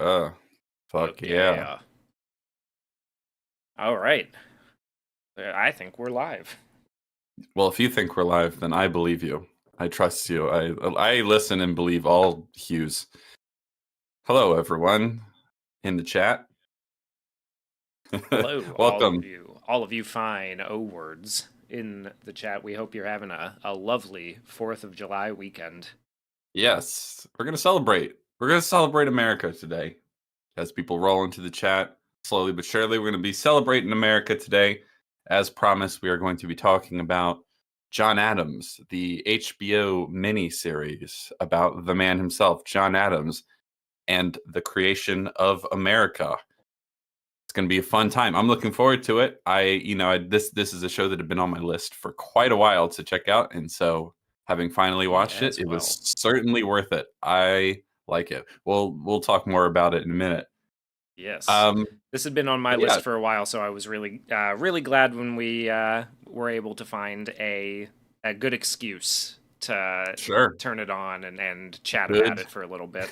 Uh, Fuck yeah. Yeah. All right. I think we're live. Well, if you think we're live, then I believe you. I trust you. I listen and believe all hues. Hello, everyone in the chat. Hello, Welcome. all of you fine O words in the chat. We hope you're having a lovely 4th of July weekend. Yes, we're gonna celebrate. We're gonna celebrate America today. As people roll into the chat, slowly but surely, we're gonna be celebrating America today. As promised, we are going to be talking about John Adams, the HBO miniseries about the man himself, John Adams, and the creation of America. It's going to be a fun time. I'm looking forward to it. This is a show that had been on my list for quite a while to check out, and so having finally Me watched it, as it well. was certainly worth it. I like it. We'll talk more about it in a minute. Yes. Um, This had been on my but yeah, list for a while, so I was really glad when we were able to find a good excuse to sure. turn it on and chat about Good, it for a little bit.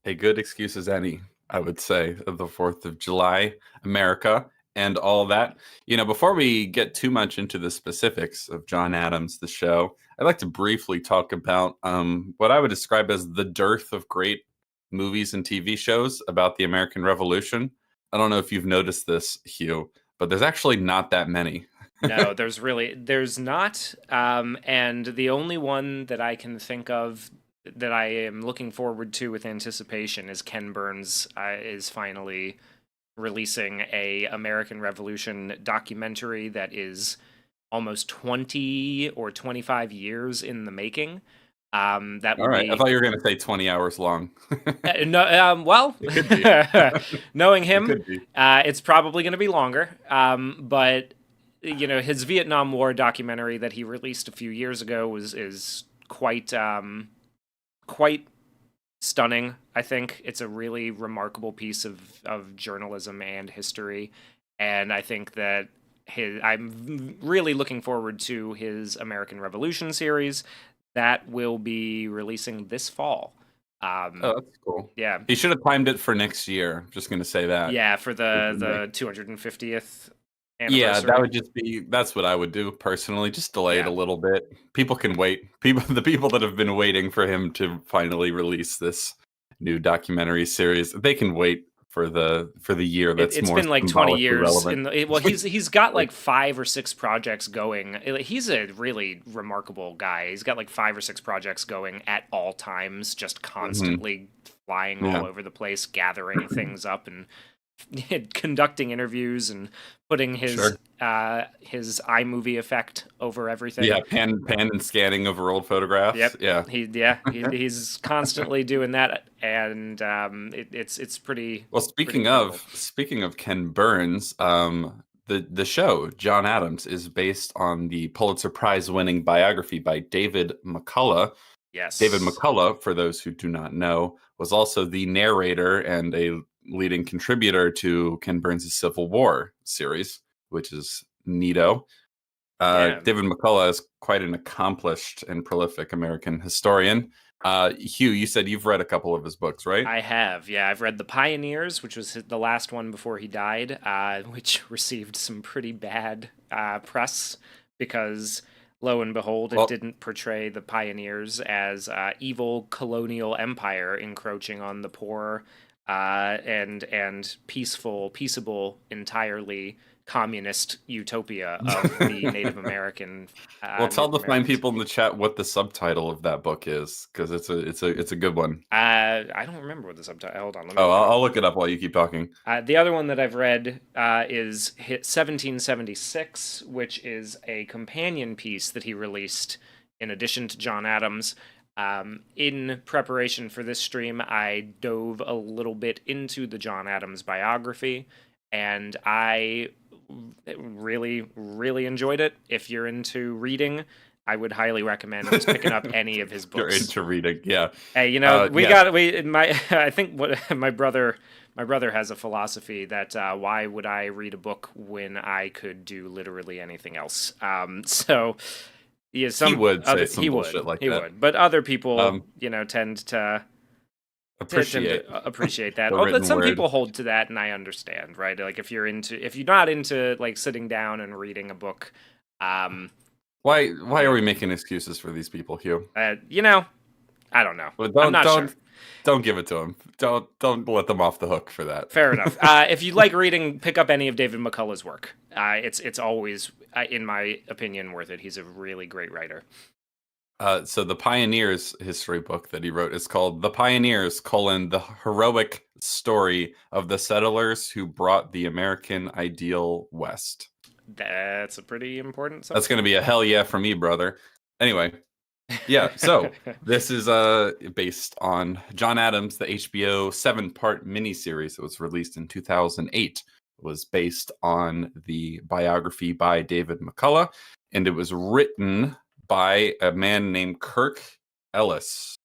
a good excuse as any, I would say, of the 4th of July, America, and all that. Before we get too much into the specifics of John Adams, the show, I'd like to briefly talk about what I would describe as the dearth of great movies and TV shows about the American Revolution. I don't know if you've noticed this, Hugh, but there's actually not that many. No, there's not. And the only one that I can think of that I am looking forward to with anticipation is Ken Burns is finally releasing a American Revolution documentary that is almost 20 or 25 years in the making. That All will right. I be thought you were going to say 20 hours long. no, well, It could be. knowing It him, could be. it's probably going to be longer. But his Vietnam War documentary that he released a few years ago was is quite stunning. I think it's a really remarkable piece of journalism and history, and I think that I'm really looking forward to his American Revolution series that will be releasing this fall. Oh, Um, that's cool. yeah, He should have timed it for next year. Just gonna say that. yeah, for It the would make- the 250th Yeah, that anniversary. would just be that's what I would do personally. Just delay it a Yeah, little bit. People can wait. The people that have been waiting for him to finally release this new documentary series, they can wait for the year that's it's more been like 20 symbolically years relevant. in well, he's got like 5 or 6 projects going. He's a really remarkable guy. He's got like 5 or 6 projects going at all times, just Mhm. constantly flying all Yeah, over the place, gathering things up and conducting interviews and putting sure. his iMovie effect over Yeah, everything. pan and scanning over old photographs. Yep. Yeah. He's constantly doing that, and it's Well, pretty incredible. speaking of Ken Burns, the show John Adams is based on the Pulitzer Prize-winning biography by David McCullough. David Yes. McCullough, for those who do not know, was also the narrator and a leading contributor to Ken Burns' Civil War series, which is neato. Yeah. David McCullough is quite an accomplished and prolific American historian. Hugh, you said you've read a couple of his books, right? I have. Yeah, I've read The Pioneers, which was the last one before he died, which received some pretty bad press because, lo and behold, it Well, didn't portray the pioneers as evil colonial empire encroaching on the poor and peaceable, entirely communist utopia of the well, tell Native the fine Americans. people in the chat what the subtitle of that book is, because it's a good one. I don't remember what the subtitle. Hold on, let me Oh, look it up. I'll look it up while you keep talking. The other one that I've read is 1776, which is a companion piece that he released in addition to John Adams. In preparation for this stream, I dove a little bit into the John Adams biography, and I really enjoyed it. If you're into reading, I would highly recommend just picking up any of his You're books. into reading, yeah. Hey, we Yeah, got we my I think what my brother has a philosophy that why would I read a book when I could do literally anything else? So yeah, he some would say other some bullshit like he that. would, but other people Um, tend to appreciate to appreciate that. the Oh, but written some word. people hold to that, and I understand, right? Like if you're not into like sitting down and reading a book, um, Why are yeah, we making excuses for these people, Hugh? you know, I don't know. Well, I'm not sure. don't give it to them. Don't let them off the hook for that. Fair enough. If you like reading, pick up any of David McCullough's work. It's always, in my opinion, worth it. He's a really great writer. So the Pioneers history book that he wrote is called "The Pioneers: the heroic story of the settlers who brought the American ideal west." That's a pretty important That's going to subtitle. be a hell yeah for me, brother. Anyway, yeah. So this is based on John Adams, the HBO 7-part miniseries that was released in 2008. It was based on the biography by David McCullough, and it was written by a man named Kirk Ellis.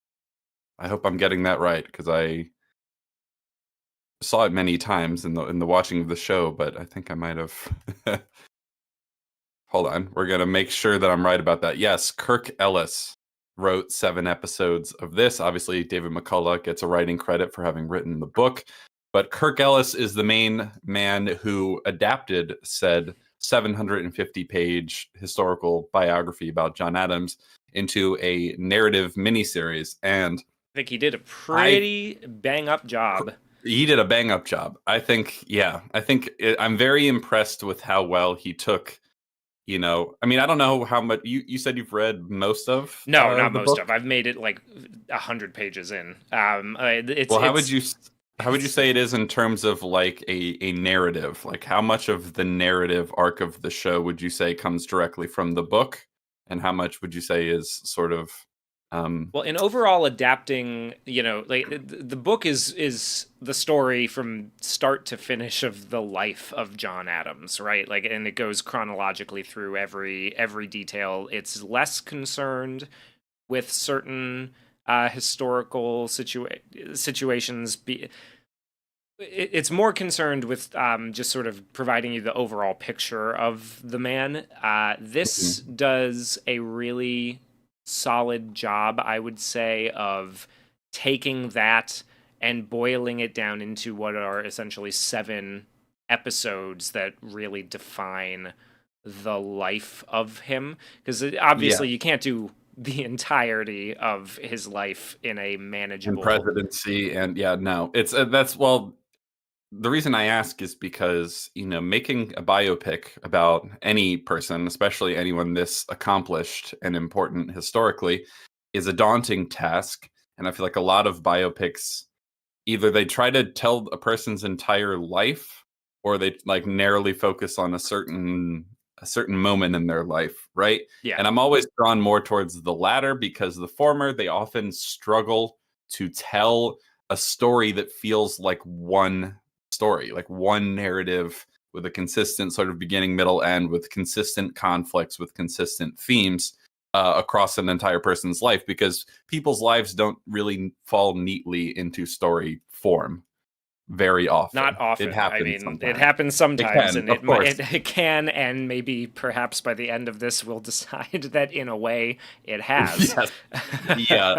I hope I'm getting that right because I saw it many times in the watching of the show, but I think I might have. Hold on, we're gonna make sure that I'm right about that. Yes, Kirk Ellis wrote 7 episodes of this. Obviously, David McCullough gets a writing credit for having written the book, but Kirk Ellis is the main man who adapted said 750-page historical biography about John Adams into a narrative miniseries, and I think he did a I pretty bang up job. he did a bang up job. I think, yeah, I'm very impressed with how well he took. I mean, I don't know how much you said you've read most of No, not the most book. of. I've made it like 100 pages in. Well, It's how would you say it is in terms of like a narrative? Like how much of the narrative arc of the show would you say comes directly from the book, and how much would you say is sort of um well, in overall adapting, like the book is the story from start to finish of the life of John Adams, right? Like, and it goes chronologically through every detail. It's less concerned with certain historical situations. It's more concerned with just sort of providing you the overall picture of the man. This mhm. does a really solid job, I would say, of taking that and boiling it down into what are essentially 7 episodes that really define the life of him. Because Yeah, obviously, you can't do the entirety of his life in a and manageable. presidency, and yeah, no, it's that's well. The reason I ask is because, making a biopic about any person, especially anyone this accomplished and important historically, is a daunting task. And I feel like a lot of biopics either they try to tell a person's entire life or they like narrowly focus on a certain moment in their life, right? Yeah. And I'm always drawn more towards the latter because the former they often struggle to tell a story that feels like one story, like one narrative with a consistent sort of beginning, middle, end, with consistent conflicts, with consistent themes across an entire person's life, because people's lives don't really fall neatly into story form very Not often. It often. I happens mean, it sometimes. happens It sometimes, can, and of course. it can, and maybe perhaps by the end of this, we'll decide that in a way it has. Yes. Yeah,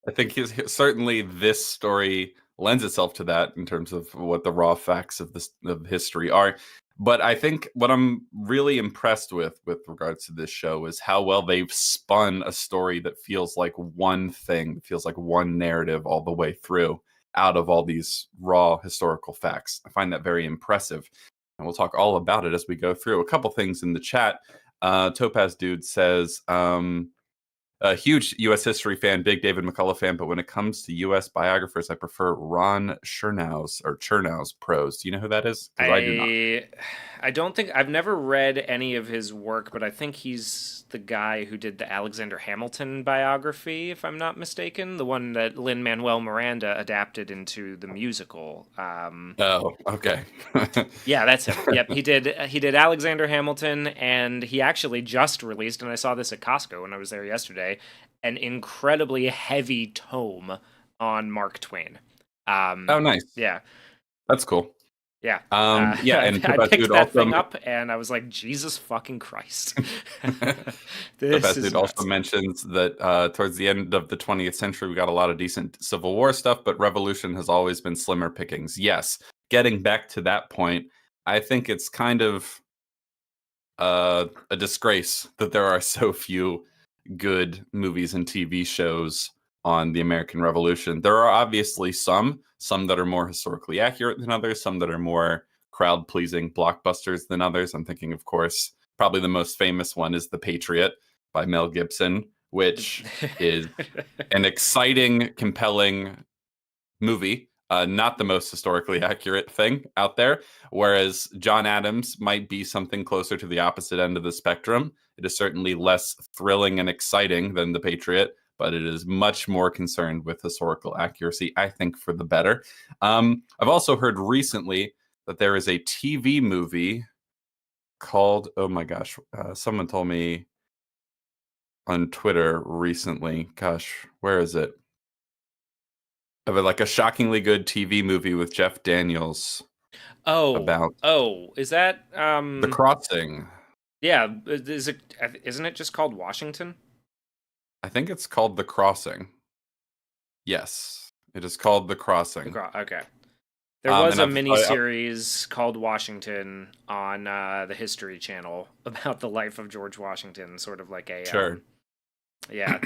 I think certainly this story lends itself to that in terms of what the raw facts of this of history are. But I think what I'm really impressed with regards to this show is how well they've spun a story that feels like one thing, feels like one narrative all the way through out of all these raw historical facts. I find that very impressive. And we'll talk all about it as we go through. A couple things in the chat. Topaz Dude says, a huge U.S. history fan, big David McCullough fan, but when it comes to U.S. biographers, I prefer Ron Chernow's prose. Do you know who that is? Because I do not. I I don't think I've never read any of his work, but I think he's the guy who did the Alexander Hamilton biography, if I'm not mistaken, the one that Lin-Manuel Miranda adapted into the musical. Oh, okay. Yeah, that's him. Yep, he did Alexander Hamilton, and he actually just released, and I saw this at Costco when I was there yesterday, an incredibly heavy tome on Mark Twain. Oh, nice. Yeah, That's cool. Yeah. Yeah, and I picked Professor that also thing up and I was like, Jesus fucking Christ. This Professor is also nuts. mentions that towards the end of the 20th century, we got a lot of decent Civil War stuff, but revolution has always been slimmer pickings. Yes, getting back to that point, I think it's kind of a disgrace that there are so few good movies and TV shows on the American Revolution. There are obviously some that are more historically accurate than others, some that are more crowd pleasing blockbusters than others. I'm thinking, of course, probably the most famous one is The Patriot by Mel Gibson, which is an exciting, compelling movie. Not the most historically accurate thing out there. Whereas John Adams might be something closer to the opposite end of the spectrum. It is certainly less thrilling and exciting than The Patriot, but it is much more concerned with historical accuracy, I think, for the better. I've also heard recently that there is a TV movie called, oh my gosh, someone told me on Twitter recently. Gosh, where is it? Of like a shockingly good TV movie with Jeff Daniels Oh, about oh, is that the crossing. yeah, is it isn't it just called Washington? I think it's called The Crossing. Yes, it is called The Crossing. Okay. There was And a mini series called Washington on the History Channel about the life of George Washington, sort of like a sure. yeah.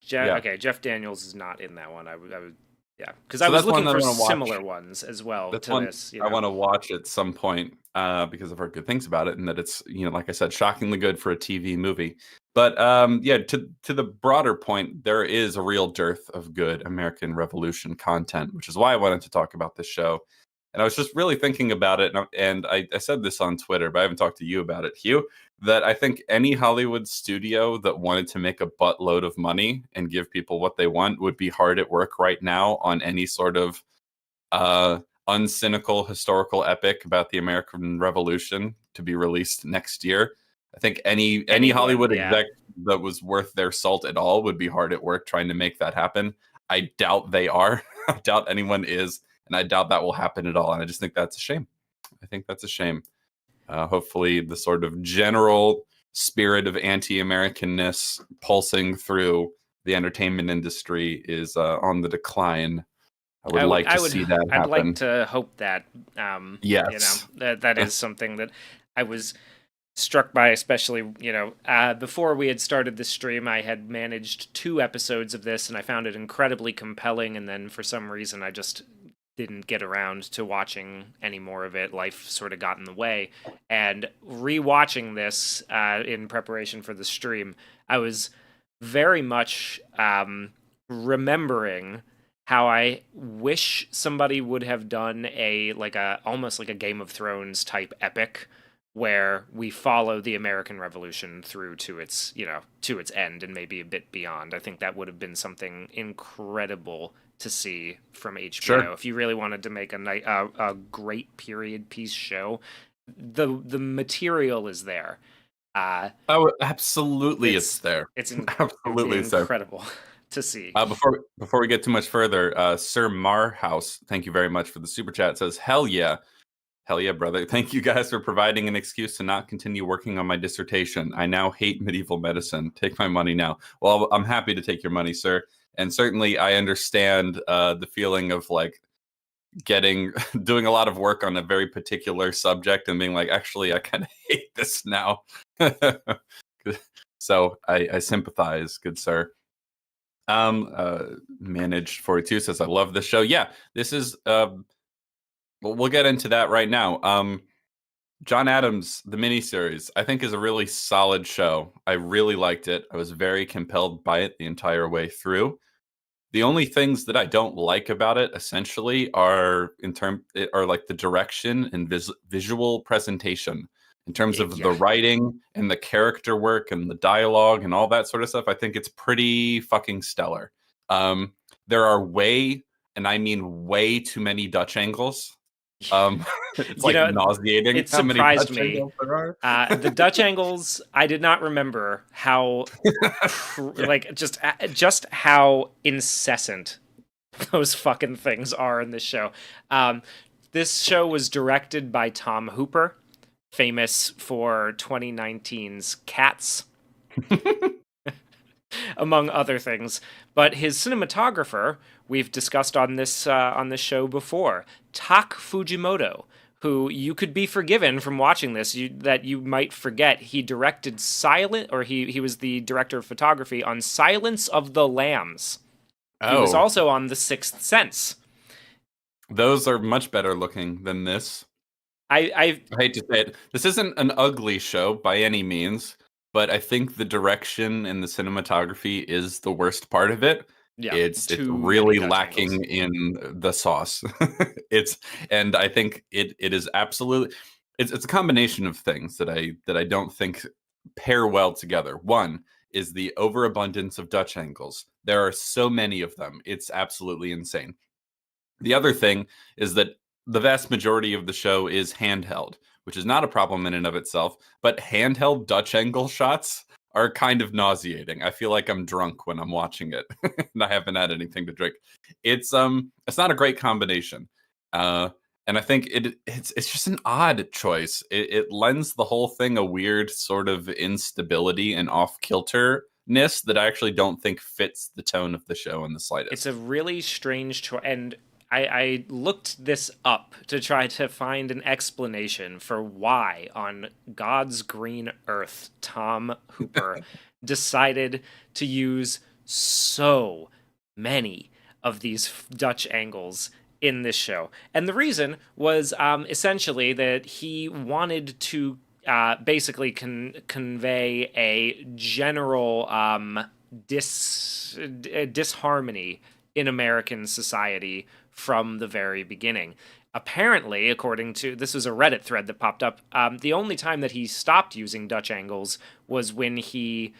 Yeah. Okay, Jeff Daniels is not in that one. I would yeah, because I So was that's one looking that I for want to watch. similar ones as well That's to one this. I want to watch at some point because I've heard good things about it, and that it's, like I said, shockingly good for a TV movie. But yeah, to the broader point, there is a real dearth of good American Revolution content, which is why I wanted to talk about this show. And I was just really thinking about it, and I said this on Twitter, but I haven't talked to you about it, Hugh. That I think any Hollywood studio that wanted to make a buttload of money and give people what they want would be hard at work right now on any sort of uh, uncynical historical epic about the American Revolution to be released next year. I think any anyone. Hollywood Yeah, exec that was worth their salt at all would be hard at work trying to make that happen. I doubt they are. I doubt anyone is, and I doubt that will happen at all. And I just think that's a shame. I think that's a shame. Hopefully, the sort of general spirit of anti-Americanness pulsing through the entertainment industry is on the decline. I would like to see that I'd like happen. to hope that Yes. that is something that I was struck by, especially before we had started the stream. I had managed 2 episodes of this and I found it incredibly compelling, and then for some reason I just didn't get around to watching any more of it. Life sort of got in the way, and rewatching this in preparation for the stream, I was very much remembering how I wish somebody would have done a almost like a Game of Thrones type epic where we follow the American Revolution through to its, to its end and maybe a bit beyond. I think that would have been something incredible to see from HBO. Sure. If you really wanted to make a great period piece show, the material is there. Oh, absolutely, it's It's there. it would be Absolutely, it's there. incredible to see. Before we get too much further, Sir Marhouse, thank you very much for the super chat. Says, hell yeah, brother. Thank you guys for providing an excuse to not continue working on my dissertation. I now hate medieval medicine. Take my money now. Well, I'm happy to take your money, sir. And certainly, I understand the feeling of like doing a lot of work on a very particular subject and being like, actually, I kind of hate this now. So I sympathize, good sir. Managed 42 says, I love this show. Yeah, this is we'll get into that right now. John Adams, the miniseries, I think is a really solid show. I really liked it. I was very compelled by it the entire way through. The only things that I don't like about it, essentially, are like the direction and visual presentation. In terms of the Yeah. writing and the character work and the dialogue and all that sort of stuff, I think it's pretty fucking stellar. There are and I mean way too many Dutch angles. It's like nauseating It how many surprised Dutch me. angles there The Dutch angles, I did not remember how, are. just how incessant those fucking things are in this show. This show was directed by Tom Hooper, famous for 2019's Cats, among other things. But his cinematographer, we've discussed on this show before, Tak Fujimoto, who you could be forgiven from watching this, that you might forget he directed he was the director of photography on Silence of the Lambs. He was Oh, also on The Sixth Sense. those are much better looking than this. I I hate to say it. This isn't an ugly show by any means, but I think the direction and the cinematography is the worst part of it. yeah, It's too many really Dutch lacking angles. in the sauce. it's and I think it is absolutely it's a combination of things that I don't think pair well together. One is the overabundance of Dutch angles. There are so many of them. It's absolutely insane. The other thing is that the vast majority of the show is handheld, which is not a problem in and of itself, but handheld Dutch angle shots are kind of nauseating. I feel like I'm drunk when I'm watching it and I haven't had anything to drink. It's not a great combination. And I think it's just an odd choice. It lends the whole thing a weird sort of instability and off-kilterness that I actually don't think fits the tone of the show in the slightest. It's a really strange choice, and I looked this up to try to find an explanation for why on God's green earth Tom Hooper decided to use so many of these Dutch angles in this show. And the reason was essentially that he wanted to basically convey a general disharmony in American society from the very beginning. Apparently, according to this was a Reddit thread that popped up, the only time that he stopped using Dutch angles was when he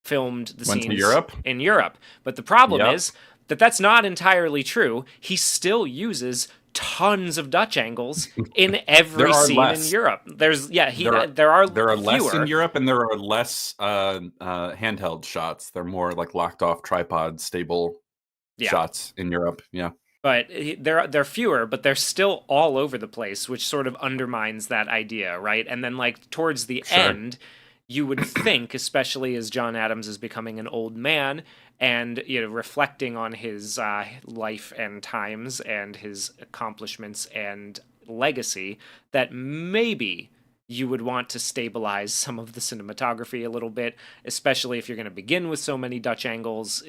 filmed the Went to scenes Europe? in Europe. But the problem Yep. is that that's not entirely true. He still uses tons of Dutch angles in There every are scene in less. Europe. There are There are there are less in fewer. Europe, and there are less handheld shots. They're more like locked off tripod stable Yeah. shots in Europe. Yeah, But they're fewer, but they're still all over the place, which sort of undermines that idea, right? And then like towards the sure. end, you would think, especially as John Adams is becoming an old man and reflecting on his life and times and his accomplishments and legacy, that maybe you would want to stabilize some of the cinematography a little bit, especially if you're going to begin with so many Dutch angles,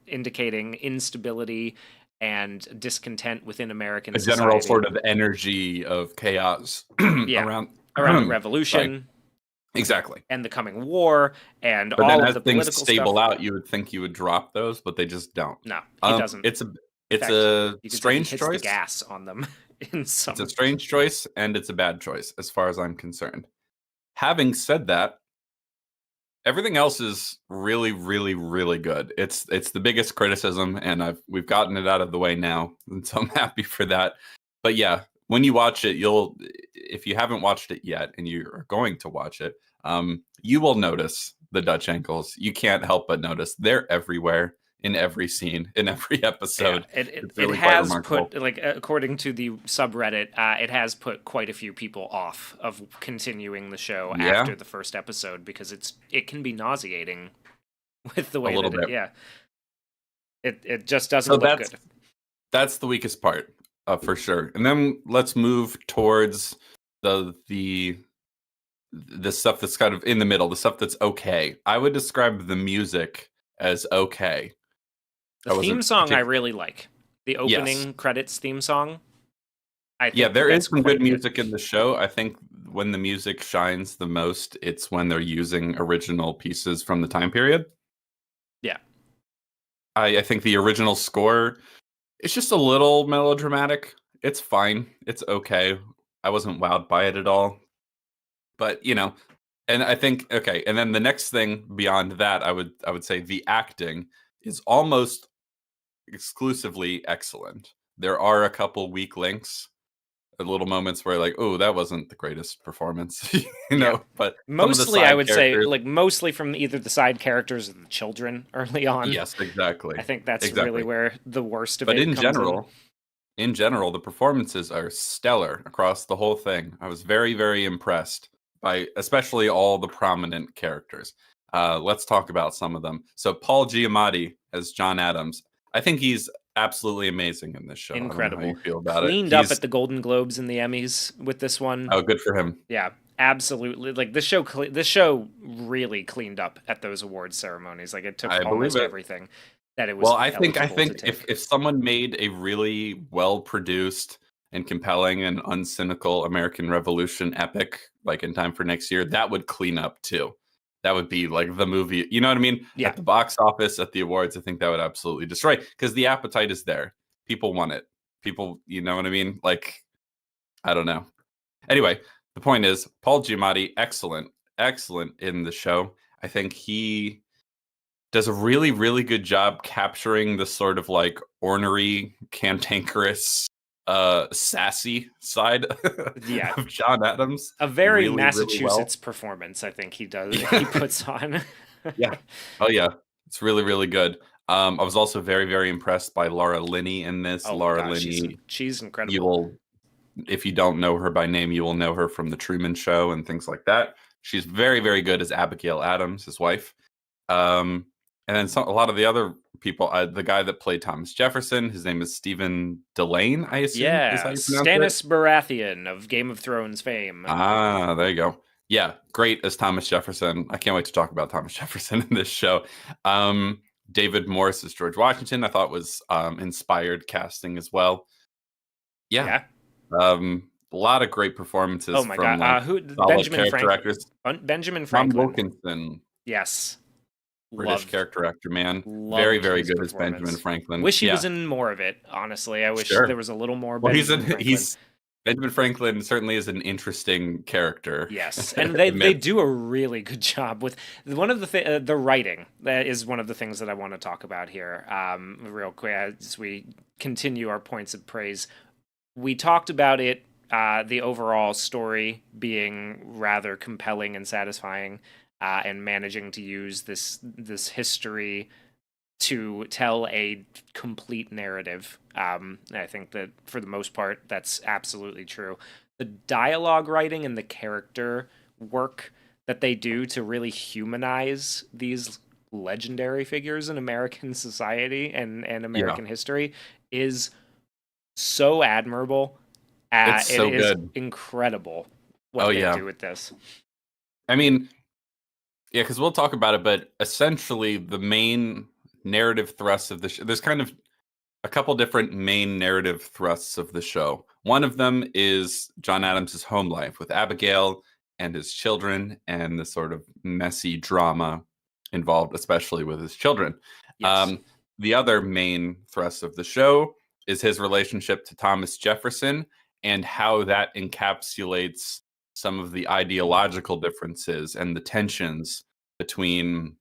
indicating instability and discontent within American A general society. sort of energy of chaos Yeah, around around the sorry. revolution Exactly. and the coming war and But then all of as the things political stuff. stable out, you would think you would drop those, but they just don't. No, he doesn't. It's a In it's fact, a you could say he strange hits the choice. gas on them in It's a some. strange choice, and it's a bad choice as far as I'm concerned. Having said that, everything else is really, really, really good. It's the biggest criticism, and we've gotten it out of the way now, and so I'm happy for that. But yeah, when you watch it, if you haven't watched it yet, and you're going to watch it, you will notice the Dutch ankles. You can't help but notice they're everywhere in every scene, in every Yeah, episode. it It's it really quite has remarkable. put, like, according to the subreddit, it has put quite a few people off of continuing the show Yeah, after the first episode because it can be nauseating with the a way little that bit. it just So doesn't look good. that's the weakest part, for sure. And then let's move towards the the stuff that's kind of in the middle, the stuff that's okay. I would describe the music as okay. The I theme wasn't song I particular. really like. The Yes, opening credits theme song. I yeah, think that there is that's some good quite good. music in the show. I think when the music shines the most, it's when they're using original pieces from the time period. Yeah. I think the original score, it's just a little melodramatic. It's fine. It's okay. I wasn't wowed by it at all. But and I think okay, and then the next thing beyond that, I would say the acting is almost exclusively excellent. There are a couple weak links, little moments where like, oh, that wasn't the greatest performance, Yeah. But some of the Mostly, I side would say, characters, like, mostly from either the side characters or the children early on. yes, exactly, I think that's really exactly. where the worst of But it in comes in. general, in general, the performances are stellar across the whole thing. I was very, very impressed by especially all the prominent characters. Let's talk about some of them. So Paul Giamatti as John Adams. I think he's absolutely amazing in this show. I don't know how you Incredible. feel about it. Cleaned up at the Golden Globes and the Emmys with this one. Oh, good for him. Yeah, absolutely. Like this show really cleaned up at those awards ceremonies. Like it took I believe almost it. everything that it was Well, I think eligible to take. if someone made a really well produced and compelling and uncynical American Revolution epic, like In Time for Next Year, that would clean up too. That would be like the movie. You know what I mean? Yeah. At the box office, at the awards, I think that would absolutely destroy because the appetite is there. People want it. People, you know what I mean? Like, I don't know. Anyway, the point is, Paul Giamatti, excellent, excellent in the show. I think he does a really, really good job capturing the sort of like ornery, cantankerous, sassy side Yeah. of John Adams. A very really, really well. Massachusetts performance, I think he puts on. Yeah. Oh yeah. It's really, really good. I was also very, very impressed by Laura Linney in this. Oh my Laura gosh, Linney, she's you incredible. will, if you don't know her by name, you will know her from The Truman Show and things like that. She's very, very good as Abigail Adams, his wife. And then a lot of the other people, the guy that played Thomas Jefferson, his name is Stephen Delane, I assume is how Yeah, you pronounce Stannis it. Baratheon of Game of Thrones fame. Ah, there you go. Yeah, great as Thomas Jefferson. I can't wait to talk about Thomas Jefferson in this show. David Morse as George Washington, I thought was inspired casting as well. Yeah. A lot of great performances Oh my from god, solid character actors. Benjamin Tom Franklin. Wilkinson, Yes. British character actor, man. Loved Very, very his good as Benjamin Franklin. Wish he was in more of it, honestly. I wish Sure. there was a little more Well, Benjamin Franklin. Benjamin Franklin certainly is an interesting character. Yes, and they do a really good job with one of the writing. That is one of the things that I want to talk about here, real quick as we continue our points of praise. We talked about it, the overall story being rather compelling and satisfying, and managing to use this history to tell a complete narrative. I think that for the most part, that's absolutely true. The dialogue writing and the character work that they do to really humanize these legendary figures in American society and American history is so admirable. It's so good. Incredible what they do with this. I mean, yeah, because we'll talk about it, but essentially the main narrative thrusts of the show, there's kind of a couple different main narrative thrusts of the show. One of them is John Adams' home life with Abigail and his children and the sort of messy drama involved, especially with his children. Yes. The other main thrust of the show is his relationship to Thomas Jefferson and how that encapsulates some of the ideological differences and the tensions between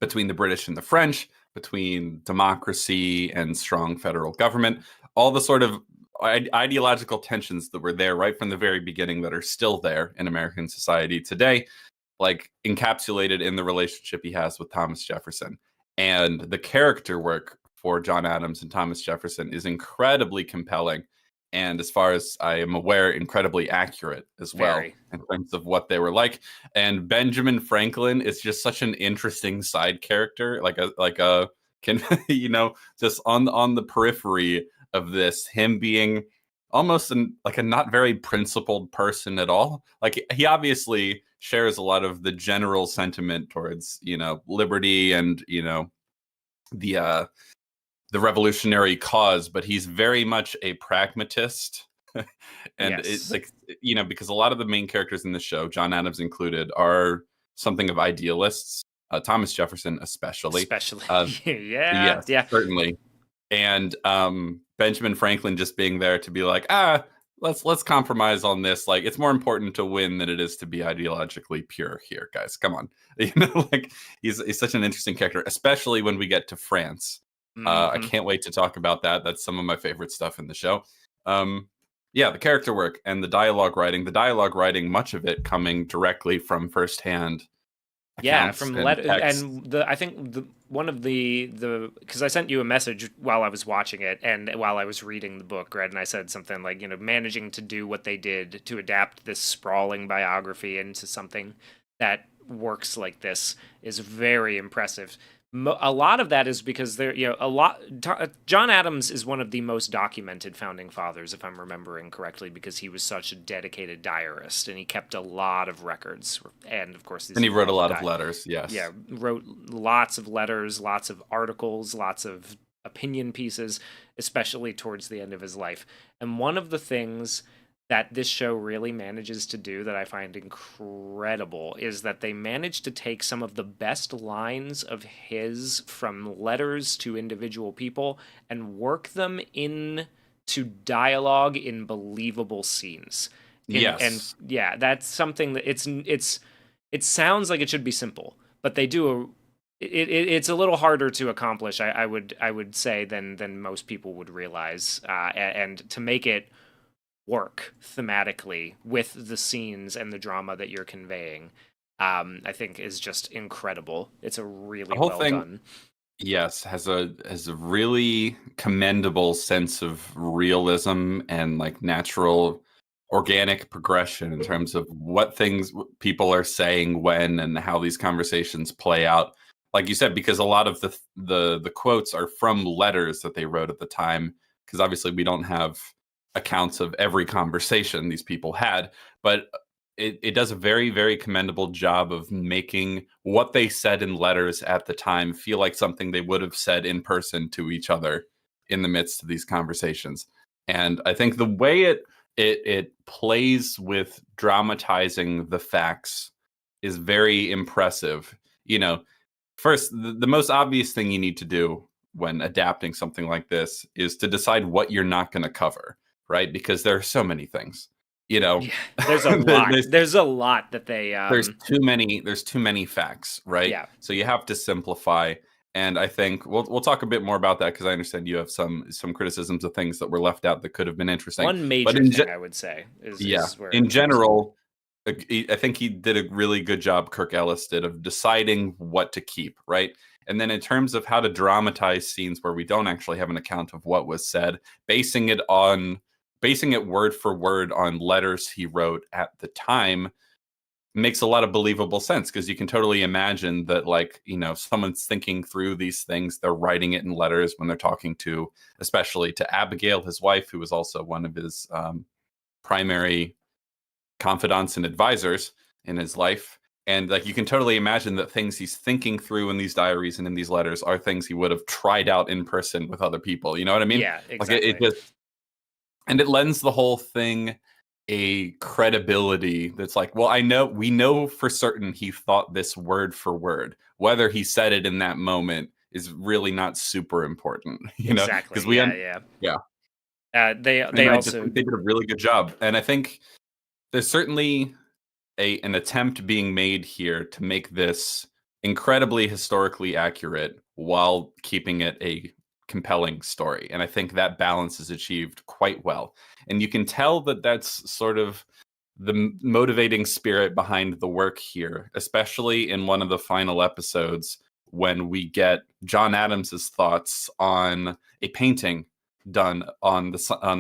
the British and the French, between democracy and strong federal government, all the sort of ideological tensions that were there right from the very beginning that are still there in American society today, like encapsulated in the relationship he has with Thomas Jefferson. And the character work for John Adams and Thomas Jefferson is incredibly compelling. And as far as I am aware, incredibly accurate as well in terms of what they were like. And Benjamin Franklin is just such an interesting side character, just on the periphery of this, him being almost a not very principled person at all. Like he obviously shares a lot of the general sentiment towards, liberty and, the revolutionary cause, but he's very much a pragmatist. And it's like, because a lot of the main characters in the show, John Adams included, are something of idealists. Thomas Jefferson, especially. Yeah, certainly. And Benjamin Franklin just being there to be like, let's compromise on this. Like, it's more important to win than it is to be ideologically pure here, guys. Come on. Like he's such an interesting character, especially when we get to France. I can't wait to talk about that. That's some of my favorite stuff in the show. The character work and the dialogue writing, much of it coming directly from firsthand accounts from and letter, and I think one of the because I sent you a message while I was watching it and while I was reading the book, right? And I said something like, managing to do what they did to adapt this sprawling biography into something that works like this is very impressive. A lot of that is because there, John Adams is one of the most documented founding fathers, if I'm remembering correctly, because he was such a dedicated diarist and he kept a lot of records. And of course, And he wrote a lot of letters. Yes. Yeah, wrote lots of letters, lots of articles, lots of opinion pieces, especially towards the end of his life. And one of the things that this show really manages to do that I find incredible is that they manage to take some of the best lines of his from letters to individual people and work them into dialogue in believable scenes. Yes. And yeah, that's something that it sounds like it should be simple, but they do it's a little harder to accomplish, I would say, than most people would realize, and to make it work thematically with the scenes and the drama that you're conveying, I think is just incredible. It's a really well done. Yes, has a really commendable sense of realism and like natural organic progression in terms of what things people are saying when and how these conversations play out. Like you said, because a lot of the quotes are from letters that they wrote at the time, because obviously we don't have accounts of every conversation these people had, but it does a very, very commendable job of making what they said in letters at the time feel like something they would have said in person to each other in the midst of these conversations. And I think the way it plays with dramatizing the facts is very impressive. First, the most obvious thing you need to do when adapting something like this is to decide what you're not going to cover, right? Because there are so many things. Yeah, there's a lot. There's a lot that they. There's too many facts, right? Yeah. So you have to simplify, and I think we'll talk a bit more about that because I understand you have some criticisms of things that were left out that could have been interesting. One major thing I would say is where in general, I think he did a really good job. Kirk Ellis did of deciding what to keep, right? And then in terms of how to dramatize scenes where we don't actually have an account of what was said, basing it word for word on letters he wrote at the time makes a lot of believable sense, because you can totally imagine that, like, someone's thinking through these things. They're writing it in letters when they're talking to, especially to Abigail, his wife, who was also one of his primary confidants and advisors in his life. And like, you can totally imagine that things he's thinking through in these diaries and in these letters are things he would have tried out in person with other people. You know what I mean? Yeah, exactly. Like and it lends the whole thing a credibility that's like, well, we know for certain he thought this word for word. Whether he said it in that moment is really not super important, exactly. Because they they did a really good job, and I think there's certainly an attempt being made here to make this incredibly historically accurate while keeping it a compelling story. And I think that balance is achieved quite well. And you can tell that that's sort of the motivating spirit behind the work here, especially in one of the final episodes when we get John Adams's thoughts on a painting done on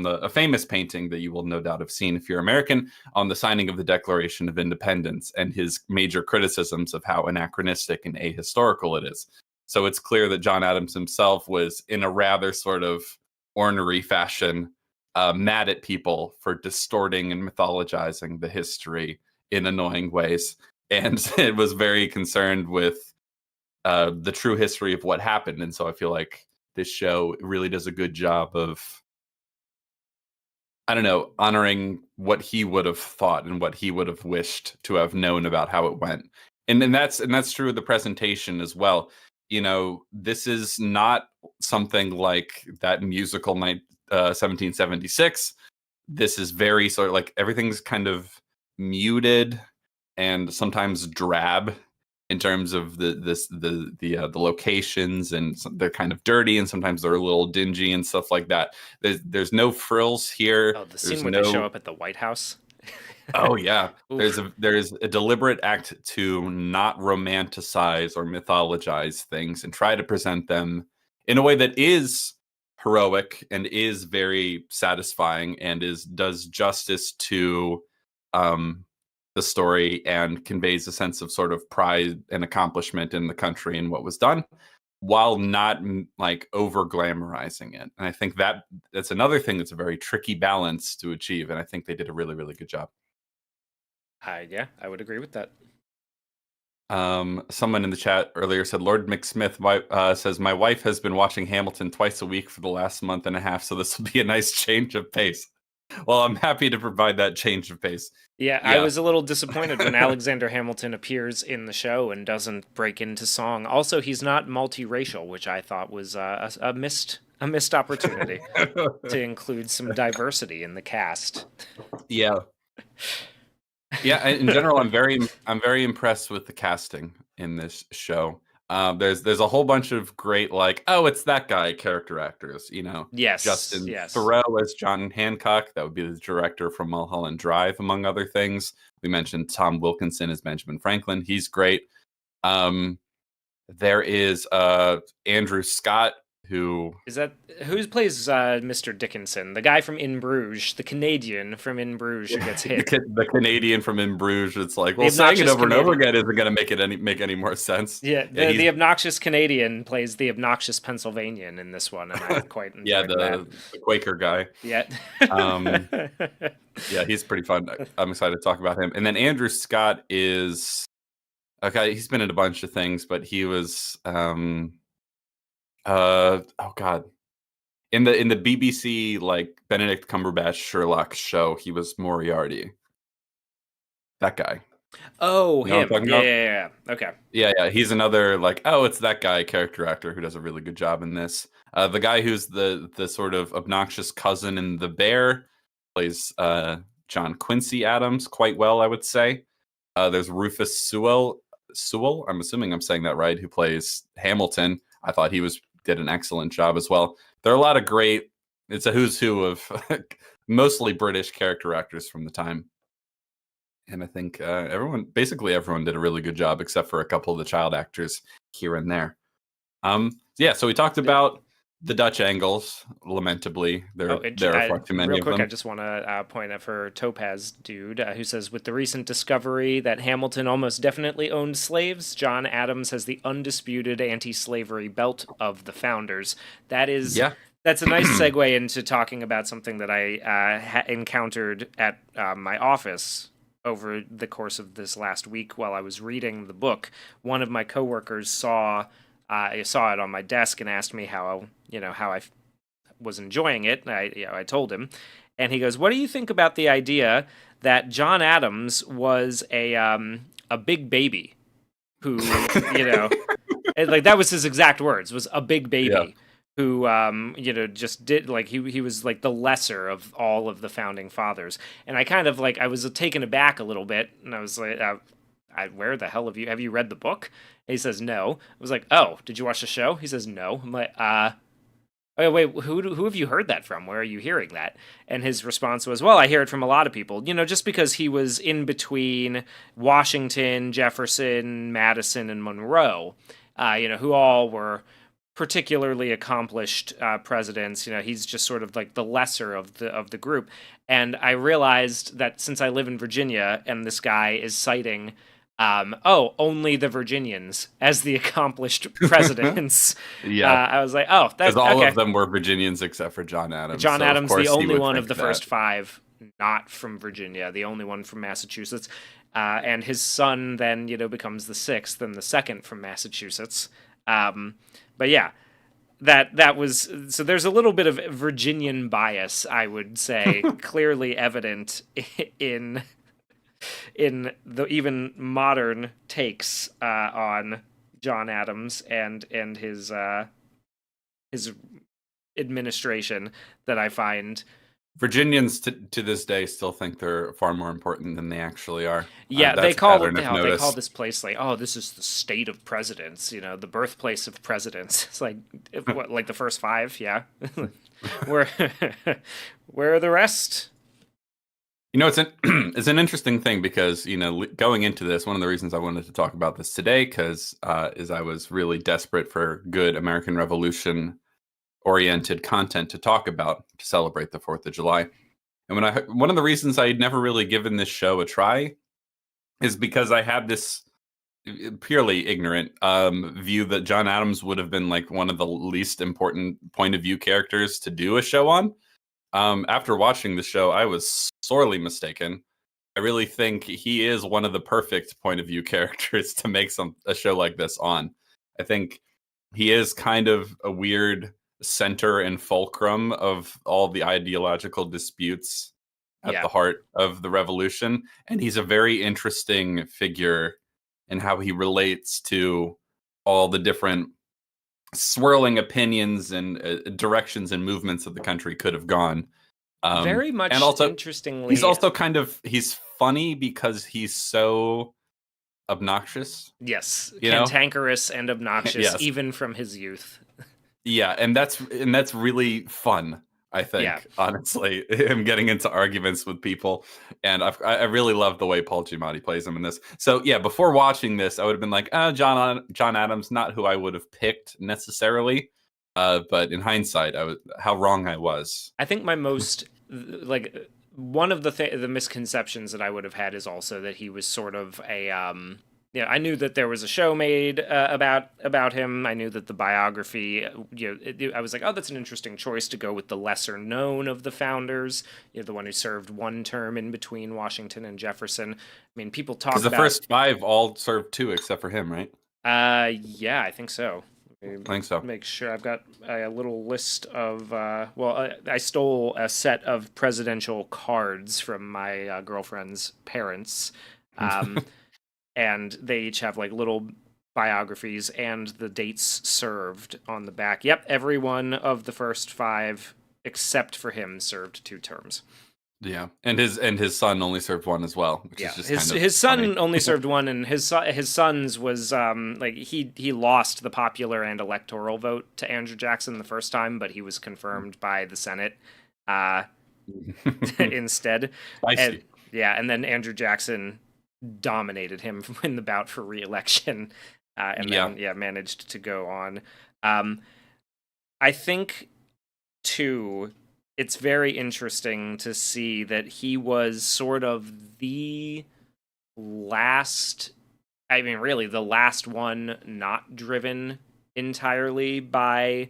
a famous painting that you will no doubt have seen if you're American, on the signing of the Declaration of Independence, and his major criticisms of how anachronistic and ahistorical it is. So it's clear that John Adams himself was, in a rather sort of ornery fashion, mad at people for distorting and mythologizing the history in annoying ways, and it was very concerned with the true history of what happened. And so I feel like this show really does a good job of, I don't know, honoring what he would have thought and what he would have wished to have known about how it went. And that's true of the presentation as well. This is not something like that musical 1776. This is very sort of like, everything's kind of muted and sometimes drab in terms of the locations, and they're kind of dirty, and sometimes they're a little dingy and stuff like that. There's no frills here. Oh, the scene where they show up at the White House. Oh yeah, Oof. there's a deliberate act to not romanticize or mythologize things and try to present them in a way that is heroic and is very satisfying and is does justice to um, the story and conveys a sense of sort of pride and accomplishment in the country and what was done, while not like over glamorizing it. And I think that's another thing that's a very tricky balance to achieve. And I think they did a really, really good job. Yeah, I would agree with that. Someone in the chat earlier said Lord McSmith says my wife has been watching Hamilton twice a week for the last month and a half, so this will be a nice change of pace. Well, I'm happy to provide that change of pace. Yeah, I Yeah. was a little disappointed when Alexander Hamilton appears in the show and doesn't break into song. Also, he's not multiracial, which I thought was a missed opportunity to include some diversity in the cast. Yeah. Yeah, in general, I'm very impressed with the casting in this show. There's a whole bunch of great like, oh, it's that guy character actors. You know, Yes, Justin yes. Theroux as John Hancock. That would be the director from Mulholland Drive, among other things. We mentioned Tom Wilkinson as Benjamin Franklin. He's great. Um, there is Andrew Scott, who Is that who plays Mr. Dickinson? The guy from In Bruges, the Canadian from In Bruges who gets hit. the Canadian from In Bruges. It's like, The well, saying it obnoxious over and over Canadian. again isn't going to make any more sense. Yeah, Yeah, the obnoxious Canadian plays the obnoxious Pennsylvanian in this one, and I quite yeah, enjoyed that. the Quaker guy. Yeah. Um, yeah, he's pretty fun. I'm excited to talk about him. And then Andrew Scott is okay. He's been in a bunch of things, but he was oh god, in the BBC like Benedict Cumberbatch Sherlock show, he was Moriarty. That guy. Oh, You know what I'm him. talking Yeah, about? yeah, yeah, yeah. Okay. Yeah, yeah. He's another like, oh, it's that guy character actor who does a really good job in this. The guy who's the sort of obnoxious cousin in The Bear plays John Quincy Adams quite well, I would say. There's Rufus Sewell. Sewell, I'm assuming I'm saying that right, who plays Hamilton. I thought he did an excellent job as well. There are a lot of great. It's a who's who of mostly British character actors from the time. And I think basically everyone did a really good job, except for a couple of the child actors here and there. Yeah, so we talked about the Dutch angles. Lamentably, there are far too many real of quick, I them. just want to point out for Topaz Dude, who says, with the recent discovery that Hamilton almost definitely owned slaves, John Adams has the undisputed anti-slavery belt of the founders. Yeah, That's a nice segue into talking about something that I encountered at my office over the course of this last week while I was reading the book. One of my coworkers I saw it on my desk and asked me how I was enjoying it. And I told him, and he goes, "What do you think about the idea that John Adams was a big baby who like that was his exact words, was a big yeah. baby who just did like he was like the lesser of all of the founding fathers." And I kind of like I was taken aback a little bit, and I was like, where the hell have you read the book? And he says no. I was like, oh, did you watch the show? He says no. I'm like, oh, wait, who have you heard that from? Where are you hearing that? And his response was, well, I hear it from a lot of people, just because he was in between Washington, Jefferson, Madison, and Monroe, who all were particularly accomplished presidents. He's just sort of like the lesser of the group. And I realized that since I live in Virginia and this guy is citing only the Virginians as the accomplished presidents. Yeah, I was like, oh, that's because all okay. of them were Virginians except for John Adams. John So of Adams, the course he only would one think of the that. first five not from Virginia, the only one from Massachusetts. And his son then, becomes the sixth and the second from Massachusetts. But yeah, that was so. There's a little bit of Virginian bias, I would say, clearly evident in the even modern takes on John Adams and his administration that I find. Virginians to this day still think they're far more important than they actually are. Yeah, That's a pattern I've they call noticed. this place like, oh, this is the state of presidents, the birthplace of presidents. It's like what, like the first five, yeah. where where are the rest? It's an it's an interesting thing because going into this, one of the reasons I wanted to talk about this today because is I was really desperate for good American Revolution oriented content to talk about to celebrate the 4th of July. And one of the reasons I had never really given this show a try is because I had this purely ignorant view that John Adams would have been like one of the least important point of view characters to do a show on. After watching the show, I was sorely mistaken. I really think he is one of the perfect point of view characters to make a show like this on. I think he is kind of a weird center and fulcrum of all the ideological disputes at Yeah, the heart of the revolution, and he's a very interesting figure in how he relates to all the different swirling opinions and directions and movements that the country could have gone. very And much also, he's interestingly. also he's funny because he's so obnoxious, Yes, you know? cantankerous and obnoxious, Yes. even from his youth. Yeah, and that's really fun, I Yeah, think, honestly, him getting into arguments with people. And I really love the way Paul Giamatti plays him in this. So yeah, before watching this, I would have been like, John Adams, not who I would have picked necessarily. But in hindsight, how wrong I was. I think my most like one of the misconceptions that I would have had is also that he was sort of a yeah, I knew that there was a show made about him. I knew that the biography, I was like, oh, that's an interesting choice to go with the lesser known of the founders, the one who served one term in between Washington and Jefferson. I mean, people Because talk the about, first five all served two, except for him, right? yeah, I think so. I think so. Make sure I've got a little list of. I stole a set of presidential cards from my girlfriend's parents, um, and they each have like little biographies and the dates served on the back. Yep, every one of the first five except for him served 2 terms. Yeah, and his son only served one as well, which Yeah, is just his kind of his funny. son only served one, and his son's was like he lost the popular and electoral vote to Andrew Jackson the first time, but he was confirmed by the Senate uh, instead. I And see. yeah, and then Andrew Jackson dominated him in the bout for re-election, and Yeah, then managed to go on. Um, I think too, it's very interesting to see that he was sort of the last, I mean, really, the last one not driven entirely by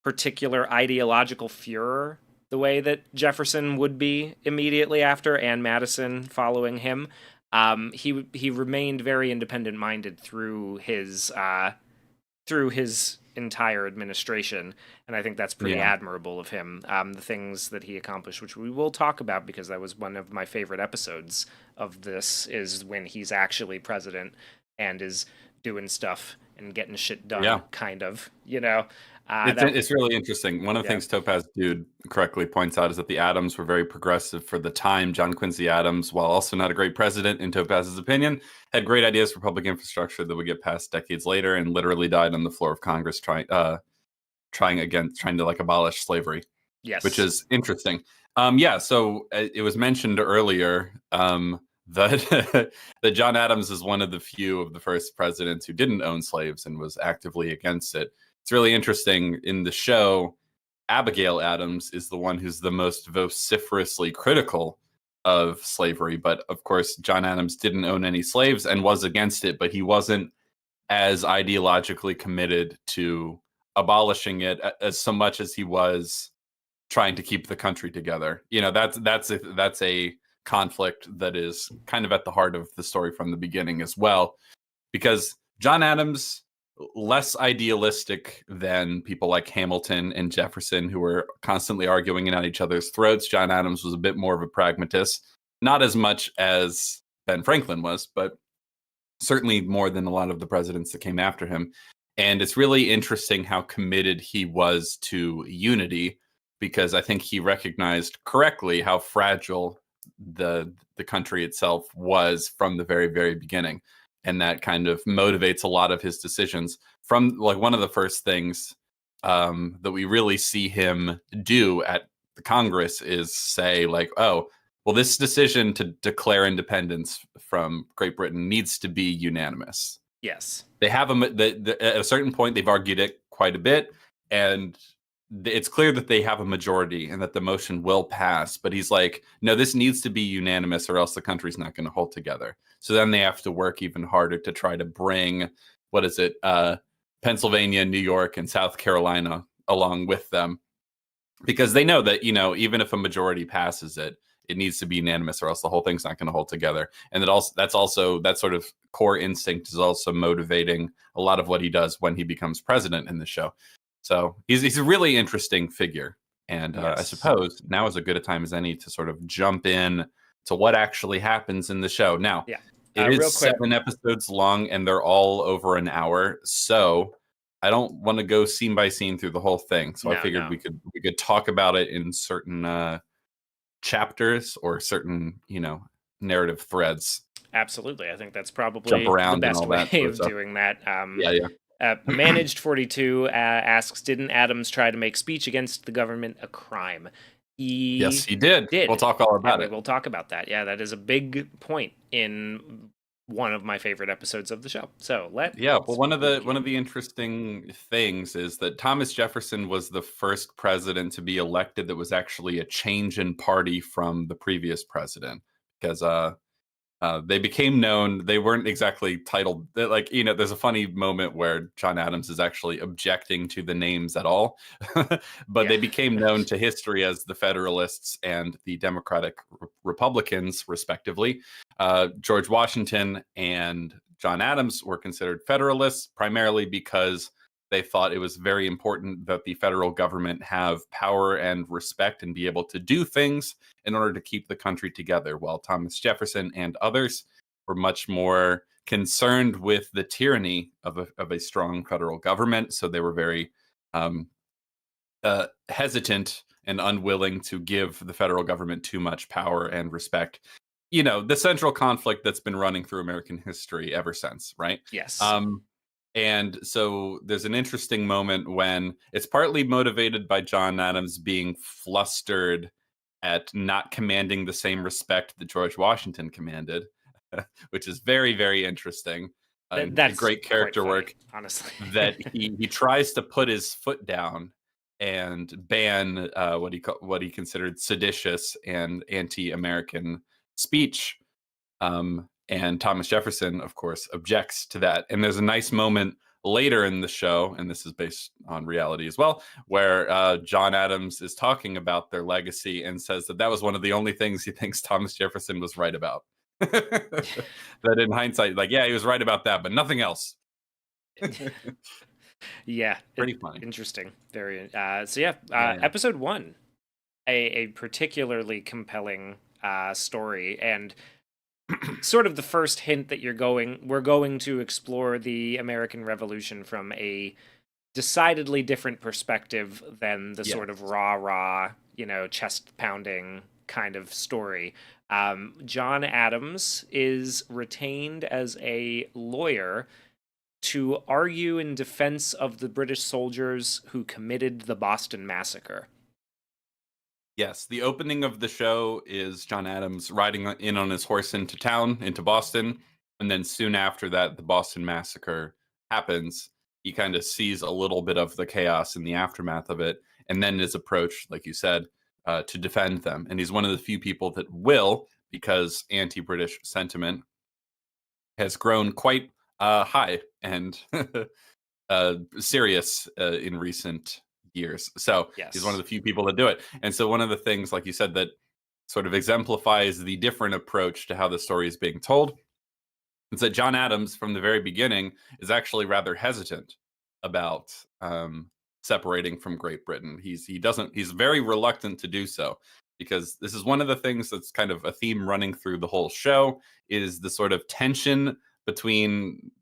particular ideological furor, the way that Jefferson would be immediately after, and Madison following him. He remained very independent minded through his entire administration, and I think that's pretty yeah, admirable of him. The things that he accomplished, which we will talk about because that was one of my favorite episodes of this, is when he's actually president and is doing stuff and getting shit done, yeah. kind of, that It's really interesting. One of the yeah. things Topaz Dude correctly points out is that the Adams were very progressive for the time. John Quincy Adams, while also not a great president in Topaz's opinion, had great ideas for public infrastructure that would get passed decades later, and literally died on the floor of Congress trying to like abolish slavery, which Yes. is interesting. Yeah, so it was mentioned earlier that that John Adams is one of the few of the first presidents who didn't own slaves and was actively against it. It's really interesting in the show. Abigail Adams is the one who's the most vociferously critical of slavery, but of course, John Adams didn't own any slaves and was against it, but he wasn't as ideologically committed to abolishing it as so much as he was trying to keep the country together. That's a conflict that is kind of at the heart of the story from the beginning as well, because John Adams, less idealistic than people like Hamilton and Jefferson, who were constantly arguing at each other's throats. John Adams was a bit more of a pragmatist, not as much as Ben Franklin was, but certainly more than a lot of the presidents that came after him. And it's really interesting how committed he was to unity, because I think he recognized correctly how fragile the country itself was from the very, very beginning. And that kind of motivates a lot of his decisions. From like one of the first things that we really see him do at the Congress is say, like, oh, well, this decision to declare independence from Great Britain needs to be unanimous. Yes. They have at a certain point, they've argued it quite a bit, and it's clear that they have a majority and that the motion will pass. But he's like, no, this needs to be unanimous or else the country's not going to hold together. So then they have to work even harder to try to bring, what is it, Pennsylvania, New York, and South Carolina along with them, because they know that, even if a majority passes it, it needs to be unanimous or else the whole thing's not going to hold together. And that sort of core instinct is also motivating a lot of what he does when he becomes president in the show. So he's a really interesting figure. And Yes. I suppose now is as good a time as any to sort of jump in to what actually happens in the show. Now, it real is quick. 7 episodes long and they're all over an hour. So I don't want to go scene by scene through the whole thing. So I figured we could talk about it in certain chapters or certain, narrative threads. Absolutely. I think that's probably Jump around the best and all that way sort of of stuff. doing that. Yeah. Managed 42 asks, didn't Adams try to make speech against the government a crime? Yes, he did. We'll talk all about it. We'll talk about that. Yeah, that is a big point in one of my favorite episodes of the show. So one of the interesting things is that Thomas Jefferson was the first president to be elected that was actually a change in party from the previous president, because they became known. They weren't exactly titled. There's a funny moment where John Adams is actually objecting to the names at all, but they became known to history as the Federalists and the Democratic Republicans, respectively. George Washington and John Adams were considered Federalists primarily because they thought it was very important that the federal government have power and respect and be able to do things in order to keep the country together, while Thomas Jefferson and others were much more concerned with the tyranny of a strong federal government. So they were very hesitant and unwilling to give the federal government too much power and respect. The central conflict that's been running through American history ever since, right? Yes. And so there's an interesting moment when it's partly motivated by John Adams being flustered at not commanding the same respect that George Washington commanded, which is very, very interesting. That's great character funny, work, honestly. that he tries to put his foot down and ban what he considered seditious and anti-American speech. And Thomas Jefferson, of course, objects to that. And there's a nice moment later in the show, and this is based on reality as well, where John Adams is talking about their legacy and says that was one of the only things he thinks Thomas Jefferson was right about. That in hindsight, he was right about that, but nothing else. Yeah. Pretty funny. Interesting. Very. Episode 1, a particularly compelling story, and sort of the first hint that we're going to explore the American Revolution from a decidedly different perspective than the sort of rah, chest pounding kind of story. John Adams is retained as a lawyer to argue in defense of the British soldiers who committed the Boston Massacre. Yes, the opening of the show is John Adams riding in on his horse into town, into Boston, and then soon after that, the Boston Massacre happens. He kind of sees a little bit of the chaos in the aftermath of it, and then is approached, like you said, to defend them. And he's one of the few people that will, because anti-British sentiment has grown quite high and serious in recent years. So he's one of the few people that do it. And so one of the things, like you said, that sort of exemplifies the different approach to how the story is being told is that John Adams, from the very beginning, is actually rather hesitant about separating from Great Britain. He's very reluctant to do so, because this is one of the things that's kind of a theme running through the whole show, is the sort of tension between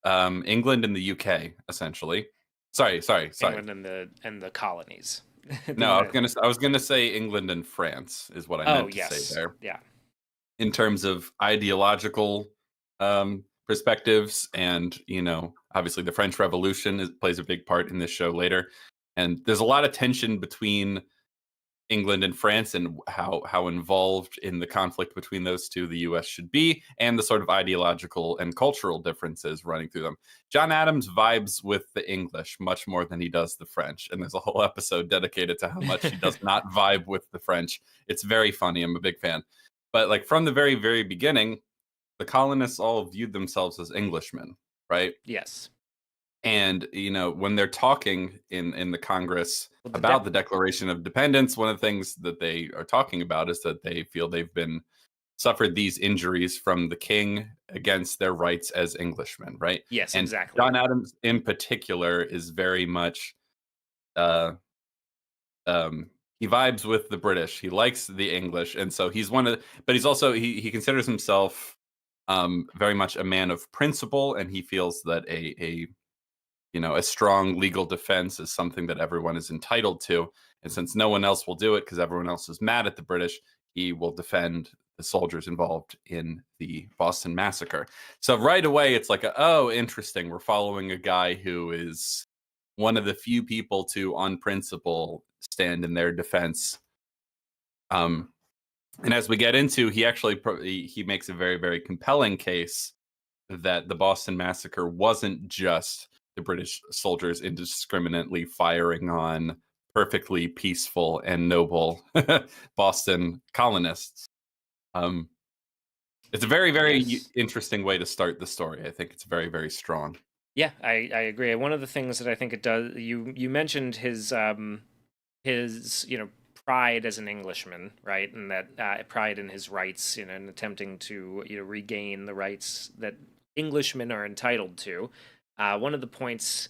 England and the UK, essentially. Sorry. England and the colonies. No, I was gonna say England and France is what I meant to say there. Yeah. In terms of ideological perspectives, and obviously the French Revolution plays a big part in this show later, and there's a lot of tension between England and France, and how involved in the conflict between those two the US should be, and the sort of ideological and cultural differences running through them. John Adams vibes with the English much more than he does the French, and there's a whole episode dedicated to how much he does not vibe with the French. It's very funny. I'm a big fan. But like from the very, very beginning, the colonists all viewed themselves as Englishmen, right? Yes. And when they're talking in the Congress Well, about the Declaration of Independence, one of the things that they are talking about is that they feel they've been suffered these injuries from the king against their rights as Englishmen, right? Yes, And exactly. John Adams in particular is very much uh he vibes with the British. He likes the English, and so he's but he's also he considers himself very much a man of principle, and he feels that a strong legal defense is something that everyone is entitled to. And since no one else will do it because everyone else is mad at the British, he will defend the soldiers involved in the Boston Massacre. So right away, it's like, oh, interesting. We're following a guy who is one of the few people to, on principle, stand in their defense. And as we get into, he actually he makes a very, very compelling case that the Boston Massacre wasn't just the British soldiers indiscriminately firing on perfectly peaceful and noble Boston colonists. Um, it's a very, very Yes. interesting way to start the story. I think it's very, very strong. Yeah, I agree. One of the things that I think it does, you mentioned his pride as an Englishman, right, and that pride in his rights, and attempting to regain the rights that Englishmen are entitled to. One of the points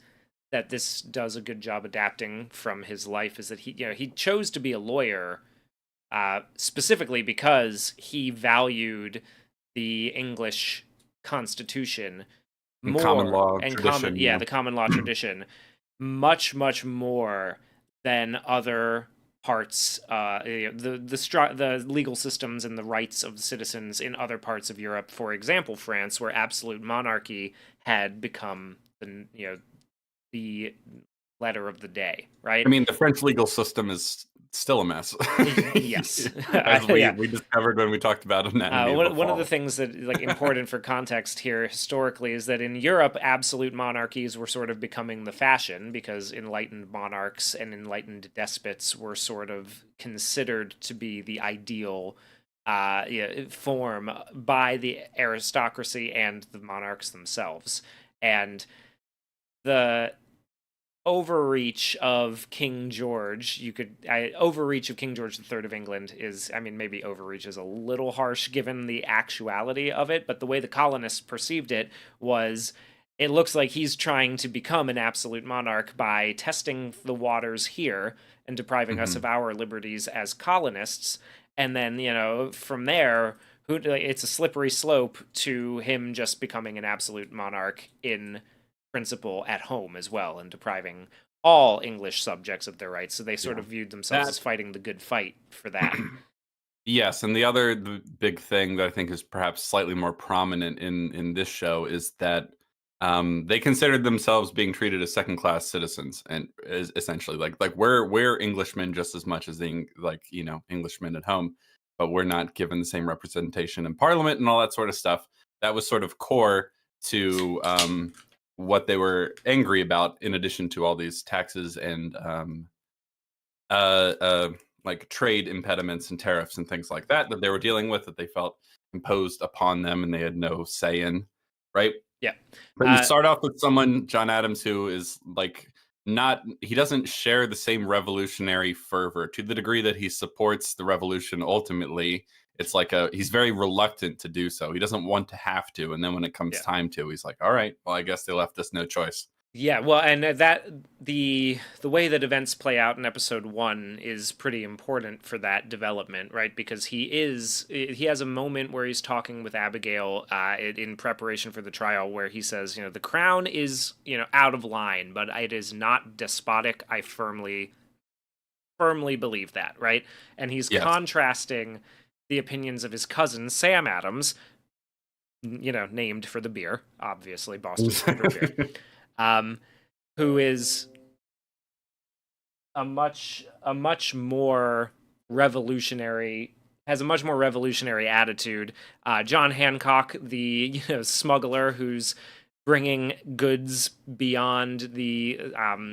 that this does a good job adapting from his life is that he chose to be a lawyer specifically because he valued the English Constitution And common more law and tradition, yeah. the common law tradition much more than other parts the legal systems and the rights of citizens in other parts of Europe. For example, France, where absolute monarchy had become the letter of the day, right? I mean, the French legal system is still a mess. Yes. As Yeah. we discovered when we talked about Anatomy of a One of the Fall. things that important for context here historically is that in Europe, absolute monarchies were sort of becoming the fashion because enlightened monarchs and enlightened despots were sort of considered to be the ideal form by the aristocracy and the monarchs themselves. And the overreach of King George, overreach of King George III of England is, I mean, maybe overreach is a little harsh given the actuality of it, but the way the colonists perceived it was, it looks like he's trying to become an absolute monarch by testing the waters here and depriving us of our liberties as colonists. And then, from there, it's a slippery slope to him just becoming an absolute monarch in principle at home as well, and depriving all English subjects of their rights. So they sort of viewed themselves as fighting the good fight for that. Yes, and the big thing that I think is perhaps slightly more prominent in this show is that they considered themselves being treated as second class citizens, and is essentially like we're Englishmen just as much as the Englishmen at home, but we're not given the same representation in Parliament and all that sort of stuff. That was sort of core to what they were angry about, in addition to all these taxes and like trade impediments and tariffs and things like that they were dealing with, that they felt imposed upon them and they had no say in, right? Yeah. But you start off with someone, John Adams, who is like he doesn't share the same revolutionary fervor to the degree that he supports the revolution ultimately. It's like he's very reluctant to do so. He doesn't want to have to. And then when it comes time to, he's like, all right, well, I guess they left us no choice. Yeah, well, and that the way that events play out in episode 1 is pretty important for that development, right? Because he has a moment where he's talking with Abigail in preparation for the trial, where he says, the crown is out of line, but it is not despotic. I firmly believe that, right? And he's contrasting the opinions of his cousin Sam Adams, named for the beer, obviously Boston's favorite beer. Who is a much more revolutionary, has a much more revolutionary attitude. John Hancock, the smuggler who's bringing goods beyond the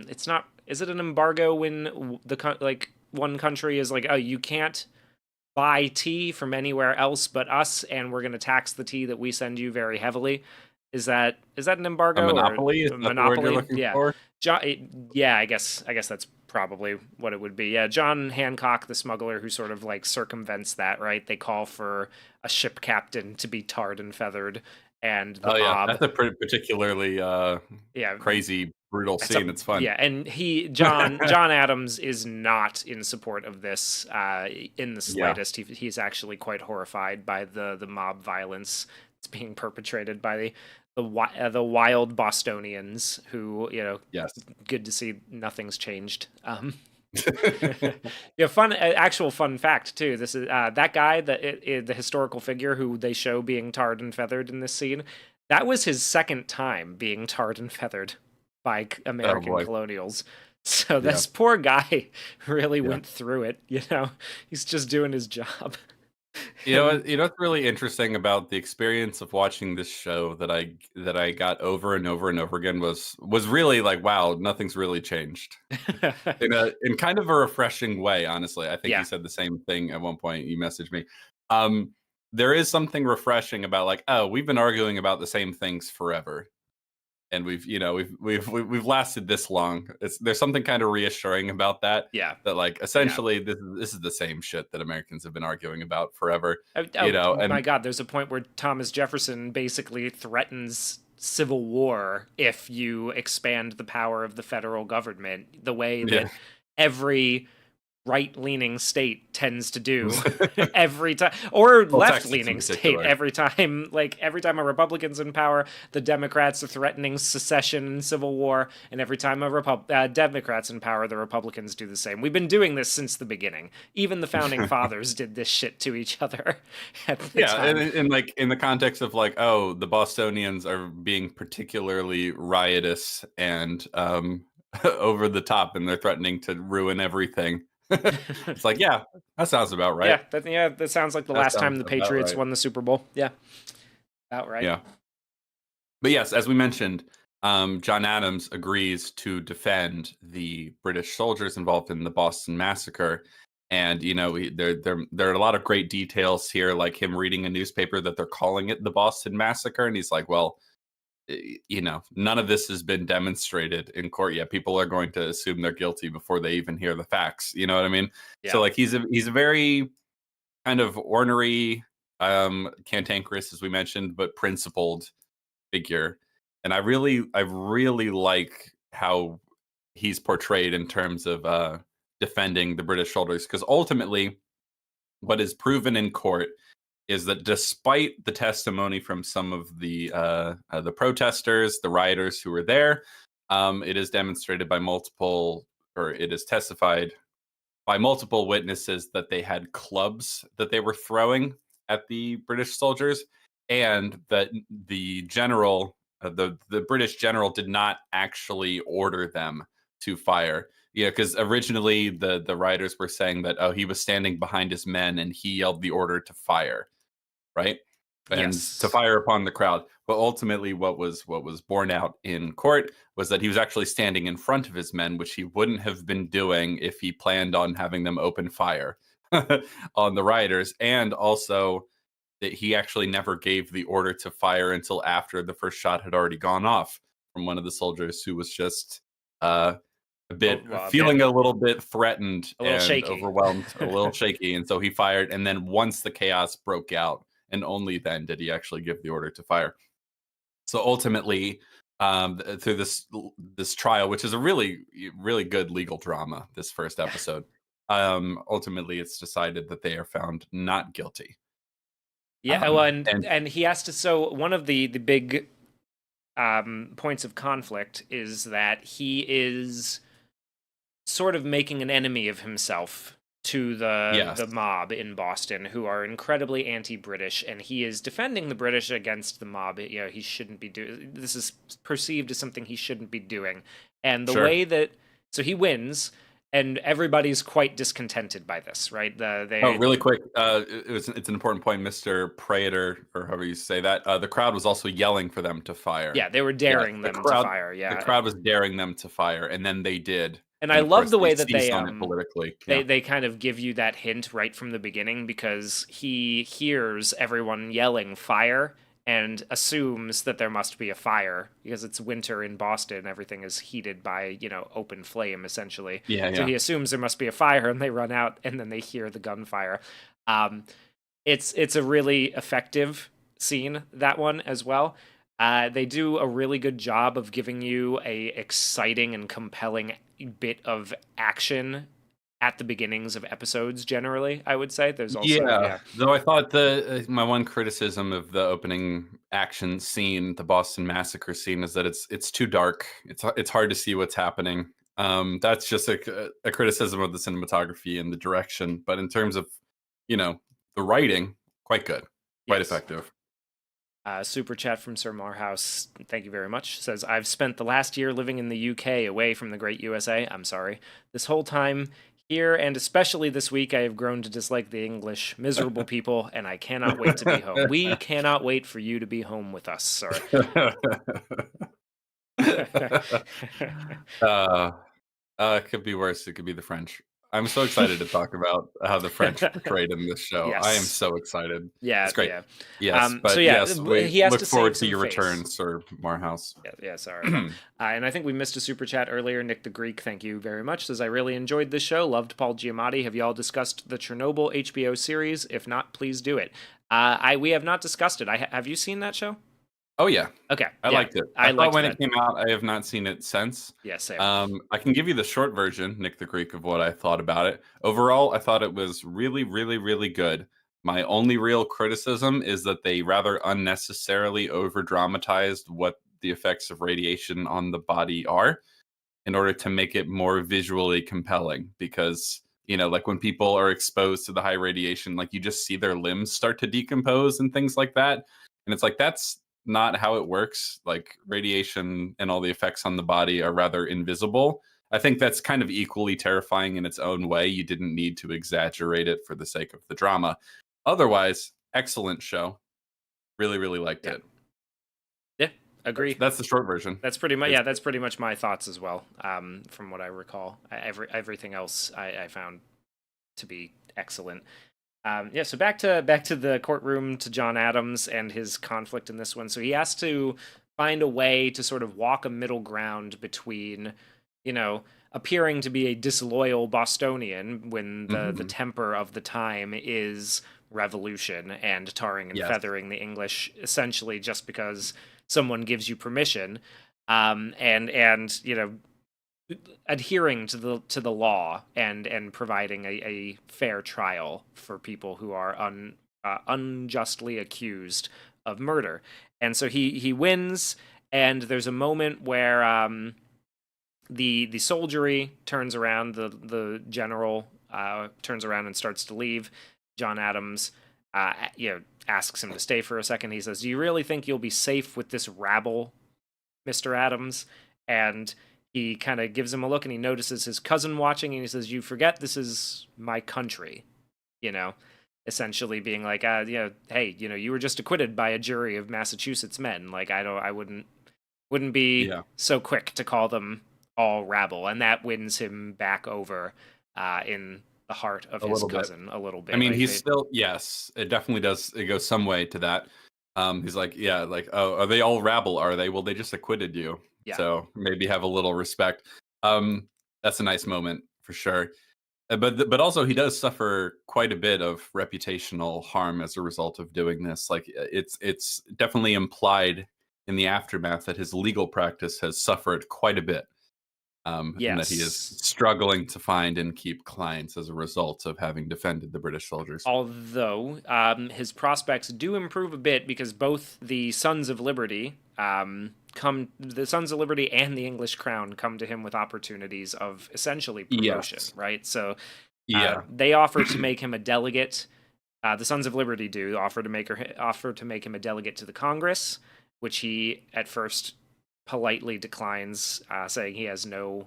it's not, is it an embargo when like one country is like, oh, you can't buy tea from anywhere else but us, and we're going to tax the tea that we send you very heavily. Is that an A embargo or monopoly? Is a that the word you're monopoly? looking Yeah. for? Yeah, I guess that's probably what it would be. Yeah, John Hancock, the smuggler who sort of like circumvents that, right? They call for a ship captain to be tarred and feathered, and the Oh yeah, mob. that's a pretty particularly Yeah, crazy, brutal that's a scene. It's fun. yeah, and John Adams is not in support of this in the Yeah. slightest. He's actually quite horrified by the mob violence that's being perpetrated by the wild Bostonians, who Yes. good to see nothing's changed. Yeah, actual fun fact too. This is that guy, the historical figure who they show being tarred and feathered in this scene. That was his second time being tarred and feathered by Oh American boy. colonials. So Yeah. this poor guy really Yeah. went through it. He's just doing his job. You know And what, what's really interesting about the experience of watching this show that I got over and over and over again was really like, wow, nothing's really changed. In kind of a refreshing way, honestly. I think you yeah, said the same thing at one point. You messaged me. Um, there is something refreshing about like, oh, we've been arguing about the same things forever, and we've lasted this long. There's something kind of reassuring about that. yeah, That like yeah. essentially this is the same shit that Americans have been arguing about forever. Oh, And my God, there's a point where Thomas Jefferson basically threatens civil war if you expand the power of the federal government the way yeah, that every right-leaning state tends to do every time, or well, Texas in left-leaning state particular. every time a Republican's in power, the Democrats are threatening secession and civil war, and every time a Democrats in power, the Republicans do the same. We've been doing this since the beginning. Even the founding fathers did this shit to each other at the Yeah, and, time. and like in the context of like, oh, the Bostonians are being particularly riotous and over the top, and they're threatening to ruin everything. It's like, yeah, that sounds about right. That sounds like the That last time sounds the about Patriots right. won the Super Bowl. Yeah, about right. Yeah, but yes, as we mentioned, John Adams agrees to defend the British soldiers involved in the Boston Massacre. And there are a lot of great details here, like him reading a newspaper that they're calling it the Boston Massacre, and he's like, "Well, none of this has been demonstrated in court yet. People are going to assume they're guilty before they even hear the facts." You know what I mean? Yeah. So like he's a very kind of ornery, cantankerous, as we mentioned, but principled figure. And I really like how he's portrayed in terms of defending the British soldiers, because ultimately what is proven in court is that despite the testimony from some of the protesters, the rioters who were there, it is demonstrated by multiple, or it is testified by multiple witnesses that they had clubs that they were throwing at the British soldiers, and that the general, the British general, did not actually order them to fire. Yeah, because originally the rioters were saying that, oh, he was standing behind his men and he yelled the order to fire, right? And to Yes. fire upon the crowd. But ultimately, what was borne out in court was that he was actually standing in front of his men, which he wouldn't have been doing if he planned on having them open fire on the rioters, and also that he actually never gave the order to fire until after the first shot had already gone off from one of the soldiers who was just uh, Well, a bit, feeling a little bit threatened a little and shaky. overwhelmed, a little shaky, and so he fired. And then once the chaos broke out, and only then did he actually give the order to fire. So ultimately, through this trial, which is a really good legal drama, this first episode, ultimately it's decided that they are found not guilty. Yeah, well, And and he has to. So one of the big points of conflict is that he is sort of making an enemy of himself to the yes, mob in Boston, who are incredibly anti-British, and he is defending the British against the mob. He shouldn't be doing this. Is perceived as something he shouldn't be doing, and the sure, way that, so he wins, and everybody's quite discontented by this, right? Oh, really quick, it's an important point, Mr. Prater, or however you say that. The crowd was also yelling for them to fire. Yeah, they were Yes, daring them to fire. the Yeah, crowd was daring them to fire, and then they did, and I and of love course the they way that seized on it politically. Yeah. they kind of give you that hint right from the beginning, because he hears everyone yelling fire and assumes that there must be a fire because it's winter in Boston. Everything is heated by, open flame essentially. Yeah, So yeah. he assumes there must be a fire, and they run out, and then they hear the gunfire. Um, it's a really effective scene, that one as well. They do a really good job of giving you a exciting and compelling bit of action at the beginnings of episodes. Generally, I would say there's also Yeah, though I thought the my one criticism of the opening action scene, the Boston Massacre scene, is that it's too dark. It's hard to see what's happening. That's just a criticism of the cinematography and the direction. But in terms of, the writing, quite good, quite yes. effective. Super chat from Sir Morehouse. Thank you very much. Says, I've spent the last year living in the UK, away from the great USA. I'm sorry. This whole time here, and especially this week, I have grown to dislike the English. Miserable people, and I cannot wait to be home. We cannot wait for you to be home with us, sir. uh, it could be worse. It could be the French. I'm so excited to talk about how the French portrayed in this show. I am Yes. so excited. Yeah, It's great. yeah. Yes, So but yeah, yes, we he has look to forward save to some your face. return, Sir Morehouse. Yeah, yeah, sorry. And I think we missed a super chat earlier. Nick the Greek, thank you very much. Says, I really enjoyed this show. Loved Paul Giamatti. Have you all discussed the Chernobyl HBO series? If not, please do it. We have not discussed it. Have you seen that show? Oh yeah, Okay, I yeah, liked it. I I thought liked when that. it came out, I have not seen it since. Yeah, same. I can give you the short version, Nick the Greek, of what I thought about it. Overall, I thought it was really, really, really good. My only real criticism is that they rather unnecessarily over dramatized what the effects of radiation on the body are in order to make it more visually compelling. Because, like when people are exposed to the high radiation, like you just see their limbs start to decompose and things like that. And it's like, that's not how it works. Like radiation and all the effects on the body are rather invisible. I think that's kind of equally terrifying in its own way. You didn't need to exaggerate it for the sake of the drama. Otherwise, excellent show. Really, really liked Yeah, it. yeah, agree. That's the short version. That's pretty much, It's yeah. That's pretty much my thoughts as well. From what I recall, everything else I found to be excellent. Yeah, so back to the courtroom, to John Adams and his conflict in this one. So he has to find a way to sort of walk a middle ground between, appearing to be a disloyal Bostonian when the Mhm. temper of the time is revolution and tarring and Yes. feathering the English, essentially just because someone gives you permission, and adhering to the law, and providing a fair trial for people who are unjustly accused of murder. And so he wins, and there's a moment where the soldiery turns around, the general turns around and starts to leave. John Adams asks him to stay for a second. He says, "Do you really think you'll be safe with this rabble, Mr. Adams?" And he kind of gives him a look, and he notices his cousin watching, and he says, "You forget this is my country," you know, essentially being like, hey, you were just acquitted by a jury of Massachusetts men. Like, I wouldn't be Yeah. so quick to call them all rabble. And that wins him back over in the heart of A his little bit. cousin a little I bit. mean, Like, he's still, yes, it definitely does. It goes some way to that. He's like, yeah, like, oh, are they all rabble? Are they? Well, they just acquitted you, yeah, so maybe have a little respect. Um, that's a nice moment for sure. But also he does suffer quite a bit of reputational harm as a result of doing this. Like it's definitely implied in the aftermath that his legal practice has suffered quite a bit, and that he is yes. struggling to find and keep clients as a result of having defended the British soldiers. Although his prospects do improve a bit, because both the Sons of Liberty the Sons of Liberty and the English Crown come to him with opportunities of essentially promotion, Yes. right? So Yeah. they offer to make him a delegate. The Sons of Liberty do offer to make him a delegate to the Congress, which he at first politely declines, saying he has no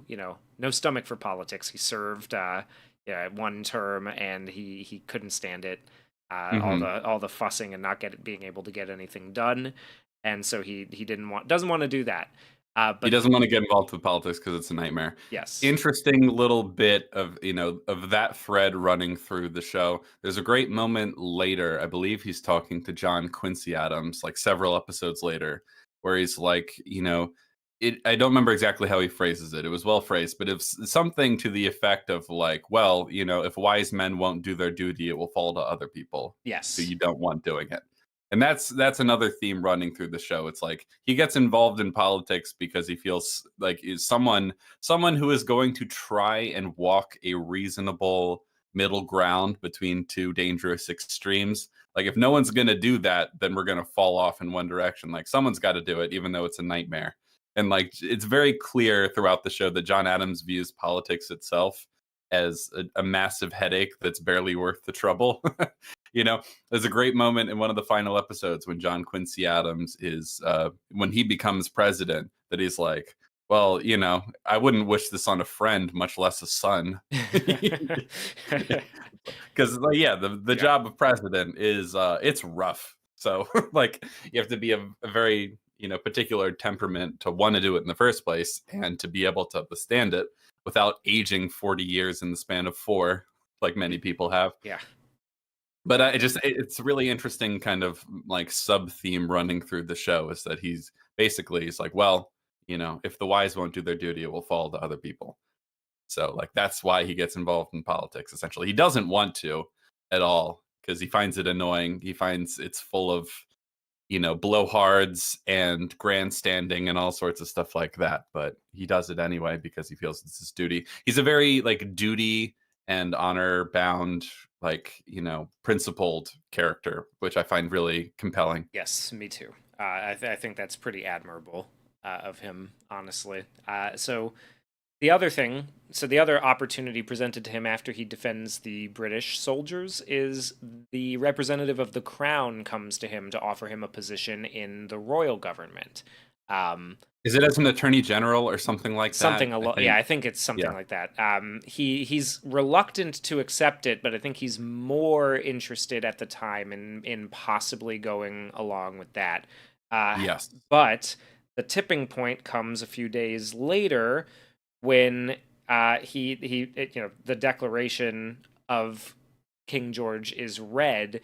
stomach for politics. He served yeah, one term, and he couldn't stand it. Hmm. All the fussing and not being able to get anything done, and so he doesn't want to do that. He But doesn't want to get involved with politics because it's a nightmare. yes, Interesting little bit of of that thread running through the show. There's a great moment later. I believe he's talking to John Quincy Adams, like several episodes later, where he's like, I don't remember exactly how he phrases it. It was well phrased, but it's something to the effect of like, well, if wise men won't do their duty, it will fall to other people who yes, you don't want doing it. And that's another theme running through the show. It's like he gets involved in politics because he feels like is someone who is going to try and walk a reasonable middle ground between two dangerous extremes. Like if no one's going to do that, then we're going to fall off in one direction. Like someone's got to do it, even though it's a nightmare. And like it's very clear throughout the show that John Adams views politics itself as a massive headache that's barely worth the trouble. you know, there's a great moment in one of the final episodes when John Quincy Adams is when he becomes president that he's like, well, I wouldn't wish this on a friend, much less a son. Because yeah, the yeah, job of president is it's rough. So like you have to be a very particular temperament to want to do it in the first place and to be able to withstand it without aging 40 years in the span of 4 like many people have. yeah. But it's really interesting kind of like sub theme running through the show is that he's like, well, if the wise won't do their duty, it will fall to other people. So like that's why he gets involved in politics. Essentially, he doesn't want to at all because he finds it annoying. He finds it's full of blowhards and grandstanding and all sorts of stuff like that. But he does it anyway because he feels it's his duty. He's a very like duty and honor bound, like, principled character, which I find really compelling. Yes, me too. I think that's pretty admirable of him, honestly. The other opportunity presented to him after he defends the British soldiers is the representative of the crown comes to him to offer him a position in the royal government. Um, Is it as an attorney general or something like that? I yeah, think. I think it's something Yeah. like that. He's reluctant to accept it, but I think he's more interested at the time in possibly going along with that. Uh, Yes. but the tipping point comes a few days later when the Declaration of King George is read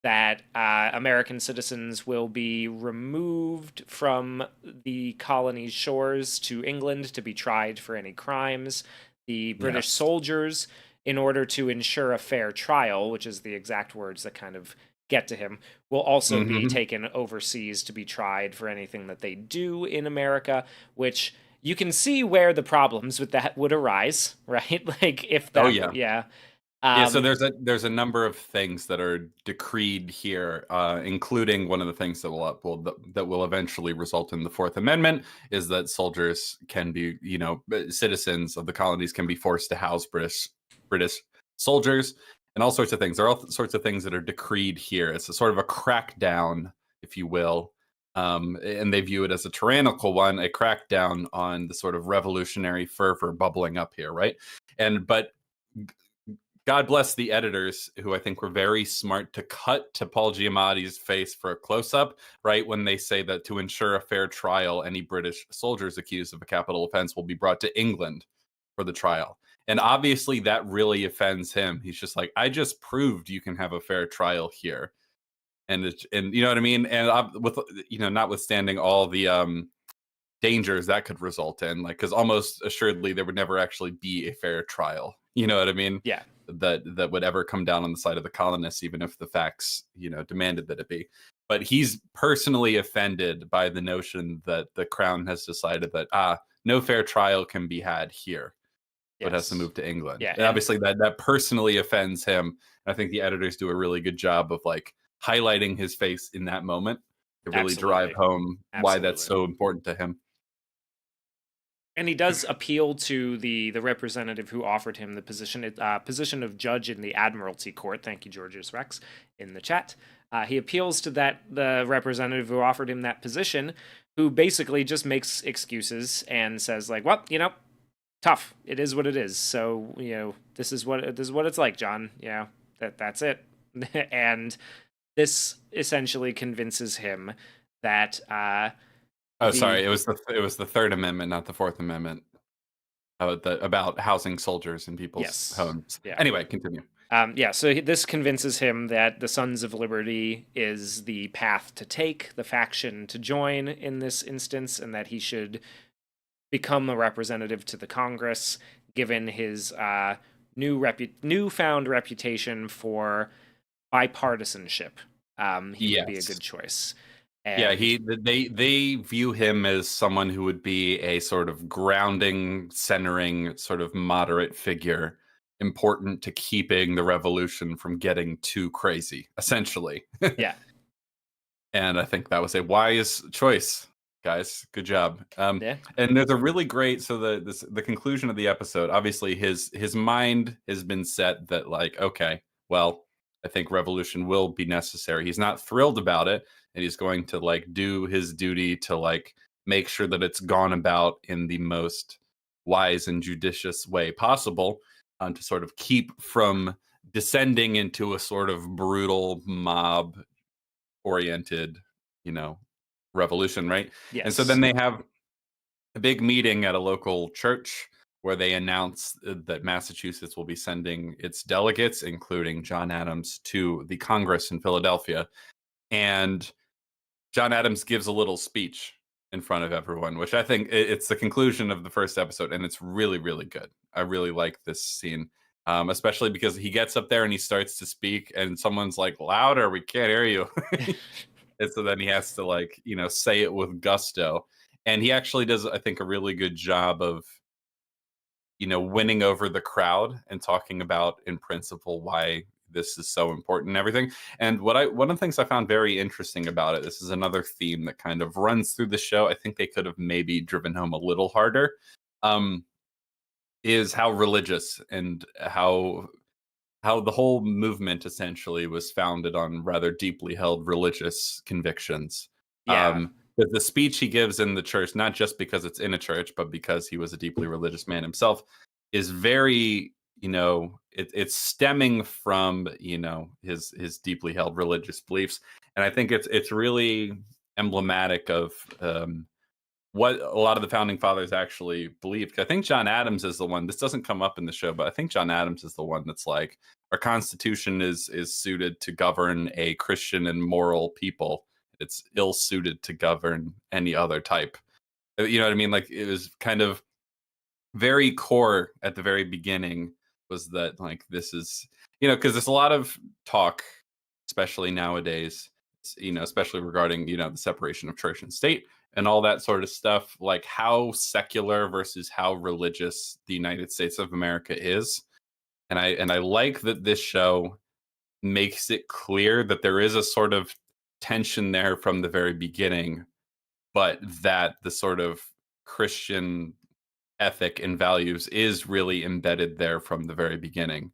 that American citizens will be removed from the colony's shores to England to be tried for any crimes. The British Yes. soldiers, in order to ensure a fair trial, which is the exact words that kind of get to him, will also be Hmm. taken overseas to be tried for anything that they do in America, which you can see where the problems with that would arise, right? Like if Oh that, yeah. yeah. Yeah, so Um, there's a number of things that are decreed here, including one of the things that will eventually result in the Fourth Amendment is that soldiers can be, citizens of the colonies can be forced to house British soldiers and all sorts of things. There are all sorts of things that are decreed here. It's a sort of a crackdown, if you will, and they view it as a tyrannical one, a crackdown on the sort of revolutionary fervor bubbling up here, right? But God bless the editors, who I think were very smart to cut to Paul Giamatti's face for a close up, right? When they say that to ensure a fair trial, any British soldiers accused of a capital offense will be brought to England for the trial. And obviously, that really offends him. He's just like, I just proved you can have a fair trial here. And you know what I mean? And with, notwithstanding all the dangers that could result in, like, because almost assuredly there would never actually be a fair trial. You know what I mean? yeah. That would ever come down on the side of the colonists, even if the facts, demanded that it be. But he's personally offended by the notion that the crown has decided that no fair trial can be had here, but has to Yes. move to England. Yeah, And obviously that personally offends him. And I think the editors do a really good job of like highlighting his face in that moment to really drive absolutely. home why that's Absolutely. so important to him. And he does appeal to the representative who offered him the position of judge in the Admiralty Court. Thank you, Georgius Rex, in the chat. He appeals to the representative who offered him that position, who basically just makes excuses and says like, well, tough. It is what it is. So, this is what it's like, John. That's it. And this essentially convinces him that Oh, the sorry. It was the Third Amendment, not the Fourth Amendment. About housing soldiers in people's yes, homes. yeah. Anyway, continue. So this convinces him that the Sons of Liberty is the path to take, the faction to join in this instance, and that he should become a representative to the Congress, given his newfound reputation for bipartisanship. He would be a good Yes. choice. Yeah, And they view him as someone who would be a sort of grounding, centering, sort of moderate figure, important to keeping the revolution from getting too crazy, essentially. yeah, And I think that was a wise choice, guys. Good job. yeah, And there's a really great the conclusion of the episode. Obviously, his mind has been set that like, okay, well, I think revolution will be necessary. He's not thrilled about it, and he's going to like do his duty to like make sure that it's gone about in the most wise and judicious way possible, to sort of keep from descending into a sort of brutal mob oriented, you know, revolution, right? And so yes, then they have a big meeting at a local church where they announce that Massachusetts will be sending its delegates, including John Adams, to the Congress in Philadelphia. And John Adams gives a little speech in front of everyone, which I think it's the conclusion of the first episode, and it's really, really good. I really like this scene, especially because he gets up there and he starts to speak, and someone's like, "Louder, we can't hear you." And so then he has to like, say it with gusto. And he actually does, I think, a really good job of, winning over the crowd and talking about in principle why this is so important and everything. And one of the things I found very interesting about it, this is another theme that kind of runs through the show. I think they could have maybe driven home a little harder. Um, is how religious and how the whole movement essentially was founded on rather deeply held religious convictions. yeah, The speech he gives in the church, not just because it's in a church, but because he was a deeply religious man himself, is very, it's stemming from, his deeply held religious beliefs, and I think it's really emblematic of what a lot of the founding fathers actually believed. I think John Adams is the one. This doesn't come up in the show, but I think John Adams is the one that's like, our Constitution is suited to govern a Christian and moral people. It's ill suited to govern any other type. You know what I mean? Like, it was kind of very core at the very beginning, was that like, this is, because there's a lot of talk, especially nowadays, especially regarding, the separation of church and state and all that sort of stuff, like how secular versus how religious the United States of America is. And I like that this show makes it clear that there is a sort of tension there from the very beginning, but that the sort of Christian ethic and values is really embedded there from the very beginning,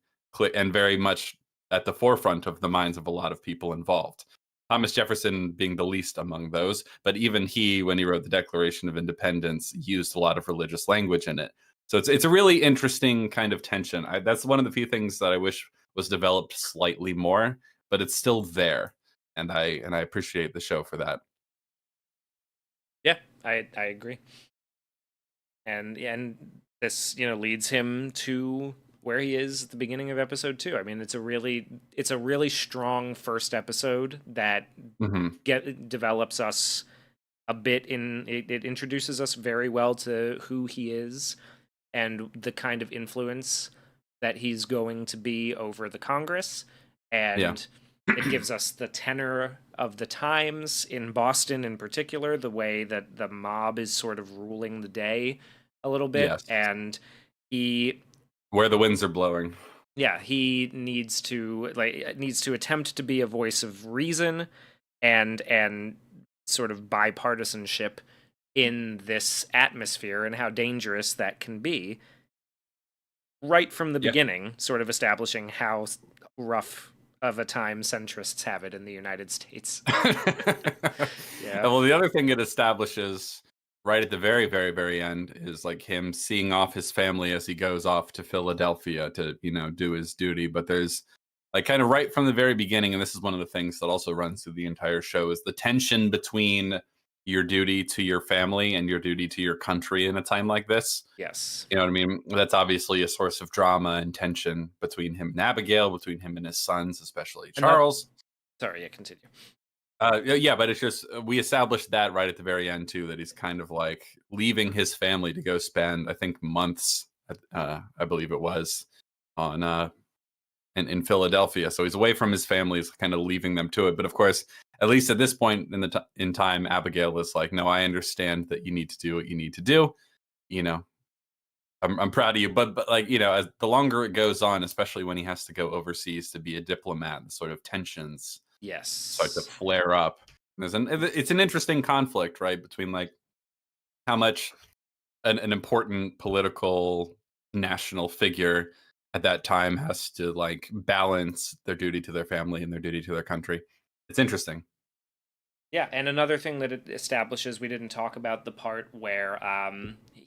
and very much at the forefront of the minds of a lot of people involved. Thomas Jefferson being the least among those, but even he, when he wrote the Declaration of Independence, used a lot of religious language in it. So it's a really interesting kind of tension. That's one of the few things that I wish was developed slightly more, but it's still there, and I appreciate the show for that. yeah. I agree. And this leads him to where he is at the beginning of episode 2. I mean, it's a really strong first episode that Hmm. develops us a bit in it introduces us very well to who he is and the kind of influence that he's going to be over the Congress. Yeah. And it gives us the tenor of the times in Boston in particular, the way that the mob is sort of ruling the day a little bit. Yes. And he Where the winds are blowing. yeah, he needs to attempt to be a voice of reason and sort of bipartisanship in this atmosphere, and how dangerous that can be right from the Yeah. beginning, sort of establishing how rough of a time centrists have it in the United States. Yeah. Well, the other thing it establishes right at the very, very, very end is like him seeing off his family as he goes off to Philadelphia to, do his duty. But there's like kind of right from the very beginning, and this is one of the things that also runs through the entire show, is the tension between your duty to your family and your duty to your country in a time like this. Yes. You know what I mean? That's obviously a source of drama and tension between him and Abigail, between him and his sons, especially Charles. Sorry, yeah, continue. Yeah, but it's just we established that right at the very end too, that he's kind of like leaving his family to go spend, I think, months, I believe it was, on in Philadelphia. So he's away from his family, he's kind of leaving them to it. But of course, at least at this point in time, Abigail is like, no, I understand that you need to do what you need to do. You know, I'm proud of you, but like as the longer it goes on, especially when he has to go overseas to be a diplomat, the sort of tensions start to Yes. flare up. It's an interesting conflict, right, between like how much an important political national figure at that time has to like balance their duty to their family and their duty to their country. It's interesting. Yeah, and another thing that it establishes, we didn't talk about the part where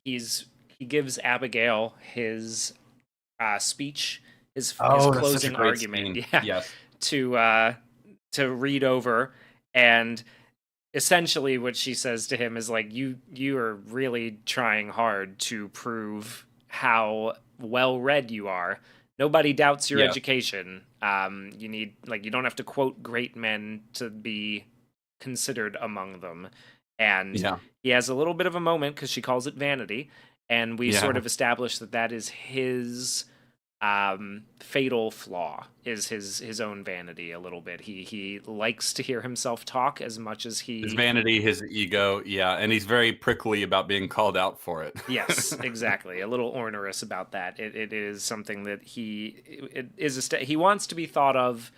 he gives Abigail his speech, his Oh, that's such a closing great argument, scene. yeah, Yes. to read over, and essentially what she says to him is like, you are really trying hard to prove how well read you are. Nobody doubts your Yeah. education. You need, like, you don't have to quote great men to be considered among them. And Yeah. he has a little bit of a moment because she calls it vanity, and we sort Yeah. of establish that that is his fatal flaw, is his own vanity a little bit. He likes to hear himself talk as much as His he. vanity, his ego, yeah, and he's very prickly about being called out for it. Yes, exactly. A little ornerous about that. It is something that he wants to be thought of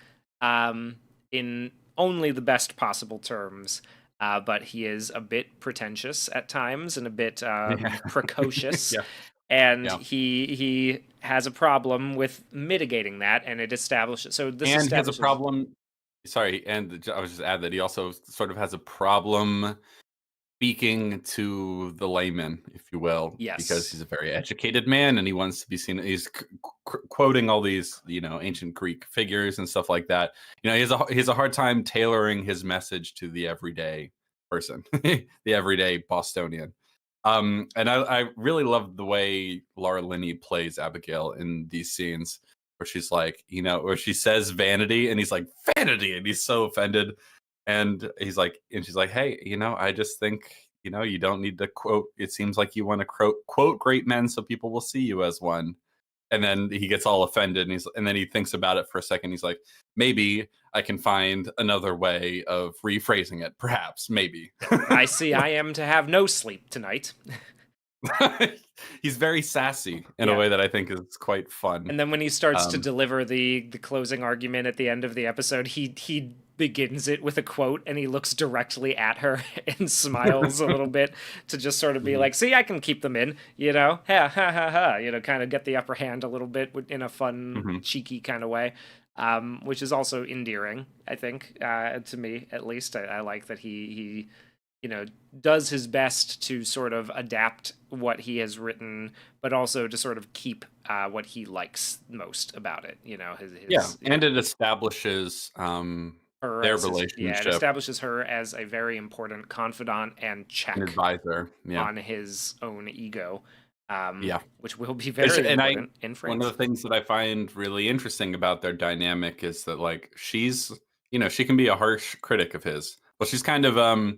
in only the best possible terms, but he is a bit pretentious at times and a bit Yeah. precocious, Yeah. and Yeah. he has a problem with mitigating that, and it establishes. So this And he has a establishes. problem. Sorry, and I was just add that he also sort of has a problem speaking to the layman, if you will, because Yes. he's a very educated man and he wants to be seen. He's quoting all these, ancient Greek figures and stuff like that. He has a hard time tailoring his message to the everyday person, the everyday Bostonian. And I really love the way Laura Linney plays Abigail in these scenes where she's like, where she says vanity and he's like, vanity, and he's so offended. And she's like, hey, I just think, you don't need to quote. It seems like you want to quote great men so people will see you as one. And then he gets all offended and then he thinks about it for a second. He's like, maybe I can find another way of rephrasing it. Perhaps, maybe. I see I am to have no sleep tonight. He's very sassy in a Yeah. way that I think is quite fun. And then when he starts to Um, deliver the closing argument at the end of the episode, he begins it with a quote, and he looks directly at her and smiles a little bit to just sort of be Mhm. like, "See, I can keep them in, ha ha ha ha," kind of get the upper hand a little bit in a fun, Mhm. cheeky kind of way, which is also endearing, I think, to me at least. I like that he does his best to sort of adapt what he has written, but also to sort of keep what he likes most about it. Yeah, and it establishes Her their as it relationship establishes her as a very important confidant and and check advisor. Yeah, on his own ego, yeah. which will be It's, very and I important in One of France. the things that I find really interesting about their dynamic is that like she can be a harsh critic of his. Well, she's kind of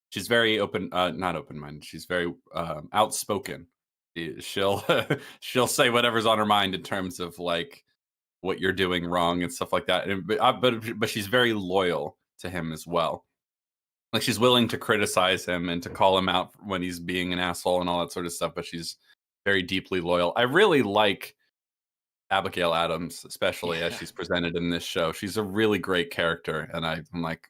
she's very open, not open minded. She's very outspoken. She'll she'll say whatever's on her mind in terms of like what you're doing wrong and stuff like that. But she's very loyal to him as well. Like she's willing to criticize him and to call him out when he's being an asshole and all that sort of stuff. But she's very deeply loyal. I really like Abigail Adams, especially as Yeah. she's presented in this show. She's a really great character, and I'm like,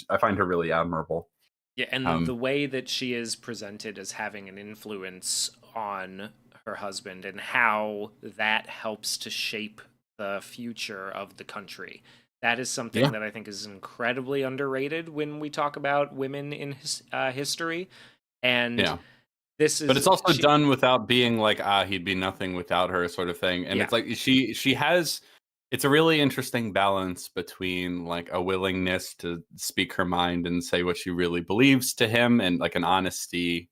I find her really admirable. Yeah, and Um, the way that she is presented as having an influence on her husband and how that helps to shape the future of the country. That is something Yeah. that I think is incredibly underrated when we talk about women in history. And Yeah. this But it's is also she. done without being like, he'd be nothing without her sort of thing. And Yeah, it's like she has it's a really interesting balance between like a willingness to speak her mind and say what she really believes to him, and like an honesty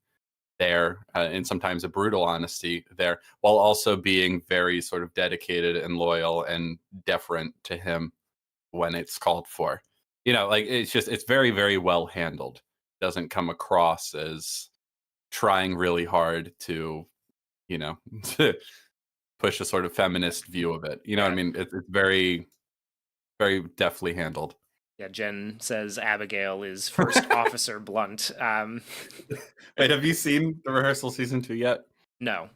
there, and sometimes a brutal honesty there, while also being very sort of dedicated and loyal and deferent to him when it's called for. Like it's very, very well handled. Doesn't come across as trying really hard to, you know, to push a sort of feminist view of it. You know what I yeah, mean? It's very, very deftly handled. yeah. Jen says Abigail is First Officer Blunt. Wait, have you seen the rehearsal season 2 yet? No.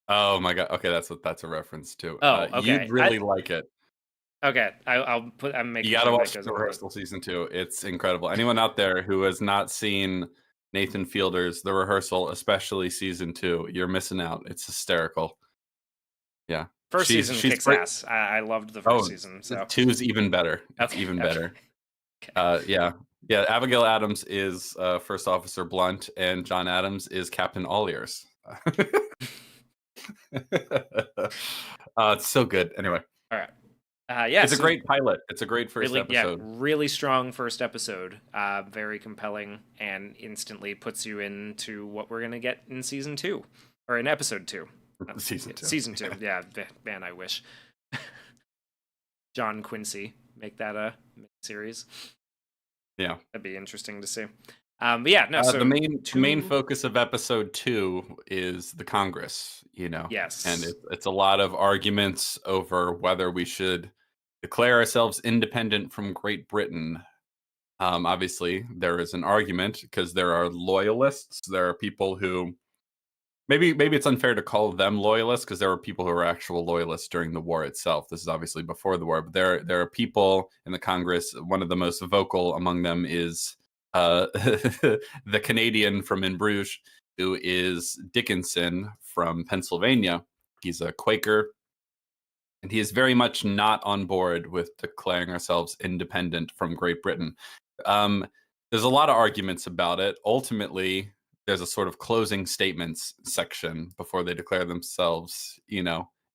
Oh my god. Okay, that's a reference too. Oh, You'd okay. really like it. I'll put. I'm You making got to sure that watch goes the on the list. rehearsal season 2. It's incredible. Anyone out there who has not seen Nathan Fielder's The Rehearsal, especially season 2, you're missing out. It's hysterical. Yeah. First season She's kicks great. ass. I loved the first Oh, season. So two's even better. It's okay, even okay, better. okay. Yeah. Yeah, Abigail Adams is First Officer Blunt, and John Adams is Captain All Ears. It's so good. Anyway, All right. Yeah. it's a So great pilot. It's a great first really, yeah, episode. really strong first episode. Very compelling, and instantly puts you into what we're gonna get in season 2, or in episode 2. Season 2. Season 2. Yeah, man, I wish. John Quincy make that a series. Yeah. That'd be interesting to see. But yeah, no. The So main two. focus of episode 2 is the Congress, and Yes. it's a lot of arguments over whether we should declare ourselves independent from Great Britain. Obviously, there is an argument because there are loyalists. There are people who maybe it's unfair to call them loyalists because there were people who were actual loyalists during the war itself. This is obviously before the war, but there are people in the Congress. One of the most vocal among them is the Canadian from In Bruges, who is Dickinson from Pennsylvania. He's a Quaker, and he is very much not on board with declaring ourselves independent from Great Britain. Um, there's a lot of arguments about it. Ultimately, there's a sort of closing statements section before they declare themselves,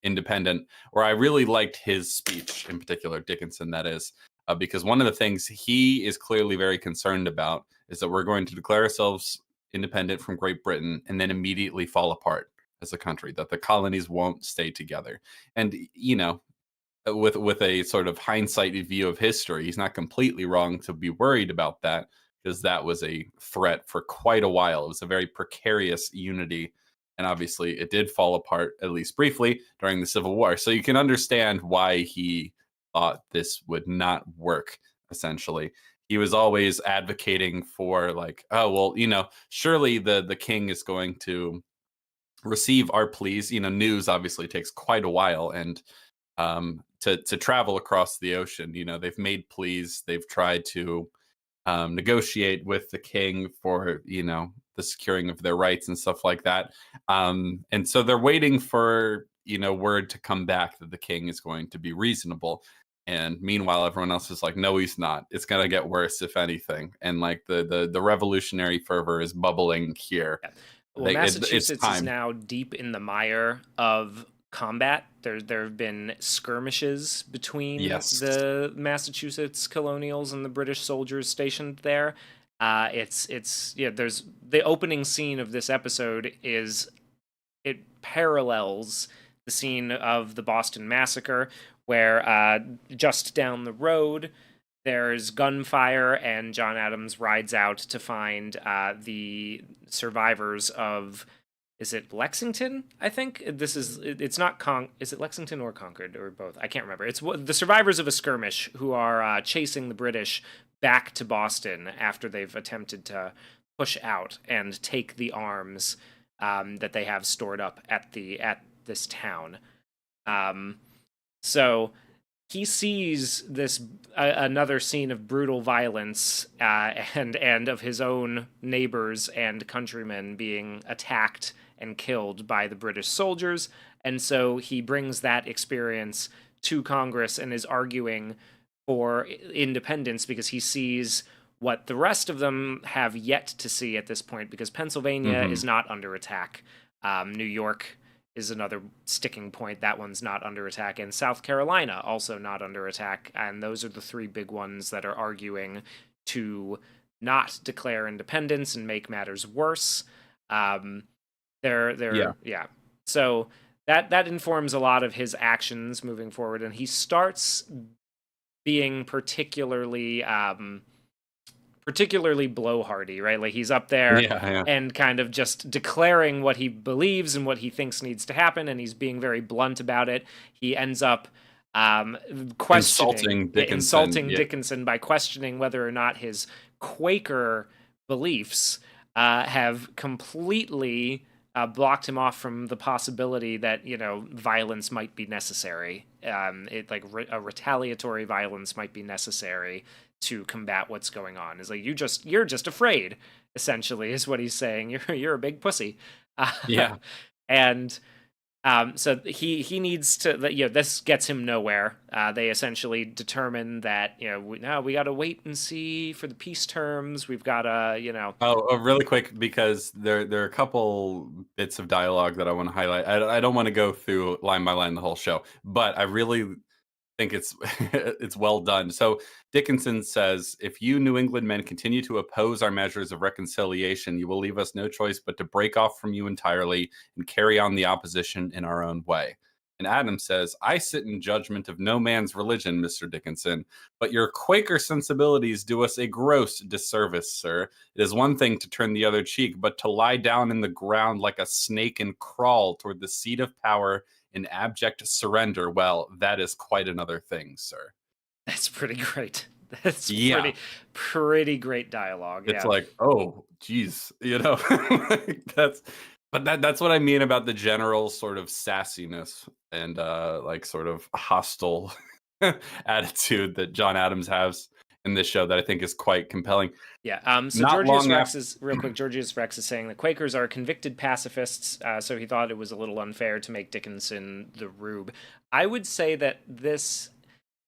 independent, where I really liked his speech in particular, Dickinson, that is, because one of the things he is clearly very concerned about is that we're going to declare ourselves independent from Great Britain and then immediately fall apart as a country, that the colonies won't stay together. And, with a sort of hindsight view of history, he's not completely wrong to be worried about that, because that was a threat for quite a while. It was a very precarious unity. And obviously, it did fall apart, at least briefly, during the Civil War. So you can understand why he thought this would not work, essentially. He was always advocating for, like, oh, well, surely the king is going to receive our pleas. News obviously takes quite a while, and to travel across the ocean. They've made pleas, they've tried to negotiate with the king for the securing of their rights and stuff like that. And so they're waiting for word to come back that the king is going to be reasonable. And meanwhile, everyone else is like, no, he's not. It's gonna get worse, if anything. And like the revolutionary fervor is bubbling here. Yeah. Well, It's Massachusetts is time. now deep in the mire of combat. There have been skirmishes between Yes. the Massachusetts colonials and the British soldiers stationed there. It's yeah. There's the opening scene of this episode is it parallels the scene of the Boston Massacre, where just down the road there's gunfire, and John Adams rides out to find the survivors of. Is it Lexington? I think this is. It's not Is it Lexington or Concord or both? I can't remember. It's the survivors of a skirmish who are chasing the British back to Boston after they've attempted to push out and take the arms that they have stored up at this town. Um, so he sees this another scene of brutal violence and of his own neighbors and countrymen being attacked and killed by the British soldiers, and so he brings that experience to Congress and is arguing for independence because he sees what the rest of them have yet to see at this point, because Pennsylvania Hmm. is not under attack. New York is another sticking point. That one's not under attack. And South Carolina also not under attack. And those are the three big ones that are arguing to not declare independence and make matters worse. Um, Yeah. yeah. So that informs a lot of his actions moving forward, and he starts being particularly blowhardy, right? Like he's up there Yeah. Yeah. and kind of just declaring what he believes and what he thinks needs to happen, and he's being very blunt about it. He ends up um, Insulting Dickinson. insulting Yeah. Dickinson by questioning whether or not his Quaker beliefs have completely blocked him off from the possibility that violence might be necessary. A retaliatory violence might be necessary to combat what's going on. Is like you're just afraid, essentially, is what he's saying. You're a big pussy, Yeah. and so he needs to. This gets him nowhere. They essentially determine that we got to wait and see for the peace terms. We've got to Really quick, because there are a couple bits of dialogue that I want to highlight. I don't want to go through line by line the whole show, but I really think it's it's well done. So Dickinson says, "If you New England men continue to oppose our measures of reconciliation, you will leave us no choice but to break off from you entirely and carry on the opposition in our own way." And Adams says, "I sit in judgment of no man's religion, Mr. Dickinson, but your Quaker sensibilities do us a gross disservice, sir. It is one thing to turn the other cheek, but to lie down in the ground like a snake and crawl toward the seat of power in abject surrender, well, that is quite another thing, sir." that's pretty great. That's Yeah. pretty great dialogue. It's Yeah. like, oh, geez, like, that's what I mean about the general sort of sassiness and like sort of hostile attitude that John Adams has in this show that I think is quite compelling. Yeah. So Not Georgius long Rex after. is real quick. Georgius Rex is saying the Quakers are convicted pacifists, so he thought it was a little unfair to make Dickinson the rube. I would say that this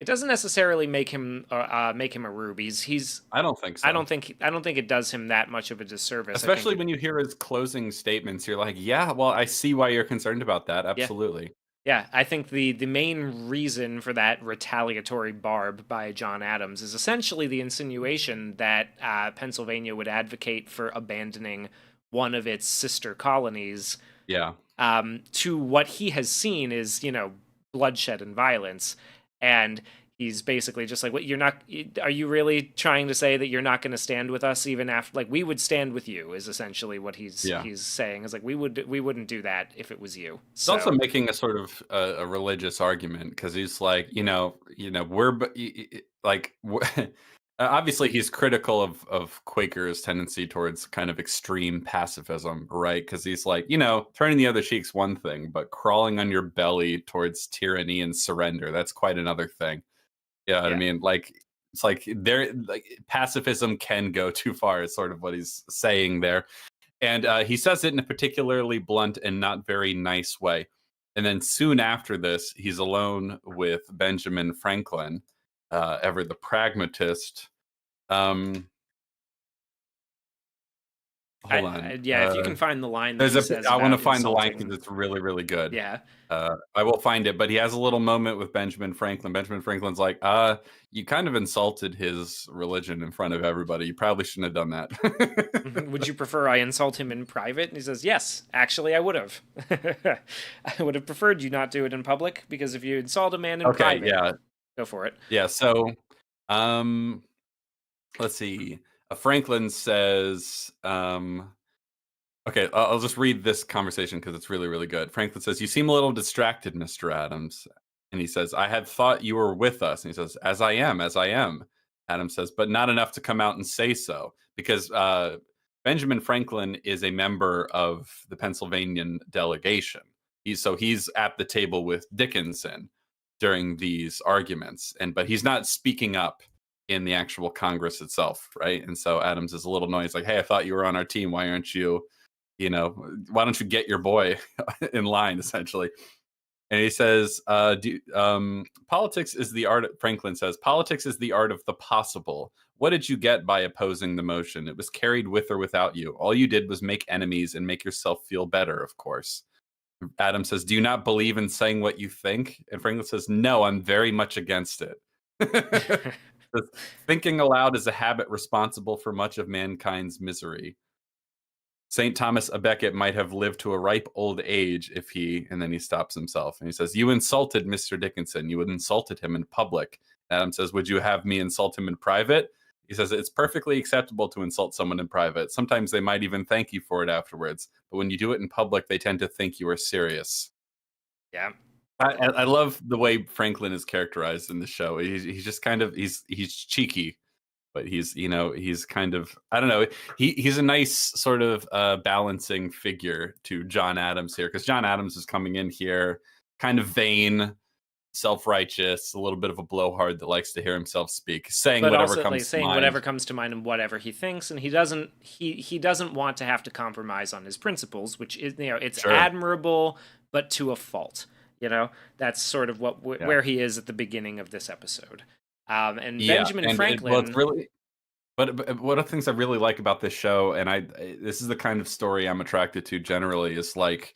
it doesn't necessarily make him a rube. He's I don't think so. I don't think it does him that much of a disservice. I Especially think when you hear his closing statements, you're like, yeah, well, I see why you're concerned about that. yeah. Absolutely. Yeah, I think the main reason for that retaliatory barb by John Adams is essentially the insinuation that Pennsylvania would advocate for abandoning one of its sister colonies Yeah. to what he has seen is, bloodshed and violence. And he's basically just like, what, are you really trying to say that you're not going to stand with us even after, like, we would stand with you, is essentially what he's saying. Is like, we wouldn't do that if it was you. He's also making a sort of a religious argument, because he's like, like, obviously he's critical of Quakers' tendency towards kind of extreme pacifism, right? Because he's like, turning the other cheek's one thing, but crawling on your belly towards tyranny and surrender, that's quite another thing. You know what I mean? Like, it's like pacifism can go too far, is sort of what he's saying there. And he says it in a particularly blunt and not very nice way. And then soon after this, he's alone with Benjamin Franklin, ever the pragmatist. Hold on. If you can find the line that I want to find the line because it's really, really good. Yeah. I will find it, but he has a little moment with Benjamin Franklin. Benjamin Franklin's like, you kind of insulted his religion in front of everybody. You probably shouldn't have done that. Would you prefer I insult him in private? And he says, yes, actually, I would have. I would have preferred you not do it in public, because if you insult a man in private, go for it. Yeah, so let's see. Franklin says, okay, I'll just read this conversation because it's really, really good. Franklin says, "You seem a little distracted, Mr. Adams." And he says, "I had thought you were with us." And he says, as I am. Adams says, "But not enough to come out and say so." Because Benjamin Franklin is a member of the Pennsylvanian delegation. He's at the table with Dickinson during these arguments, but he's not speaking up in the actual Congress itself, right? And so Adams is a little annoyed. He's like, "Hey, I thought you were on our team. Why aren't you? Why don't you get your boy in line?" Essentially. And he says, politics is the art, Franklin says, politics is the art of the possible. What did you get by opposing the motion? It was carried with or without you. All you did was make enemies and make yourself feel better, of course. Adam says, do you not believe in saying what you think? And Franklin says, no, I'm very much against it. Thinking aloud is a habit responsible for much of mankind's misery. St. Thomas à Becket might have lived to a ripe old age if he, and then he stops himself and he says, you insulted Mr. Dickinson. You had insulted him in public. Adam says, would you have me insult him in private? He says, it's perfectly acceptable to insult someone in private. Sometimes they might even thank you for it afterwards. But when you do it in public, they tend to think you are serious. Yeah. I love the way Franklin is characterized in the show. He's just kind of, he's cheeky, but he's kind of, I don't know, he's a nice sort of balancing figure to John Adams here, because John Adams is coming in here kind of vain, self-righteous, a little bit of a blowhard that likes to hear himself speak, saying But whatever also comes like to saying mind. whatever comes to mind and whatever he thinks, and he doesn't want to have to compromise on his principles, which is, it's Sure. admirable, but to a fault. That's sort of Yeah. where he is at the beginning of this episode. And Yeah, Benjamin and Franklin. it's really, but one of the things I really like about this show, and this is the kind of story I'm attracted to generally, is like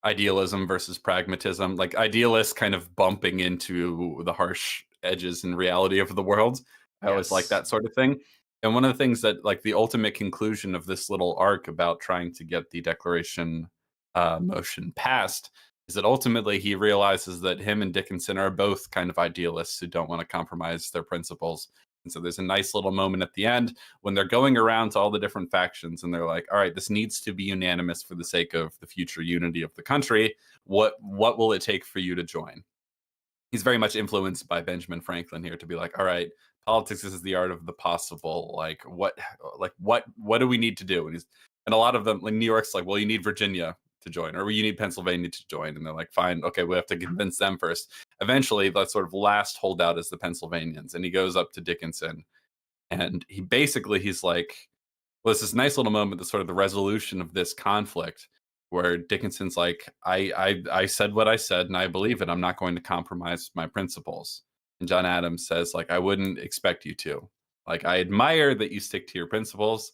idealism versus pragmatism, like idealists kind of bumping into the harsh edges and reality of the world. I always like Yes. that sort of thing. And one of the things that, like, the ultimate conclusion of this little arc about trying to get the Declaration motion passed is that ultimately he realizes that him and Dickinson are both kind of idealists who don't want to compromise their principles. And so there's a nice little moment at the end when they're going around to all the different factions and they're like, all right, this needs to be unanimous for the sake of the future unity of the country. What will it take for you to join? He's very much influenced by Benjamin Franklin here to be like, all right, politics is the art of the possible. What do we need to do? And a lot of them, like New York's like, well, you need Virginia to join, or you need Pennsylvania to join. And they're like, fine, okay, we have to convince them first. Eventually, that sort of last holdout is the Pennsylvanians. And he goes up to Dickinson and he's like, well, it's this nice little moment, the sort of the resolution of this conflict where Dickinson's like, I said what I said and I believe it. I'm not going to compromise my principles. And John Adams says, like, I wouldn't expect you to. Like, I admire that you stick to your principles.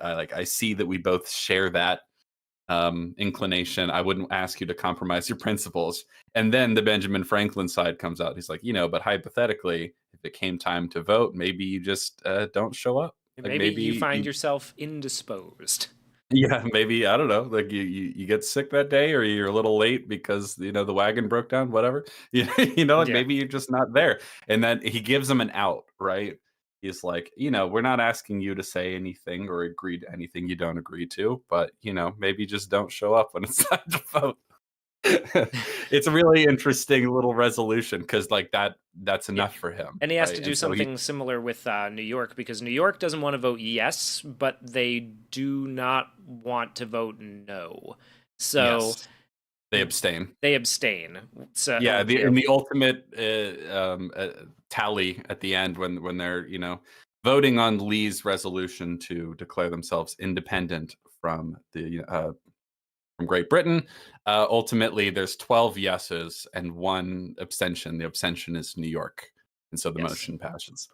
I see that we both share that inclination. I wouldn't ask you to compromise your principles. And then the Benjamin Franklin side comes out. He's like, but hypothetically, if it came time to vote, maybe you just don't show up. Like Maybe you maybe find yourself indisposed. yeah, maybe I don't know. Like you get sick that day, or you're a little late because the wagon broke down. Whatever, like Yeah. maybe you're just not there. And then he gives them an out, right? He's like, we're not asking you to say anything or agree to anything you don't agree to, but maybe just don't show up when it's time to vote. It's a really interesting little resolution because like that's Yeah. enough for him, And he has right? to do And so he, something similar with New York, because New York doesn't want to vote yes, but they do not want to vote no. So yes, they abstain. they abstain. So Yeah, in the ultimate tally at the end when they're voting on Lee's resolution to declare themselves independent from from Great Britain, ultimately there's 12 yeses and one abstention. The abstention is New York, and so the Yes. motion passes.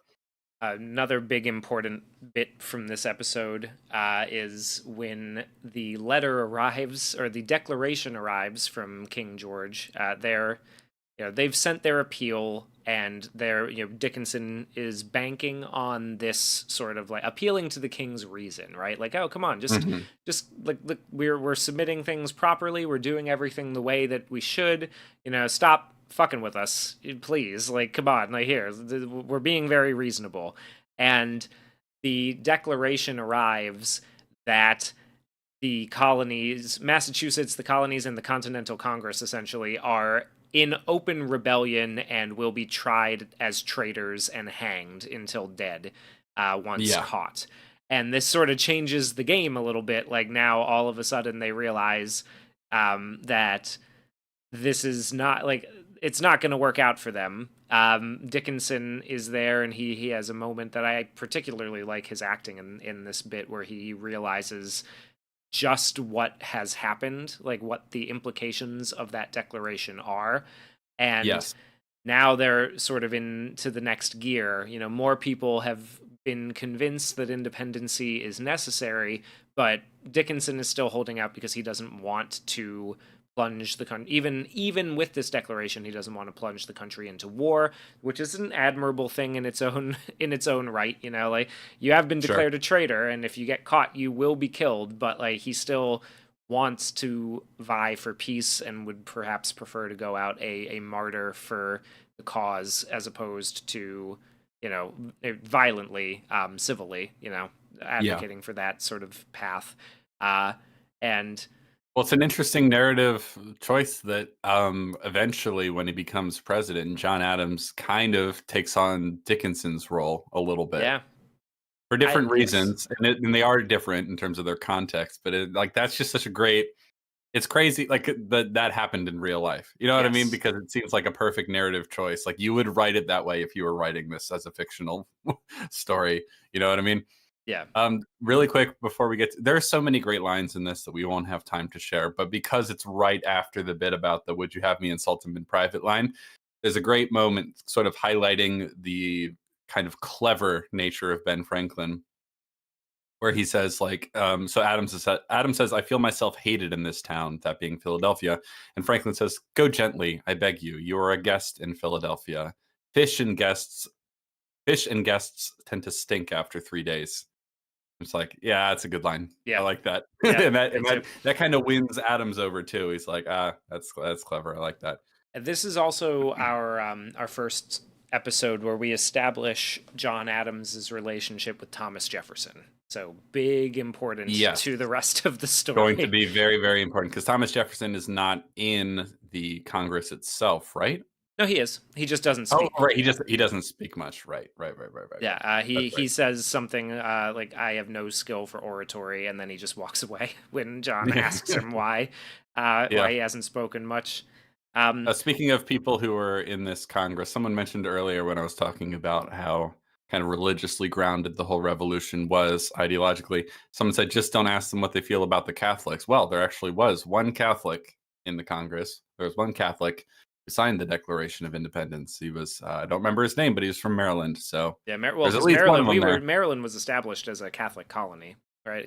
Another big important bit from this episode is when the letter arrives, or the declaration arrives from King George. They've sent their appeal, and Dickinson is banking on this sort of like appealing to the king's reason, right? Like, oh, come on, just like, look, we're submitting things properly, we're doing everything the way that we should. Stop fucking with us, please. Like, come on, like, here, we're being very reasonable. And the declaration arrives that the colonies, Massachusetts, the colonies, and the Continental Congress essentially are in open rebellion and will be tried as traitors and hanged until dead once caught. And this sort of changes the game a little bit. Like, now all of a sudden they realize that this is not, like, it's not going to work out for them. Dickinson is there, and he has a moment that I particularly like his acting in this bit, where he realizes just what has happened, like what the implications of that declaration are. And Yes. now they're sort of into the next gear. More people have been convinced that independency is necessary, but Dickinson is still holding out because he doesn't want to plunge the country. Even with this declaration, he doesn't want to plunge the country into war, which is an admirable thing in its own right. Like, you have been Sure. declared a traitor, and if you get caught, you will be killed. But like, he still wants to vie for peace and would perhaps prefer to go out a martyr for the cause, as opposed to, violently, civilly, Yeah. advocating for that sort of path. And Well, it's an interesting narrative choice that eventually, when he becomes president, John Adams kind of takes on Dickinson's role a little bit yeah, for different yes, reasons, and they are different in terms of their context. But that's just such a great. It's crazy, like that happened in real life. You know what I mean? yes, Because it seems like a perfect narrative choice. Like, you would write it that way if you were writing this as a fictional story. You know what I mean? yeah, Really quick before we there are so many great lines in this that we won't have time to share, but because it's right after the bit about the "Would you have me insult him in private" line, there's a great moment sort of highlighting the kind of clever nature of Ben Franklin, where he says, like, so Adam says, "I feel myself hated in this town," that being Philadelphia, and Franklin says, "Go gently, I beg you. You are a guest in Philadelphia. Fish and guests, fish and guests tend to stink after 3 days." It's like, yeah, that's a good line. I yeah, like that. yeah. and that Me and too. that kind of wins Adams over too. He's like, that's clever. I like that. This is also our first episode where we establish John Adams's relationship with Thomas Jefferson. So big importance Yes, to the rest of the going to story. be very, very important because Thomas Jefferson is not in the Congress itself, right? No, he is. He just doesn't Oh, speak. right. Yeah. He doesn't speak much. Right, right, right, right, right, Yeah, right. That's he says something like, "I have no skill for oratory," and then he just walks away when John right. asks him Yeah. why he hasn't spoken much. Um, Speaking of people who are in this Congress, someone mentioned earlier when I was talking about how kind of religiously grounded the whole revolution was ideologically. Someone said, just don't ask them what they feel about the Catholics. Well, there actually was one Catholic in the Congress. There was one Catholic who signed the Declaration of Independence. He was, I don't remember his name, but he was from Maryland. So yeah, well, there's at because least one of them there. Maryland was established as a Catholic colony, right?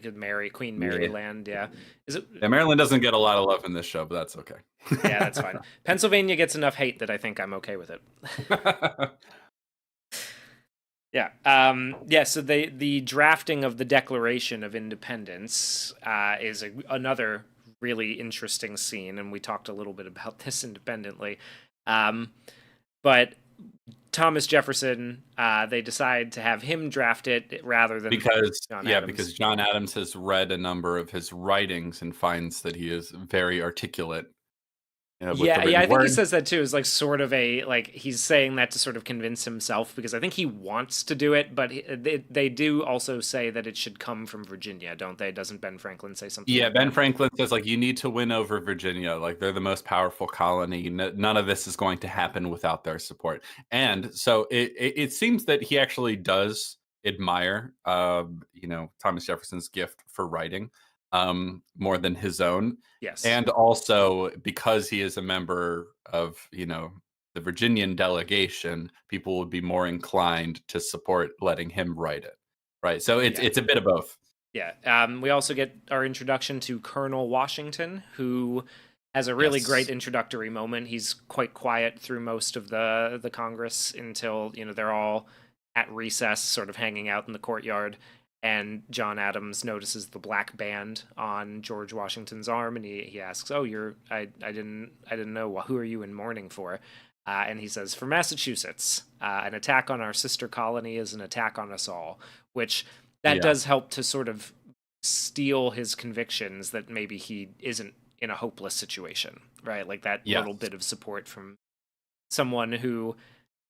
Queen Mary Yeah. land. Yeah, is it? Yeah, Maryland doesn't get a lot of love in this show, but that's Yeah, that's okay. fine. Pennsylvania gets enough hate that I think I'm okay with it. Yeah. Yeah. So the drafting of the Declaration of Independence is another really interesting scene, and we talked a little bit about this independently. Um, but Thomas Jefferson, they decide to have him draft it rather than John Because Adams. John Adams has read a number of his writings and finds that he is very articulate with the Yeah, yeah, written I think he word. says that too. Is like sort of like he's saying that to sort of convince himself, because I think he wants to do it, but they do also say that it should come from Virginia, don't they? Doesn't Ben Franklin say something Yeah, like Ben that? Franklin says, like, you need to win over Virginia. Like, they're the most powerful colony. None of this is going to happen without their support. And so it seems that he actually does admire, Thomas Jefferson's gift for writing more than his own. Yes. And also because he is a member of, the Virginian delegation, people would be more inclined to support letting him write it. Right. So Yeah. it's a bit of both. Yeah. We also get our introduction to Colonel Washington, who has a really great Yes. introductory moment. He's quite quiet through most of the Congress until they're all at recess, sort of hanging out in the courtyard. And John Adams notices the black band on George Washington's arm, and he asks, "Oh, I didn't know. Who are you in mourning for?" And he says, "For Massachusetts, an attack on our sister colony is an attack on us all," which that Yeah. does help to sort of steel his convictions that maybe he isn't in a hopeless situation, right? Like that Yes. little bit of support from someone who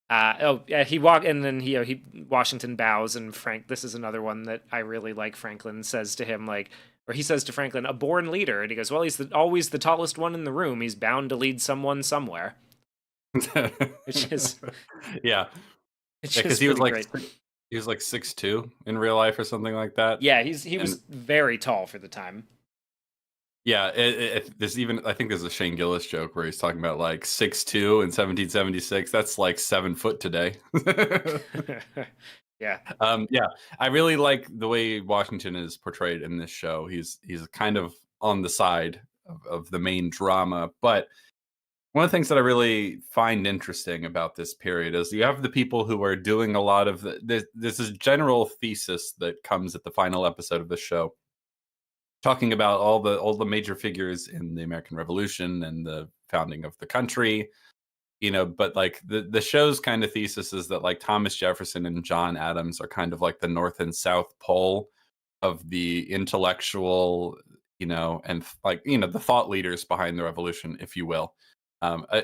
oh yeah, he walk and then he Washington bows, and this is another one that I really like. Franklin says to him, like, or he says to Franklin, "A born leader," and he goes, "Well, he's always the tallest one in the room. He's bound to lead someone somewhere," which is Yeah. which Yeah, because is pretty great. he was like 6'2" in real life or something like that. Yeah, he was And very tall for the time. Yeah, there's even I think there's a Shane Gillis joke where he's talking about like 6'2" in 1776. That's like 7 foot today. Yeah. Yeah, I really like the way Washington is portrayed in this show. He's kind of on the side of the main drama, but one of the things that I really find interesting about this period is you have the people who are doing a lot of there's this general thesis that comes at the final episode of the show, talking about all the major figures in the American Revolution and the founding of the country, but like the show's kind of thesis is that like Thomas Jefferson and John Adams are kind of like the North and South pole of the intellectual, and like, the thought leaders behind the revolution, if you will.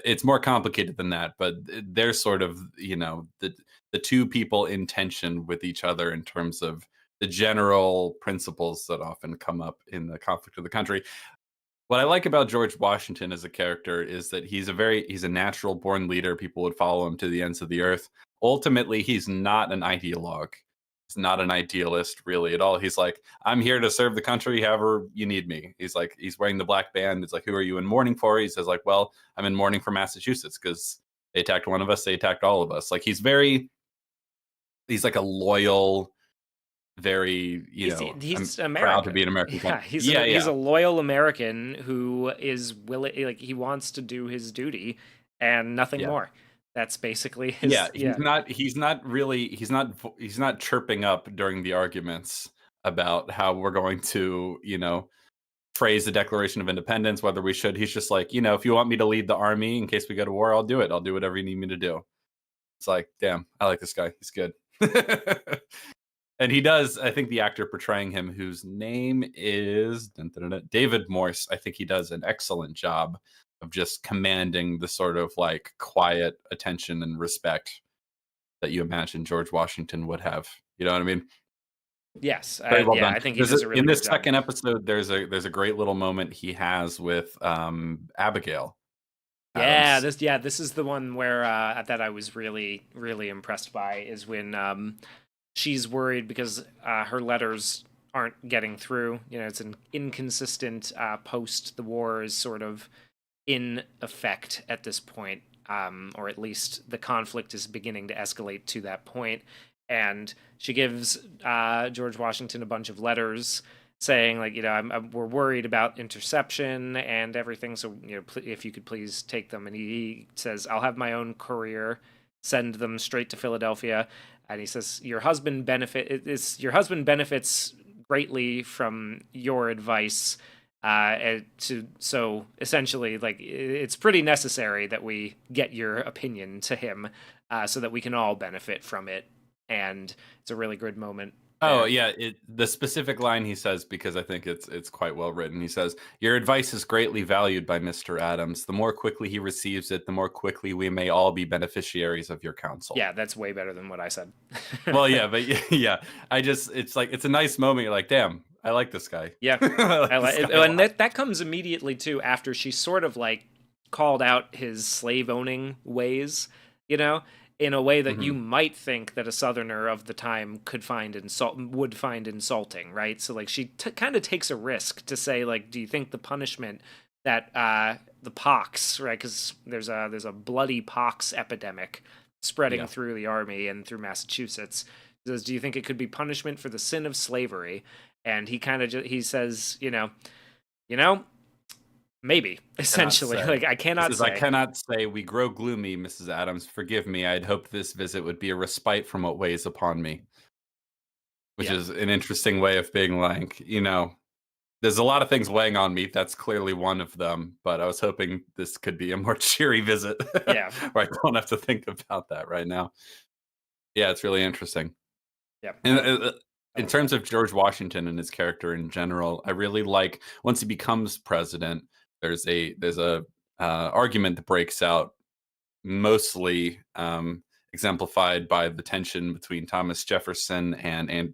It's more complicated than that, but they're sort of, the two people in tension with each other in terms of the general principles that often come up in the conflict of the country. What I like about George Washington as a character is that he's a natural born leader. People would follow him to the ends of the earth. Ultimately, he's not an ideologue. He's not an idealist really at all. He's like, I'm here to serve the country however you need me. He's like, he's wearing the black band. It's like, who are you in mourning for? He says like, well, I'm in mourning for Massachusetts because they attacked one of us. They attacked all of us. Like he's like a loyal, very, I'm He's proud to American. be an American. Yeah, Yeah, he's yeah. a loyal American who is willing, like he wants to do his duty and nothing Yeah. more. That's basically Yeah, his. he's Yeah. not he's not really he's not chirping up during the arguments about how we're going to, phrase the Declaration of Independence, whether we should. He's just like, if you want me to lead the army in case we go to war, I'll do it. I'll do whatever you need me to do. It's like, damn, I like this guy. He's good. And he does, I think the actor portraying him, whose name is David Morse, I think he does an excellent job of just commanding the sort of like quiet attention and respect that you imagine George Washington would have. You know what I mean? Yes. Very well Yeah, done. I think he does a In really this good job. second episode, there's a great little moment he has with Abigail Yeah, Adams. this is the one where that I was really really impressed by is when she's worried because her letters aren't getting through. It's an inconsistent post the war is sort of in effect at this point, or at least the conflict is beginning to escalate to that point. And she gives George Washington a bunch of letters saying, like, we're worried about interception and everything. So, if you could please take them. And he says, I'll have my own courier send them straight to Philadelphia. And he says, your husband benefits greatly from your advice, so essentially, like, it's pretty necessary that we get your opinion to him, so that we can all benefit from it. And it's a really good moment Oh there. yeah, the specific line he says, because I think it's quite well written. He says, "Your advice is greatly valued by Mr. Adams. The more quickly he receives it, the more quickly we may all be beneficiaries of your counsel." Yeah, that's way better than what I said. Well, yeah, but yeah, it's like it's a nice moment. You're like, damn, I like this guy. Yeah, I I like like this it, guy a and lot. that comes immediately too after she sort of like called out his slave owning ways, you know, in a way that you Mhm. might think that a Southerner of the time would find insulting, right? So like she kind of takes a risk to say like, do you think the punishment that the pox, right? Because there's a bloody pox epidemic spreading Yeah. through the army and through Massachusetts. He says, do you think it could be punishment for the sin of slavery? And he kind of he says, you know, maybe Cannot essentially, say. like I He cannot says, "I say. cannot say. We grow gloomy, Mrs. Adams. Forgive me. I'd hoped this visit would be a respite from what weighs upon me." Which Yeah, is an interesting way of being like, there's a lot of things weighing on me. That's clearly one of them. But I was hoping this could be a more cheery visit yeah, where I don't have to think about that right now. Yeah, it's really interesting. yeah. And I in like that. terms of George Washington and his character in general, I really like once he becomes president. There's a argument that breaks out, mostly exemplified by the tension between Thomas Jefferson and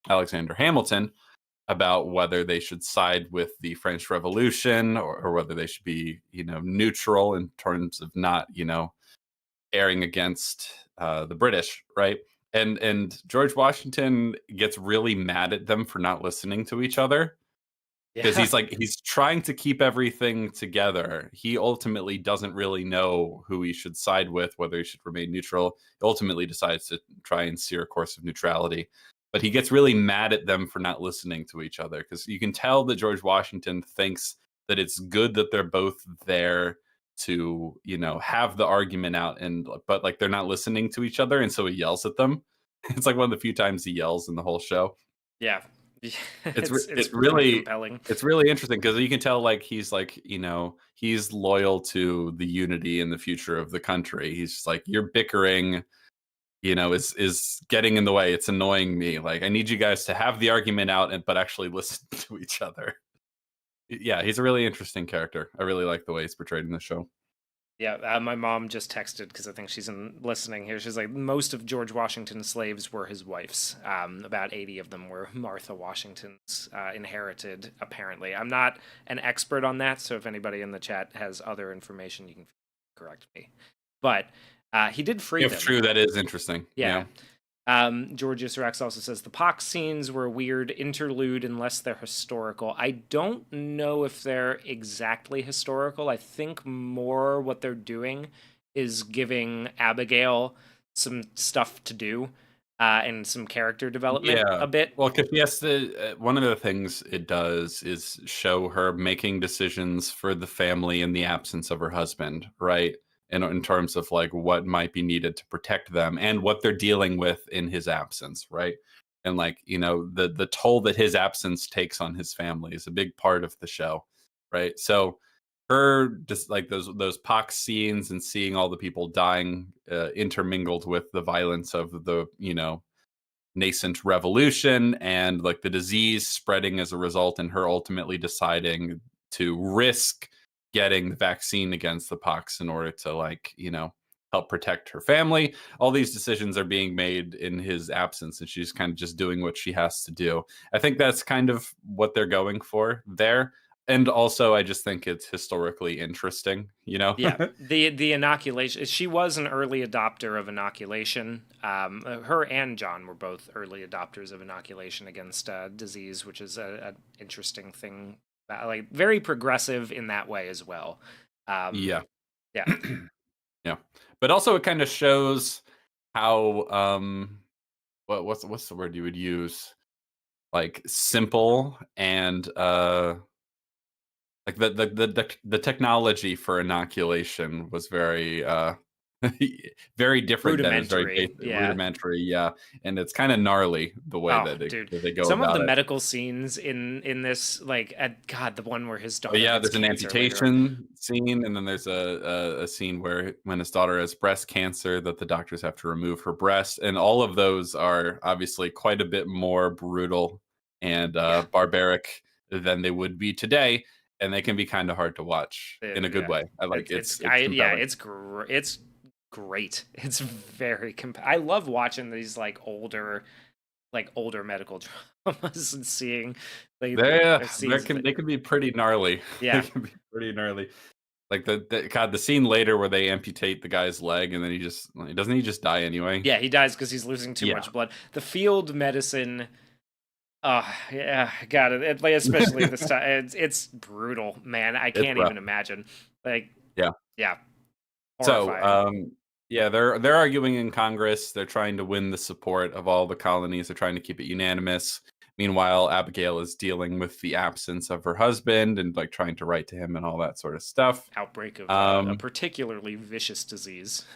Alexander Hamilton about whether they should side with the French Revolution or whether they should be, neutral in terms of not, airing against the British, right? And George Washington gets really mad at them for not listening to each other, because Yeah. he's trying to keep everything together. He ultimately doesn't really know who he should side with, whether he should remain neutral. He ultimately decides to try and steer a course of neutrality, but he gets really mad at them for not listening to each other, because you can tell that George Washington thinks that it's good that they're both there to, have the argument out, and but like they're not listening to each other, and so he yells at them. It's like one of the few times he yells in the whole show. Yeah. It's It's pretty really compelling. it's really interesting, because you can tell, like, he's like, he's loyal to the unity and the future of the country. He's just like, you're bickering, is getting in the way. It's annoying me. Like, I need you guys to have the argument out, but actually listen to each other. Yeah, he's a really interesting character. I really like the way he's portrayed in the show. Yeah, my mom just texted because I think she's listening here. She's like, most of George Washington's slaves were his wife's. About 80 of them were Martha Washington's inherited, apparently. I'm not an expert on that, so if anybody in the chat has other information, you can correct me. But he did free If them. true, that is interesting. Yeah. Georgius Rex also says the pox scenes were a weird interlude unless they're historical. I don't know if they're exactly historical. I think more what they're doing is giving Abigail some stuff to do and some character development Yeah. a bit. Well, because yes, one of the things it does is show her making decisions for the family in the absence of her husband, right? And in terms of like what might be needed to protect them and what they're dealing with in his absence, right? And like, the toll that his absence takes on his family is a big part of the show, right? So her just like those pox scenes and seeing all the people dying intermingled with the violence of the nascent revolution and like the disease spreading as a result, and her ultimately deciding to risk getting the vaccine against the pox in order to help protect her family. All these decisions are being made in his absence, and she's kind of just doing what she has to do. I think that's kind of what they're going for there. And also, I just think it's historically interesting. Yeah, the inoculation. She was an early adopter of inoculation. Her and John were both early adopters of inoculation against disease, which is an interesting thing. Like very progressive in that way as well. Yeah. Yeah, Yeah. But also it kind of shows how what's the word you would use? Like simple and like the technology for inoculation was very very different then. It was very rudimentary. basic, Yeah. rudimentary, yeah. And it's kind of gnarly the way Oh, that dude, they go some of the about it. medical scenes in this, like, God, the one where his Oh daughter yeah, gets there's an cancer later on. amputation scene, and then there's a scene where when his daughter has breast cancer, that the doctors have to remove her breast, and all of those are obviously quite a bit more brutal and Yeah, barbaric than they would be today, and they can be kind of hard to watch in a good yeah. way. I like it's Yeah, compelling. it's great. It's very I love watching these older medical dramas and seeing They the scenes of it. they can be pretty gnarly. They Yeah, can be pretty gnarly. Like the scene later where they amputate the guy's leg, and then doesn't he just die anyway? yeah, he dies because he's losing too Yeah. much blood. The field medicine. Oh yeah, got it. Like, especially this time, it's brutal, man. I It's can't rough. even imagine. Like, Yeah. yeah, So, horrifying. yeah, they're arguing in Congress. They're trying to win the support of all the colonies. They're trying to keep it unanimous. Meanwhile, Abigail is dealing with the absence of her husband and like trying to write to him and all that sort of stuff. Outbreak of a Um, particularly vicious disease.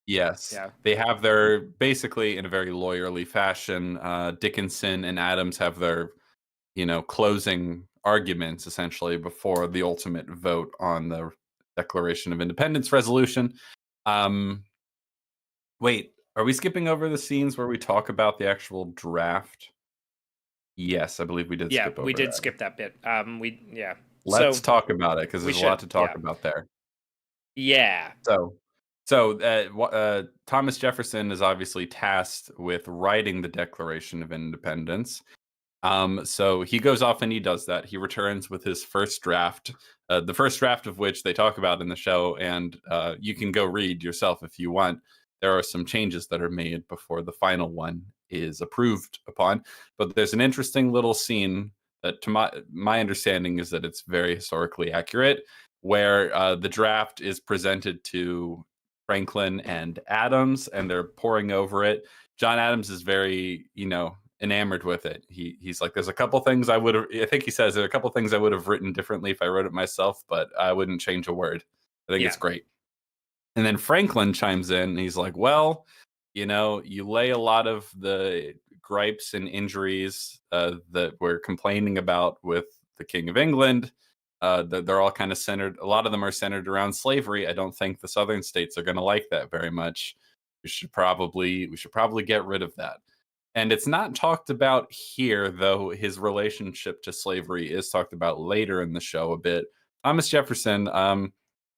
yes, Yeah, they have their basically in a very lawyerly fashion. Dickinson and Adams have their closing arguments essentially before the ultimate vote on the Declaration of Independence resolution. Um, Wait, are we skipping over the scenes where we talk about the actual draft? Yes, I believe we did yeah, skip we over did that. skip that bit. Yeah, Let's so talk about it because we there's a lot should. to Yeah, talk about there. yeah, So, Thomas Jefferson is obviously tasked with writing the Declaration of Independence. So he goes off and he does that. He returns with his first draft, the first draft of which they talk about in the show, and you can go read yourself if you want. There are some changes that are made before the final one is approved upon. But there's an interesting little scene To my understanding is that it's very historically accurate, where the draft is presented to Franklin and Adams, and they're poring over it. John Adams is very, enamored with it. He's like, there's a couple things I would have. I think he says there are a couple things I would have written differently if I wrote it myself, but I wouldn't change a word. I think Yeah. it's great. And then Franklin chimes in and he's like, well, you lay a lot of the gripes and injuries that we're complaining about with the King of England. They're all kind of centered. A lot of them are centered around slavery. I don't think the southern states are going to like that very much. We should probably get rid of that. And it's not talked about here, though his relationship to slavery is talked about later in the show a bit. Thomas Jefferson,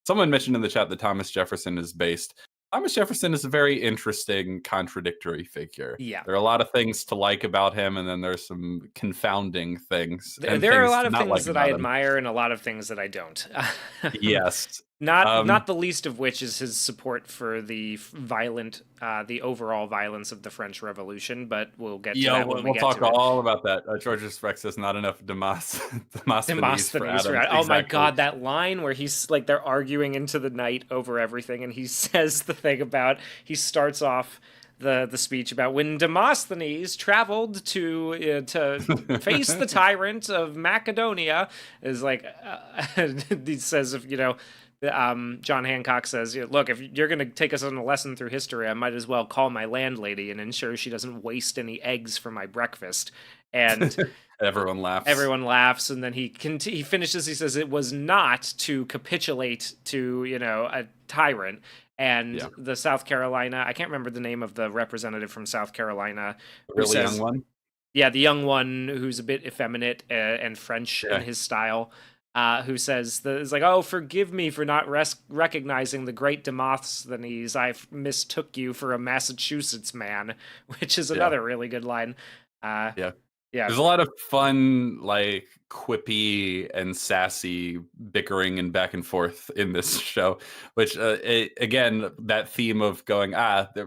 someone mentioned in the chat that Thomas Jefferson is based. Thomas Jefferson is a very interesting, contradictory figure. Yeah. There are a lot of things to like about him, and then there's some confounding things. And There are a things lot to of not things like that I about him. admire and a lot of things that I don't. Yes. Not the least of which is his support for the overall violence of the French Revolution, but we'll get to that when we we'll get talk to it. all about that. George Rex says not enough Demosthenes for Adams. Oh my Exactly. God, that line where he's like, they're arguing into the night over everything, and he says the thing about, he starts off the speech about when Demosthenes traveled to face the tyrant of Macedonia, is like, he says, if John Hancock says, look, if you're going to take us on a lesson through history, I might as well call my landlady and ensure she doesn't waste any eggs for my breakfast. And everyone laughs. And then he finishes, he says, it was not to capitulate to, a tyrant. And the South Carolina, I can't remember the name of the representative from South Carolina. The really young one? Yeah, the young one who's a bit effeminate and French in his style. Who says, is like, oh, forgive me for not recognizing the great Demosthenes. I mistook you for a Massachusetts man, which is another really good line. Yeah. There's a lot of fun, like, quippy and sassy bickering and back and forth in this show, which, again, that theme of going,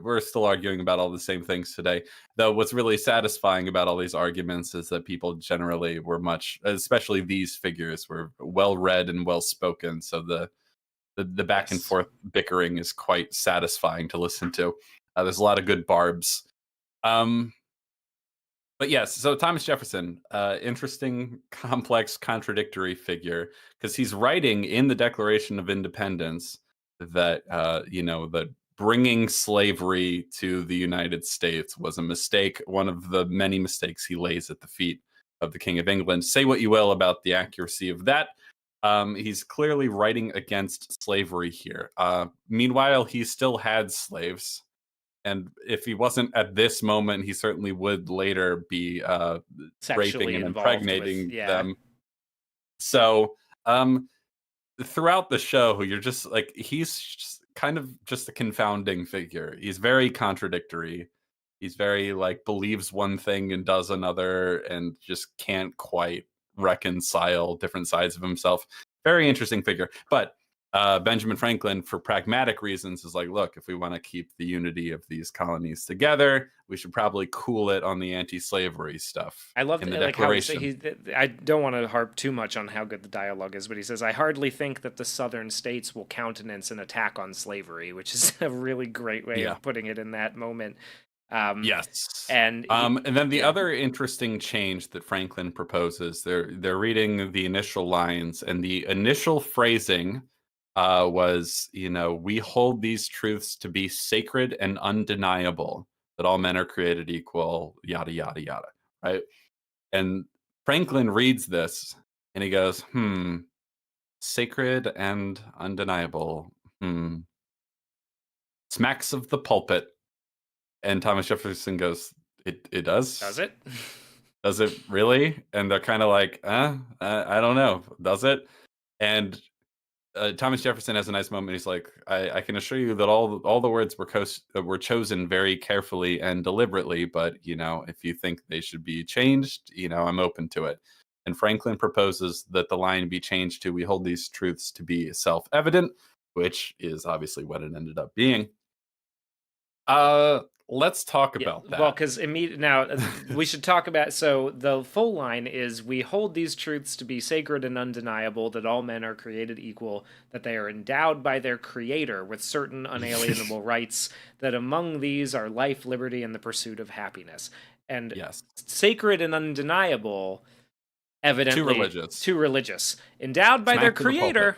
we're still arguing about all the same things today. Though what's really satisfying about all these arguments is that people generally were especially these figures, were well-read and well-spoken. So the back and forth bickering is quite satisfying to listen to. There's a lot of good barbs. But yes, so Thomas Jefferson, interesting, complex, contradictory figure, because he's writing in the Declaration of Independence that, that bringing slavery to the United States was a mistake, one of the many mistakes he lays at the feet of the King of England. Say what you will about the accuracy of that. He's clearly writing against slavery here. Meanwhile, he still had slaves. And if he wasn't at this moment, he certainly would later be raping and impregnating them. So throughout the show, you're just like, he's just kind of just a confounding figure. He's very contradictory. He's very like believes one thing and does another, and just can't quite reconcile different sides of himself. Very interesting figure. But Benjamin Franklin, for pragmatic reasons, is like, look, if we want to keep the unity of these colonies together, we should probably cool it on the anti-slavery stuff. I love the like how I don't want to harp too much on how good the dialogue is, but he says, I hardly think that the southern states will countenance an attack on slavery, which is a really great way of putting it in that moment. Yes. And then the other interesting change that Franklin proposes, they're reading the initial lines, and the initial phrasing was, we hold these truths to be sacred and undeniable, that all men are created equal, yada, yada, yada, right? And Franklin reads this, and he goes, sacred and undeniable, smacks of the pulpit. And Thomas Jefferson goes, it does? Does it? Does it really? And they're kind of like, I don't know. Does it? And Thomas Jefferson has a nice moment. He's like, I can assure you that all the words were chosen very carefully and deliberately, but, if you think they should be changed, I'm open to it. And Franklin proposes that the line be changed to, we hold these truths to be self-evident, which is obviously what it ended up being. let's talk Yeah, about well, that. because now we should talk about. So the full line is: "We hold these truths to be sacred and undeniable: that all men are created equal, that they are endowed by their Creator with certain unalienable rights, that among these are life, liberty, and the pursuit of happiness." And Yes. sacred and undeniable, Too evidently religious. too religious. Endowed by their Smack to the pulpit. Creator,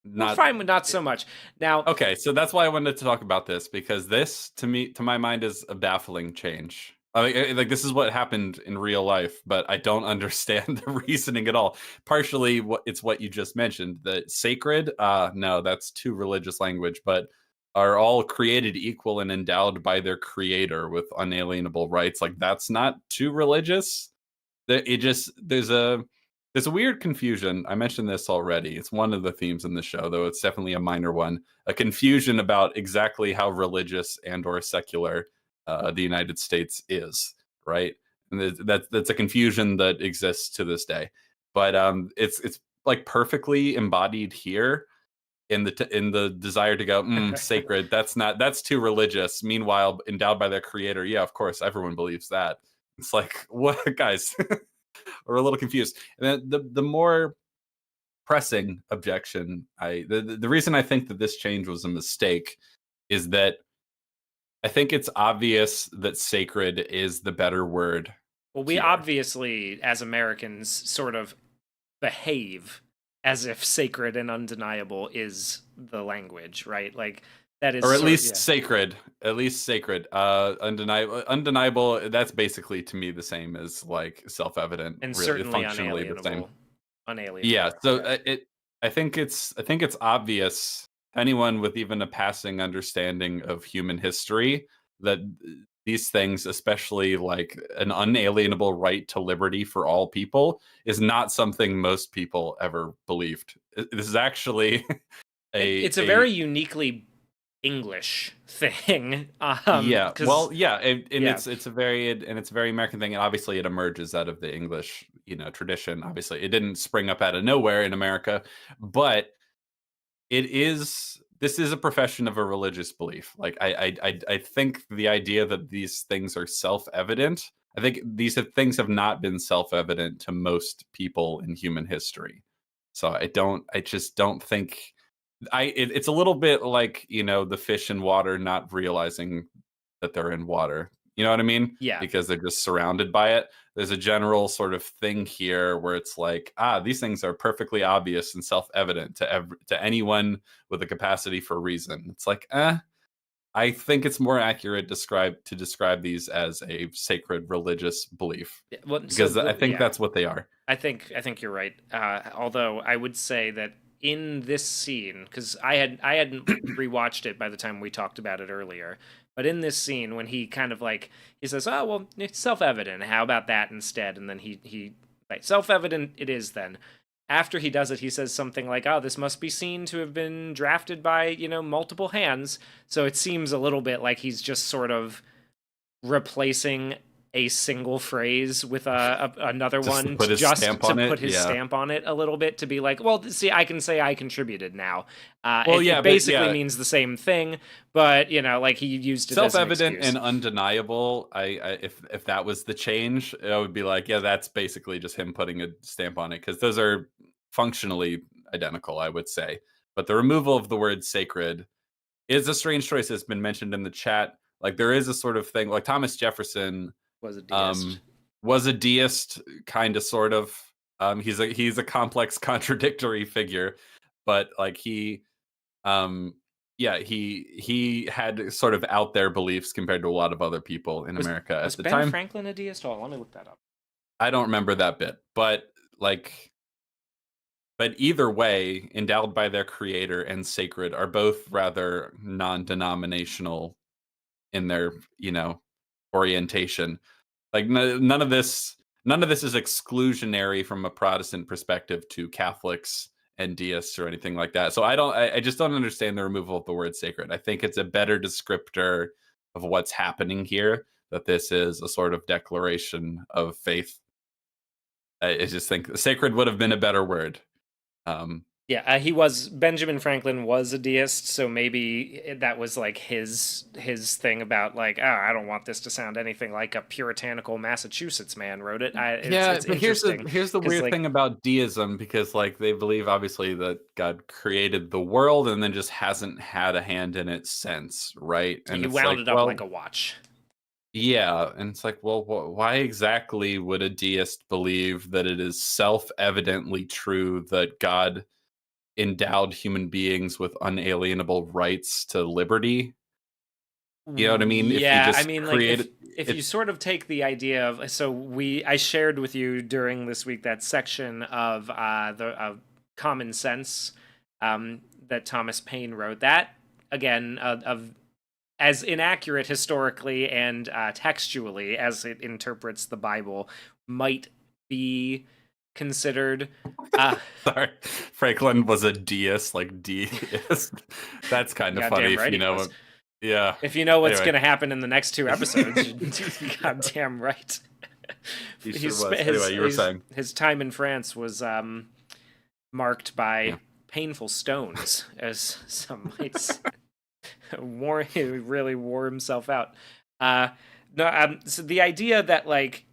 we're Not fine with not so much. Now, okay, so that's why I wanted to talk about this, because this, to my mind, is a baffling change. I mean, like, this is what happened in real life, but I don't understand the reasoning at all. Partially, it's what you just mentioned, that sacred. No, that's too religious language. But are all created equal and endowed by their creator with unalienable rights? Like, that's not too religious. It just there's a weird confusion. I mentioned this already. It's one of the themes in the show, though it's definitely a minor one. A confusion about exactly how religious and or secular the United States is, right? And that's a confusion that exists to this day. But it's like perfectly embodied here in in the desire to go sacred. That's too religious. Meanwhile, endowed by their creator, yeah, of course, everyone believes that. It's like, what, guys? We're a little confused. And then the more pressing objection, the reason I think that this change was a mistake is that I think it's obvious that sacred is the better word well, we here. obviously, as Americans, sort of behave as if sacred and undeniable is the language, right? Like that is Or at sort of, least yeah. sacred. At least sacred. Undeniable, that's basically to me the same as like self-evident, And really certainly functionally the same. unalienable. Yeah, Unalienable. so Yeah. I think it's obvious to anyone with even a passing understanding of human history that these things, especially like an unalienable right to liberty for all people, is not something most people ever believed. This is actually It's a a very uniquely English thing. yeah, Because well, yeah, and yeah. it's a very and it's a very American thing, and obviously it emerges out of the English, tradition. Obviously, it didn't spring up out of nowhere in America, but this is a profession of a religious belief. Like I think the idea that these things are self-evident, I think things have not been self-evident to most people in human history. So I just don't think it's a little bit like, the fish in water not realizing that they're in water. You know what I mean? Yeah. Because they're just surrounded by it. There's a general sort of thing here where it's like, these things are perfectly obvious and self-evident to anyone with a capacity for reason. It's like, I think it's more accurate to describe these as a sacred religious belief, Well, so because I the think yeah. that's what they are. I think you're right. Although I would say that in this scene, because I hadn't rewatched it by the time we talked about it earlier, but in this scene when he kind of like he says, "Oh well, it's self-evident. How about that instead?" And then he like self-evident it is then. After he does it, he says something like, "Oh, this must be seen to have been drafted by multiple hands." So it seems a little bit like he's just sort of replacing a single phrase with another Just to one put his just stamp to on put it. his Yeah. stamp on it a little bit to be like, well, see, I can say I contributed now. Well, It yeah, but basically yeah, means the same thing, but like he used it as an self-evident excuse. and undeniable. If that was the change, I would be like, yeah, that's basically just him putting a stamp on it, because those are functionally identical, I would say. But the removal of the word sacred is a strange choice. It's been mentioned in the chat. Like, there is a sort of thing, like Thomas Jefferson Was a deist. um was a deist, kind of, sort of. He's a complex contradictory figure, but like um yeah, he had sort of out there beliefs compared to a lot of other people in Was America was at the Ben time. Franklin a deist? Oh, let me look that up. I don't remember that bit, but like, but either way, endowed by their creator and sacred are both rather non-denominational in their, orientation. Like, none of this is exclusionary from a Protestant perspective to Catholics and deists or anything like that. So I just don't understand the removal of the word sacred. I think it's a better descriptor of what's happening here, that this is a sort of declaration of faith. I just think sacred would have been a better word. Yeah, Benjamin Franklin was a deist, so maybe that was like his thing about like, oh, I don't want this to sound anything like a puritanical Massachusetts man wrote it. Yeah, It's but here's the interesting here's the because weird like thing about deism, because like they believe obviously that God created the world and then just hasn't had a hand in it since, right? And he it's wound like, it up like well, a watch. yeah, and it's like, well, why exactly would a deist believe that it is self-evidently true that God endowed human beings with unalienable rights to liberty? You know what I mean? If he Yeah, I just mean, like created if you it's sort of take the idea of I shared with you during this week that section of the Common Sense that Thomas Paine wrote. That again of as inaccurate historically and textually as it interprets the Bible might be considered. Uh, sorry, Franklin was a deist, like deist. That's kind of funny Goddamn if right you he know was. him. Yeah. If you know what's Anyway, going to happen in the next two episodes, you're yeah, goddamn right. he sure was. Anyway, you were saying, His time in France was marked yeah. by painful stones, as some might say. He really wore himself out. Uh, no, so the idea that like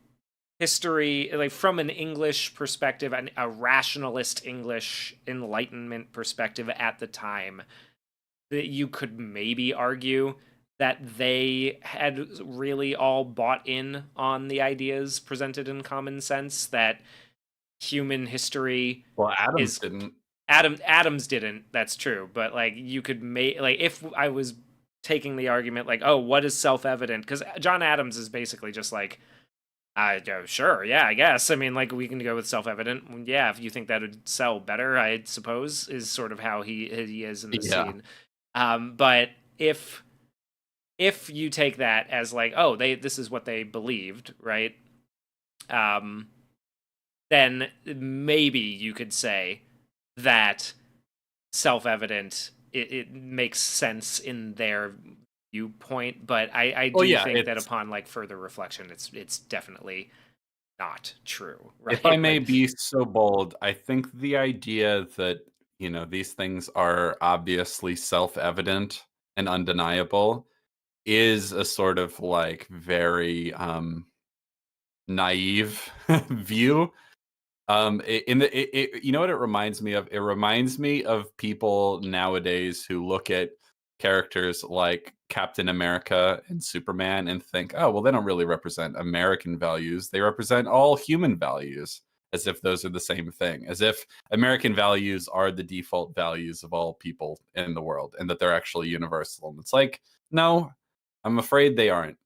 history, like from an English perspective, a rationalist English Enlightenment perspective at the time, that you could maybe argue that they had really all bought in on the ideas presented in Common Sense, that human history Well, Adams is didn't. Adams didn't, that's true, but like you could make like if I was taking the argument like, oh, what is self-evident, because John Adams is basically just like, I go, sure, yeah, I guess. I mean, like, we can go with self-evident. Yeah, if you think that would sell better, I suppose, is sort of how he is in the Yeah. scene. But if you take that as like, oh, this is what they believed, right? Um, then maybe you could say that self-evident, it makes sense in their viewpoint. But I Well, do yeah. think that It's upon like further reflection, it's definitely not true, if I right? may Like, be so bold, I think the idea that these things are obviously self-evident and undeniable is a sort of like very naive view. In the you know what it reminds me of? It reminds me of people nowadays who look at characters like Captain America and Superman and think, oh, well, they don't really represent American values. They represent all human values, as if those are the same thing, as if American values are the default values of all people in the world and that they're actually universal. And it's like, no, I'm afraid they aren't.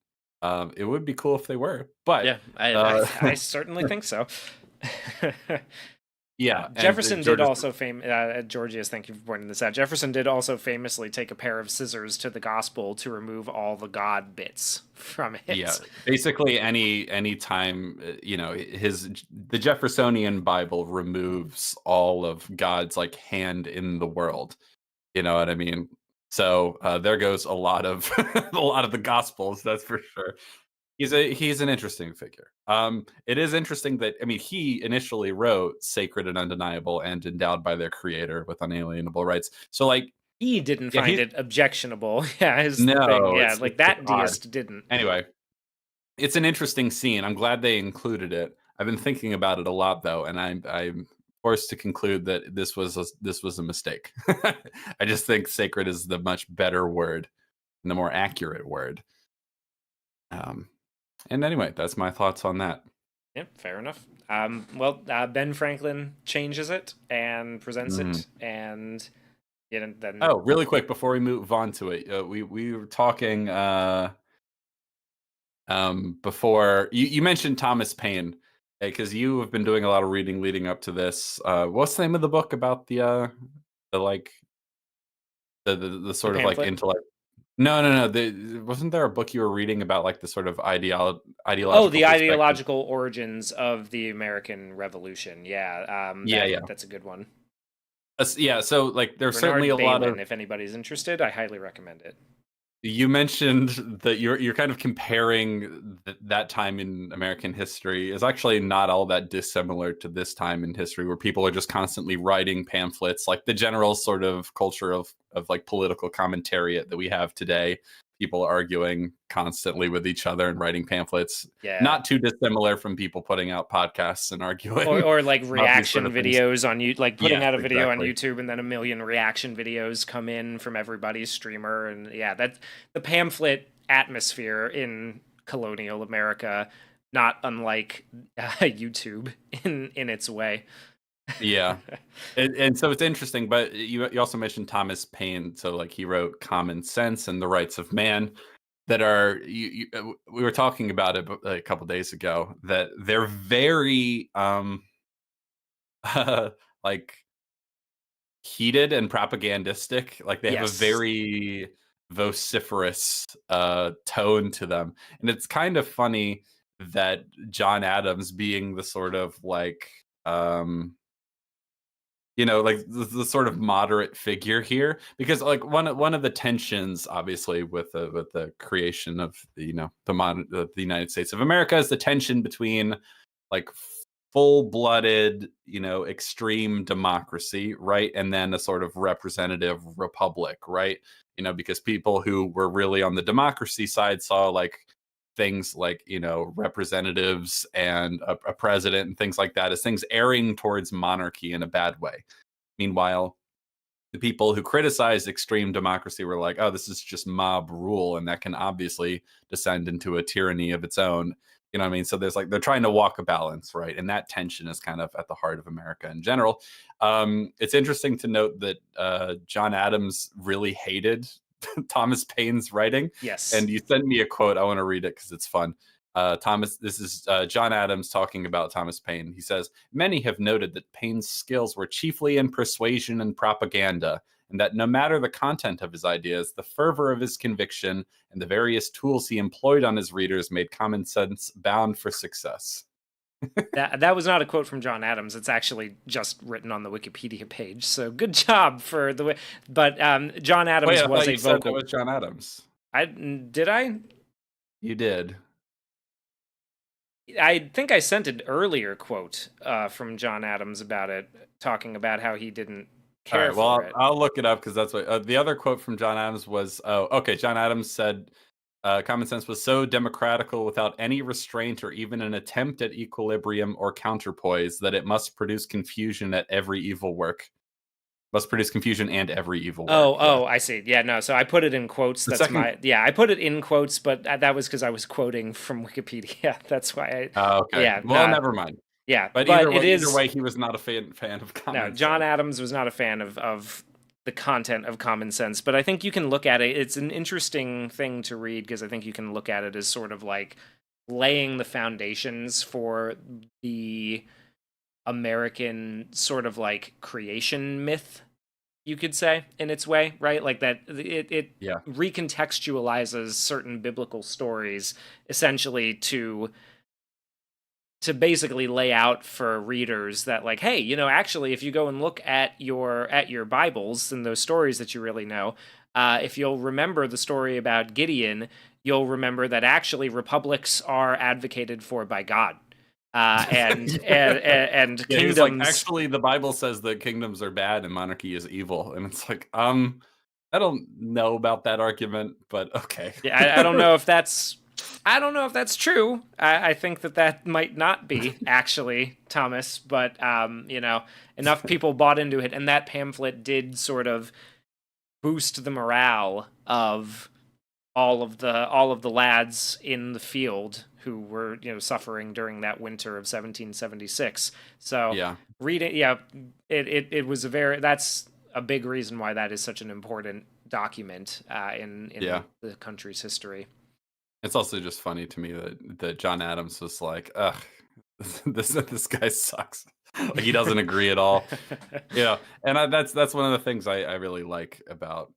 It would be cool if they were, but yeah, uh, I certainly think so. yeah, and Jefferson did George. also Georgius, thank you for pointing this out. Jefferson did also famously take a pair of scissors to the gospel to remove all the God bits from Yeah, it. basically any time his the Jeffersonian Bible removes all of God's like hand in the world. You know what I mean? So there goes a lot of a lot of the Gospels. That's for sure. He's an interesting figure. It is interesting that I mean he initially wrote "Sacred and Undeniable" and endowed by their Creator with unalienable rights. So like He didn't yeah, find he's it objectionable. Yeah, is the thing. no, Yeah, it's like just that odd. deist didn't. Anyway, it's an interesting scene. I'm glad they included it. I've been thinking about it a lot though, and I'm forced to conclude that this was a mistake. I just think sacred is the much better word and the more accurate word. Um, and anyway, that's my thoughts on that. Yeah, fair enough. Well, Ben Franklin changes it and presents Mhm. it, and then Oh, really quick before we move on to it, we were talking before you mentioned Thomas Paine because you have been doing a lot of reading leading up to this. What's the name of the book about the like the the sort of like pamphlet. intellect? No, no, no. Wasn't there a book you were reading about like the sort of Oh, ideological the perspective? ideological origins of the American Revolution. Yeah, Yeah, yeah, that's a good one. yeah. So like, there's certainly Bernard a lot of Balin, if anybody's interested, I highly recommend it. You mentioned that you're kind of comparing that time in American history is actually not all that dissimilar to this time in history, where people are just constantly writing pamphlets, like the general sort of culture of like political commentariat that we have today. People arguing constantly with each other and writing pamphlets, Yeah. not too dissimilar from people putting out podcasts and Or arguing or like about these sort reaction of things. videos on you, like putting Yes, out a video on exactly. YouTube and then a million reaction videos come in from everybody's streamer, and yeah, that's the pamphlet atmosphere in colonial America, not unlike YouTube in its way. Yeah. And so it's interesting, but you also mentioned Thomas Paine. So like he wrote Common Sense and the Rights of Man that are we were talking about it a couple days ago that they're very like heated and propagandistic. Like they have a Yes. very vociferous tone to them. And it's kind of funny that John Adams being the sort of like like the sort of moderate figure here, because like one of the tensions, obviously, with the creation of the United States of America is the tension between like full-blooded, extreme democracy, right, and then a sort of representative republic, right? Because people who were really on the democracy side saw like things like representatives and a president and things like that as things erring towards monarchy in a bad way. Meanwhile, the people who criticized extreme democracy were like, oh, this is just mob rule, and that can obviously descend into a tyranny of its own. You know what I mean? So there's like they're trying to walk a balance, right? And that tension is kind of at the heart of America in general. It's interesting to note that John Adams really hated Thomas Paine's writing, Yes. and you sent me a quote. I want to read it because it's fun. This is John Adams talking about Thomas Paine. He says, many have noted that Paine's skills were chiefly in persuasion and propaganda, and that no matter the content of his ideas, the fervor of his conviction and the various tools he employed on his readers made Common Sense bound for success. That was not a quote from John Adams. It's actually just written on the Wikipedia page. So good job for the way. But John Wait, Adams I was thought a you said that vocal. was John Adams. I did I You did. I think I sent an earlier quote from John Adams about it, talking about how he didn't All care right. Well, for it. I'll look it up because that's what the other quote from John Adams was. Oh, okay. John Adams said, "Common sense was so democratical without any restraint or even an attempt at equilibrium or counterpoise that it must produce confusion at every evil work. Must produce confusion and every evil work." Yeah. I see. Yeah, no. So I put it in quotes. The That's second. my yeah. I put it in quotes, but that was because I was quoting from Wikipedia. That's why I. Oh, okay. Yeah, Well, no. never mind. Yeah, But but it either is way, he was not a fan of no. common John sense. Adams was not a fan of the content of Common Sense, but I think you can look at it. It's an interesting thing to read because I think you can look at it as sort of like laying the foundations for the American sort of like creation myth, you could say, in its way, right? Like that it Yeah. recontextualizes certain biblical stories essentially to basically lay out for readers that like, hey, actually if you go and look at your Bibles and those stories that you really know, if you'll remember the story about Gideon, you'll remember that actually republics are advocated for by God. And Yeah, he was like, kingdoms. actually, the Bible says that kingdoms are bad and monarchy is evil, and it's like, I don't know about that argument, but okay. Yeah, I don't know if that's true. I think that might not be actually, Thomas, but enough people bought into it, and that pamphlet did sort of boost the morale of all of the lads in the field who were suffering during that winter of 1776. So Yeah, read it. Yeah, it was that's a big reason why that is such an important document in yeah. the country's history. It's also just funny to me that John Adams was like, ugh, this guy sucks. Like he doesn't agree at all. Yeah, and that's one of the things I really like about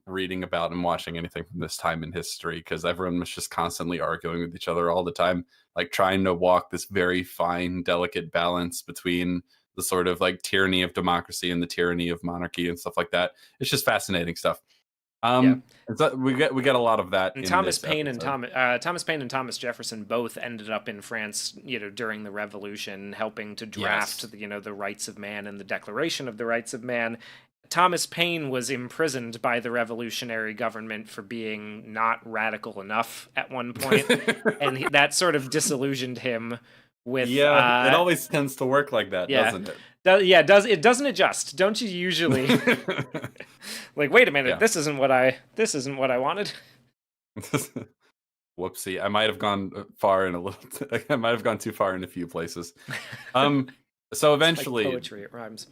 reading about and watching anything from this time in history, because everyone was just constantly arguing with each other all the time, like trying to walk this very fine, delicate balance between the sort of like tyranny of democracy and the tyranny of monarchy and stuff like that. It's just fascinating stuff. Yeah. We get a lot of that And in this episode. Thomas Paine and Thomas Jefferson both ended up in France, during the Revolution, helping to draft, Yes. the Rights of Man and the Declaration of the Rights of Man. Thomas Paine was imprisoned by the revolutionary government for being not radical enough at one point, and that sort of disillusioned him with, Yeah, it always tends to work like that, yeah, doesn't it? it doesn't adjust. Don't you usually like, wait a minute, Yeah. this isn't what I wanted. Whoopsie. I might have gone far in a little I might have gone too far in a few places. So It's like eventually, poetry, it rhymes.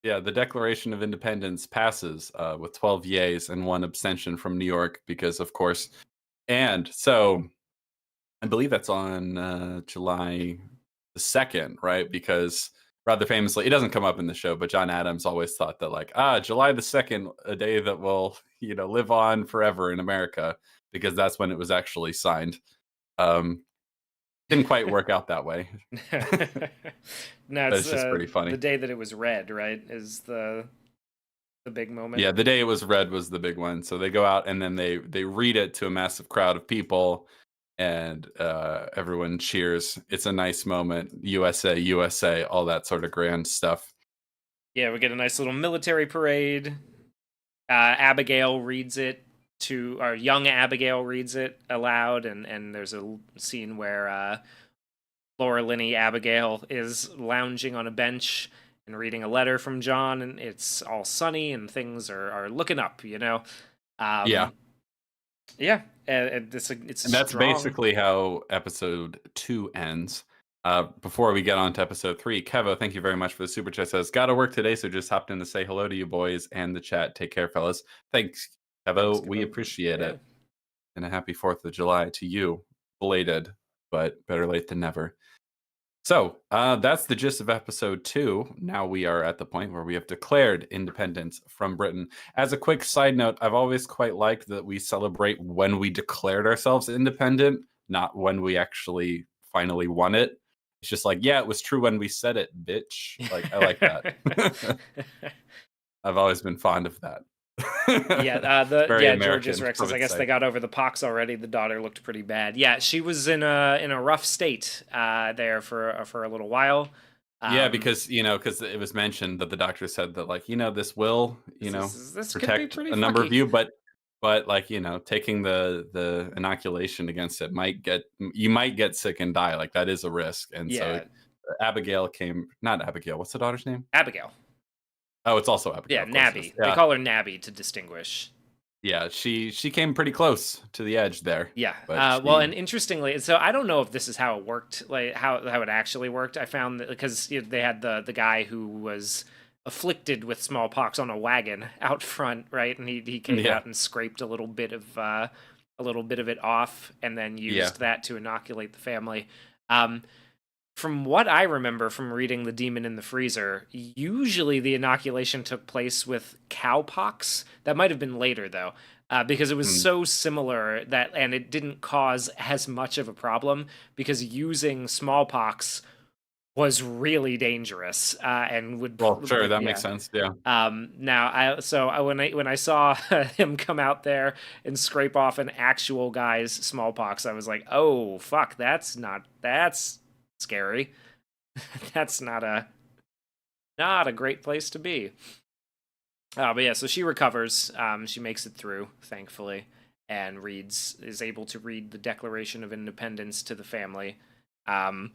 yeah, the Declaration of Independence passes with 12 yays and one abstention from New York because, of course, and so I believe that's on July the 2nd, right? Because rather famously, it doesn't come up in the show, but John Adams always thought that, like, July the 2nd, a day that will, live on forever in America, because that's when it was actually signed. Um, didn't quite work out that way, No, but it's it's just pretty the funny. day that it was read, right? Is the big moment. Yeah, the day it was read was the big one. So they go out and then they read it to a massive crowd of people, and everyone cheers. It's a nice moment. USA, USA, all that sort of grand stuff. Yeah, we get a nice little military parade. Abigail reads it or young Abigail reads it aloud, and there's a scene where Laura Linney Abigail is lounging on a bench and reading a letter from John, and it's all sunny and things are looking up, Yeah. Um, yeah, and it's And that's strong. basically how episode 2 ends. Before we get on to episode 3, Kevo, thank you very much for the super chat. Says, gotta work today, so just hopped in to say hello to you boys and the chat. Take care, fellas. Thanks, Thanks, Kevo. We Gibbo. appreciate Yeah. it. And a happy 4th of July to you. Belated, but better late than never. So that's the gist of episode 2. Now we are at the point where we have declared independence from Britain. As a quick side note, I've always quite liked that we celebrate when we declared ourselves independent, not when we actually finally won it. It's just like, yeah, it was true when we said it, bitch. Like, I like that. I've always been fond of that. Yeah, Very Georges American, Rex I says, I would guess say. they got over the pox already. The daughter looked pretty bad. Yeah, she was in a rough state there for a little while. Yeah, Um, because it was mentioned that the doctor said that, like, this will, this could be protect pretty a number of fucky. you, but like, taking the inoculation against it you might get sick and die. Like, that is a risk. And so Yeah, Abigail not Abigail. What's the daughter's name? Abigail. Oh, it's also Abigail. Yeah, Of course it is. Nabby. They Yeah. call her Nabby to distinguish. Yeah. She came pretty close to the edge there, Yeah. but Well, and interestingly, so I don't know if this is how it worked, like how it actually worked. I found that because they had the guy who was afflicted with smallpox on a wagon out front, right? And he came yeah. out and scraped a little bit of it off, and then Yeah. used that to inoculate the family. Um, from what I remember from reading The Demon in the Freezer, usually the inoculation took place with cowpox. That might have been later, though, because it was Mm. so similar and it didn't cause as much of a problem because using smallpox was really dangerous and Well, sure. That makes yeah. sense. Yeah. When I saw him come out there and scrape off an actual guy's smallpox, I was like, oh fuck, that's scary. That's not a great place to be. But yeah, so she recovers. She makes it through, thankfully, and is able to read the Declaration of Independence to the family. And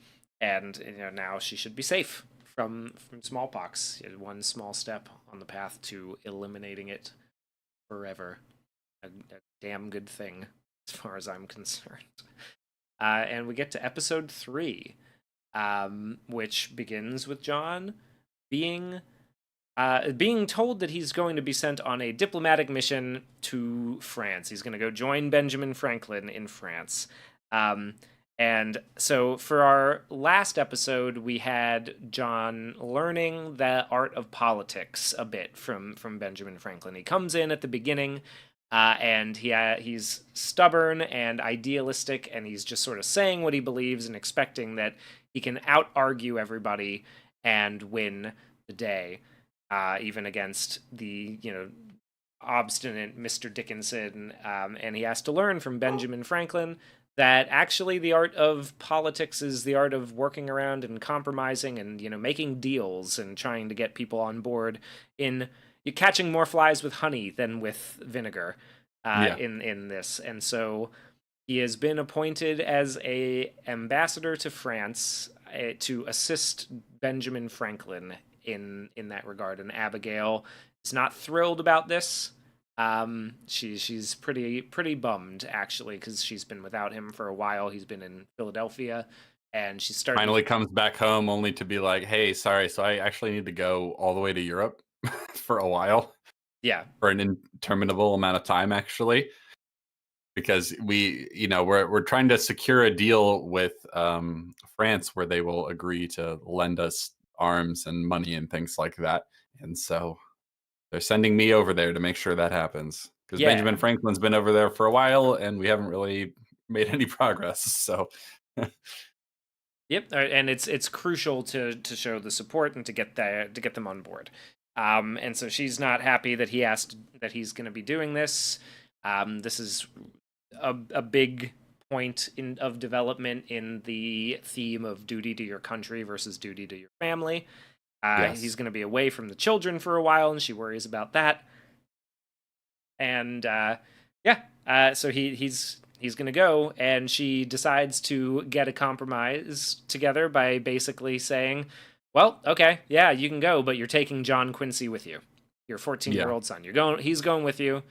now she should be safe from smallpox. One small step on the path to eliminating it forever. A damn good thing, as far as I'm concerned. And we get to episode 3, which begins with John being told that he's going to be sent on a diplomatic mission to France. He's going to go join Benjamin Franklin in France. And so for our last episode, we had John learning the art of politics a bit from Benjamin Franklin. He comes in at the beginning, and he's stubborn and idealistic, and he's just sort of saying what he believes and expecting that he can out-argue everybody and win the day, even against the obstinate Mr. Dickinson, and he has to learn from Benjamin Franklin that actually the art of politics is the art of working around and compromising and making deals and trying to get people on board in you're catching more flies with honey than with vinegar Yeah. in this. And so he has been appointed as a ambassador to France to assist Benjamin Franklin in that regard. And Abigail is not thrilled about this. She's pretty bummed actually because she's been without him for a while. He's been in Philadelphia, and she's starting Finally comes back home only to be like, hey, sorry, so I actually need to go all the way to Europe for a while, yeah, for an interminable amount of time, actually, because we're trying to secure a deal with France where they will agree to lend us arms and money and things like that. And so they're sending me over there to make sure that happens, because yeah. Benjamin Franklin's been over there for a while and we haven't really made any progress. So Yep, and it's crucial to show the support and to get them on board. And so she's not happy that he's going to be doing this. This is a big point of development in the theme of duty to your country versus duty to your family. He's yes. going to be away from the children for a while, and she worries about that. And yeah, so he's gonna go, and she decides to get a compromise together by basically saying, "Well, okay, yeah, you can go, but you're taking John Quincy with you, your 14-year-old son. You're going. He's going with you,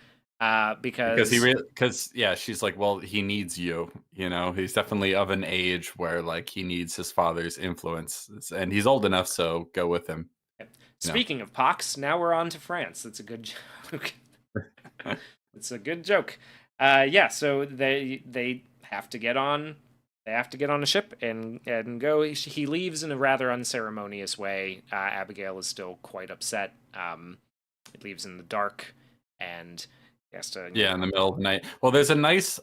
Because because she's like, well, he needs you. He's definitely of an age where like he needs his father's influence, and he's old enough, so go with him. You know, speaking of pox, now we're on to France. That's a good joke. It's a good joke. Yeah, so they have to get on. They have to get on a ship and go. He leaves in a rather unceremonious way. Abigail is still quite upset. It leaves in the dark, and he has to. yeah, in the middle of the night. Well, there's a nice.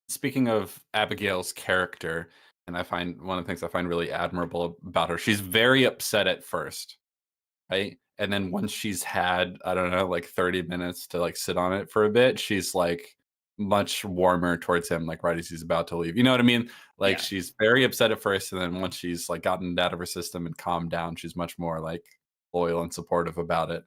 Speaking of Abigail's character, and I find one of the things I find really admirable about her, she's very upset at first, right? And then once she's had, I don't know, like 30 minutes to like sit on it for a bit, she's like much warmer towards him, like right as he's about to leave. You know what I mean? Like Yeah, she's very upset at first, and then once she's like gotten it out of her system and calmed down, she's much more like loyal and supportive about it.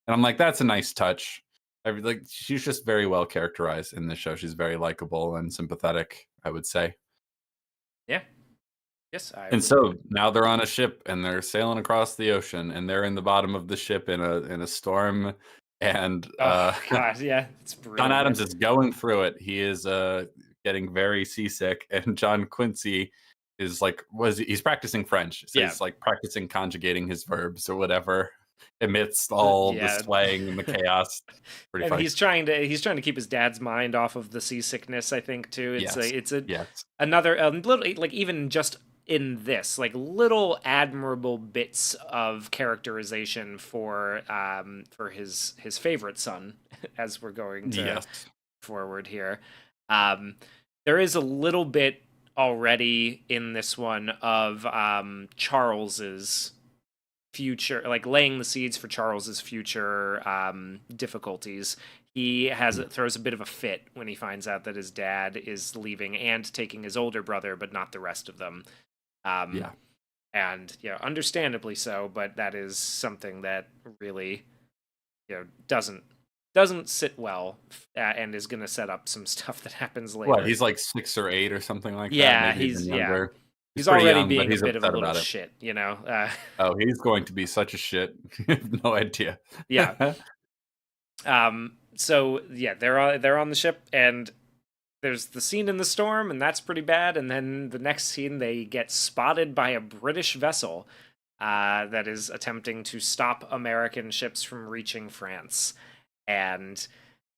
And I'm like, that's a nice touch. Like she's just very well characterized in this show. She's very likable and sympathetic, I would say. yeah, yes, I And would so agree. now they're on a ship and they're sailing across the ocean and they're in the bottom of the ship in a storm, and Oh God, yeah, it's John Adams brilliant. is going through it. He is getting very seasick, and John Quincy is like he's practicing French, so Yeah, he's like practicing conjugating his verbs or whatever amidst all the yeah. swaying and the chaos. Pretty And funny. he's trying to keep his dad's mind off of the seasickness. I think too. Yes. It's a Yes. another little, like, even just in this, like, little admirable bits of characterization for his favorite son as we're going to Yes. forward here. Um, there is a little bit already in this one of Charles's future, like laying the seeds for Charles's future difficulties. Throws a bit of a fit when he finds out that his dad is leaving and taking his older brother, but not the rest of them. Um, Yeah. and understandably so, but that is something that really doesn't sit well, and is going to set up some stuff that happens What, later. he's like 6 or 8 or something like that, Yeah, maybe even yeah, younger. He's he's pretty already young, but being a he's bit of a upset little about it. shit, Oh, he's going to be such a shit. You have no idea. yeah. So yeah, they're on the ship, and there's the scene in the storm, and that's pretty bad. And then the next scene, they get spotted by a British vessel that is attempting to stop American ships from reaching France, and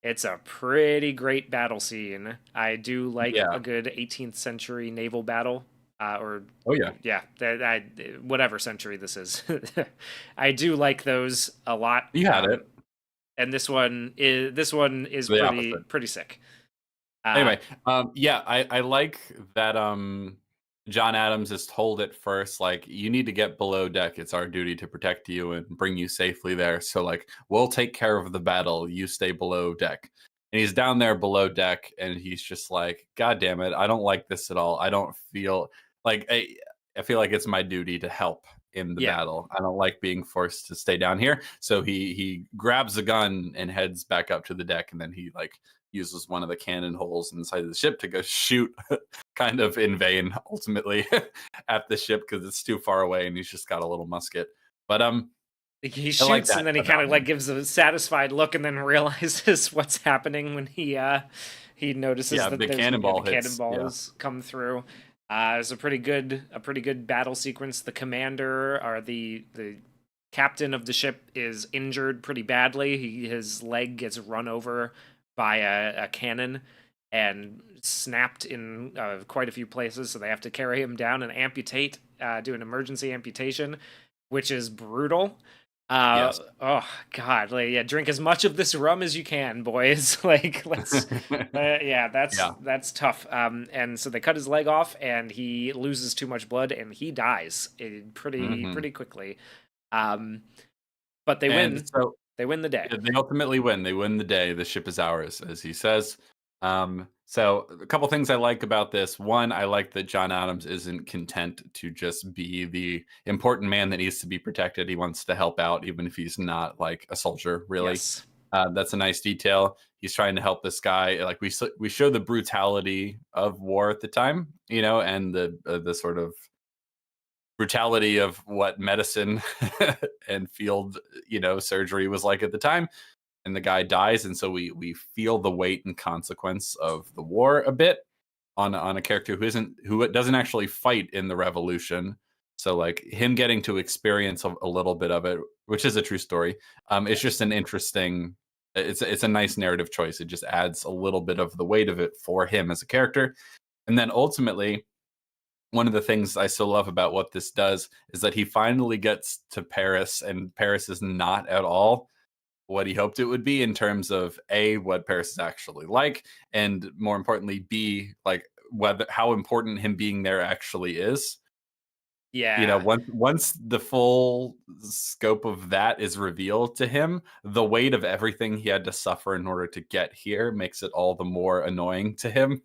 it's a pretty great battle scene. I do like Yeah. a good 18th century naval battle. Or Oh, yeah. yeah, whatever century this is, I do like those a lot. You had it. And this one is The pretty opposite. pretty sick. Uh, Anyway, yeah, I like that, John Adams is told at first, like, you need to get below deck. It's our duty to protect you and bring you safely there. So, like, we'll take care of the battle. You stay below deck. And he's down there below deck, and he's just like, God damn it, I don't like this at all. I don't feel like I feel like it's my duty to help in the Yeah. battle. I don't like being forced to stay down here. So he grabs a gun and heads back up to the deck, and then he like uses one of the cannon holes inside of the ship to go shoot kind of in vain ultimately at the ship because it's too far away and he's just got a little musket. But He I like shoots that and then he kind about of like him. gives a satisfied look and then realizes what's happening when he notices Yeah, that the there's the cannonball hits. Yeah. cannonballs come through. It's a pretty good battle sequence. The commander or the captain of the ship is injured pretty badly. His leg gets run over by a cannon and snapped in quite a few places, so they have to carry him down and amputate, do an emergency amputation, which is brutal. Yes. Oh God, like, yeah, drink as much of this rum as you can, boys. Like, let's, yeah, Yeah. that's tough. And so they cut his leg off, and he loses too much blood, and he dies Hmm. pretty quickly. Um, but they And win. so They win the day. yeah, they ultimately win. They win the day. The ship is ours, as he says. So a couple things I like about this. One, I like that John Adams isn't content to just be the important man that needs to be protected. He wants to help out, even if he's not like a soldier, really. Yes. That's a nice detail. He's trying to help this guy. Like we show the brutality of war at the time, and the sort of brutality of what medicine and field, surgery was like at the time. And the guy dies, and so we feel the weight and consequence of the war a bit on a character who doesn't actually fight in the revolution. So like him getting to experience a little bit of it, which is a true story. It's just an interesting. It's a nice narrative choice. It just adds a little bit of the weight of it for him as a character, and then ultimately one of the things I still love about what this does is that he finally gets to Paris, and Paris is not at all what he hoped it would be in terms of A, what Paris is actually like, and more importantly, B, like whether how important him being there actually is. Yeah. Once the full scope of that is revealed to him, the weight of everything he had to suffer in order to get here makes it all the more annoying to him.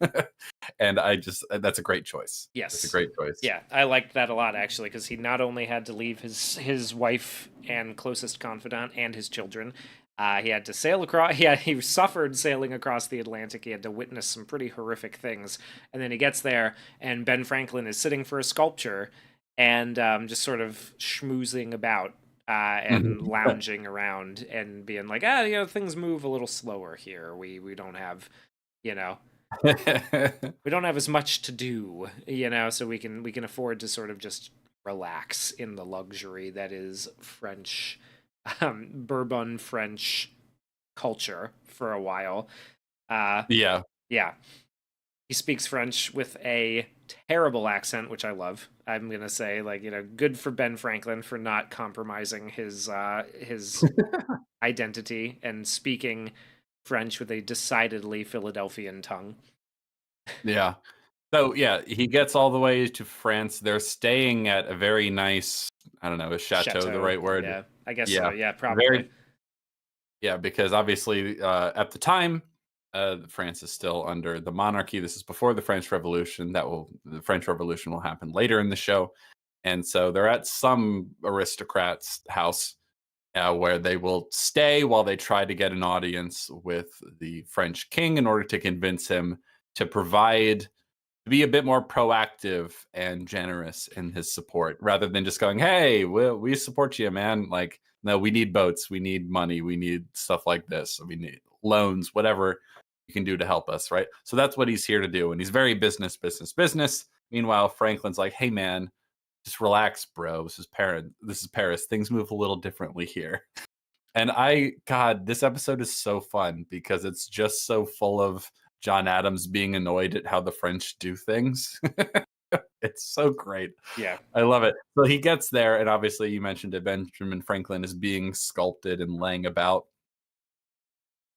And that's a great choice. It's a Yes. great choice. Yeah, I liked that a lot actually because he not only had to leave his wife and closest confidant and his children, he had to sail across. Yeah, he suffered sailing across the Atlantic. He had to witness some pretty horrific things, and then he gets there, and Ben Franklin is sitting for a sculpture, and just sort of schmoozing about. And Mhm. lounging around and being like, things move a little slower here. We don't have, you know, we don't have as much to do, so we can afford to sort of just relax in the luxury that is French, Bourbon French culture for a while. Uh, Yeah. yeah, he speaks French with a terrible accent, which I love. I'm gonna say, like, good for Ben Franklin for not compromising his identity and speaking French with a decidedly Philadelphian tongue. Yeah. So yeah, he gets all the way to France. They're staying at a very nice, I don't know, is chateau the Chateau. right word? Yeah, I guess so. Yeah. Yeah, probably. Very yeah, because obviously at the time France is still under the monarchy. This is before the French Revolution. The French Revolution will happen later in the show. And so they're at some aristocrat's house where they will stay while they try to get an audience with the French king in order to convince him to be a bit more proactive and generous in his support rather than just going, hey, we support you, man. Like, no, we need boats, we need money, we need stuff like this, we need loans, whatever you can do to help us, right? So that's what he's here to do. And he's very business, business, business. Meanwhile, Franklin's like, hey, man, just relax, bro. This is Paris. Things move a little differently here. And God, this episode is so fun because it's just so full of John Adams being annoyed at how the French do things. It's so great. Yeah. I love it. So he gets there, and obviously, you mentioned it, Benjamin Franklin is being sculpted and laying about.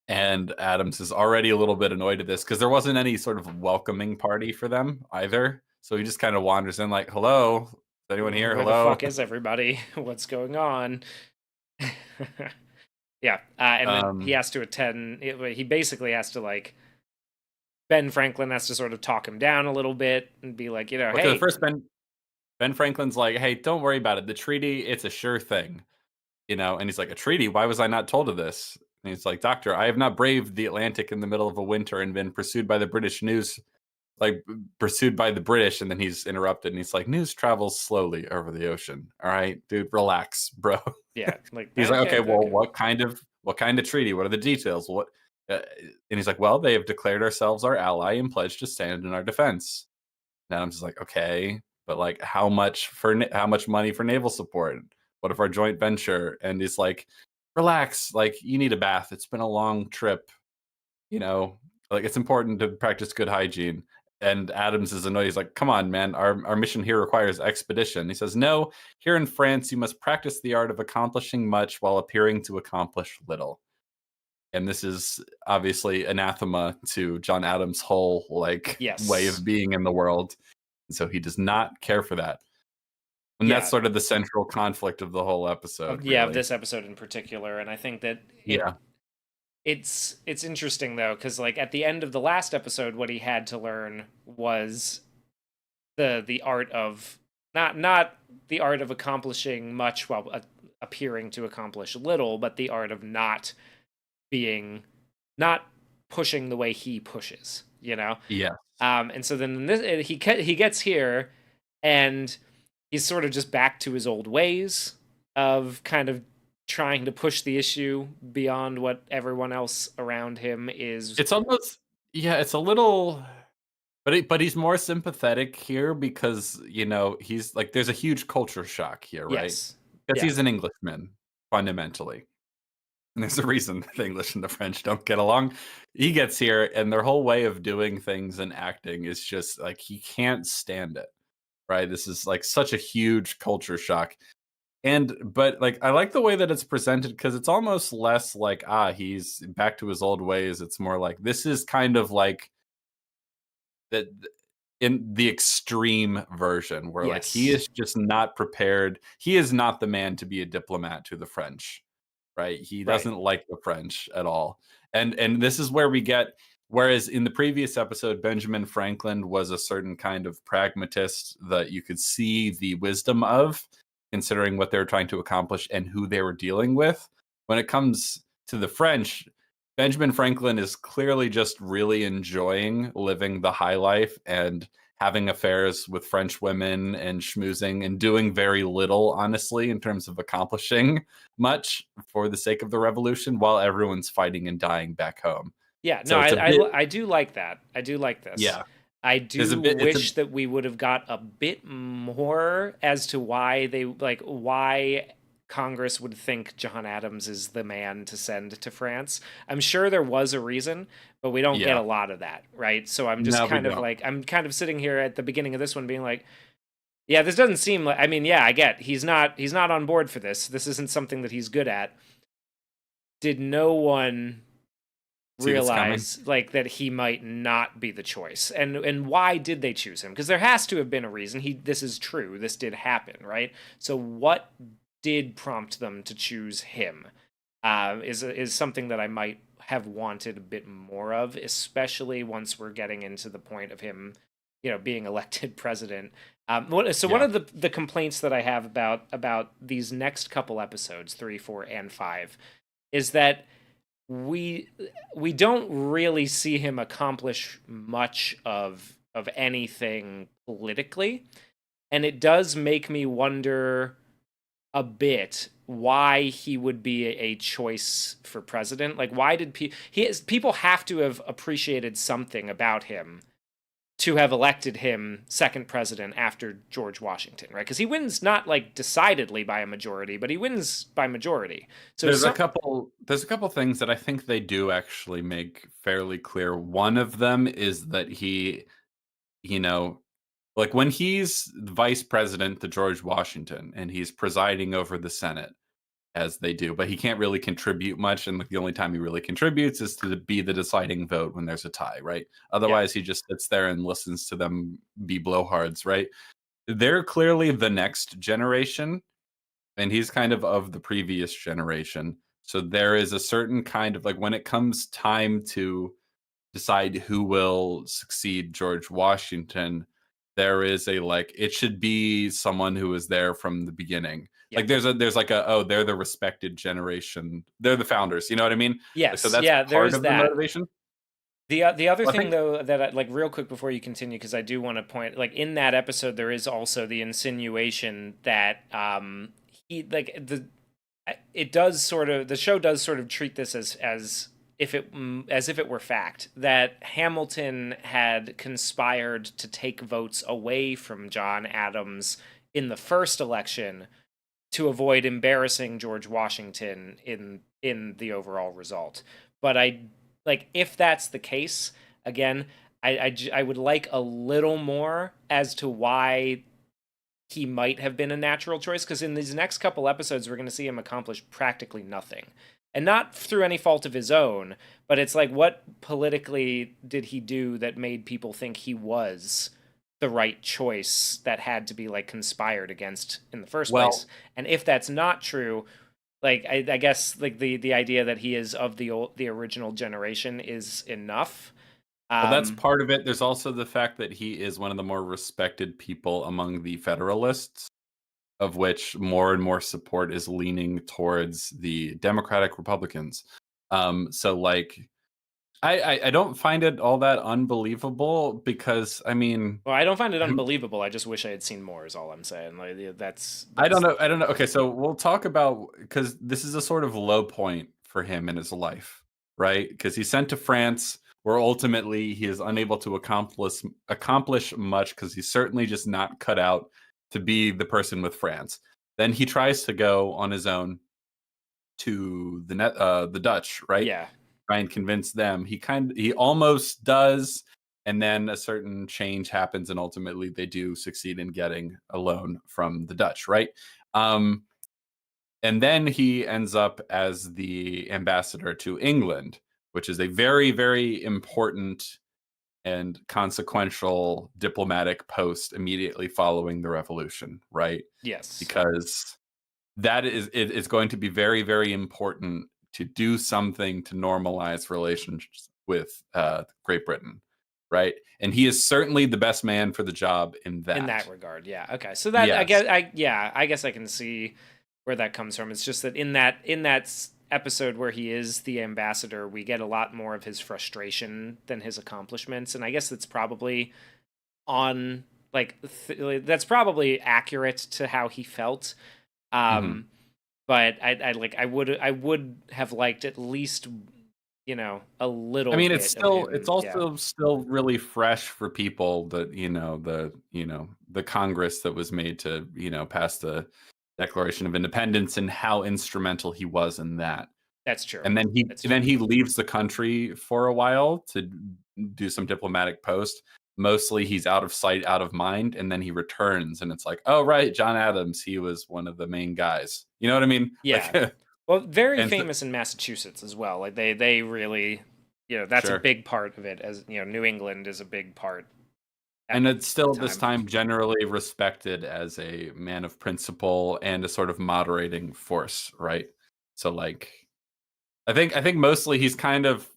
And Adams is already a little bit annoyed at this because there wasn't any sort of welcoming party for them either. So he just kind of wanders in like, "Hello, is anyone here? Where the Hello." fuck is everybody? What's going on? Yeah, and then he Um, has to attend. He basically has to like Ben Franklin has to sort of talk him down a little bit and be like, okay, the hey, first Ben Franklin's like, "Hey, don't worry about it. The treaty, it's a sure thing." And he's like, "A treaty? Why was I not told of this?" And he's like, "Doctor, I have not braved the Atlantic in the middle of a winter and been pursued by the British news, like pursued by the British." And then he's interrupted and he's like, "News travels slowly over the ocean. All right, dude, relax, bro." yeah, like He's like, okay, "Okay, well, okay, what kind of treaty? What are the details? What?" And he's like, "Well, they have declared ourselves our ally and pledged to stand in our defense." And I'm just like, "Okay, but like, how much money for naval support? What if our joint venture?" And he's like, "Relax, like you need a bath. It's been a long trip, you know. Like it's important to practice good hygiene." And Adams is annoyed. He's like, "Come on, man. Our mission here requires expedition." He says, "No, here in France, you must practice the art of accomplishing much while appearing to accomplish little." And this is obviously anathema to John Adams' whole like way yes, of being in the world. So he does not care for that. And that's yeah, sort of the central conflict of the whole episode, of really. this episode in particular, and I think that Yeah. it's interesting though because like at the end of the last episode, what he had to learn was the art of not the art of accomplishing much while appearing to accomplish little, but the art of being not pushing the way he pushes, you know. Yeah. And so then in this, he gets here, and he's sort of just back to his old ways of kind of trying to push the issue beyond what everyone else around him is. It's almost yeah, it's a little but he's more sympathetic here because, he's like there's a huge culture shock here, right? Yes, Because yeah, he's an Englishman, fundamentally. And there's a reason the English and the French don't get along. He gets here and their whole way of doing things and acting is just like he can't stand it. Right? This is like such a huge culture shock. But like I like the way that it's presented because it's almost less like he's back to his old ways. It's more like this is kind of like that in the extreme version where like he yes, is just not prepared. He is not the man to be a diplomat to the French, right? He right, doesn't like the French at all. And this is where we get whereas in the previous episode Benjamin Franklin was a certain kind of pragmatist that you could see the wisdom of considering what they were trying to accomplish and who they were dealing with. When it comes to the French, Benjamin Franklin is clearly just really enjoying living the high life and having affairs with French women and schmoozing and doing very little, honestly, in terms of accomplishing much for the sake of the revolution while everyone's fighting and dying back home. yeah. No, So it's a bit, I do like that. I do like this. yeah, I there's a do bit, it's a, wish that we would have got a bit more as to why why Congress would think John Adams is the man to send to France. I'm sure there was a reason, but we don't get a yeah, lot of that, right? So no, we don't. I'm kind of sitting here at the beginning of this one being like, yeah, this doesn't seem like, I mean, yeah, I get he's not on board for this. This isn't something that he's good at. Did no one See this coming? realize like that he might not be the choice, and why did they choose him? Because there has to have been a reason. This is true, this did happen, right? So what did prompt them to choose him is something that I might have wanted a bit more of, especially once we're getting into the point of him being elected president. So one Yeah. of the complaints that I have about these next couple episodes, 3, 4, and 5, is that we we don't really see him accomplish much of anything politically, and it does make me wonder a bit why he would be a choice for president. Like, why did people have to have appreciated something about him to have elected him second president after George Washington, right? Because he wins not like decidedly by a majority, but he wins by majority. So There's a couple things that I think they do actually make fairly clear. One of them is that he, you know, like when he's vice president to George Washington and he's presiding over the Senate, as they do, but he can't really contribute much. And like the only time he really contributes is to be the deciding vote when there's a tie, right? Yeah. Otherwise, he just sits there and listens to them be blowhards, right? They're clearly the next generation, and he's kind of the previous generation. So there is a certain kind of like when it comes time to decide who will succeed George Washington, there is a like it should be someone who was there from the beginning. Yeah. Like there's like a oh, they're the respected generation. They're the founders. You know what I mean? Like, so Yes. that's Yeah, part there's of the that. motivation. The other Well, I thing think though that I, like real quick before you continue, because I do want to point, like in that episode there is also the insinuation that he like the it does sort of, the show does sort of treat this as if it as if it were fact that Hamilton had conspired to take votes away from John Adams in the first election to avoid embarrassing George Washington in the overall result. But I like, if that's the case, again, I would like a little more as to why he might have been a natural choice, because in these next couple episodes we're going to see him accomplish practically nothing, and not through any fault of his own, but it's like, what politically did he do that made people think he was the right choice that had to be like conspired against in the first place? well, And if that's not true, like I guess like the idea that he is of the original generation is enough. well, that's um part of it. There's also the fact that he is one of the more respected people among the Federalists, of which more and more support is leaning towards the Democratic Republicans. So like I don't find it all that unbelievable because I mean well, I don't find it unbelievable, I just wish I had seen more is all I'm saying. Like, yeah, I don't that's know. I don't know. Okay, so we'll talk about because this is a sort of low point for him in his life, right? Because he's sent to France, where ultimately he is unable to accomplish much because he's certainly just not cut out to be the person with France. Then he tries to go on his own to the Dutch, right? yeah. Try and convince them. He almost does, and then a certain change happens, and ultimately they do succeed in getting a loan from the Dutch, right? Um, and then he ends up as the ambassador to England, which is a very, very important and consequential diplomatic post immediately following the revolution, right? Yes. Because that is going to be very, very important to do something to normalize relations with Great Britain, right? And he is certainly the best man for the job in In that. that regard, yeah. Okay, so that, Yes, I guess I can see where that comes from. It's just that in that episode where he is the ambassador, we get a lot more of his frustration than his accomplishments, and I guess that's probably on like that's probably accurate to how he felt. hmm Um, but I would have liked at least, a I little mean, it's bit of still it's him. Yeah, also still really fresh for people that the Congress that was made to pass the Declaration of Independence and how instrumental he was in that. that's true. And then he That's then true. he leaves the country for a while to do some diplomatic post. Mostly he's out of sight, out of mind, and then he returns and it's like, "Oh right, John Adams, he was one of the main guys." You know what I mean? Like Yeah. Well, very and so, famous in Massachusetts as well. Like they really, that's a sure. big part of it. As New England is a big part at And it's the still this time. time generally respected as a man of principle and a sort of moderating force, right? So like I think mostly he's kind of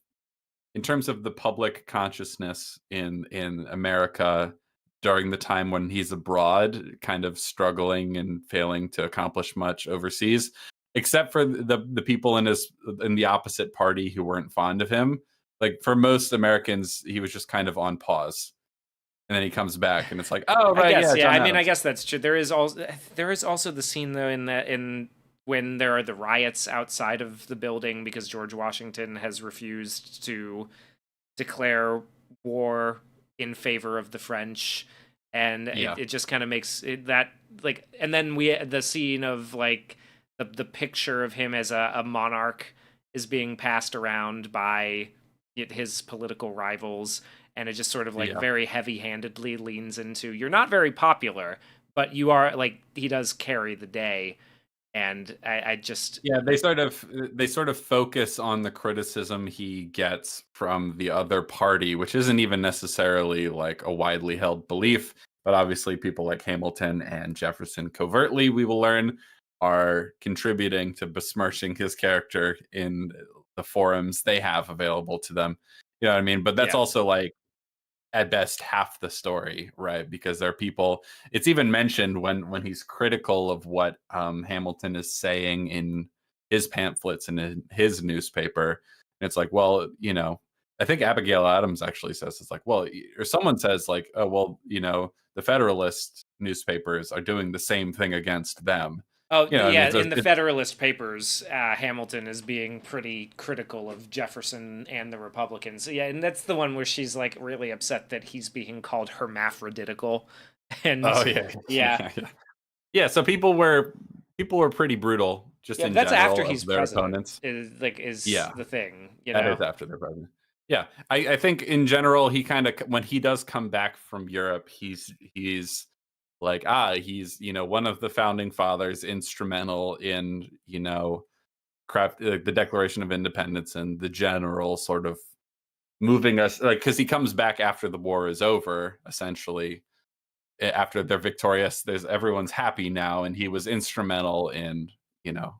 in terms of the public consciousness in America during the time when he's abroad, kind of struggling and failing to accomplish much overseas, except for the people in the opposite party who weren't fond of him. Like for most Americans, he was just kind of on pause, and then he comes back, and it's like, oh I right, guess, yeah, yeah. John I mean, I Adams, guess that's true. There is also the scene though in when there are the riots outside of the building because George Washington has refused to declare war in favor of the French, and yeah, it just kind of makes it that like, and then we the scene of like the picture of him as a monarch is being passed around by his political rivals, and it just sort of like yeah. very heavy-handedly leans into, you're not very popular, but you are, like, he does carry the day. And I just Yeah, they sort of focus on the criticism he gets from the other party, which isn't even necessarily like a widely held belief, but obviously people like Hamilton and Jefferson covertly, we will learn, are contributing to besmirching his character in the forums they have available to them. You know what I mean? But that's yeah. also like at best half the story, right? Because there are people. It's even mentioned when he's critical of what Hamilton is saying in his pamphlets and in his newspaper. And it's like, well, I think Abigail Adams actually says it's like, well, or someone says like, oh, well, the Federalist newspapers are doing the same thing against them. Oh, I mean, yeah, in the Federalist Papers, Hamilton is being pretty critical of Jefferson and the Republicans. Yeah, and that's the one where she's like really upset that he's being called hermaphroditical. oh And yeah, yeah, yeah. So people were pretty brutal just yeah, in that's after general he's of their president, opponents. is Yeah. the thing, you That know? is after the president. Yeah, I think in general he kind of when he does come back from Europe, he's like he's one of the founding fathers, instrumental in craft like the Declaration of Independence and the general sort of moving us like because he comes back after the war is over, essentially after they're victorious. There's everyone's happy now, and he was instrumental in you know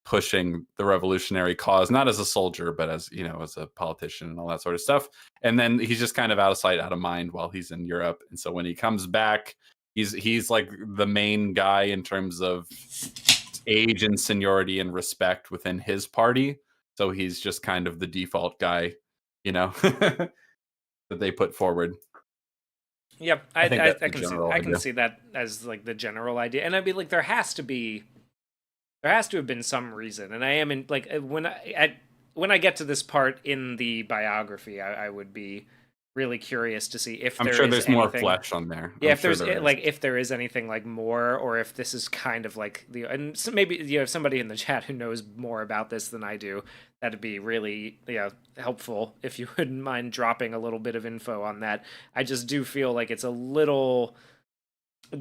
pushing the revolutionary cause, not as a soldier, but as as a politician and all that sort of stuff. And then he's just kind of out of sight, out of mind while he's in Europe. And so when he comes back, he's like the main guy in terms of age and seniority and respect within his party. So he's just kind of the default guy, that they put forward. Yeah, I think that's I the can see general idea. that as like the general idea. And I'd be like, there has to have been some reason. And I am in like when I get to this part in the biography, I would be really curious to see if I'm there sure is there's more anything. flesh on there. Yeah, I'm if sure there's there is. like if there is anything like more, or if this is kind of like the and so maybe if somebody in the chat who knows more about this than I do, that'd be really helpful if you wouldn't mind dropping a little bit of info on that. I just do feel like it's a little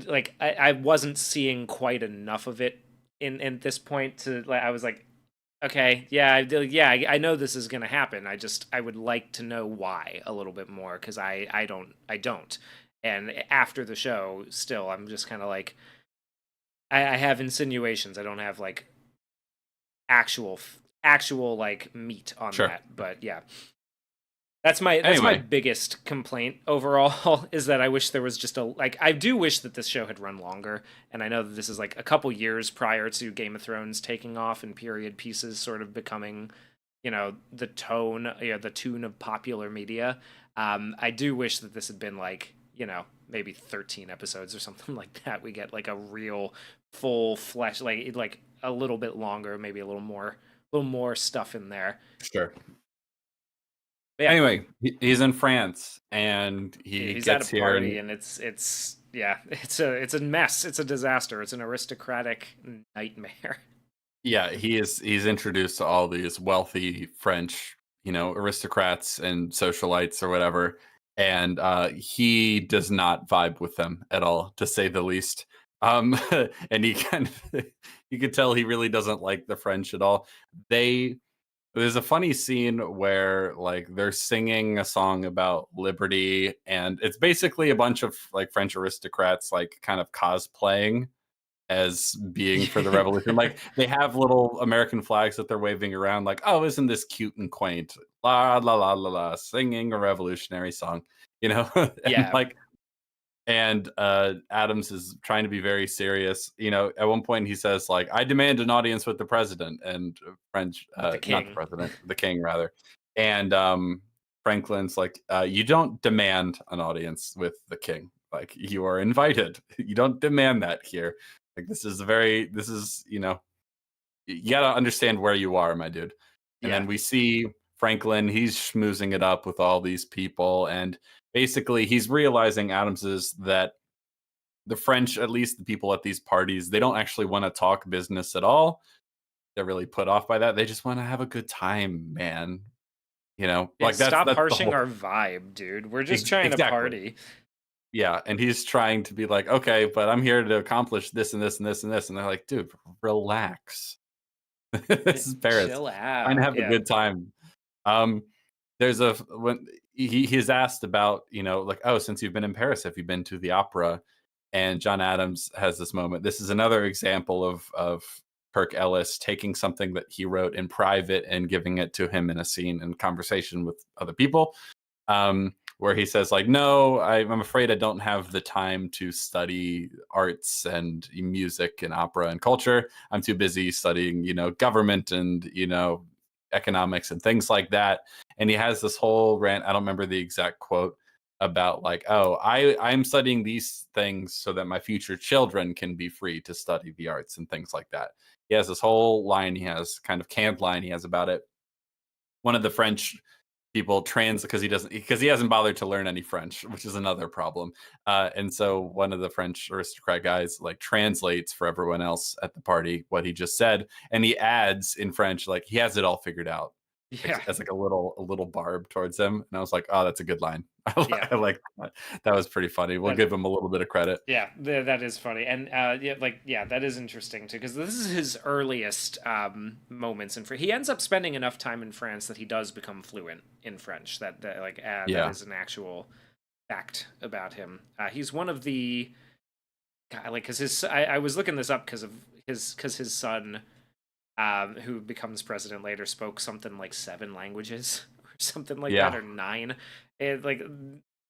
like I wasn't seeing quite enough of it in this point to like I was like okay, yeah, I know this is gonna happen. I would like to know why a little bit more because I don't. And after the show, still, I'm just kind of like I have insinuations. I don't have like actual actual like meat on Sure. that. But yeah, that's my Anyway, biggest complaint overall is that I wish there was just a like I do wish that this show had run longer, and I know that this is like a couple years prior to Game of Thrones taking off and period pieces sort of becoming the tune of popular media. I do wish that this had been like maybe 13 episodes or something like that. We get like a real full flesh like a little bit longer, maybe a little more stuff in there. sure. But yeah, Anyway, he's in France and he he's at a gets here party and and it's yeah, it's a mess, it's a disaster, it's an aristocratic nightmare. yeah, he's introduced to all these wealthy French, aristocrats and socialites or whatever. And he does not vibe with them at all, to say the least. And he kind of you could tell he really doesn't like the French at all. They There's a funny scene where like they're singing a song about liberty, and it's basically a bunch of like French aristocrats like kind of cosplaying as being for the revolution. Like they have little American flags that they're waving around, like, oh, isn't this cute and quaint? La la la la la, singing a revolutionary song, and Yeah, like and Adams is trying to be very serious. At one point he says like, "I demand an audience with the president," and French, with the not the king. president, the king rather. And Franklin's like, "You don't demand an audience with the king. Like you are invited. You don't demand that here. Like this is you gotta understand where you are, my dude." And Yeah, then we see Franklin, he's schmoozing it up with all these people, and basically he's realizing Adams is that the French, at least the people at these parties, they don't actually want to talk business at all. They're really put off by that. They just want to have a good time, man. yeah, Like that's stop that's the harshing whole our vibe, dude, we're just trying to exactly. party. Yeah, and he's trying to be like, okay, but I'm here to accomplish this and this and this and this, and they're like, dude, relax. This is Paris. Chill Trying to out. have a Yeah. good time. Um, there's a when he's asked about, like, oh, since you've been in Paris, have you been to the opera? And John Adams has this moment. This is another example of Kirk Ellis taking something that he wrote in private and giving it to him in a scene and conversation with other people. Where he says, like, no, I'm afraid I don't have the time to study arts and music and opera and culture. I'm too busy studying, government and, economics and things like that. And he has this whole rant. I don't remember the exact quote about, like, oh, I'm studying these things so that my future children can be free to study the arts and things like that. He has this whole line, he has kind of canned line he has about it. One of the French people because he hasn't bothered to learn any French, which is another problem. And so one of the French aristocrat guys like translates for everyone else at the party what he just said, and he adds in French like he has it all figured out, like, Yeah. as like a little barb towards him. And I was like, oh, that's a good line. Yeah. I like that. That was pretty funny. We'll give him a little bit of credit. Yeah, that is funny, and that is interesting too, because this is his earliest moments in France. He ends up spending enough time in France that he does become fluent in French. That Yeah. is an actual fact about him. He's one of the because I was looking this up because of his son, who becomes president later, spoke something like 7 languages or something like that, Yeah. or 9. Like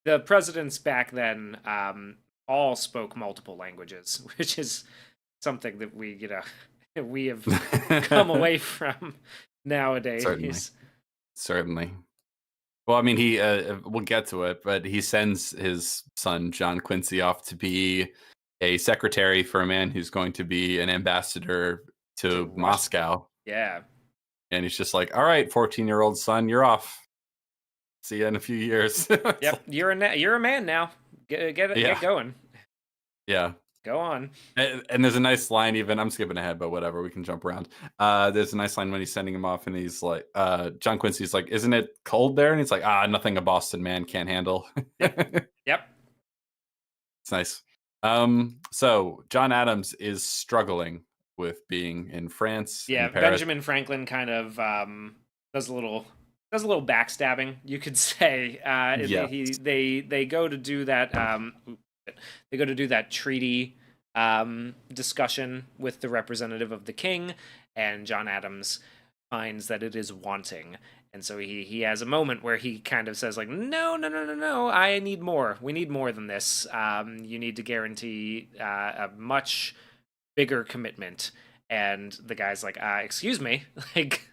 the presidents back then all spoke multiple languages, which is something that we have come away from Certainly. nowadays. Certainly. Well, I mean, we'll get to it, but he sends his son, John Quincy, off to be a secretary for a man who's going to be an ambassador To to Russia. Moscow. Yeah. And he's just like, all right, 14-year-old son, you're off. See you in a few years. Yep. You're a man now. Get Yeah. going. Yeah. Go on. And there's a nice line, even I'm skipping ahead, but whatever, we can jump around. There's a nice line when he's sending him off, and he's like, John Quincy's like, isn't it cold there? And he's like, nothing a Boston man can't handle. Yep. It's nice. So John Adams is struggling with being in France, Yeah, in Paris. Benjamin Franklin kind of does a little backstabbing, you could say. Yes. They go to do that. They go to do that treaty discussion with the representative of the king, and John Adams finds that it is wanting, and so he has a moment where he kind of says like, no, no, no, no, no, I need more. We need more than this. You need to guarantee a much bigger commitment. And the guy's like, excuse me, like,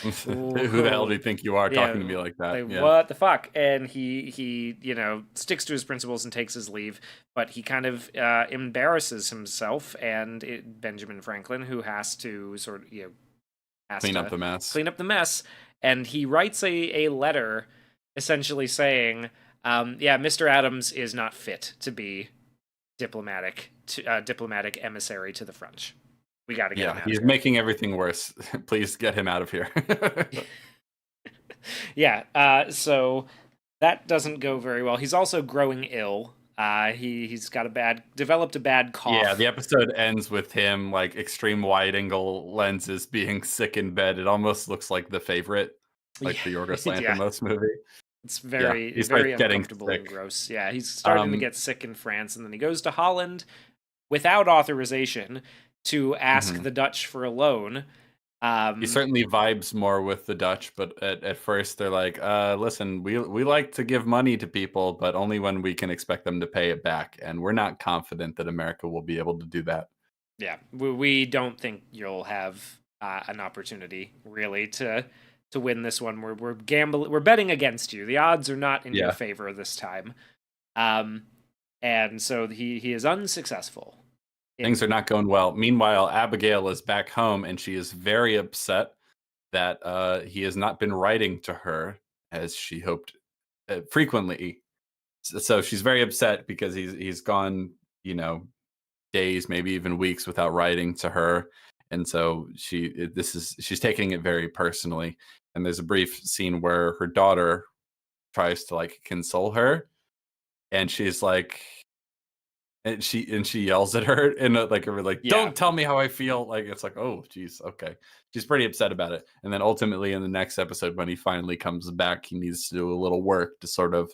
Who the hell do you think you are talking to me like that? like, Yeah. what the fuck? And he sticks to his principles and takes his leave, but he kind of embarrasses himself and Benjamin Franklin, who has to sort of has Clean to up the mess. clean up the mess, and he writes a letter essentially saying, Mr. Adams is not fit to be diplomatic emissary to the French. We got to get him out. He's of here. making everything worse. Please get him out of here. Yeah. So that doesn't go very well. He's also growing ill. He's developed a bad cough. Yeah, the episode ends with him like extreme wide angle lenses being sick in bed. It almost looks like The Favorite, like the Yorgos Lanthimos movie. It's very getting uncomfortable and sick. gross. Yeah, he's starting to get sick in France, and then he goes to Holland without authorization to ask the Dutch for a loan. He certainly vibes more with the Dutch, but at first they're like, listen, we like to give money to people, but only when we can expect them to pay it back. And we're not confident that America will be able to do that. Yeah, we don't think you'll have an opportunity really to win this one. We're betting against you. The odds are not in your favor this time. And so he is unsuccessful. Things are not going well. Meanwhile, Abigail is back home, and she is very upset that he has not been writing to her as she hoped frequently. So she's very upset because he's gone, days, maybe even weeks without writing to her, and so she's taking it very personally. And there's a brief scene where her daughter tries to like console her, and she's like, and she yells at her and like, Yeah. don't tell me how I feel. Like, it's like, oh geez, okay. She's pretty upset about it. And then ultimately in the next episode, when he finally comes back, he needs to do a little work to sort of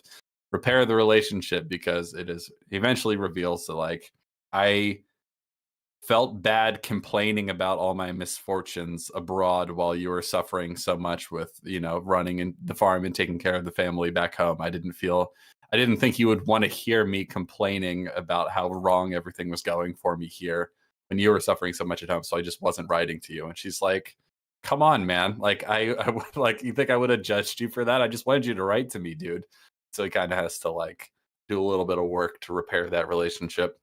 repair the relationship, because it is eventually reveals that, like, I felt bad complaining about all my misfortunes abroad while you were suffering so much with, running in the farm and taking care of the family back home. I didn't think you would want to hear me complaining about how wrong everything was going for me here when you were suffering so much at home. So I just wasn't writing to you. And she's like, come on, man. Like, I would, like, you think I would have judged you for that? I just wanted you to write to me, dude. So he kind of has to, like, do a little bit of work to repair that relationship.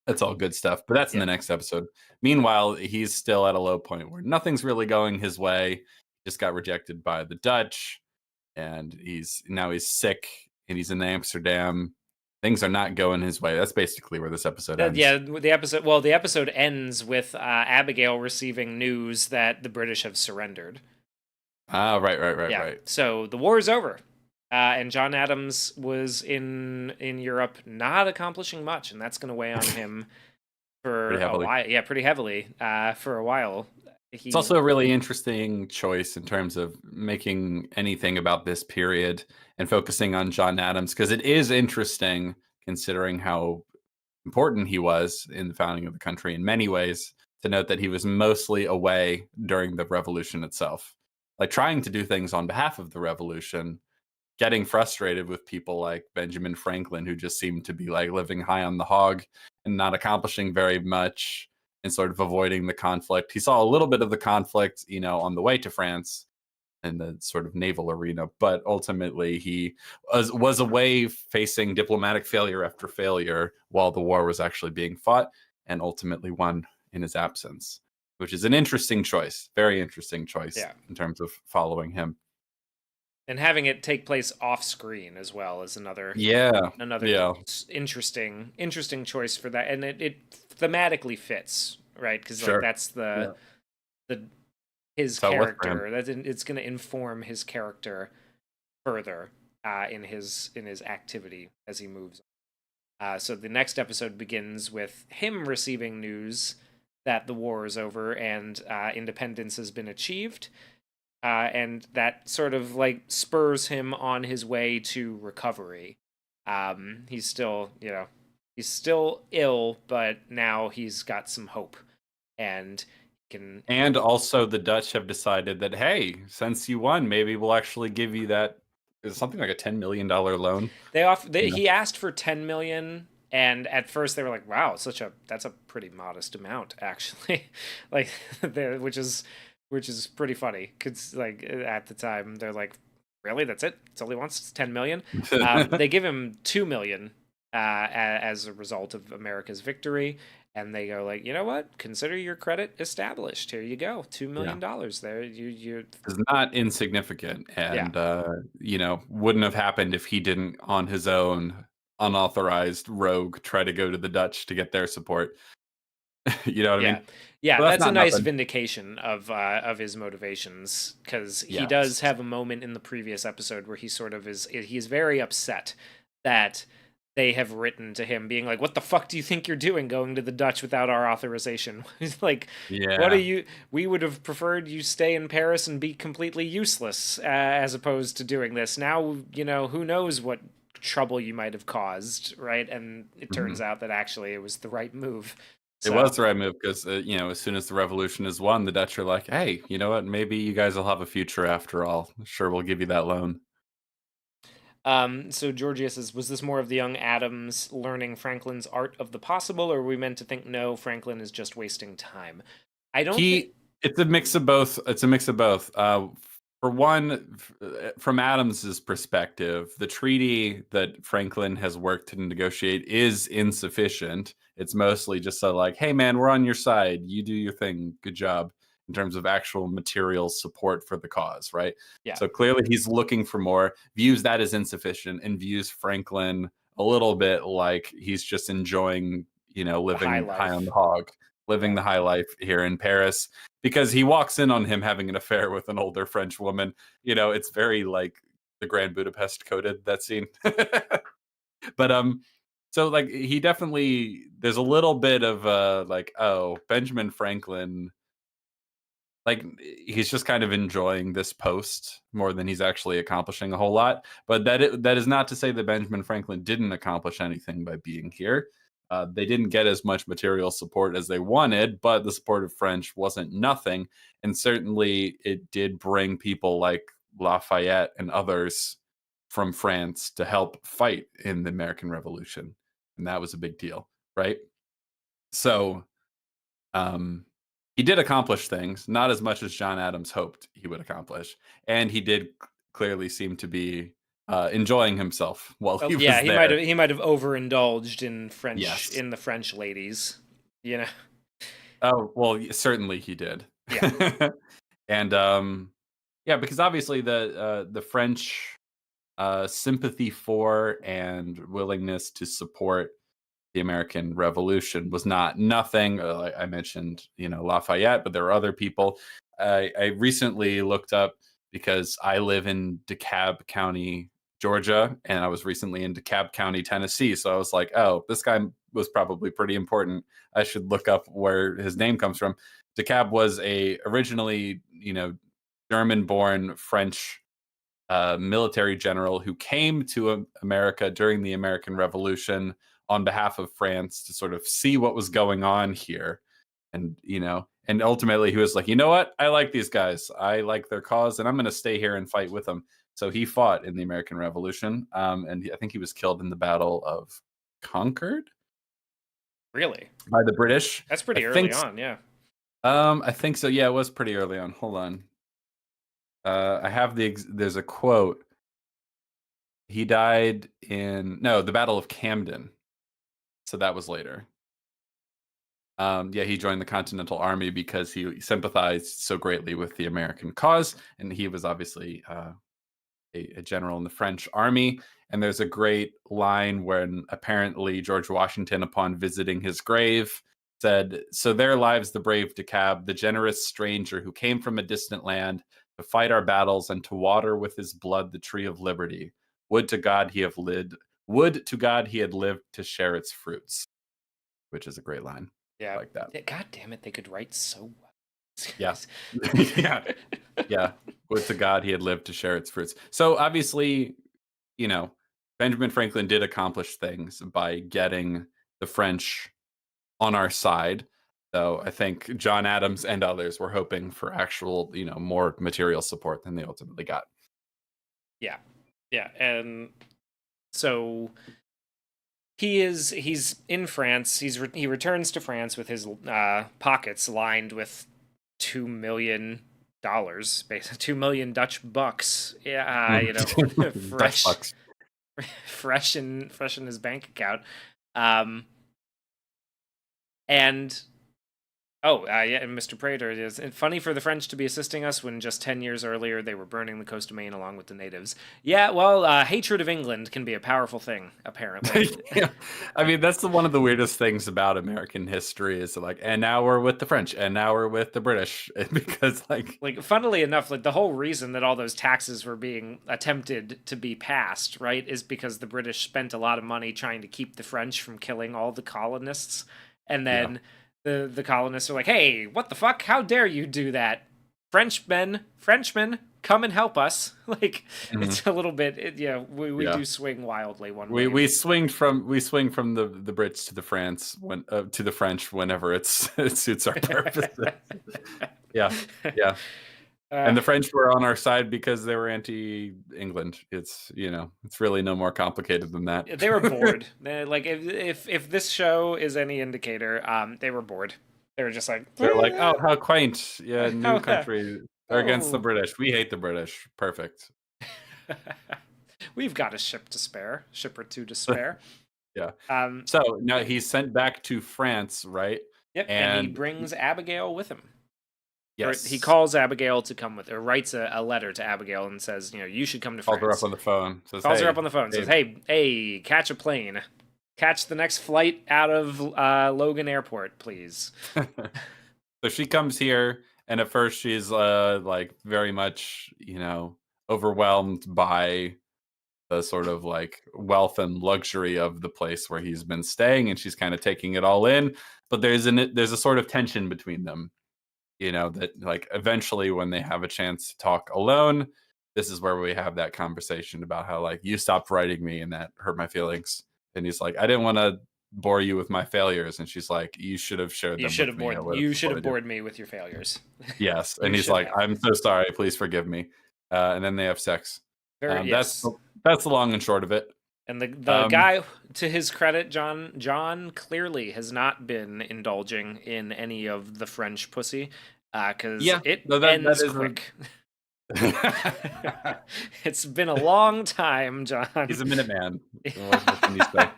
That's all good stuff, but that's in Yeah. the next episode. Meanwhile, he's still at a low point where nothing's really going his way. Just got rejected by the Dutch, and he's sick, and he's in Amsterdam. Things are not going his way. That's basically where this episode ends. Yeah, the episode ends with Abigail receiving news that the British have surrendered. Ah, right, right, right, Yeah. right. So the war is over. And John Adams was in Europe not accomplishing much, and that's going to weigh on him for Pretty a heavily. while. Yeah, pretty heavily for a while. It's also a really interesting choice in terms of making anything about this period and focusing on John Adams, because it is interesting considering how important he was in the founding of the country in many ways, to note that he was mostly away during the revolution itself, like trying to do things on behalf of the revolution, getting frustrated with people like Benjamin Franklin, who just seemed to be like living high on the hog and not accomplishing very much, and sort of avoiding the conflict. He saw a little bit of the conflict, on the way to France in the sort of naval arena, but ultimately he was away facing diplomatic failure after failure while the war was actually being fought, and ultimately won in his absence, which is an interesting choice, very interesting choice Yeah. in terms of following him. And having it take place off screen as well is another Yeah, another yeah, interesting choice for that, and it thematically fits, right? Because like sure. that's Yeah, the his that's how it was for him. character. It's going to inform his character further in his activity as he moves. So the next episode begins with him receiving news that the war is over and independence has been achieved, and that sort of like spurs him on his way to recovery. He's still, he's still ill, but now he's got some hope, and he can. And also, the Dutch have decided that, hey, since you won, maybe we'll actually give you that, is something like a $10 million loan. He asked for 10 million, and at first they were like, "Wow, that's a pretty modest amount, actually," like, which is pretty because like at the time they're like, "Really, that's it? It's all he wants, is 10 million." They give him 2 million as a result of America's victory, and they go like, "You know what? Consider your credit established. Here you go, $2 Yeah. million there. You Is not insignificant, yeah." and wouldn't have happened if he didn't, on his own, unauthorized rogue, try to go to the Dutch to get their support. You know what I Yeah. mean? Yeah, So that's that's a not nice nothing. vindication of his motivations, because he does Yes. have a moment in the previous episode where he sort of he's very upset that they have written to him being like, "What the fuck do you think you're doing going to the Dutch without our authorization?" He's like, "What are Yeah. you we would have preferred you stay in Paris and be completely useless as opposed to doing this. Now, who knows what trouble you might have caused, right?" And it turns Mhm. out that actually it was the right move. It So, was the right move because, as soon as the revolution is won, the Dutch are like, "Hey, you know what? Maybe you guys will have a future after all. Sure, we'll give you that loan." so Georgia says, was this more of the young Adams learning Franklin's art of the possible, or were we meant to think no, Franklin is just wasting time? I don't think. He It's a mix of both. It's a mix of both. For one, from Adams's perspective, the treaty that Franklin has worked to negotiate is insufficient. It's mostly just so like, hey man, we're on your side. You do your thing. Good job, in terms of actual material support for the cause, right? Yeah, So clearly he's looking for more, views that as insufficient, and views Franklin a little bit like he's just enjoying, the high living high on life. the hog, living Yeah, the high life here in Paris, because he walks in on him having an affair with an older French woman. It's very like the Grand Budapest coded, that scene. But so like he definitely there's a little bit of like, oh, Benjamin Franklin, like he's just kind of enjoying this post more than he's actually accomplishing a whole lot. But that is not to say that Benjamin Franklin didn't accomplish anything by being here. They didn't get as much material support as they wanted, but the support of French wasn't nothing, and certainly it did bring people like Lafayette and others from France to help fight in the American Revolution, and that was a big deal, right? So um, he did accomplish things, not as much as John Adams hoped he would accomplish, and he did clearly seem to be enjoying himself while Well, he yeah, was there. he might have overindulged Yes. in the French ladies, you know. Oh well, certainly he did. Yeah. And yeah, because obviously the French sympathy for and willingness to support the American Revolution was not nothing. Like I mentioned, Lafayette, but there were other people. I recently looked up because I live in DeKalb County, Georgia, and I was recently in DeKalb County, Tennessee. So I was like, oh, this guy was probably pretty important. I should look up where his name comes from. DeKalb was a originally, German-born French military general who came to America during the American Revolution on behalf of France to sort of see what was going on here. And, and ultimately he was like, you know what? I like these guys. I like their cause, and I'm going to stay here and fight with them. So he fought in the American Revolution. And I think he was killed in the Battle of Concord Really? by the British. That's I pretty early think, on, yeah. I think so. Yeah, it was pretty early on. Hold on. I have there's a quote. He died in the Battle of Camden. So that was later. Yeah, he joined the Continental Army because he sympathized so greatly with the American cause, and he was obviously a general in the French army. And there's a great line when apparently George Washington, upon visiting his grave, said, "So there lives the brave DeKalb, the generous stranger who came from a distant land to fight our battles and to water with his blood the tree of liberty. Would to God he have lived. Would to God he had lived to share its fruits," which is a great line. I Yeah. like that. God damn it, they could write so well. Yeah. Yeah. Yeah. Would to God he had lived to share its fruits. So obviously, you know, Benjamin Franklin did accomplish things by getting the French on our side. So I think John Adams and others were hoping for actual, more material support than they ultimately got. Yeah. Yeah, and so he's in France. He returns to France with his pockets lined with $2 million, basically 2 million Dutch bucks. Yeah, Dutch fresh, bucks. fresh in his bank account. Um, and yeah, and Mr. Prater, it is funny for the French to be assisting us when just 10 years earlier they were burning the coast of Maine along with the natives. Yeah, well, hatred of England can be a powerful thing, apparently. Yeah. I mean, that's one of the weirdest things about American history is like, and now we're with the French, and now we're with the British, because Like, funnily enough, like the whole reason that all those taxes were being attempted to be passed, right, is because the British spent a lot of money trying to keep the French from killing all the colonists, and yeah, then the colonists are like, "Hey, what the fuck? How dare you do that? Frenchmen, come and help us!" Like, mhm, it's a little bit, we yeah. do swing wildly one We way. we swing from the Brits to the France when to the French whenever it suits our purposes. Yeah, yeah. uh, And the French were on our side because they were anti-England. It's really no more complicated than that. they were bored. Like, if this show is any indicator, they were bored. They were just like, They're like, "Oh, how quaint. Yeah, new how, country. They're against the oh, British. We hate the British. Perfect." we've got a ship or two to spare. Yeah. Um, So, now he's sent back to France, right? yep, and he And brings Abigail with him. Or he yes, calls Abigail to come with, or writes a letter to Abigail and says, you should come to called her up France. on the phone. Says, Calls her up "Hey, on the phone, says, babe." hey, catch a plane. Catch the next flight out of Logan Airport, please. So she comes here, and at first she's like very much, overwhelmed by the sort of like wealth and luxury of the place where he's been staying, and she's kind of taking it all in. But there's a sort of tension between them, that like eventually when they have a chance to talk alone, this is where we have that conversation about how like you stopped writing me and that hurt my feelings. And he's like, I didn't want to bore you with my failures. And she's like, you should have shared them with me. I would have You should have supported you. bored me with your failures. Yes. You And he's should like, have. I'm so sorry. Please forgive me. And then they have sex. Very That's yes. that's the long and short of it. And the Um, guy, to his credit, John clearly has not been indulging in any of the French pussy, because yeah, it no, that ends isn't. quick. It's been a long time, John. He's a Minuteman. What can you say?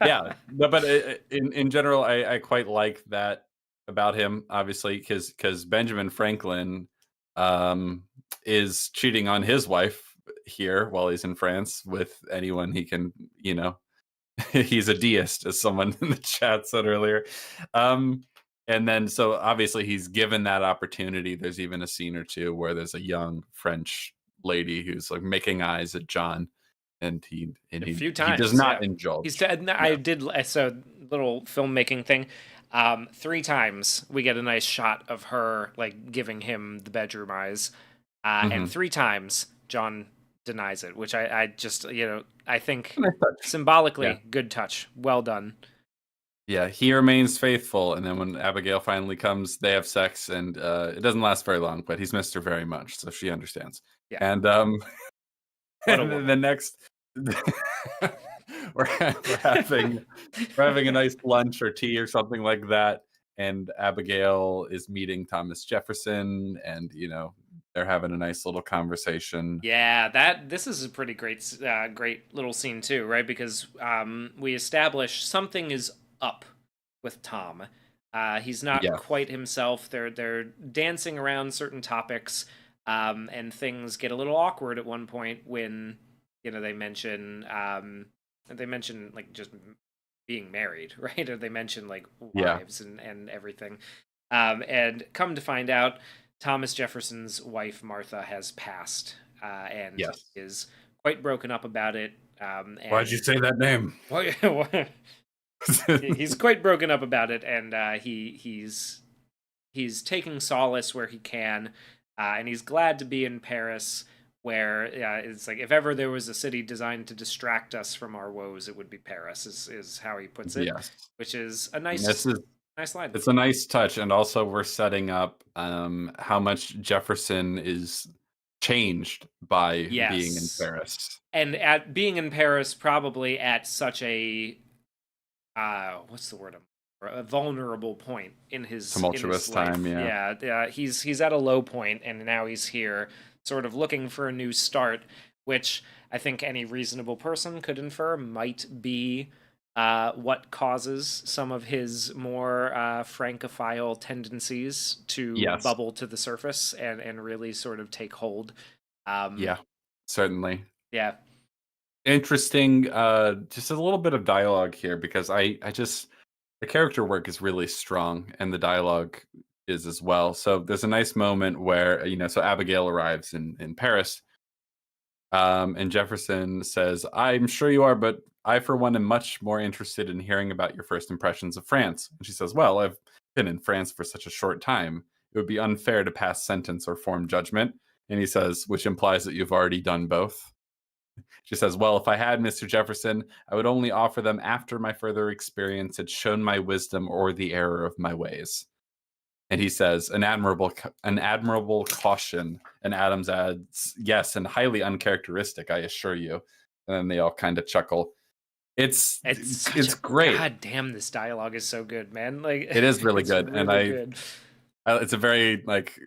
Yeah, no, but in general, I quite like that about him, obviously, because Benjamin Franklin is cheating on his wife here while he's in France with anyone he can, he's a deist, as someone in the chat said earlier. And then, so obviously, he's given that opportunity. There's even a scene or two where there's a young French lady who's like making eyes at John, and A he few he does times, not yeah. indulge. I did so little filmmaking thing. 3 times we get a nice shot of her like giving him the bedroom eyes, and Mhm. 3 times John denies it, which I just I think Nice touch. Yeah. symbolically good touch, well done. Yeah, he remains faithful, and then when Abigail finally comes, they have sex, and it doesn't last very long, but he's missed her very much, so she understands. Yeah, And what a and then the woman. next, we're having a nice lunch or tea or something like that, and Abigail is meeting Thomas Jefferson, and they're having a nice little conversation. Yeah, this is a pretty great little scene too, right? Because we establish something is up with Tom. He's not Yeah, quite himself. They're dancing around certain topics, and things get a little awkward at one point when they mention like just being married, right? Or they mention like yeah, wives and everything. And come to find out, Thomas Jefferson's wife Martha has passed, and he yes. is quite broken up about it. Why'd you And say that name? he's quite broken up about it, and he's taking solace where he can, and he's glad to be in Paris, where it's like if ever there was a city designed to distract us from our woes, it would be Paris. Is how he puts it, Yes. which is a This is nice line. It's a nice touch, and also we're setting up how much Jefferson is changed by being in Yes, Paris. and at being in Paris, probably at such a what's the word? A vulnerable point in his Tumultuous time, life. yeah. Yeah, he's at a low point, and now he's here, sort of looking for a new start, which I think any reasonable person could infer might be what causes some of his more francophile tendencies to Yes. bubble to the surface and really sort of take hold. Yeah, certainly. Yeah, Interesting, just a little bit of dialogue here, because I just the character work is really strong, and the dialogue is as well. So there's a nice moment where, so Abigail arrives in Paris. And Jefferson says, I'm sure you are, but I, for one, am much more interested in hearing about your first impressions of France. And she says, well, I've been in France for such a short time. It would be unfair to pass sentence or form judgment. And he says, which implies that you've already done both. She says, well, if I had, Mr. Jefferson, I would only offer them after my further experience had shown my wisdom or the error of my ways. And he says, an admirable caution. And Adams adds, yes, and highly uncharacteristic, I assure you. And then they all kind of chuckle. It's it's such it's a great. god damn. This dialogue is so good, man. Like It is really it's good, and really good. it's a very like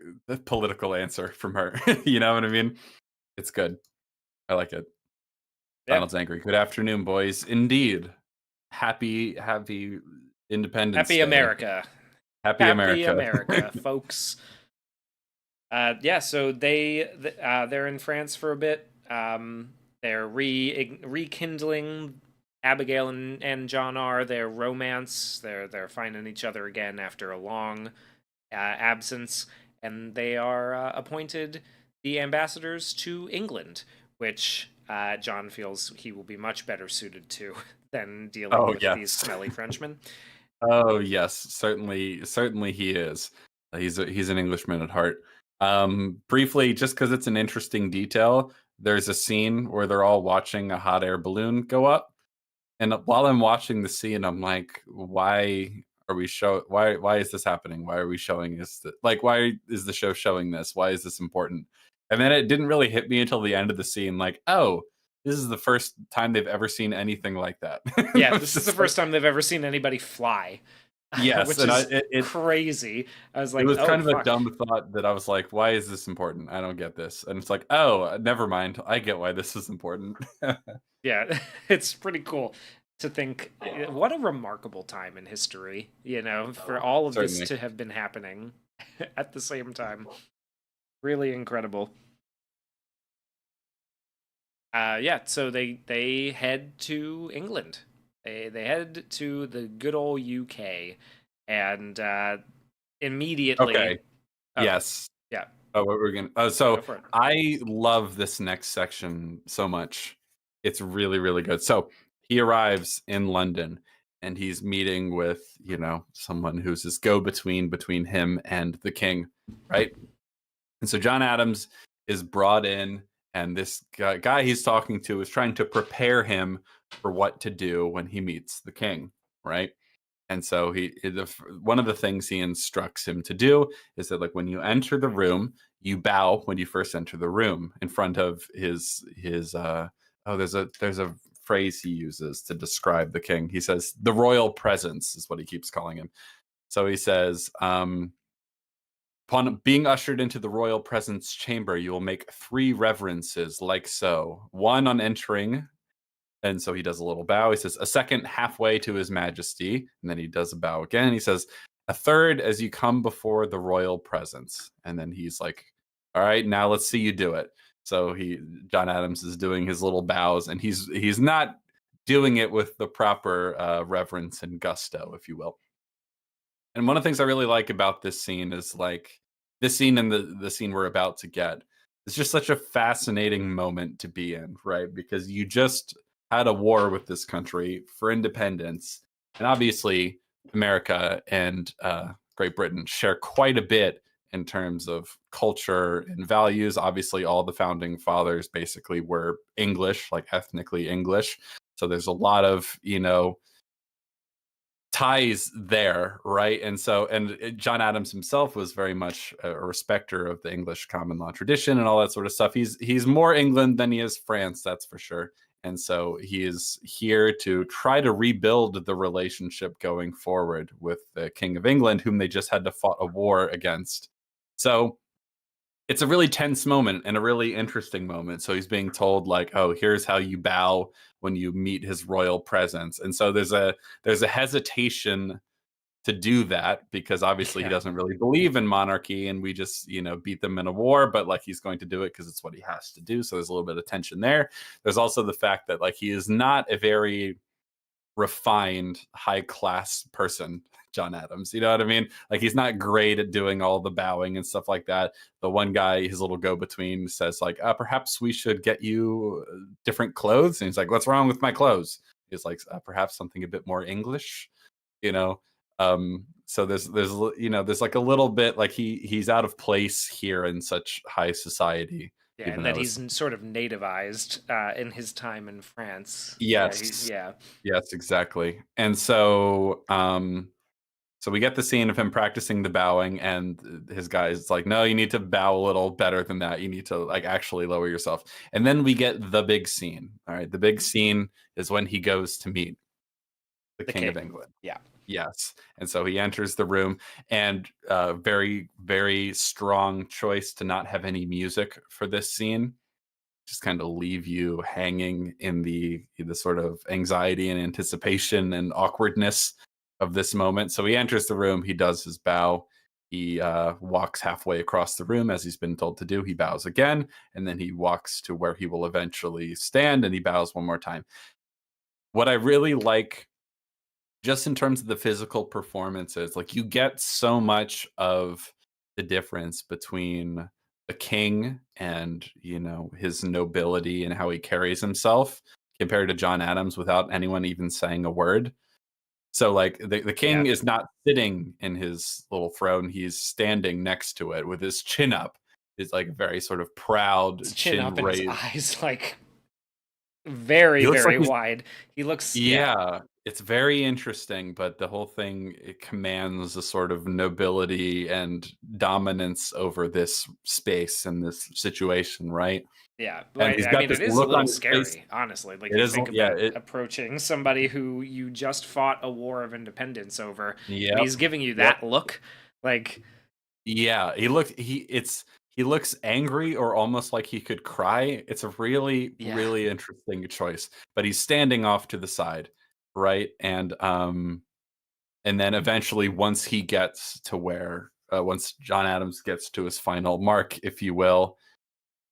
political answer from her. You know what I mean? It's good. I like it. Yeah. Donald's angry. Good afternoon, boys. Indeed, happy Independence Happy Day. America. Happy Happy America. America, folks. Yeah, so they're in France for a bit. They're rekindling Abigail and John are their romance. They're finding each other again after a long absence, and they are appointed the ambassadors to England, which John feels he will be much better suited to than dealing Oh with these yes. smelly Frenchmen. Oh yes, certainly he is. He's an Englishman at heart. Briefly, just because it's an interesting detail, there's a scene where they're all watching a hot air balloon go up, and while I'm watching the scene, I'm like, why is this happening? Why are we showing this? Like, why is the show showing this? Why is this important? And then it didn't really hit me until the end of the scene, like, oh, this is the first time they've ever seen anything like that. Yeah, I was this is the just like, first time they've ever seen anybody fly, yes, which and is crazy. I was it like, was oh kind of a fuck. dumb thought that I was like, why is this important? I don't get this. And it's like, oh, never mind. I get why this is important. Yeah, it's pretty cool to think what a remarkable time in history, for all of this Certainly. to have been happening at the same time. Really incredible. Yeah, so they head to England. They head to the good old UK, and immediately. Okay. Oh, Yes. yeah, Oh, what we're gonna. Oh, go so for it. I love this next section so much. It's really, really good. So he arrives in London, and he's meeting with someone who's this go-between him and the king, right? And so John Adams is brought in, and this guy he's talking to is trying to prepare him for what to do when he meets the king, right? And so one of the things he instructs him to do is that, like, when you enter the room, you bow when you first enter the room in front of his there's a phrase he uses to describe the king. He says the royal presence is what he keeps calling him. So he says, upon being ushered into the royal presence chamber, you will make 3 reverences like so. One on entering, and so he does a little bow. He says, a second halfway to his majesty. And then he does a bow again. He says, a third as you come before the royal presence. And then he's like, all right, now let's see you do it. So John Adams is doing his little bows, and he's not doing it with the proper reverence and gusto, if you will. And one of the things I really like about this scene is, like, this scene and the scene we're about to get. It's just such a fascinating moment to be in, right? Because you just had a war with this country for independence, and obviously America and Great Britain share quite a bit in terms of culture and values. Obviously, all the founding fathers basically were English, like ethnically English. So there's a lot of ties there, right? And so, John Adams himself was very much a respecter of the English common law tradition and all that sort of stuff. He's more England than he is France, that's for sure. And so he is here to try to rebuild the relationship going forward with the King of England, whom they just had to fought a war against. So it's a really tense moment and a really interesting moment. So he's being told, like, oh, here's how you bow when you meet his royal presence. And so there's a hesitation to do that, because obviously he Yeah. doesn't really believe in monarchy, and we just beat them in a war, but like he's going to do it because it's what he has to do. So there's a little bit of tension there. There's also the fact that, like, he is not a very refined, high class person, John Adams. You know what I mean? Like, he's not great at doing all the bowing and stuff like that. The one guy, his little go between, says, like, perhaps we should get you different clothes. And he's like, what's wrong with my clothes? He's like, perhaps something a bit more English, you know? So there's like a little bit like he's out of place here in such high society, Yeah, even and that though he's it's sort of nativized in his time in France. Yeah, yes. yeah. Yes, exactly. And so so we get the scene of him practicing the bowing, and his guy's like, no, you need to bow a little better than that. You need to, like, actually lower yourself. And then we get the big scene. All right. The big scene is when he goes to meet the The King of king. England. Yeah. Yes. And so he enters the room, and very, very strong choice to not have any music for this scene. Just kind of leave you hanging in the sort of anxiety and anticipation and awkwardness of this moment. So he enters the room, he does his bow, he walks halfway across the room as he's been told to do. He bows again, and then he walks to where he will eventually stand, and he bows one more time. What I really like, just in terms of the physical performances, like, you get so much of the difference between the king and, his nobility and how he carries himself compared to John Adams without anyone even saying a word. So like the Yeah. king is not sitting in his little throne, he's standing next to it with his chin up. It's like very sort of His proud, chin chin up and his raised. eyes like very, He looks like very he's wide. He looks, yeah, Yeah, it's very interesting, but the whole thing, it commands a sort of nobility and dominance over this space and this situation, right? yeah. And Well, he's I got mean, this it is a look on little his face. scary, honestly. Like It you is, think yeah, about approaching somebody who you just fought a war of independence over, and yep, he's giving you yep. that look. Like, Yeah, he looks angry or almost like he could cry. It's a really, yeah, really interesting choice, but he's standing off to the side, right? And then eventually once he gets to where once John Adams gets to his final mark, if you will,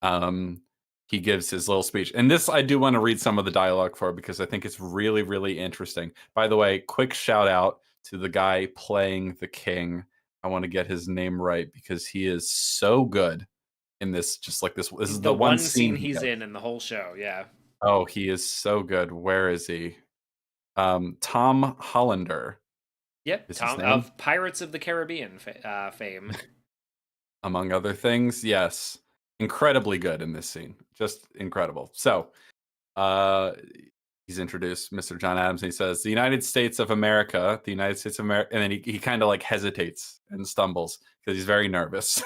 um, he gives his little speech. And this I do want to read some of the dialogue for because I think it's really, really interesting. By the way, quick shout out to the guy playing the king. I want to get his name right because he is so good in this. Just like this is the the one one scene scene he he's gets. in the whole show. Yeah. Oh, he is so good. Where is he? Tom Hollander Yep. is his Tom name, of Pirates of the Caribbean fame. among other things. Yes, incredibly good in this scene. Just incredible. So, uh, he's introduced Mr. John Adams, and he says, "The United States of America, the United States of America," and then he kind of like hesitates and stumbles because he's very nervous.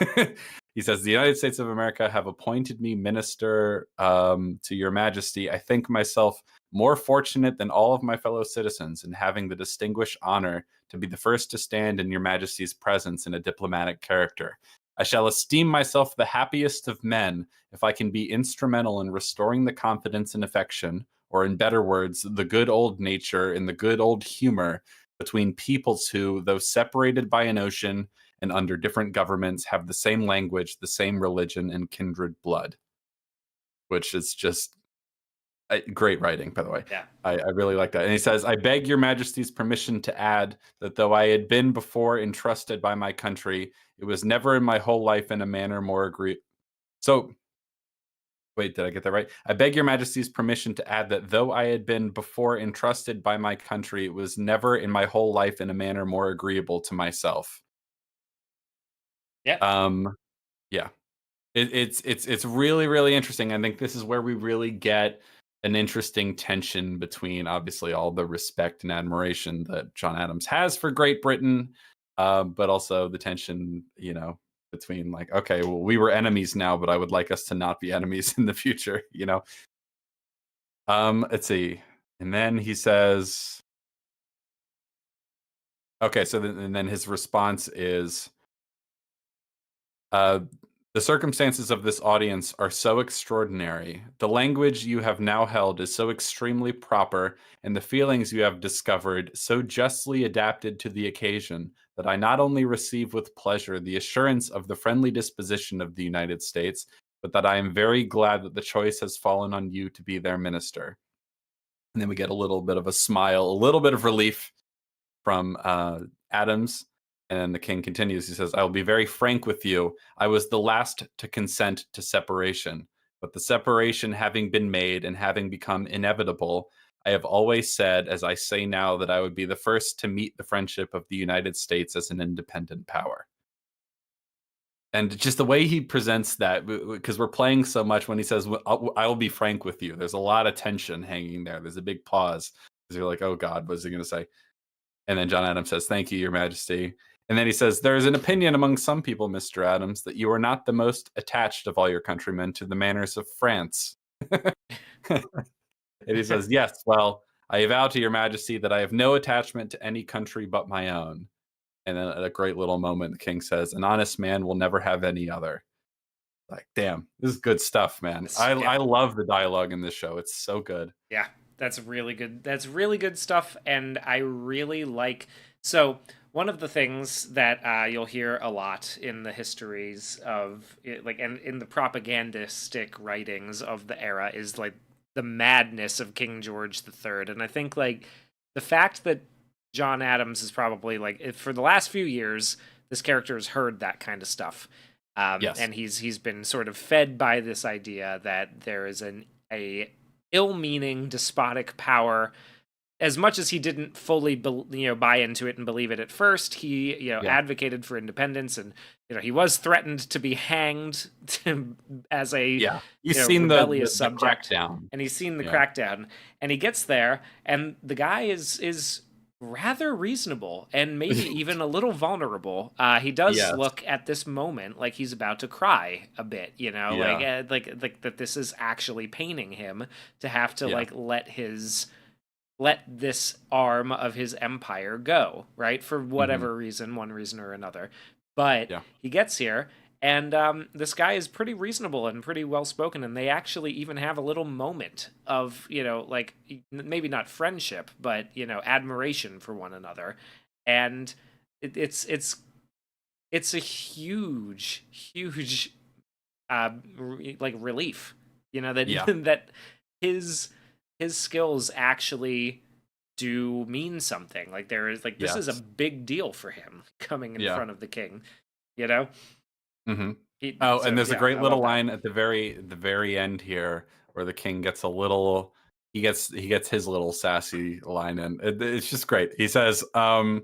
He says, "The United States of America have appointed me minister to your Majesty. I think myself more fortunate than all of my fellow citizens in having the distinguished honor to be the first to stand in your Majesty's presence in a diplomatic character. I shall esteem myself the happiest of men if I can be instrumental in restoring the confidence and affection, or in better words, the good old nature and the good old humor between peoples who, though separated by an ocean and under different governments, have the same language, the same religion, and kindred blood." Which is just great writing, by the way. Yeah. I really like that. And he says, "I beg your Majesty's permission to add that though I had been before entrusted by my country, it was never in my whole life in a manner more agree." So, wait, did I get that right? "I beg your Majesty's permission to add that though I had been before entrusted by my country, it was never in my whole life in a manner more agreeable to myself." Yep. Um, yeah. It's really, really interesting. I think this is where we really get an interesting tension between obviously all the respect and admiration that John Adams has for Great Britain, but also the tension, between like, okay, well, we were enemies now, but I would like us to not be enemies in the future, you know. Let's see, and then he says, okay, so then his response is, Uh, the circumstances of this audience are so extraordinary. The language you have now held is so extremely proper, and the feelings you have discovered so justly adapted to the occasion, that I not only receive with pleasure the assurance of the friendly disposition of the United States, but that I am very glad that the choice has fallen on you to be their minister. And then we get a little bit of a smile, a little bit of relief from Adams. And then the king continues. He says, "I will be very frank with you. I was the last to consent to separation. But the separation having been made and having become inevitable, I have always said, as I say now, that I would be the first to meet the friendship of the United States as an independent power." And just the way he presents that, because we're playing so much when he says, I will be frank with you. There's a lot of tension hanging there. There's a big pause because you're like, oh God, what is he going to say? And then John Adams says, "Thank you, Your Majesty." And then he says, "There is an opinion among some people, Mr. Adams, that you are not the most attached of all your countrymen to the manners of France." And he says, "Yes, well, I vow to Your Majesty that I have no attachment to any country but my own." And then at a great little moment, the king says, "An honest man will never have any other." Like, damn, this is good stuff, man. Yeah. I love the dialogue in this show. It's so good. Yeah, that's really good. That's really good stuff, and I really like. So one of the things that you'll hear a lot in the histories of it, like, and in the propagandistic writings of the era, is like the madness of King George III, and I think like the fact that John Adams is probably like for the last few years, this character has heard that kind of stuff, Yes. And he's been sort of fed by this idea that there is a ill-meaning despotic power. As much as he didn't fully buy into it and believe it at first, he Yeah. advocated for independence, and he was threatened to be hanged as a Yeah. You've seen rebellious the subject, crackdown. and he's seen the Yeah. crackdown, and he gets there, and the guy is rather reasonable and maybe even a little vulnerable. He does Yes. look at this moment like he's about to cry a bit, Yeah. like that this is actually paining him to have to Yeah. like let this arm of his empire go, right? For Mhm. whatever reason, one reason or another. But Yeah. he gets here, and this guy is pretty reasonable and pretty well spoken, and they actually even have a little moment of, like maybe not friendship, but admiration for one another, and it's a huge, huge, like relief, that Yeah. that his his skills actually do mean something. Like there is like this is a Yes. big deal for him coming in Yeah. front of the king. You know, Mhm. Oh, and so there's a yeah, great I little love that. line at the very end here where the king gets a little he gets his little sassy line in. It's just great. He says, "I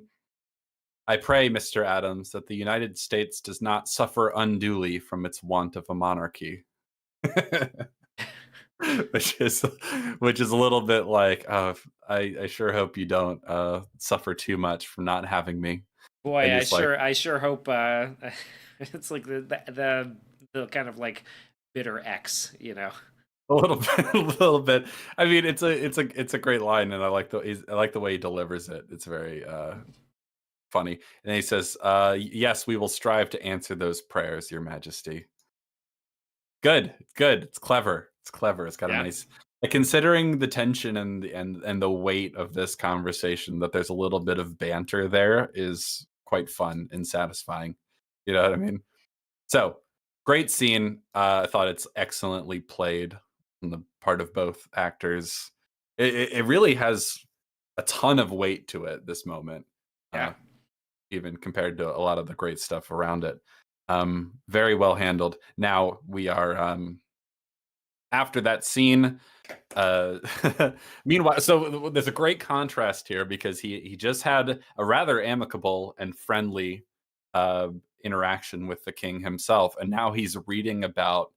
pray, Mr. Adams, that the United States does not suffer unduly from its want of a monarchy." which is which is a little bit like, I sure hope you don't suffer too much from not having me. And Boy, I just like sure I sure hope it's like the kind of like bitter X. a little bit, a little bit. I mean, it's a great line, and I like the way he delivers it. It's very funny. And he says, "Yes, we will strive to answer those prayers, Your Majesty." Good, good. It's clever. It's clever. It's got a Yeah. nice, like, considering the tension and the weight of this conversation, that there's a little bit of banter there is quite fun and satisfying. You know what I mean? So, great scene. I thought it's excellently played on the part of both actors. It really has a ton of weight to it, this moment, Yeah. uh, even compared to a lot of the great stuff around it. Very well handled. Now we are, after that scene, uh, meanwhile, so there's a great contrast here because he just had a rather amicable and friendly uh, interaction with the king himself, and now he's reading about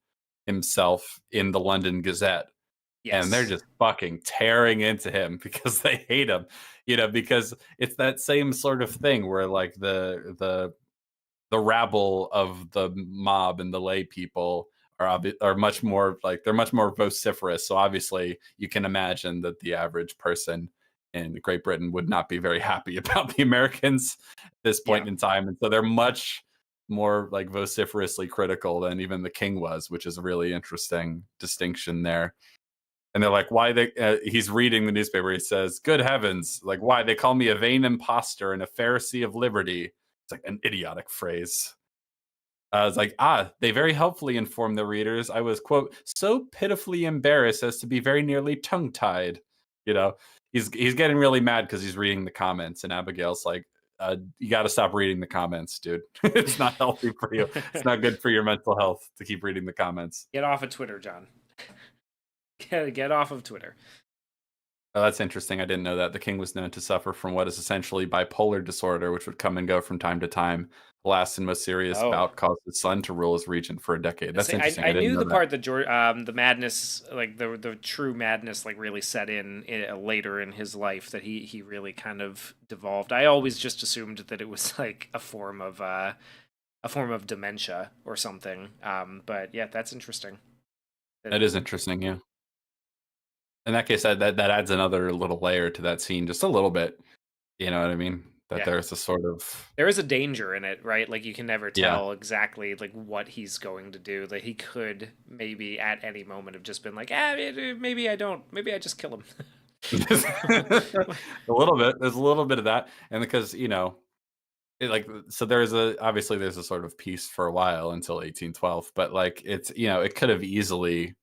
himself in the London Gazette, and they're Yes. just fucking tearing into him because they hate him, because it's that same sort of thing where like the rabble of the mob and the lay people are much more like they're much more vociferous. So obviously, you can imagine that the average person in Great Britain would not be very happy about the Americans at this Yeah. point in time, and so they're much more like vociferously critical than even the king was, which is a really interesting distinction there. And they're like, "Why they?" He's reading the newspaper. He says, "Good heavens! Like, why they call me a vain impostor and a Pharisee of liberty?" It's like an idiotic phrase. It's like, they very helpfully informed the readers I was, quote, so pitifully embarrassed as to be very nearly tongue tied. You know, he's getting really mad because he's reading the comments, and Abigail's like, you got to stop reading the comments, dude. It's not healthy for you. It's not good for your mental health to keep reading the comments. Get off of Twitter, John. Get off of Twitter. Oh, that's interesting. I didn't know that. The king was known to suffer from what is essentially bipolar disorder, which would come and go from time to time. The last and most serious Oh, bout caused his son to rule his regent for a decade. That's see, I interesting. I I didn't knew know the that. part that the madness, like the true madness, like really set in later in his life, that he really kind of devolved. I always just assumed that it was like a form of dementia or something. But yeah, that's interesting. That That- is interesting, yeah. In that case, that adds another little layer to that scene, just a little bit. You know what I mean? That yeah, there's a sort of there is a danger in it, right? Like you can never yeah. tell exactly like what he's going to do. Like he could maybe at any moment have just been like, maybe I don't. Maybe I just kill him. a little bit. There's a little bit of that, and because like so there's a obviously there's a sort of peace for a while until 1812, but like it's it could have easily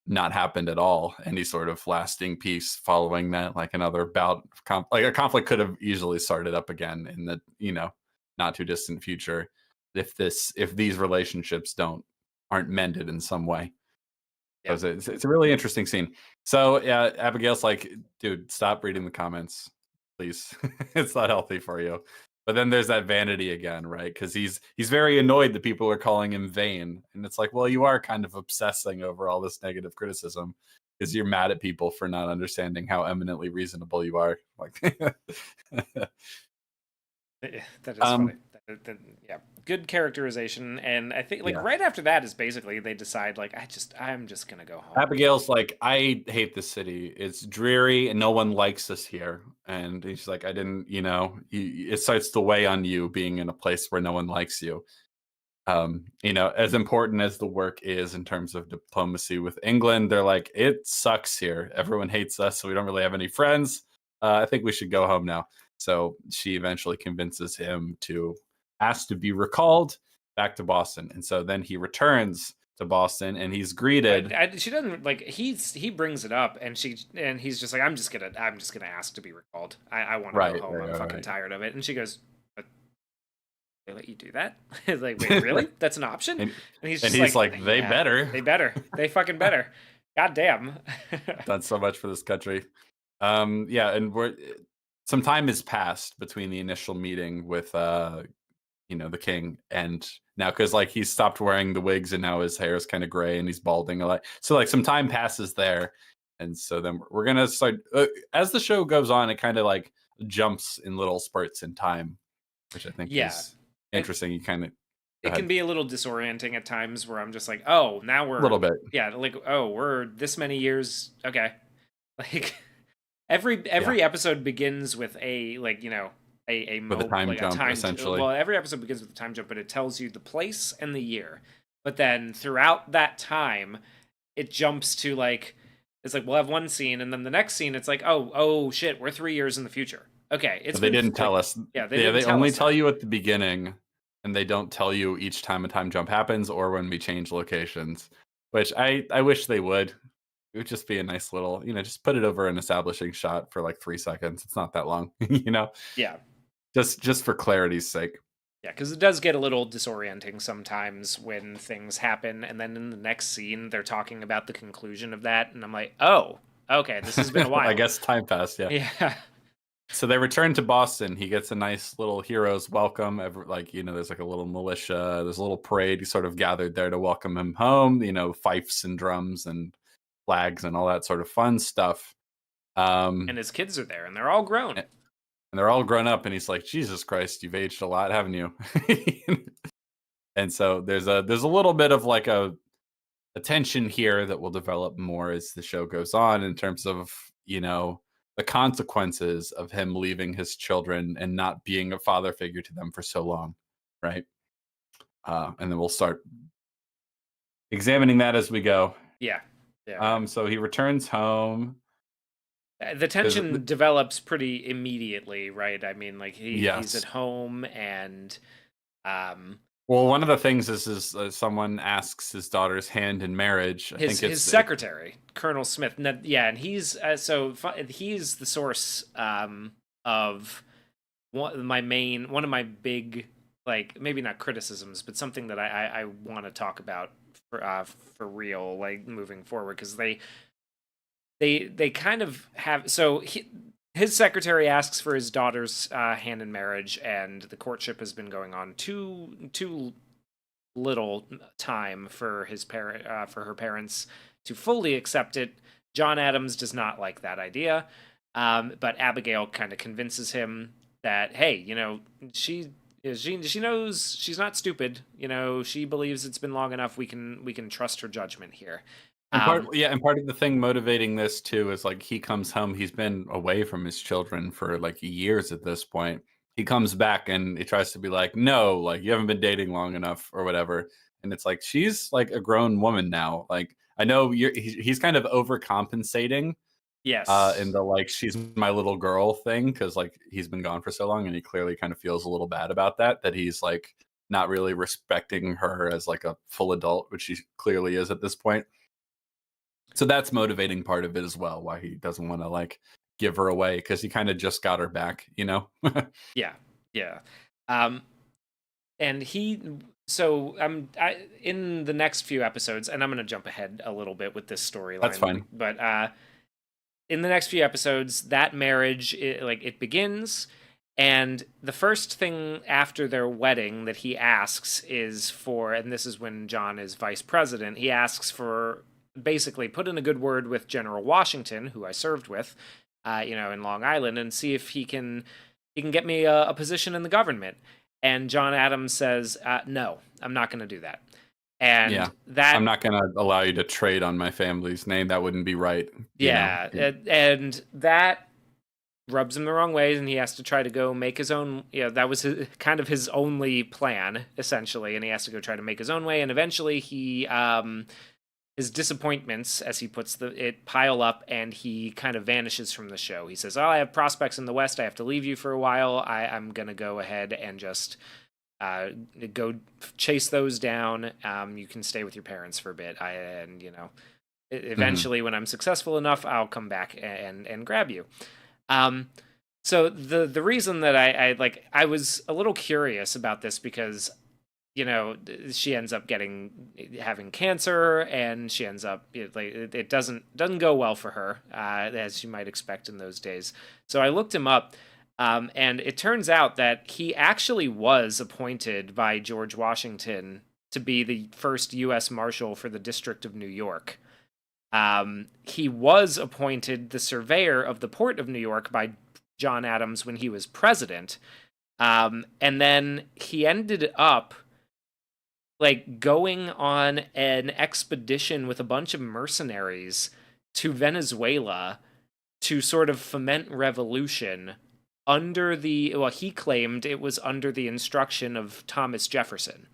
not happened at all. Any sort of lasting peace following that, like another bout of like a conflict could have easily started up again in the not too distant future. if these relationships aren't mended in some way. Yeah. So it's a really interesting scene. So yeah, Abigail's like, dude, stop reading the comments, please. It's not healthy for you. But then there's that vanity again, right? Because he's very annoyed that people are calling him vain, and it's like, well, you are kind of obsessing over all this negative criticism because you're mad at people for not understanding how eminently reasonable you are. Like, That is funny. um, Yeah, good characterization, and I think like yeah. right after that is basically they decide like I'm just gonna go home. Abigail's like, I hate the city. It's dreary and no one likes us here. And he's like, I didn't, it starts to weigh on you being in a place where no one likes you. As important as the work is in terms of diplomacy with England, they're like, it sucks here. Everyone hates us, so we don't really have any friends. I think we should go home now. So she eventually convinces him to ask to be recalled back to Boston. And so then he returns to Boston and he's greeted. She doesn't like he brings it up and he's just like I'm just gonna ask to be recalled. I want to go Right, home. right, I'm right, fucking right. tired of it. And she goes, "But they let you do that?" It's like, wait, really? That's an option? And, And he's and just he's like, like, they yeah, better. they fucking better. God damn. Done so much for this country. Yeah, and some time has passed between the initial meeting with the king and now, because like he's stopped wearing the wigs and now his hair is kind of gray and he's balding a lot, so like some time passes there. And so then we're gonna start as the show goes on, it kind of like jumps in little spurts in time, which I think Yeah. is It interesting. You kind of go it can ahead. be a little disorienting at times where I'm just like, oh, now A we're little bit yeah, like oh, we're this many years okay. Like yeah, every episode begins with a like a with a time like a jump timed essentially. well every episode begins with a time jump, but it tells you the place and the year. But then throughout that time, it jumps to like it's like we'll have one scene and then the next scene it's like oh shit, we're 3 years in the future. Okay, it's But they been didn't tell like us. yeah, they Yeah, didn't they tell only us tell that. you at the beginning, and they don't tell you each time a time jump happens or when we change locations. Which I wish they would. It would just be a nice little, just put it over an establishing shot for like 3 seconds. It's not that long, Yeah. just for clarity's sake. Yeah, because it does get a little disorienting sometimes when things happen, and then in the next scene they're talking about the conclusion of that, and I'm like, oh, okay, this has been a I while. guess time passed. Yeah. Yeah, So they return to Boston. He gets a nice little hero's welcome. There's like a little militia. There's a little parade. He sort of gathered there to welcome him home. Fifes and drums and flags and all that sort of fun stuff. and Um, his kids are there, and they're all grown. and they're all grown up. And he's like, Jesus Christ, you've aged a lot, haven't you? And so there's a little bit of like a tension here that will develop more as the show goes on in terms of the consequences of him leaving his children and not being a father figure to them for so long, right? And then we'll start examining that as we go. Yeah, yeah. So he returns home. The There's tension develops pretty immediately, right? I mean, like he's at yes. home, and um, Well, one of the things is someone asks his daughter's hand in marriage. I think his secretary, Colonel Smith, yeah, and he's the source of one of my big like maybe not criticisms but something that I want to talk about for real like moving forward because they kind of have his secretary asks for his daughter's hand in marriage and the courtship has been going on too little time for for her parents to fully accept it. John Adams does not like that idea, but Abigail kind of convinces him that hey, she knows she's not stupid. She believes it's been long enough. We can trust her judgment here. Um, And part of the thing motivating this too is like he comes home. He's been away from his children for like years at this point. He comes back and he tries to be like, no, like you haven't been dating long enough or whatever. And it's like she's like a grown woman now. Like I know he's kind of overcompensating in yes, the like she's my little girl thing because like he's been gone for so long and he clearly kind of feels a little bad about that he's like not really respecting her as like a full adult, which she clearly is at this point. So that's motivating part of it as well, why he doesn't want to like give her away because he kind of just got her back. yeah, yeah. Um, and in the next few episodes, and I'm going to jump ahead a little bit with this That's storyline, fine. but in the next few episodes, that marriage it begins, and the first thing after their wedding that he asks is for, and this is when John is vice president, he asks for basically put in a good word with General Washington, who I served with, in Long Island, and see if he can get me a position in the government. And John Adams says, "No, I'm not going to do that." Yeah. And I'm that not going to allow you to trade on my family's name. That wouldn't be right, you know. Yeah, and that rubs him the wrong way, and he has to try to go make his own. That was kind of his only plan, essentially, and he has to go try to make his own way. And eventually, his disappointments, as he puts it, pile up, and he kind of vanishes from the show. He says, "Oh, I have prospects in the West. I have to leave you for a while. I'm gonna go ahead and just." Go chase those down. You can stay with your parents for a bit. Mhm. Eventually, when I'm successful enough, I'll come back and grab you. Um, so the reason that I was a little curious about this because she ends up having cancer, and she ends up it doesn't go well for her, as you might expect in those days. So I looked him up, and it turns out that he actually was appointed by George Washington to be the first U.S. Marshal for the District of New York. He was appointed the surveyor of the port of New York by John Adams when he was president. And then he ended up going on an expedition with a bunch of mercenaries to Venezuela to sort of foment revolution he claimed it was under the instruction of Thomas Jefferson,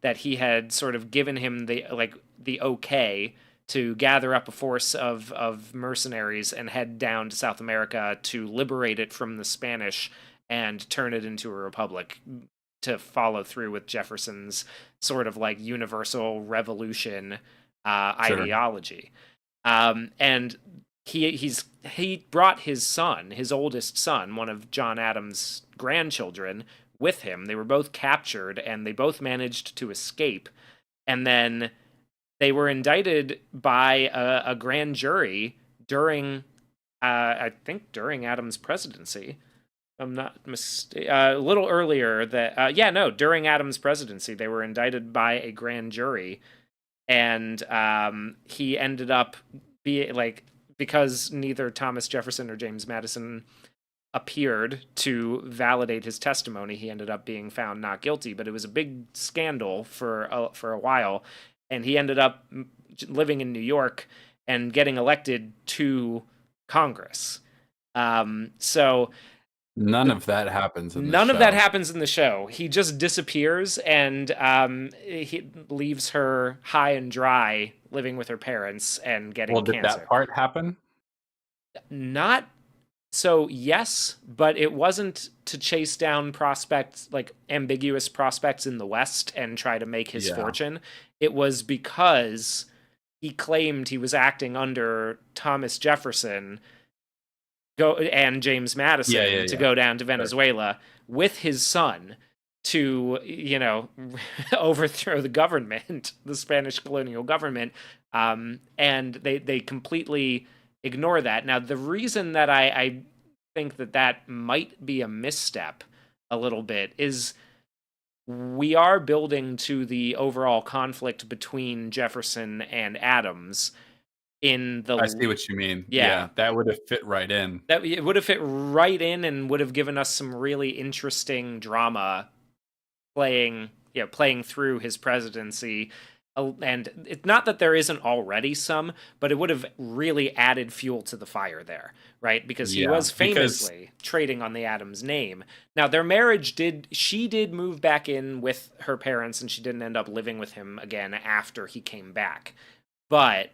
that he had sort of given him the okay to gather up a force of mercenaries and head down to South America to liberate it from the Spanish and turn it into a republic, to follow through with Jefferson's sort of universal revolution Sure. ideology. And he brought his son, his oldest son, one of John Adams' grandchildren, with him. They were both captured, and they both managed to escape. And then they were indicted by a grand jury during, I think, during Adams' presidency. I'm not mistaken. A little earlier during Adams' presidency, they were indicted by a grand jury, and he ended up because neither Thomas Jefferson or James Madison appeared to validate his testimony, he ended up being found not guilty. But it was a big scandal for a while, and he ended up living in New York and getting elected to Congress. So None of that happens in the none of that show. happens in the show. He just disappears, and he leaves her high and dry, living with her parents and Well, getting did that cancer. part happen? Not so, yes, but it wasn't to chase down prospects, ambiguous prospects in the West, and try to make his Yeah. fortune. It was because he claimed he was acting under Thomas Jefferson and James Yeah, yeah, Madison to yeah. go down to Sure. Venezuela with his son to, overthrow the government, the Spanish colonial government. And they completely ignore that. Now, the reason that I think that might be a misstep a little bit is we are building to the overall conflict between Jefferson and Adams in I the see what you mean. yeah, Yeah, that would have fit right in. that it would have fit right in and would have given us some really interesting drama playing through his presidency. And it's not that there isn't already some, but it would have really added fuel to the fire there, right? Because he Yeah, was because famously trading on the Adams name. Now, their marriage she did move back in with her parents, and she didn't end up living with him again after he came back. But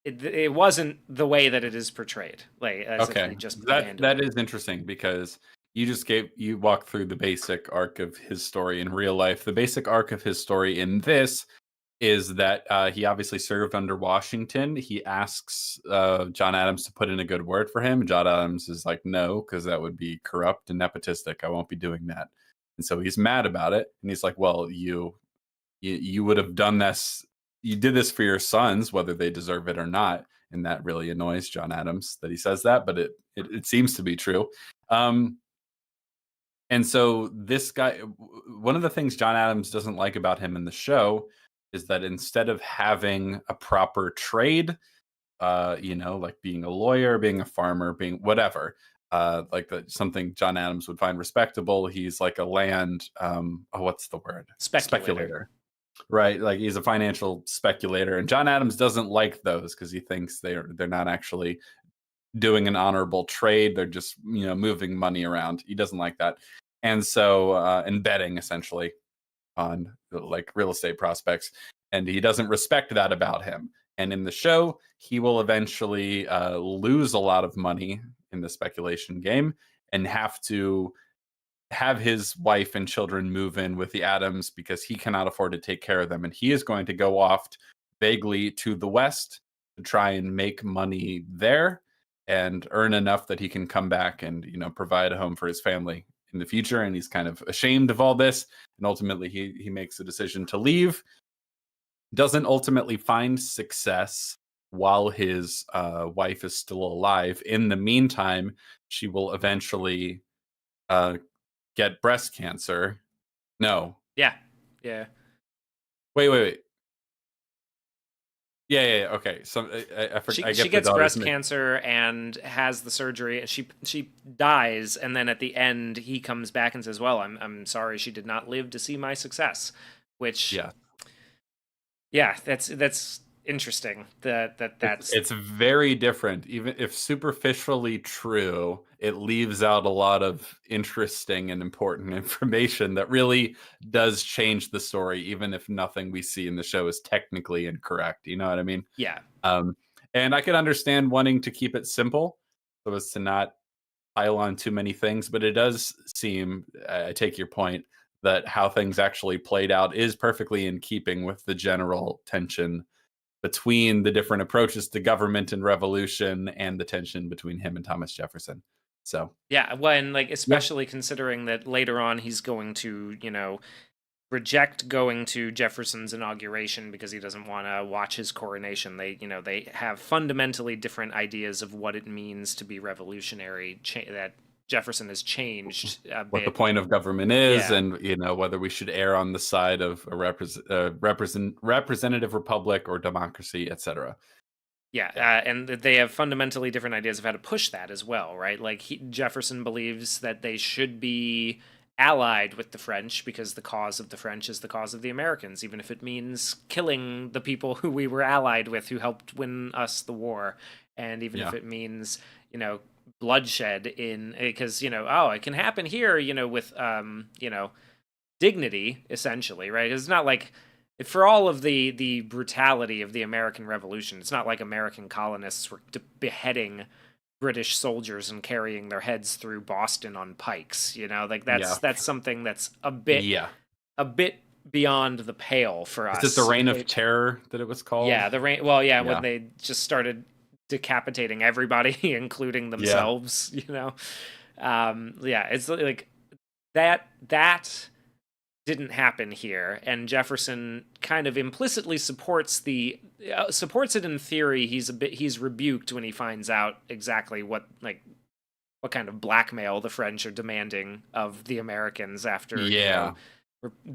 it wasn't the way that it is portrayed, as if okay, he just that abandoned that her. is interesting because you walked through the basic arc of his story in real life. The basic arc of his story in this is that he obviously served under Washington. He asks John Adams to put in a good word for him. John Adams is like, no, because that would be corrupt and nepotistic. I won't be doing that. And so he's mad about it. And he's like, well, you would have done this. You did this for your sons, whether they deserve it or not. And that really annoys John Adams that he says that, but it seems to be true. And so this guy, one of the things John Adams doesn't like about him in the show is that instead of having a proper trade, like being a lawyer, being a farmer, being whatever, something John Adams would find respectable, he's like a land, what's the word? Speculator. Right, like he's a financial speculator, and John Adams doesn't like those because he thinks they're not actually doing an honorable trade. They're just moving money around. He doesn't like that, and so and betting essentially on like real estate prospects, and he doesn't respect that about him. And in the show, he will eventually lose a lot of money in the speculation game and have to have his wife and children move in with the Adams because he cannot afford to take care of them. And he is going to go off vaguely to the West to try and make money there and earn enough that he can come back and, provide a home for his family in the future. And he's kind of ashamed of all this. And ultimately he makes a decision to leave, doesn't ultimately find success while his wife is still alive. In the meantime, she will eventually get breast cancer. No. Yeah. Wait. Yeah. Okay. So I forget. She gets breast cancer and has the surgery. She dies, and then at the end, he comes back and says, "Well, I'm sorry, she did not live to see my success." Which, that's interesting. That's it's very different. Even if superficially true, it leaves out a lot of interesting and important information that really does change the story, even if nothing we see in the show is technically incorrect. You know what I mean? Yeah. And I could understand wanting to keep it simple so as to not pile on too many things, but it does seem, I take your point, that how things actually played out is perfectly in keeping with the general tension between the different approaches to government and revolution and the tension between him and Thomas Jefferson. So yeah, well, and especially considering that later on he's going to, reject going to Jefferson's inauguration because he doesn't want to watch his coronation. They have fundamentally different ideas of what it means to be revolutionary. That Jefferson has changed a bit. What the point of government is, Yeah. and whether we should err on the side of a representative republic or democracy, etc. Yeah, and they have fundamentally different ideas of how to push that as well, right? Jefferson believes that they should be allied with the French because the cause of the French is the cause of the Americans, even if it means killing the people who we were allied with who helped win us the war, and even if it means, bloodshed because, it can happen here, with, dignity, essentially, right? It's not like, for all of the brutality of the American Revolution, it's not like American colonists were beheading British soldiers and carrying their heads through Boston on pikes. That's something that's a bit beyond the pale for us. Is it the Reign of Terror that it was called? Yeah, the reign. Well, yeah, when they just started decapitating everybody, including themselves. It's like that didn't happen here, and Jefferson kind of implicitly supports it in theory. He's rebuked when he finds out exactly what kind of blackmail the French are demanding of the Americans after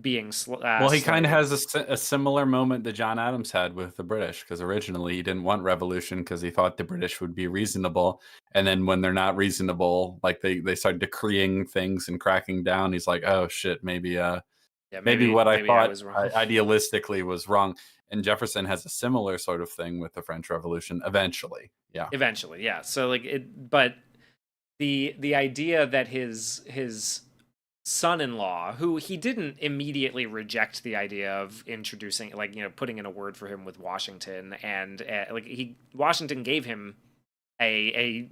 being well, he kind of has a similar moment that John Adams had with the British, because originally he didn't want revolution because he thought the British would be reasonable, and then when they're not reasonable, like they start decreeing things and cracking down, he's like, oh shit, maybe what I thought idealistically was wrong. And Jefferson has a similar sort of thing with the French Revolution eventually. So but the idea that his son-in-law, who he didn't immediately reject the idea of introducing, putting in a word for him with Washington, and Washington gave him a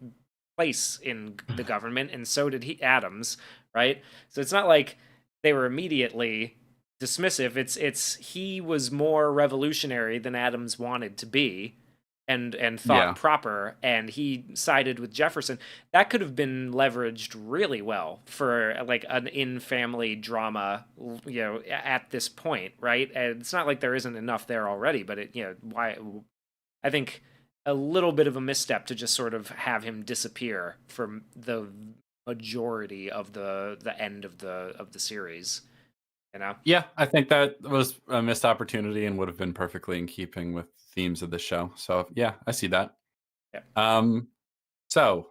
place in the government, and so did Adams, right? So it's not like they were immediately dismissive. It's he was more revolutionary than Adams wanted to be, and thought Yeah. proper, and he sided with Jefferson. That could have been leveraged really well for like an in-family drama, at this point, right? And it's not like there isn't enough there already, but why? I think a little bit of a misstep to just sort of have him disappear from the majority of the end of the series, you know? Yeah, I think that was a missed opportunity and would have been perfectly in keeping with themes of the show. So yeah, I see that. Yeah. Um, so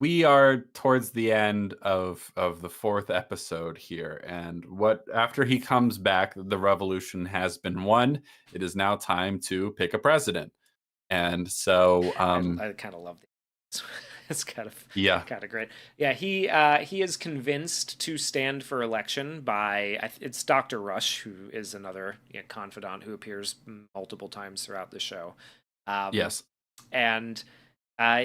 we are towards the end of the fourth episode here, and what after he comes back, the revolution has been won. It is now time to pick a president, and so I kind of love the it's yeah, kind of great. Yeah, he is convinced to stand for election by it's Dr. Rush, who is another confidant who appears multiple times throughout the show. Um, yes, and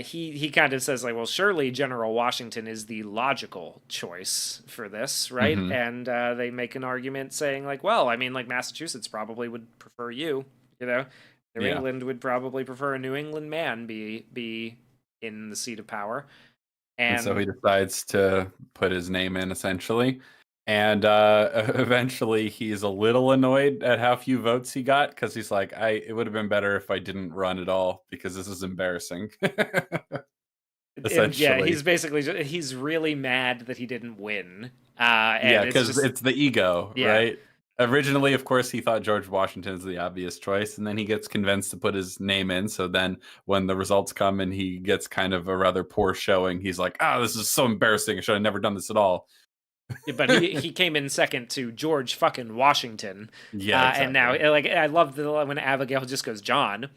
he kind of says like, well, surely General Washington is the logical choice for this, right? hmm And they make an argument saying like, well, I mean, like Massachusetts probably would prefer you, you know. New yeah. England would probably prefer a New England man be in the seat of power. And so And he decides to put his name in essentially. And eventually he's a little annoyed at how few votes he got because he's like, it would have been better if I didn't run at all because this is embarrassing. yeah, Essentially. he's really mad that he didn't win. Yeah, And it's because just it's the ego, yeah. right? Originally, of course, he thought George Washington is the obvious choice, and then he gets convinced to put his name in. So then, when the results come and he gets kind of a rather poor showing, he's like, this is so embarrassing. I should have never done this at all. But he came in second to George fucking Washington, Yeah, and now exactly. like I love when Abigail just goes, John,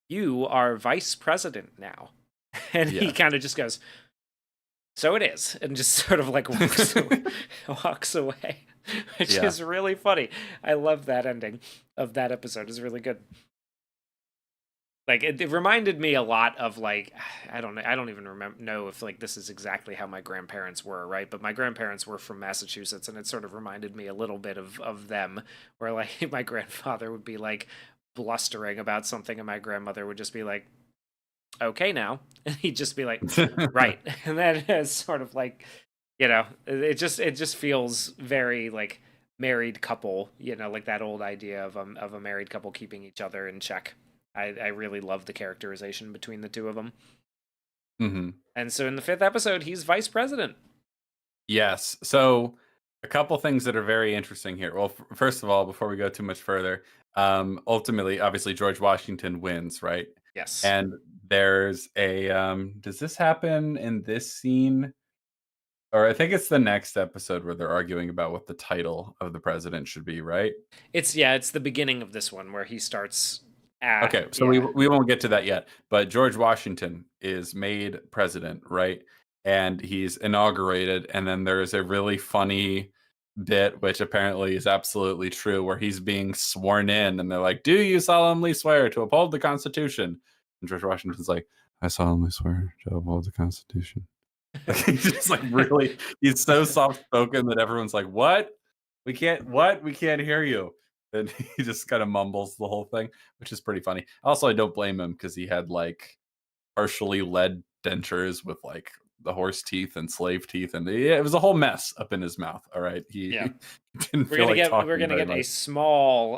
you are vice president now, and he Yeah. kind of just goes, so it is, and just sort of like walks away, walks away, which Yeah. is really funny. I love that ending of that episode. It's really good. Like it reminded me a lot of like I don't even remember know if like this is exactly how my grandparents were, right? But my grandparents were from Massachusetts, and it sort of reminded me a little bit of them, where like my grandfather would be like blustering about something, and my grandmother would just be like, okay now, and he'd just be like, right. And then it's sort of like, it just feels very like married couple, like that old idea of a married couple keeping each other in check. I really love the characterization between the two of them. hmm And so in the fifth episode, he's vice president. Yes. So a couple things that are very interesting here. Well, first of all, before we go too much further, ultimately, obviously, George Washington wins, right? Yes. And there's a does this happen in this scene? Or I think it's the next episode where they're arguing about what the title of the president should be, right? It's the beginning of this one where he starts Okay, so we yeah. we won't get to that yet. But George Washington is made president, right? And he's inaugurated, and then there's a really funny bit, which apparently is absolutely true, where he's being sworn in, and they're like, "Do you solemnly swear to uphold the Constitution?" And George Washington's like, "I solemnly swear to uphold the Constitution." Like, he's just like really, he's so soft spoken that everyone's like, "What? We can't. What? We can't hear you." And he just kind of mumbles the whole thing, which is pretty funny. Also, I don't blame him because he had like partially lead dentures with like the horse teeth and slave teeth, and it was a whole mess up in his mouth. All right, Yeah. he didn't feel like We're talking gonna very get a much. small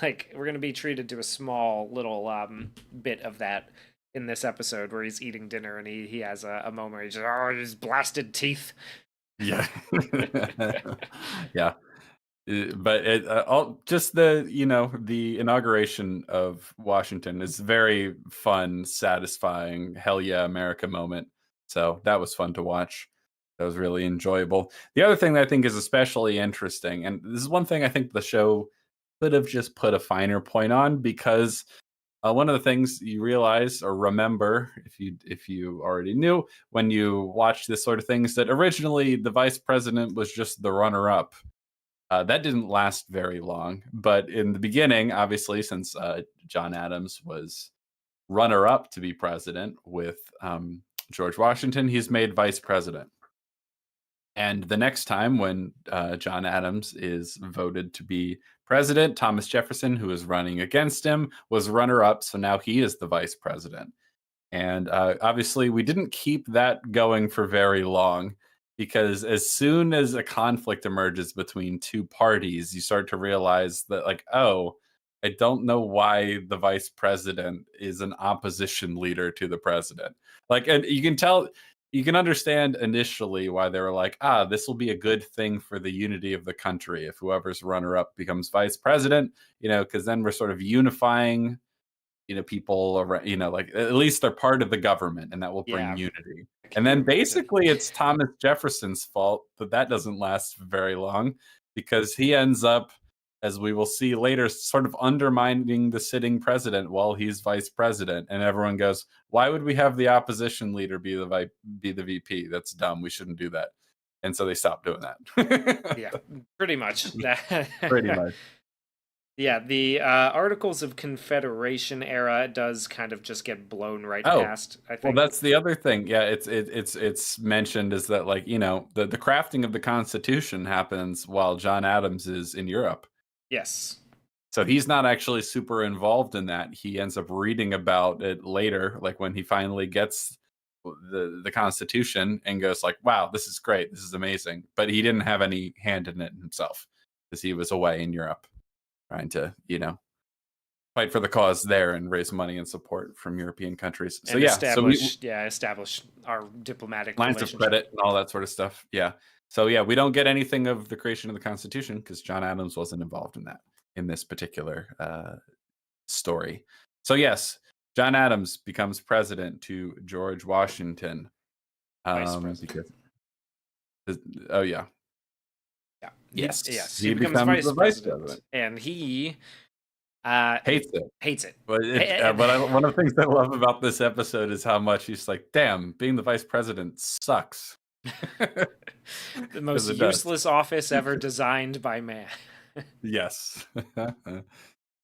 like we're gonna be treated to a small little bit of that in this episode where he's eating dinner, and he has a moment where he's just, oh, his blasted teeth. Yeah, yeah. But all just the inauguration of Washington is very fun, satisfying, hell yeah, America moment. So that was fun to watch. That was really enjoyable. The other thing that I think is especially interesting, and this is one thing I think the show could have just put a finer point on, because one of the things you realize or remember, if you already knew when you watch this sort of thing, is that originally the vice president was just the runner-up. That didn't last very long, but in the beginning, obviously, since John Adams was runner-up to be president with George Washington, he's made vice president. And the next time when John Adams is voted to be president, Thomas Jefferson, who is running against him, was runner up. So now he is the vice president. And obviously, we didn't keep that going for very long because as soon as a conflict emerges between two parties, you start to realize that, like, oh, I don't know why the vice president is an opposition leader to the president. Like, and you can tell, you can understand initially why they were like, this will be a good thing for the unity of the country if whoever's runner up becomes vice president, because then we're sort of unifying people around, like at least they're part of the government and that will bring Yeah. unity. Can And you then imagine? basically it's Thomas Jefferson's fault that doesn't last very long because he ends up, as we will see later, sort of undermining the sitting president while he's vice president. And everyone goes, why would we have the opposition leader be the VP? That's dumb. We shouldn't do that. And so they stopped doing that. Yeah, pretty much. Pretty much. Yeah, the Articles of Confederation era does kind of just get blown right Oh, past, I well, think. that's the other thing. Yeah, it's mentioned is that, like, the crafting of the Constitution happens while John Adams is in Europe. Yes. So he's not actually super involved in that. He ends up reading about it later, like when he finally gets the Constitution and goes like, "Wow, this is great. This is amazing." But he didn't have any hand in it himself because he was away in Europe trying to, fight for the cause there and raise money and support from European countries. So And yeah, so we establish our diplomatic lines of relationship. credit and all that sort of stuff. Yeah. So yeah, we don't get anything of the creation of the Constitution because John Adams wasn't involved in that in this particular story. So yes, John Adams becomes president to George Washington. Vice president. Because oh yeah, Yeah. yes, He he becomes becomes vice the vice president, president. and he Hates it. hates it. But one of the things I love about this episode is how much he's like, damn, being the vice president sucks. The most Because it does. useless office ever designed by man. Yes.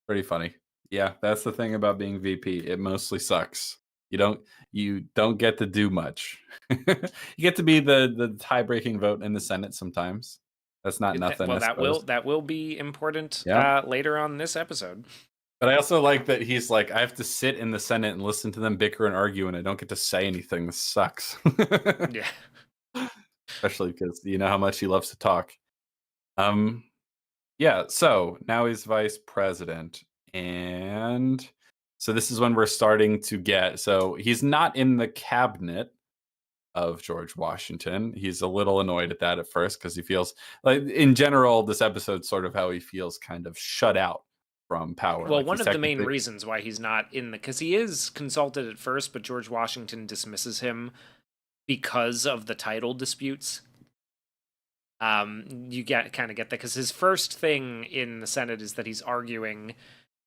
Pretty funny. Yeah, that's the thing about being VP. It mostly sucks. You don't get to do much. You get to be the tie-breaking vote in the Senate sometimes. That's not nothing, Well, I suppose. that will be important Yeah. later on in this episode. But I also like that he's like, I have to sit in the Senate and listen to them bicker and argue, and I don't get to say anything. This sucks. Yeah. Especially because you know how much he loves to talk. Yeah, so now he's vice president. And so this is when we're starting to get, so he's not in the cabinet of George Washington. He's a little annoyed at that at first because he feels like, in general, this episode's sort of how he feels kind of shut out from power. Well, Like one he's of the main technically, reasons why he's not in the, because he is consulted at first, but George Washington dismisses him because of the title disputes. You kind of get that because his first thing in the Senate is that he's arguing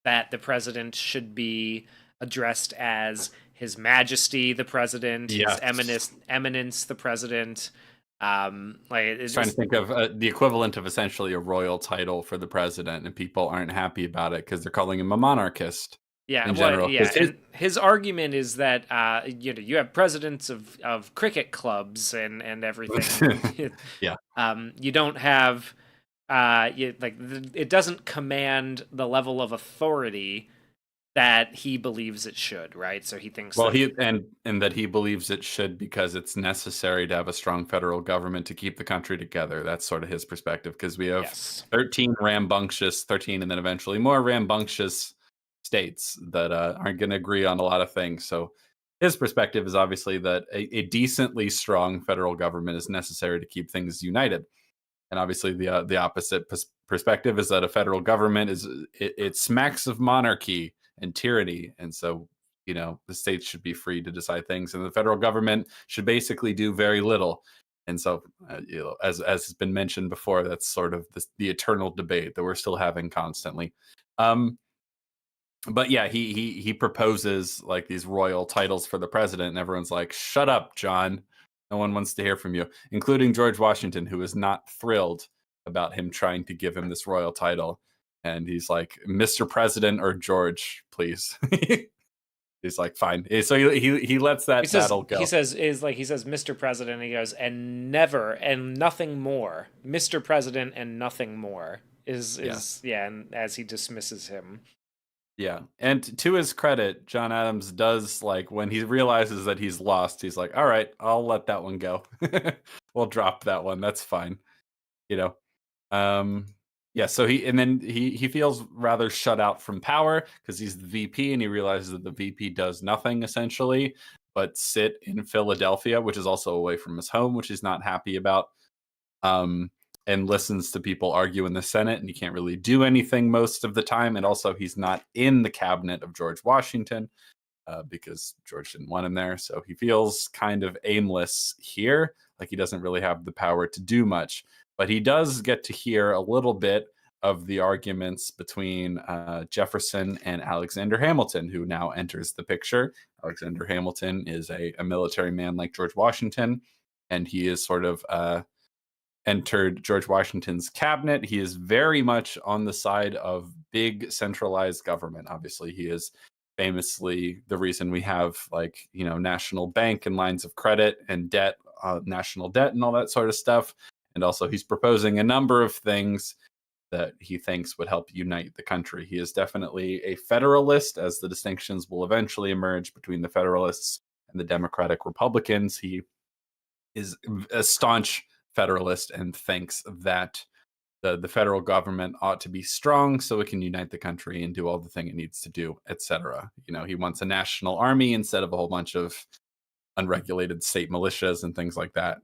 that the president should be addressed as His Majesty the President, yes. His Eminence the President. Like it's Trying to think of the equivalent of essentially a royal title for the president, and people aren't happy about it because they're calling him a monarchist. Yeah, In well, general, yeah, and his argument is that you have presidents of cricket clubs and everything. Yeah. You don't have it doesn't command the level of authority that he believes it should, right? So he thinks Well, that and that he believes it should because it's necessary to have a strong federal government to keep the country together. That's sort of his perspective because we have yes. 13 and then eventually more rambunctious states that aren't going to agree on a lot of things. So his perspective is obviously that a decently strong federal government is necessary to keep things united. And obviously the opposite perspective is that a federal government it smacks of monarchy and tyranny, and so the states should be free to decide things, and the federal government should basically do very little. And so, as has been mentioned before, that's sort of the eternal debate that we're still having constantly. But yeah, he proposes like these royal titles for the president, and everyone's like, "Shut up, John. No one wants to hear from you," including George Washington, who is not thrilled about him trying to give him this royal title. And he's like, "Mr. President or George, please." He's like, fine. So he lets that battle go. He says, Mr. President, and he goes, and never and nothing more. Mr. President and nothing more and as he dismisses him. Yeah. And to his credit, John Adams does, like, when he realizes that he's lost, he's like, all right, I'll let that one go. We'll drop that one. That's fine. You know. Yeah, so he feels rather shut out from power because he's the VP, and he realizes that the VP does nothing essentially but sit in Philadelphia, which is also away from his home, which he's not happy about. And listens to people argue in the Senate, and he can't really do anything most of the time. And also, he's not in the cabinet of George Washington because George didn't want him there. So he feels kind of aimless here, like he doesn't really have the power to do much. But he does get to hear a little bit of the arguments between Jefferson and Alexander Hamilton, who now enters the picture. Alexander Hamilton is a military man like George Washington, and he is sort of entered George Washington's cabinet. He is very much on the side of big centralized government. Obviously, he is famously the reason we have, like, national bank and lines of credit and debt, national debt and all that sort of stuff. And also he's proposing a number of things that he thinks would help unite the country. He is definitely a Federalist, as the distinctions will eventually emerge between the Federalists and the Democratic Republicans. He is a staunch Federalist and thinks that the federal government ought to be strong so it can unite the country and do all the thing it needs to do, etc. He wants a national army instead of a whole bunch of unregulated state militias and things like that.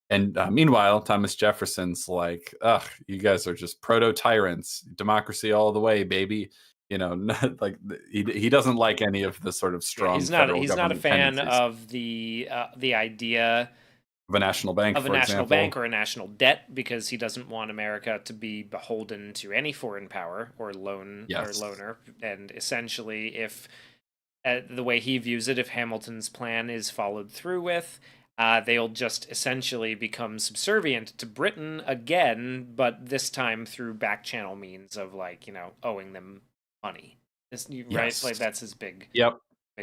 And meanwhile, Thomas Jefferson's like, ugh, you guys are just proto-tyrants. Democracy all the way, baby. Like he doesn't like any of the sort of strong federal he's not a government fan tendencies. of the idea of a national bank, of a national bank or a national debt, because he doesn't want America to be beholden to any foreign power or loaner. And essentially, if the way he views it, if Hamilton's plan is followed through with, they'll just essentially become subservient to Britain again, but this time through back channel means of, like, owing them money. Right? Like, that's his big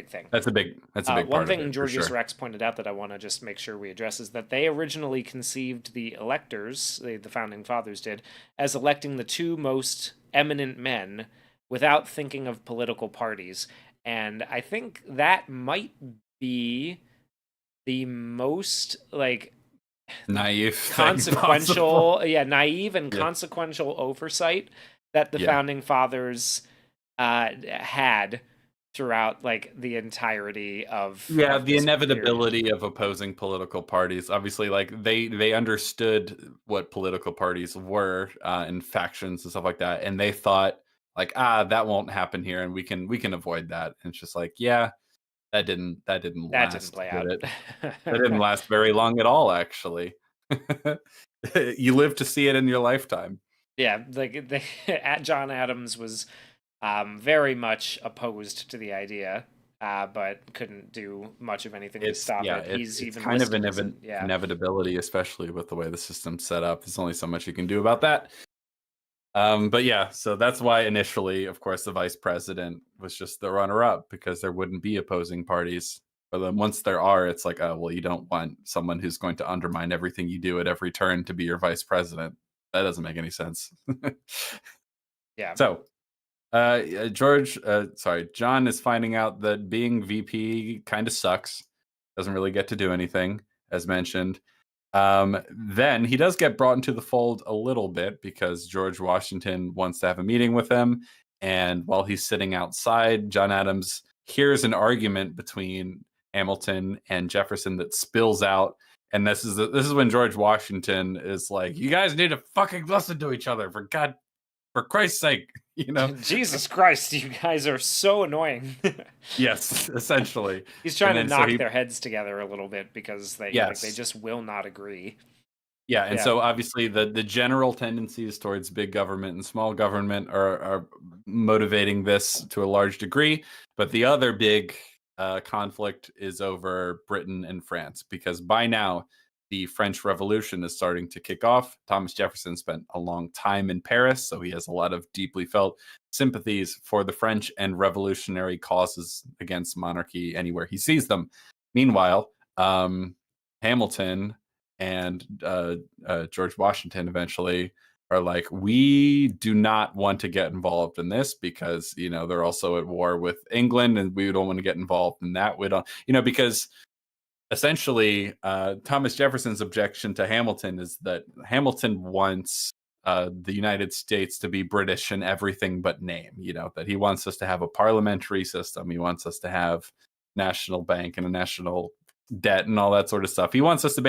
thing. That's a big part one of thing it, Georgius Rex pointed out that I want to just make sure we address is that they originally conceived the electors, the founding fathers did, as electing the two most eminent men without thinking of political parties. And I think that might be the most, like, naive, consequential, naive and consequential oversight that the founding fathers had throughout, like, the entirety of the inevitability period of opposing political parties. Obviously, like, they understood what political parties were and factions and stuff like that, and they thought, like, that won't happen here, and we can avoid that. And it's just like, that didn't play out. That didn't last very long at all, actually. You live to see it in your lifetime. Yeah, like John Adams was very much opposed to the idea, but couldn't do much of anything to stop it. He's even kind of inevitability, especially with the way the system's set up. There's only so much you can do about that. But so that's why initially, of course, the vice president was just the runner-up, because there wouldn't be opposing parties. But then once there are, it's like, oh, well, you don't want someone who's going to undermine everything you do at every turn to be your vice president. That doesn't make any sense. So John is finding out that being VP kind of sucks. Doesn't really get to do anything, as mentioned. Then he does get brought into the fold a little bit because George Washington wants to have a meeting with him. And while he's sitting outside, John Adams hears an argument between Hamilton and Jefferson that spills out. And this is when George Washington is like, you guys need to fucking listen to each other, for Christ's sake, Jesus Christ, you guys are so annoying. Yes, essentially. He's trying to knock their heads together a little bit because they just will not agree. Yeah, and so obviously the general tendencies towards big government and small government are motivating this to a large degree. But the other big conflict is over Britain and France, because by now the French Revolution is starting to kick off. Thomas Jefferson spent a long time in Paris, so he has a lot of deeply felt sympathies for the French and revolutionary causes against monarchy anywhere he sees them. Meanwhile, Hamilton and George Washington eventually are like, we do not want to get involved in this because, they're also at war with England and we don't want to get involved in that. We don't, because essentially Thomas Jefferson's objection to Hamilton is that Hamilton wants the United States to be British in everything but name, that he wants us to have a parliamentary system. He wants us to have national bank and a national debt and all that sort of stuff. He wants us to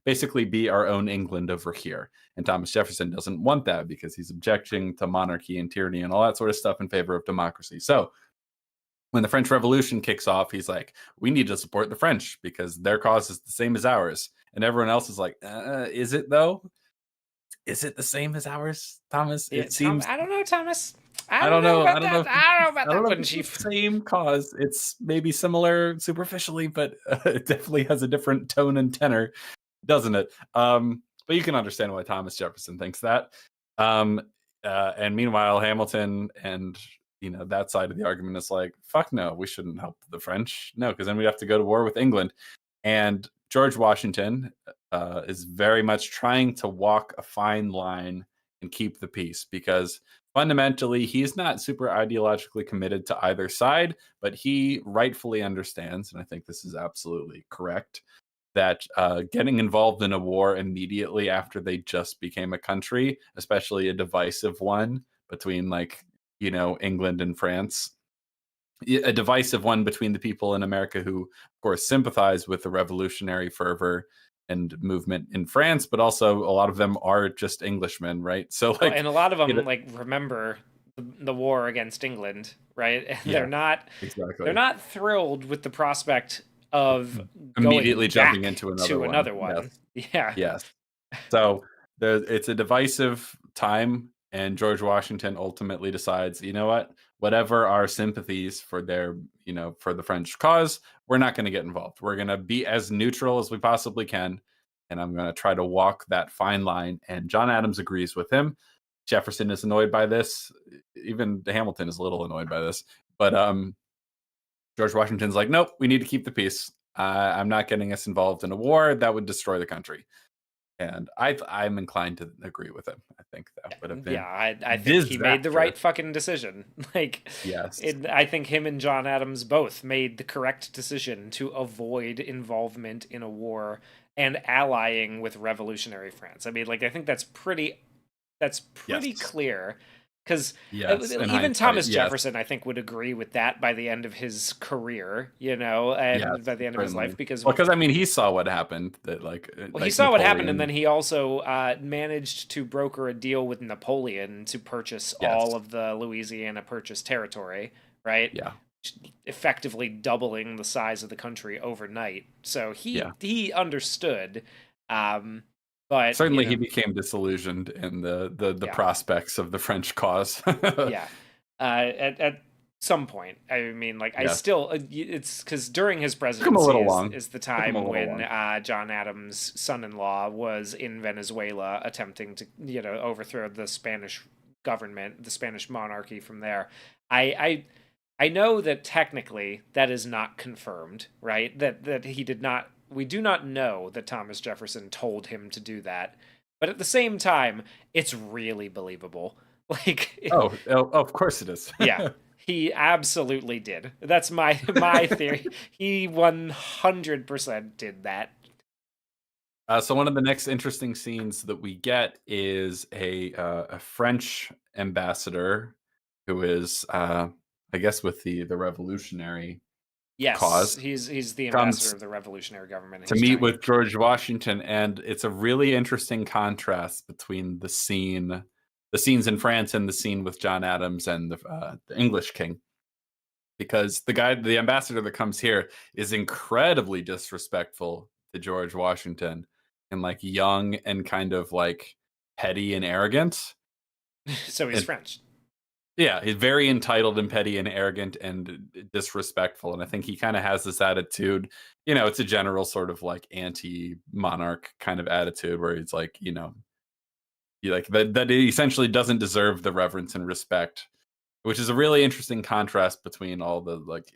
basically be our own England over here. And Thomas Jefferson doesn't want that because he's objecting to monarchy and tyranny and all that sort of stuff in favor of democracy. So when the French Revolution kicks off, he's like, we need to support the French because their cause is the same as ours. And everyone else is like, is it though? Is it the same as ours, Thomas? Yeah, It seems. I don't know, Thomas. I don't know. About that. I don't know about that one, It's the Chief. same cause. It's maybe similar superficially, but it definitely has a different tone and tenor, doesn't it? But you can understand why Thomas Jefferson thinks that. And meanwhile, Hamilton and that side of the argument is like, fuck no, we shouldn't help the French. No, because then we'd have to go to war with England. And George Washington is very much trying to walk a fine line and keep the peace because fundamentally he's not super ideologically committed to either side, but he rightfully understands, and I think this is absolutely correct, that getting involved in a war immediately after they just became a country, especially a divisive one between England and France, a divisive one between the people in America who, of course, sympathize with the revolutionary fervor and movement in France, but also a lot of them are just Englishmen, right? So and a lot of them remember the war against England, right? And Yeah, they're not thrilled with the prospect of immediately going jumping into another one. Yes. Yeah. Yes. So it's a divisive time, and George Washington ultimately decides, you know what? Whatever our sympathies for their, for the French cause, we're not going to get involved. We're going to be as neutral as we possibly can, and I'm going to try to walk that fine line. And John Adams agrees with him. Jefferson is annoyed by this. Even Hamilton is a little annoyed by this. But George Washington's like, nope, we need to keep the peace. I'm not getting us involved in a war that would destroy the country. And I'm inclined to agree with him. I think that would have been I think he made the right fucking decision. Yes, I think him and John Adams both made the correct decision to avoid involvement in a war and allying with revolutionary France. I mean, I think that's pretty clear. Because even Thomas Jefferson, I think, would agree with that by the end of his career, and by the end of his life. Because he saw what happened. He saw what happened, and then he also managed to broker a deal with Napoleon to purchase all of the Louisiana Purchase territory, right? Yeah. Effectively doubling the size of the country overnight. So he understood. But certainly he became disillusioned in the prospects of the French cause. At some point. I mean, I still, it's because during his presidency is the time when John Adams' son-in-law was in Venezuela attempting to, overthrow the Spanish government, the Spanish monarchy from there. I know that technically that is not confirmed, right? That he did not. We do not know that Thomas Jefferson told him to do that, but at the same time, it's really believable. Of course it is. Yeah, he absolutely did. That's my theory. He 100% did that. So one of the next interesting scenes that we get is a French ambassador who is, I guess, with the revolutionary. Yes, cause. He's the ambassador of the revolutionary government. To meet with George Washington, and it's a really interesting contrast between the scenes in France and the scene with John Adams and the English king. Because the ambassador that comes here is incredibly disrespectful to George Washington and young and kind of petty and arrogant. So he's French. Yeah, he's very entitled and petty and arrogant and disrespectful. And I think he kind of has this attitude, it's a general sort of like anti-monarch kind of attitude where he's like, he like that he essentially doesn't deserve the reverence and respect, which is a really interesting contrast between all the like,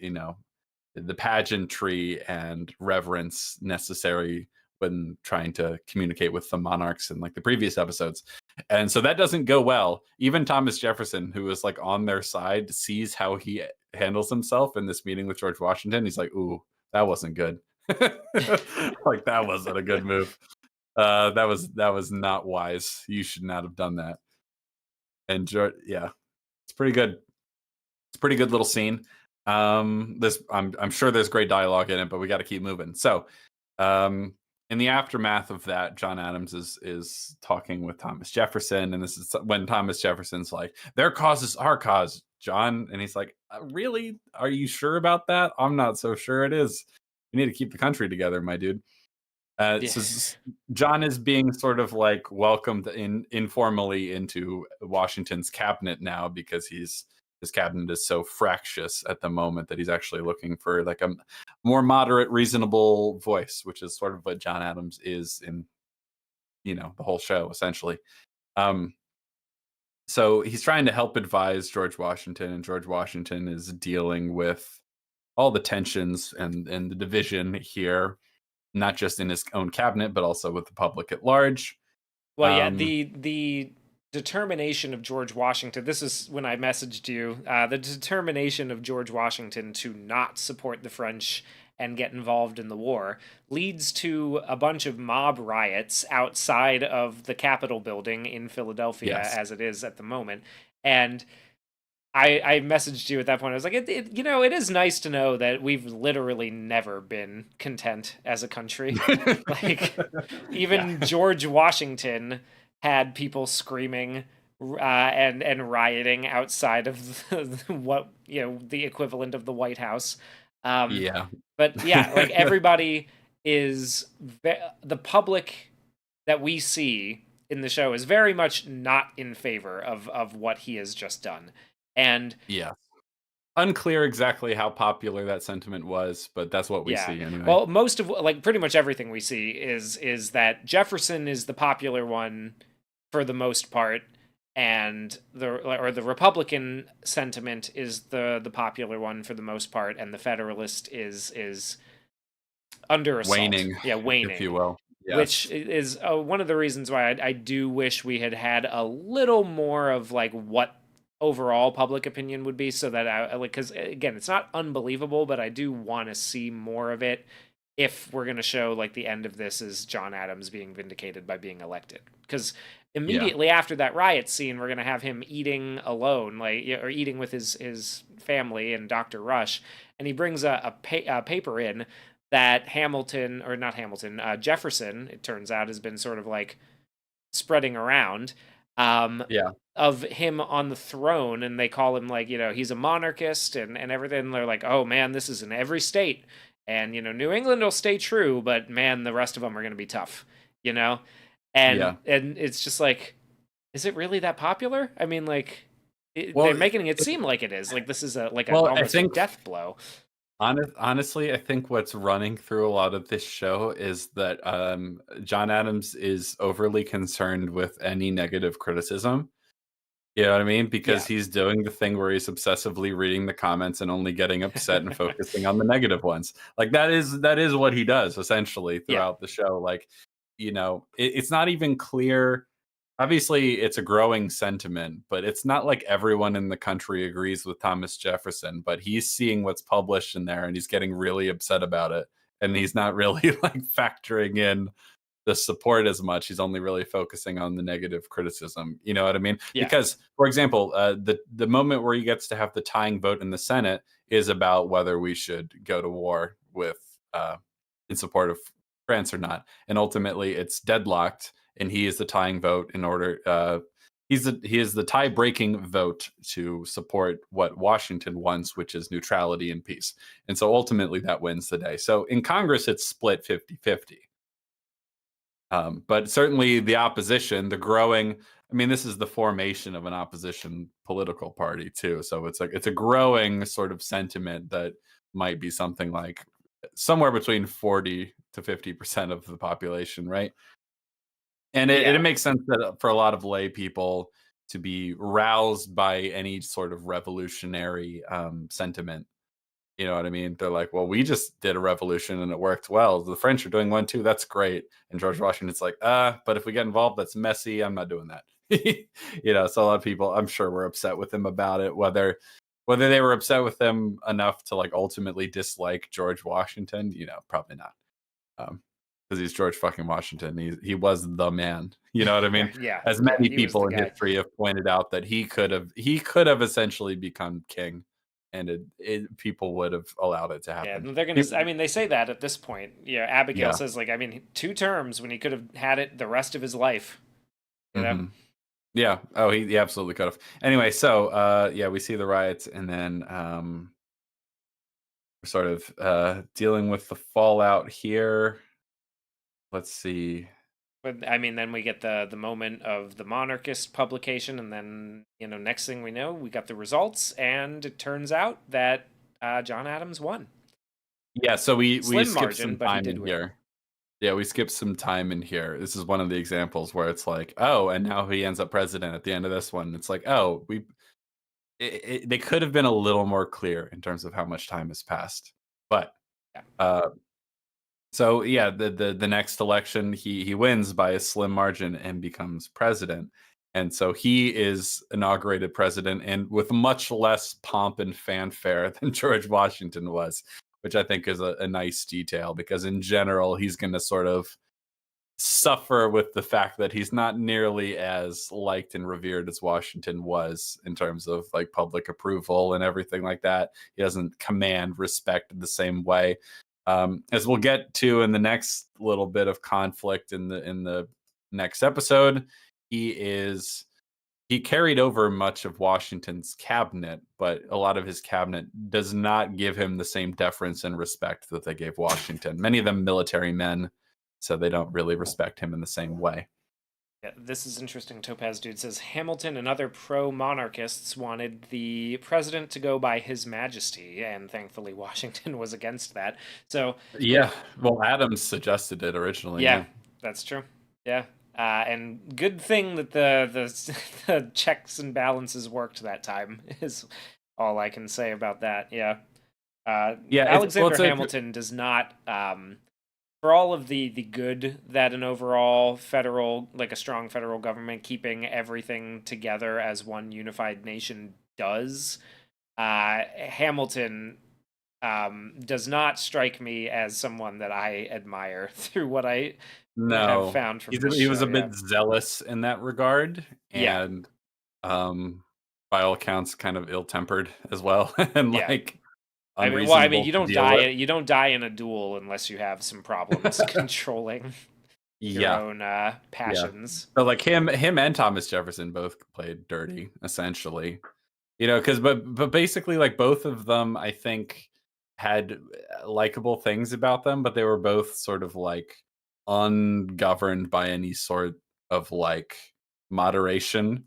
the pageantry and reverence necessary when trying to communicate with the monarchs in like the previous episodes. And so that doesn't go well. Even Thomas Jefferson, who is like on their side, sees how he handles himself in this meeting with George Washington. He's like, ooh, that wasn't good. Like that wasn't a good move. That was not wise. You should not have done that. And George, yeah, it's pretty good. It's a pretty good little scene. This I'm sure there's great dialogue in it, but we got to keep moving. So, in the aftermath of that, John Adams is talking with Thomas Jefferson, and this is when Thomas Jefferson's like, "Their cause is our cause, John," and he's like, "Really? Are you sure about that? I'm not so sure it is. We need to keep the country together, my dude." Yeah. So John is being sort of like welcomed informally into Washington's cabinet now because his cabinet is so fractious at the moment that he's actually looking for like a more moderate, reasonable voice, which is sort of what John Adams is in the whole show essentially. Um, so he's trying to help advise George Washington, and George Washington is dealing with all the tensions and the division here, not just in his own cabinet, but also with the public at large. Well, yeah, the determination of George Washington. This is when I messaged you. The determination of George Washington to not support the French and get involved in the war leads to a bunch of mob riots outside of the Capitol building in Philadelphia, Yes. as it is at the moment. And I messaged you at that point. I was like, it is nice to know that we've literally never been content as a country. Like, even Yeah. George Washington had people screaming and rioting outside of what the equivalent of the White House. Yeah. But yeah, like everybody is the public that we see in the show is very much not in favor of what he has just done. And Yeah. Unclear exactly how popular that sentiment was, but that's what we yeah, see anyway. well, most of like pretty much everything we see is that Jefferson is the popular one for the most part, and the Republican sentiment is the popular one for the most part, and the Federalist is under assault. Waning, Yeah, if you waning. will. Which Yes. is one of the reasons why I do wish we had had a little more of like what overall public opinion would be, so that I like, because again, it's not unbelievable, but I do want to see more of it if we're going to show like the end of this is John Adams being vindicated by being elected. Because Yeah. immediately after that riot scene, we're going to have him eating alone, like, or eating with his family and Dr. Rush, and he brings a paper in that Hamilton, or not Hamilton, Jefferson, it turns out, has been sort of like spreading around, Yeah. of him on the throne, and they call him like, he's a monarchist and everything. They're like, oh man, this is in every state, and New England will stay true, but man, the rest of them are going to be tough, you know, Yeah. and it's just like, is it really that popular? I mean, like, they're Well, making it seem like it is. Like this is I almost a think death blow. honestly, I think what's running through a lot of this show is that John Adams is overly concerned with any negative criticism. You know what I mean? Because Yeah, he's doing the thing where he's obsessively reading the comments and only getting upset and focusing on the negative ones. Like that is what he does essentially yeah, throughout the show. Like, it's not even clear. Obviously, it's a growing sentiment, but it's not like everyone in the country agrees with Thomas Jefferson. But he's seeing what's published in there and he's getting really upset about it. And he's not really like factoring in the support as much. He's only really focusing on the negative criticism. You know what I mean? yeah. Because, for example, the moment where he gets to have the tying vote in the Senate is about whether we should go to war with in support of France or not, and ultimately it's deadlocked, and he is the tying vote in order. He is the tie breaking vote to support what Washington wants, which is neutrality and peace. And so ultimately that wins the day. So in Congress, it's split 50-50. But certainly the opposition, the growing I mean, this is the formation of an opposition political party too. So it's like it's a growing sort of sentiment that might be something like somewhere between 40 to 50% of the population, right? And it Yeah. makes sense that for a lot of lay people to be roused by any sort of revolutionary sentiment. You know what I mean? They're like, well, we just did a revolution and it worked well. The French are doing one too. That's great. And George Washington's like, but if we get involved, that's messy. I'm not doing that. So a lot of people, I'm sure, were upset with him about it. Whether they were upset with him enough to like ultimately dislike George Washington, probably not. Because he's George fucking Washington. He was the man. You know what I mean? Yeah. As Yeah. many He was the people in guy. history have pointed out that he could have essentially become king, and people would have allowed it to Yeah, happen. they're gonna. I mean, they say that at this point. Yeah, Abigail Yeah. says, like, I mean, 2 terms when he could have had it the rest of his life. You know. hmm Yeah. Oh, he absolutely could have. Anyway, so yeah, we see the riots, and then we're sort of dealing with the fallout here. Let's see. But I mean, then we get the moment of the monarchist publication, and then next thing we know, we got the results, and it turns out that John Adams won. Yeah, so we Slim skipped margin, some but he time did in win. here. Yeah, we skipped some time in here. This is one of the examples where it's like, oh, and now he ends up president at the end of this one. It's like, oh, they could have been a little more clear in terms of how much time has passed. But Yeah, uh, so yeah, the next election he wins by a slim margin and becomes president. And so he is inaugurated president and with much less pomp and fanfare than George Washington was, which I think is a nice detail because in general he's going to sort of suffer with the fact that he's not nearly as liked and revered as Washington was in terms of like public approval and everything like that. He doesn't command respect in the same way. As we'll get to in the next little bit of conflict in the next episode, he carried over much of Washington's cabinet, but a lot of his cabinet does not give him the same deference and respect that they gave Washington. Many of them military men, so they don't really respect him in the same way. yeah. This is interesting. Topaz Dude says Hamilton and other pro-monarchists wanted the president to go by His Majesty, and thankfully Washington was against that. So, Yeah, well, Adams suggested it originally. yeah, Yeah, that's true. Yeah. And good thing that the the checks and balances worked that time is all I can say about that. Yeah. yeah. Alexander Hamilton does not, for all of the good that an overall federal, like a strong federal government keeping everything together as one unified nation does, Hamilton does not strike me as someone that I admire through what I have No, found from this he was show. a Yeah. bit zealous in that regard, Yeah. and by all accounts, kind of ill-tempered as well, and Yeah. like I mean, unreasonable to deal with. you don't die in a duel unless you have some problems controlling your Yeah, own yeah. passions. So like him and Thomas Jefferson both played dirty, essentially. Because but basically, like both of them, I think had likable things about them, but they were both sort of like ungoverned by any sort of like moderation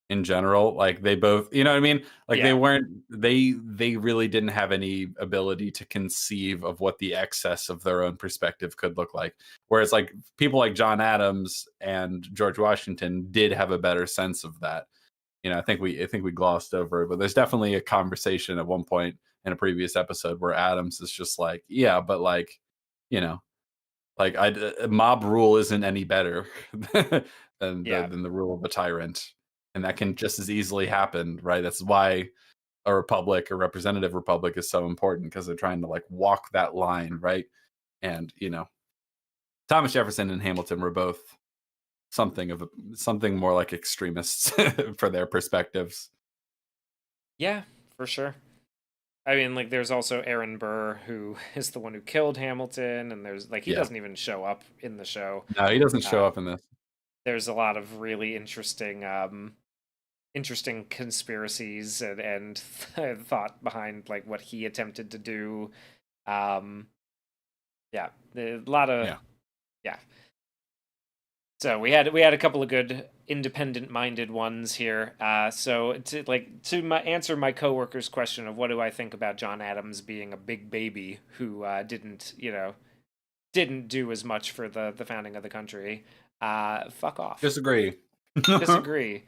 in general. Like they both, you know what I mean? Like they Yeah. weren't they really didn't have any ability to conceive of what the excess of their own perspective could look like. Whereas like people like John Adams and George Washington did have a better sense of that. I think we glossed over it, but there's definitely a conversation at one point in a previous episode where Adams is just like, yeah, but like, you know, like mob rule isn't any better Yeah. than the rule of a tyrant, and that can just as easily happen, right? That's why a republic, a representative republic, is so important because they're trying to like walk that line, right? And Thomas Jefferson and Hamilton were both something more like extremists for their perspectives. Yeah, for sure. I mean, like, there's also Aaron Burr, who is the one who killed Hamilton, and there's like he Yeah. doesn't even show up in the show. No, he doesn't show Um, up in this. there's a lot of really interesting conspiracies and thought behind like what he attempted to do. Um, yeah, a lot of Yeah. yeah. So we had a couple of good independent-minded ones here. So answer my coworker's question of what do I think about John Adams being a big baby who didn't do as much for the founding of the country. Fuck off. Disagree. Disagree.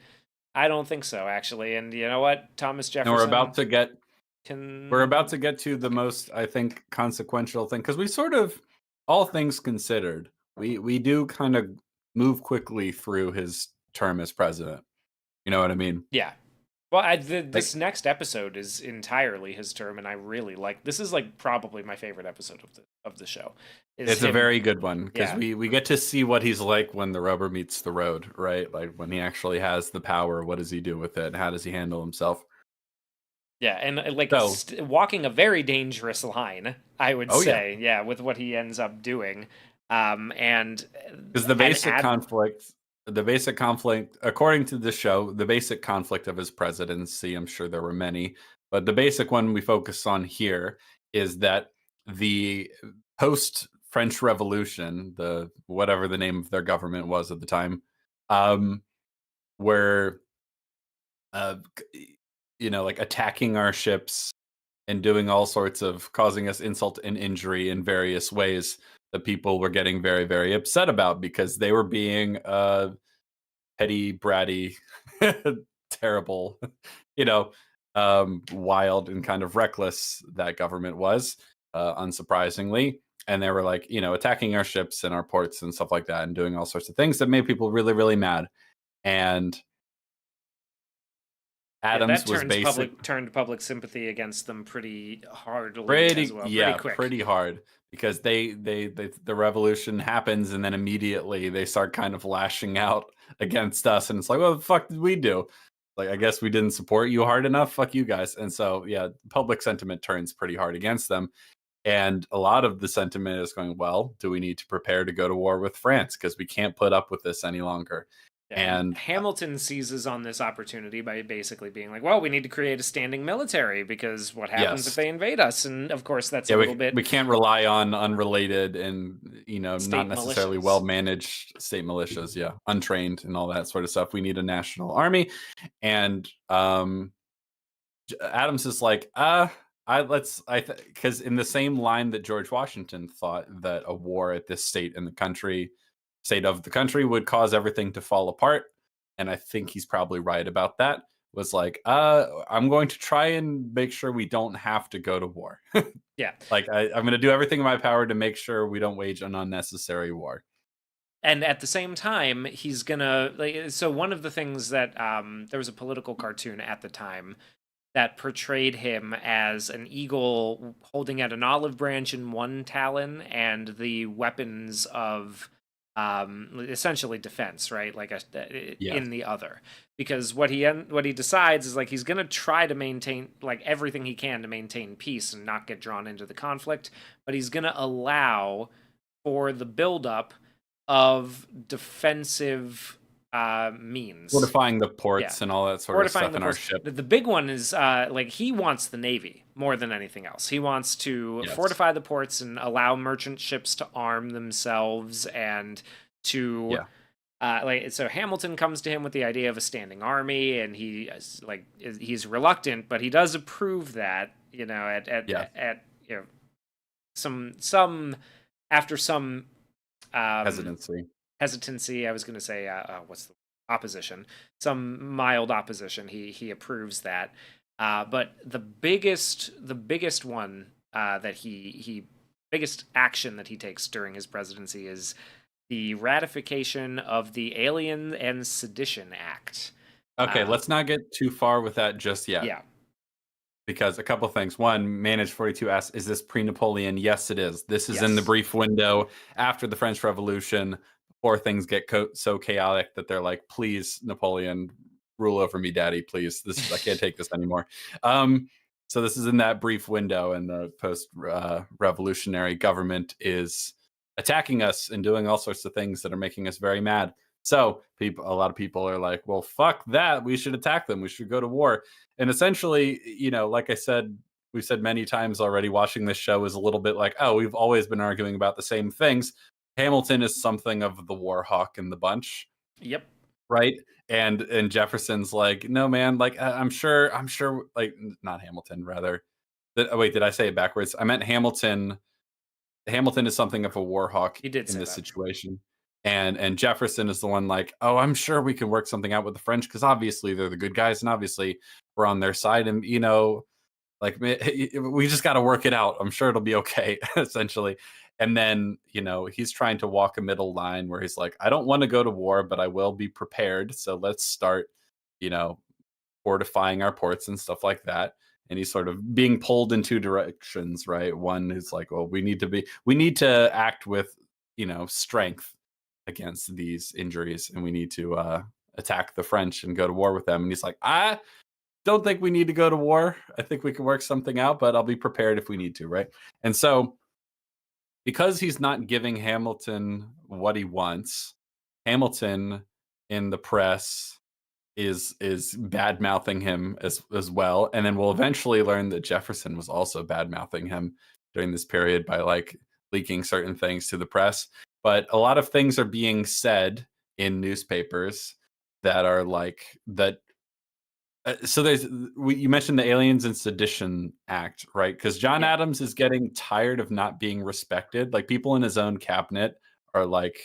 I don't think so, actually. And you know what? Thomas And we're about Jefferson to get can. to the most, I think, consequential thing, because we sort of, all things considered, we do kind of move quickly through his term as president. You know what I mean? Yeah. Well, Like, this next episode is entirely his term, and I really like. This is like probably my favorite episode of the show. Is it's a him? very good one, because Yeah, we get to see what he's like when the rubber meets the road, right? Like when he actually has the power, what does he do with it? How does he handle himself? yeah, and like So, walking a very dangerous line, I would oh yeah, say. Yeah, with what he ends up doing, and because and add. the basic conflict, according to the show, the basic conflict of his presidency, I'm sure there were many, but the basic one we focus on here is that the post French Revolution, the whatever the name of their government was at the time, um, were uh, like attacking our ships and doing all sorts of causing us insult and injury in various ways that people were getting very, very upset about, because they were being petty, bratty, terrible, you know, wild and kind of reckless. That government was, unsurprisingly. And they were like, attacking our ships and our ports and stuff like that, and doing all sorts of things that made people really, really mad. And Yeah, Adams that was turned public sympathy against them pretty hardly as pretty, well, pretty yeah, quick. pretty hard, because they the revolution happens, and then immediately they start kind of lashing out against us, and it's like, what the fuck did we do? Like, I guess we didn't support you hard enough. Fuck you guys. And so, yeah, public sentiment turns pretty hard against them. And a lot of the sentiment is going, well, do we need to prepare to go to war with France? Because we can't put up with this any longer. Yeah, and And Hamilton seizes on this opportunity by basically being like, "Well, we need to create a standing military because what happens if yes, they invade us?" And of course, that's yeah, a little bit we can't rely on unrelated and not state necessarily well malicious. managed state militias, yeah, untrained and all that sort of stuff. We need a national army. And Adams is like, because in the same line that George Washington thought that a war at this state of the country would cause everything to fall apart, and I think he's probably right about that. Was like, I'm going to try and make sure we don't have to go to war. Yeah, Like, I'm going to do everything in my power to make sure we don't wage an unnecessary war. and at the same time, he's gonna like. So one of the things that there was a political cartoon at the time that portrayed him as an eagle holding out an olive branch in one talon and the weapons of essentially defense, right? Like Yes. in the other. Because what he decides is like he's going to try to maintain like everything he can to maintain peace and not get drawn into the conflict, but he's going to allow for the buildup of defensive means. Fortifying the Yeah, ports and all that sort of fortifying stuff the in our ports. ship. The big one is like he wants the navy more than anything else. He wants to Yes. fortify the ports and allow merchant ships to arm themselves and to Yeah. so Hamilton comes to him with the idea of a standing army, and he's reluctant, but he does approve that. Yeah. At some after some Hesitancy. hesitancy. I was going to say what's the opposition? Some mild opposition. He approves that. But the biggest one that he biggest action that he takes during his presidency is the ratification of the Alien and Sedition Act. Okay, let's not get too far with that just yet. Yeah. Because a couple things. One, Manage 42 asks, is this pre-Napoleon? Yes, it is. This is in the Yes. brief window after the French Revolution, before things get so chaotic that they're like, please, Napoleon, rule over me, daddy, please. I can't take this anymore. So this is in that brief window, and the post-revolutionary government is attacking us and doing all sorts of things that are making us very mad. So a lot of people are like, well, fuck that. We should attack them. We should go to war. And essentially, like I said, we've said many times already, watching this show is a little bit like, oh, we've always been arguing about the same things. Hamilton is something of the war hawk in the bunch. Yep. right? And Jefferson's like, "No, man, like, I'm sure, like, not Hamilton, rather. Oh, wait, did I say it backwards? I meant Hamilton. Hamilton is something of a war hawk He did in say this that. situation, and Jefferson is the one like, "Oh, I'm sure we can work something out with the French because obviously they're the good guys, and obviously we're on their side, and like we just got to work it out. I'm sure it'll be okay." Essentially, and then he's trying to walk a middle line where he's like, "I don't want to go to war, but I will be prepared. So let's start, you know, fortifying our ports and stuff like that." And he's sort of being pulled in two directions, right? One is like, well, we need to act with, strength against these injuries, and we need to attack the French and go to war with them. And he's like, I don't think we need to go to war. I think we can work something out, but I'll be prepared if we need to, right? And so, because he's not giving Hamilton what he wants, Hamilton in the press is bad mouthing him as well, and then we'll eventually learn that Jefferson was also bad mouthing him during this period by like leaking certain things to the press. But a lot of things are being said in newspapers that are like that. So you mentioned the Aliens and Sedition Act, right? Because John Yeah. Adams is getting tired of not being respected. Like people in his own cabinet are like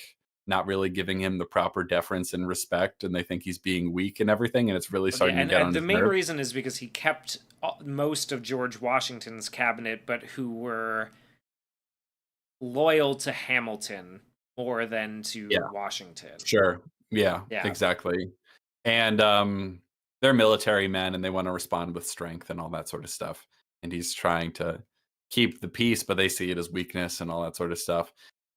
not really giving him the proper deference and respect, and they think he's being weak and everything, and it's really Well, yeah, starting to get and on the his main nerves. reason is because he kept most of George Washington's cabinet, but who were loyal to Hamilton more than to Yeah, Washington. sure. Yeah, Yeah. exactly. And they're military men, and they want to respond with strength and all that sort of stuff. And he's trying to keep the peace, but they see it as weakness and all that sort of stuff.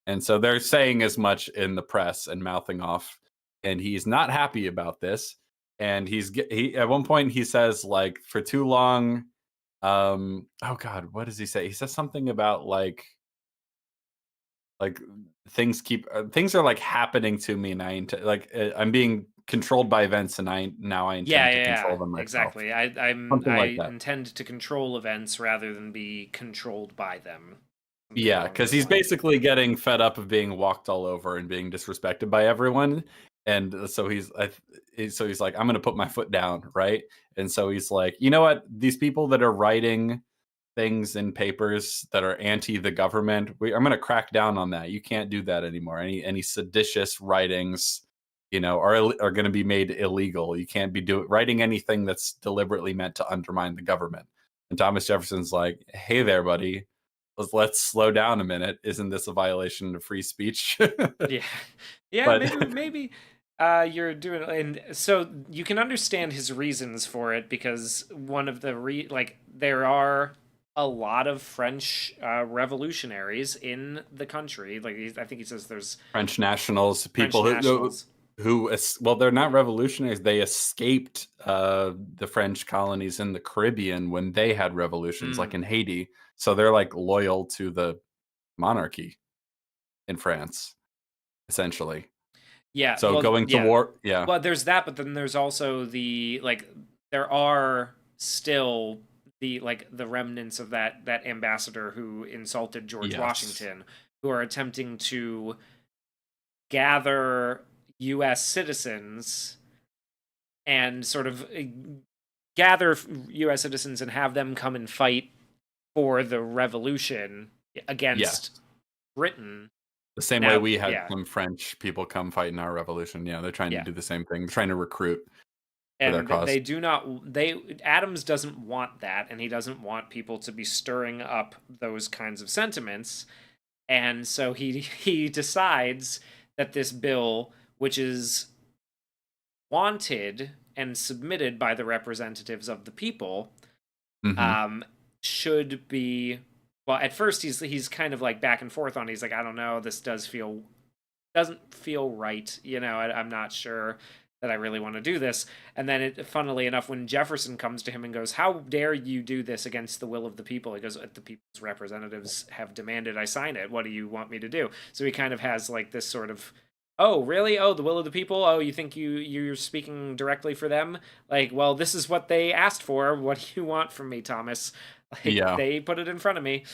And so they're saying as much in the press and mouthing off. And he's not happy about this. And he at one point he says like for too long. Oh God, what does he say? He says something about like things are like happening to me, and I'm being controlled by events, and I Yeah, intend to yeah, yeah, control them myself. exactly. I Something like that. intend to control events rather than be controlled by them. Something Yeah, along because those he's lines. basically getting fed up of being walked all over and being disrespected by everyone, and so he's like, I'm gonna put my foot down, right? And so he's like, you know what? These people that are writing things in papers that are anti the government, I'm going to crack down on that. You can't do that anymore. Any seditious writings, are going to be made illegal. You can't be writing anything that's deliberately meant to undermine the government. And Thomas Jefferson's like, hey there, buddy. Let's slow down a minute. Isn't this a violation of free speech? Yeah. Yeah, But maybe you're doing, and so you can understand his reasons for it because one of the there are a lot of French revolutionaries in the country. Like I think he says there's French nationals, French people nationals. well, they're not revolutionaries. They escaped the French colonies in the Caribbean when they had revolutions, like Mm. in Haiti. So they're like loyal to the monarchy in France, essentially. Yeah, So well, going to yeah. war, yeah, Well, there's that, but then there's also there are still the remnants of that ambassador who insulted George yes, Washington, who are attempting to gather U.S. citizens and sort of gather U.S. citizens and have them come and fight for the revolution yes. against Britain. The same way Now, we had yeah, some French people come fight in our revolution. Yeah, they're trying to yeah. do the same thing. They're trying to recruit for their And cause. they do not they Adams doesn't want that, and he doesn't want people to be stirring up those kinds of sentiments. And so he decides that this bill, which is wanted and submitted by the representatives of the people, Hmm. um, should be, well, at first he's kind of like back and forth on it. He's like, I don't know, this doesn't feel right. I'm not sure that I really want to do this. And then, funnily enough, when Jefferson comes to him and goes, "How dare you do this against the will of the people?" He goes, "The people's representatives have demanded I sign it. What do you want me to do?" So he kind of has like this sort of, "Oh, really? Oh, the will of the people? Oh, you think you're speaking directly for them? Like, well, this is what they asked for. What do you want from me, Thomas? Like, Yeah. they put it in front of me."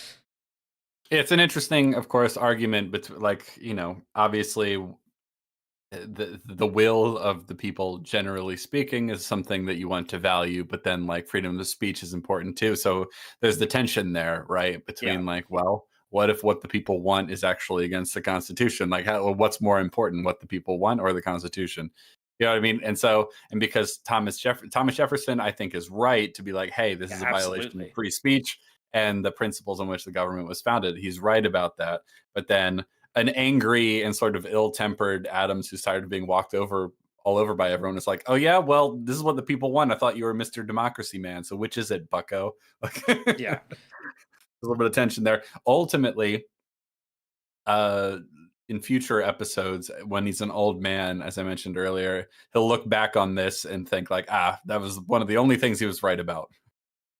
It's an interesting, of course, argument, but like, obviously the will of the people, generally speaking, is something that you want to value, but then like freedom of speech is important too. So there's the tension there, right? Yeah, Between like, well, what if what the people want is actually against the Constitution? Like, what's more important, what the people want or the Constitution? You know what I mean? And so, and because Thomas Jefferson, I think, is right to be like, hey, this yeah, is a violation of absolutely. free speech and the principles on which the government was founded. He's right about that. But then an angry and sort of ill-tempered Adams who's tired of being walked over all over by everyone is like, oh yeah, well, this is what the people want. I thought you were Mr. Democracy Man. So which is it, bucko? Like, Yeah, a little bit of tension there. Ultimately, uh in future episodes, when he's an old man, as I mentioned earlier, he'll look back on this and think like, that was one of the only things he was right about.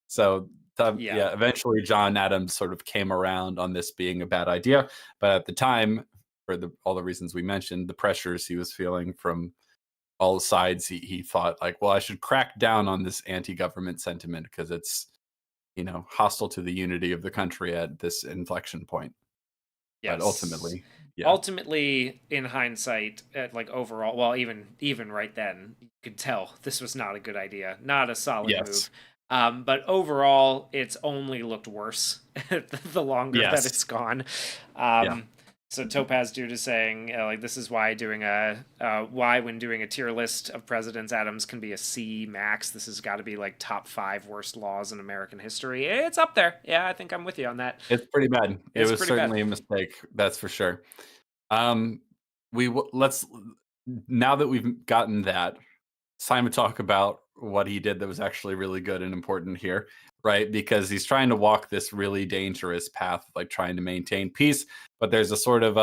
So yeah, yeah, eventually John Adams sort of came around on this being a bad idea, but at the time, for all the reasons we mentioned, the pressures he was feeling from all sides, he thought like, well, I should crack down on this anti-government sentiment because it's, hostile to the unity of the country at this inflection point. But yes. ultimately, yeah, Ultimately, in hindsight, like overall, well, even right then, you could tell this was not a good idea, not a solid yes, move. But overall, it's only looked worse the longer that yes, it's gone. yeah. So Topaz Dude is saying like this is why doing a why when doing a tier list of presidents, Adams can be a C max. This has got to be like top 5 worst laws in American history. It's up there. Yeah, I think I'm with you on that. It's pretty bad. It It's was pretty bad. certainly a mistake, that's for sure. Um, let's now that we've gotten that, Simon talk about what he did that was actually really good and important here, right? Because he's trying to walk this really dangerous path, like trying to maintain peace, but there's a sort of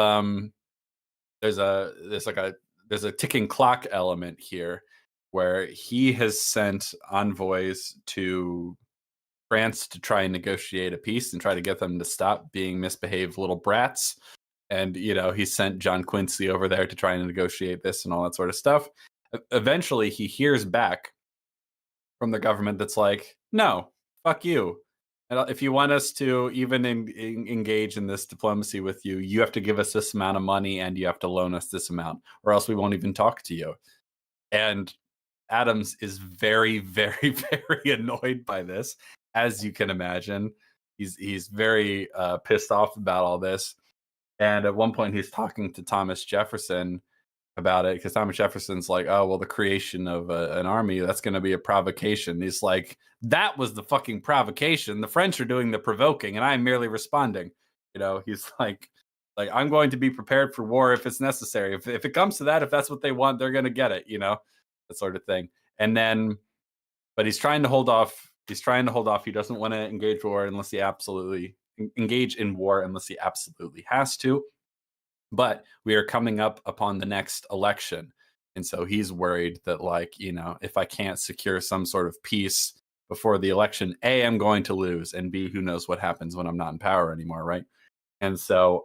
there's a ticking clock element here where he has sent envoys to France to try and negotiate a peace and try to get them to stop being misbehaved little brats. And, he sent John Quincy over there to try and negotiate this and all that sort of stuff. Eventually, he hears back from the government that's like, no, fuck you. And if you want us to even engage in this diplomacy with you, you have to give us this amount of money and you have to loan us this amount, or else we won't even talk to you. And Adams is very, very, very annoyed by this, as you can imagine. He's very pissed off about all this. And at one point, he's talking to Thomas Jefferson about it because Thomas Jefferson's like, "Oh, well, the creation of an army, that's going to be a provocation." He's like, "That was the fucking provocation. The French are doing the provoking, and I'm merely responding." He's like I'm going to be prepared for war if it's necessary. If it comes to that, if that's what they want, they're going to get it. That sort of thing. And then, but he's trying to hold off. He's trying to hold off. He doesn't want to engage in war unless he absolutely has to. But we are coming up upon the next election. And so he's worried that, like, if I can't secure some sort of peace before the election, A, I'm going to lose, and B, who knows what happens when I'm not in power anymore, right? And so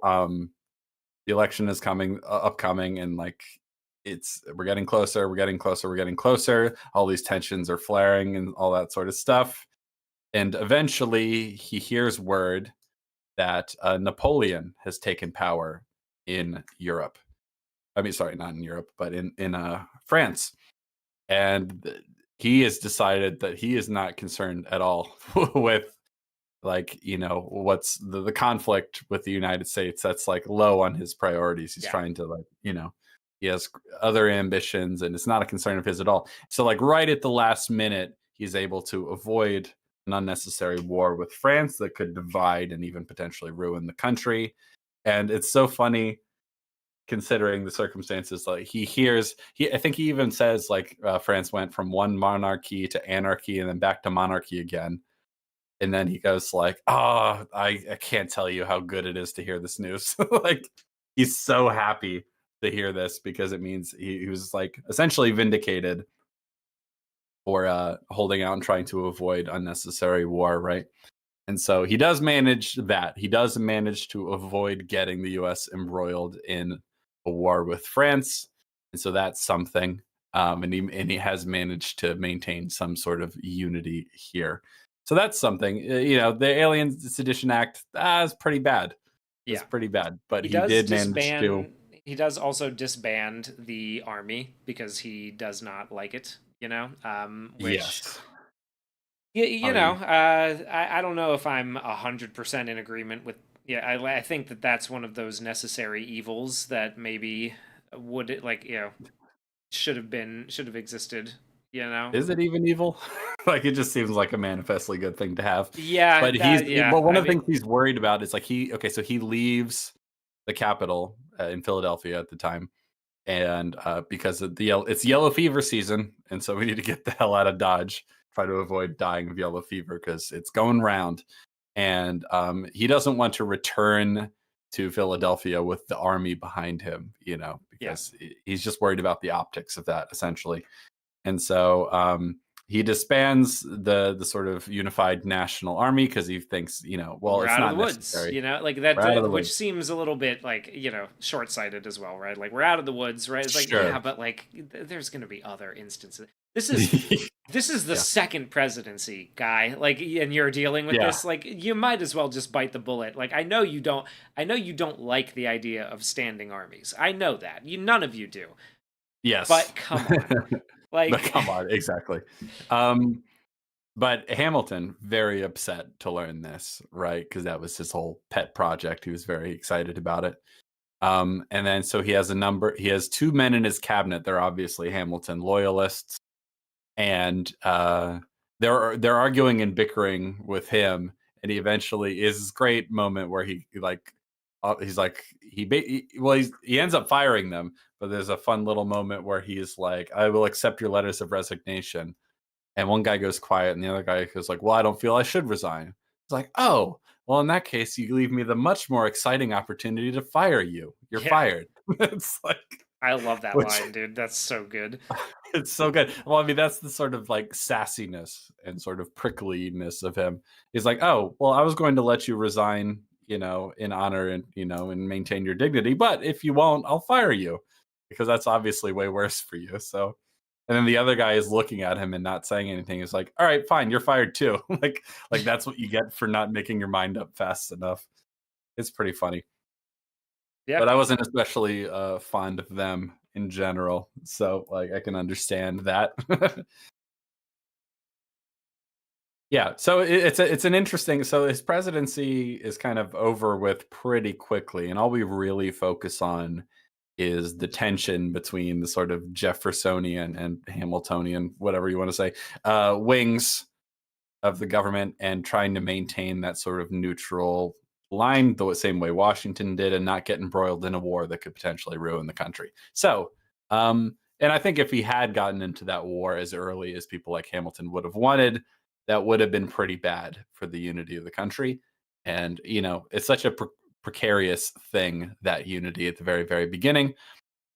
the election is upcoming, and like we're getting closer, we're getting closer, we're getting closer. All these tensions are flaring and all that sort of stuff. And eventually he hears word that Napoleon has taken power in Europe. I mean, sorry, not in Europe, but in France. And he has decided that he is not concerned at all with, like, what's the conflict with the United States. That's like low on his priorities. He's Yeah. trying to, like, he has other ambitions and it's not a concern of his at all. So like right at the last minute, he's able to avoid an unnecessary war with France that could divide and even potentially ruin the country. And it's so funny considering the circumstances. Like I think he even says like France went from one monarchy to anarchy and then back to monarchy again. And then he goes like, "Oh, I can't tell you how good it is to hear this news." Like he's so happy to hear this because it means he was like essentially vindicated for holding out and trying to avoid unnecessary war, right? And so he does manage that. He does manage to avoid getting the U.S. embroiled in a war with France, and so that's something. And he has managed to maintain some sort of unity here. So that's something. The Alien Sedition Act is pretty bad. It's Yeah. pretty bad, but He he does did manage to. disband he does also disband the army because he does not like it, which Yes. you I know, mean, I don't know if I'm 100% in agreement with. Yeah, I think that that's one of those necessary evils that maybe would like should have existed. You know. is it even evil? Like, it just seems like a manifestly good thing to have. Yeah, But yeah. one I of the mean, things he's worried about is like so he leaves the capital in Philadelphia at the time, and because of it's yellow fever season, and so we need to get the hell out of Dodge, try to avoid dying of yellow fever because it's going round. And he doesn't want to return to Philadelphia with the army behind him, yeah, because he's just worried about the optics of that, essentially. And so he disbands the sort of unified national army because he thinks, well, we're it's out of the not woods. necessary. Like We're out of the which woods. seems a little bit like short-sighted as well, right? Like we're out of the woods, right? It's like yeah, Sure. but like there's gonna be other instances. This is this is the Yeah. second presidency, guy. Like, and you're dealing with Yeah. this. Like, you might as well just bite the bullet. Like, I know you don't. I know you don't like the idea of standing armies. I know that. None of you do. Yes. But come on, But like, come on, exactly. Um, but Hamilton, very upset to learn this, right? Because that was his whole pet project. He was very excited about it. And then so he has two men in his cabinet. They're obviously Hamilton loyalists, and they're arguing and bickering with him. And he eventually is this great moment where he's like he ends up firing them, but there's a fun little moment where he's like, I will accept your letters of resignation, and one guy goes quiet and the other guy goes like, well, I don't feel I should resign. It's like, oh, well, in that case you leave me the much more exciting opportunity to fire you. You're yeah, fired. It's like, I love that which line, dude. That's so good. it's so good. Well, I mean, that's the sort of like sassiness and sort of prickliness of him. He's like, oh, well, I was going to let you resign, in honor and, and maintain your dignity. But if you won't, I'll fire you because that's obviously way worse for you. So, and then the other guy is looking at him and not saying anything. He's like, all right, fine, you're fired too. like that's what you get for not making your mind up fast enough. It's pretty funny. Yeah, But I wasn't especially fond of them in general, so like I can understand that. Yeah, so it's an interesting. So his presidency is kind of over with pretty quickly, and all we really focus on is the tension between the sort of Jeffersonian and Hamiltonian, whatever you want to say, wings of the government, and trying to maintain that sort of neutral line the same way Washington did, and not get embroiled in a war that could potentially ruin the country. So, and I think if he had gotten into that war as early as people like Hamilton would have wanted, that would have been pretty bad for the unity of the country. And, it's such a precarious thing, that unity at the very, very beginning.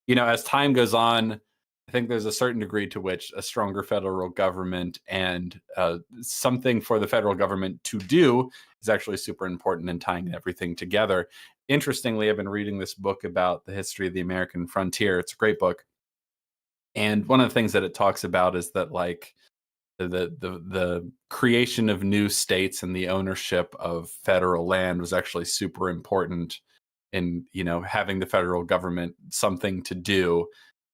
As time goes on, I think there's a certain degree to which a stronger federal government and something for the federal government to do is actually super important in tying everything together. Interestingly, I've been reading this book about the history of the American frontier. It's a great book. And one of the things that it talks about is that like the creation of new states and the ownership of federal land was actually super important in having the federal government something to do.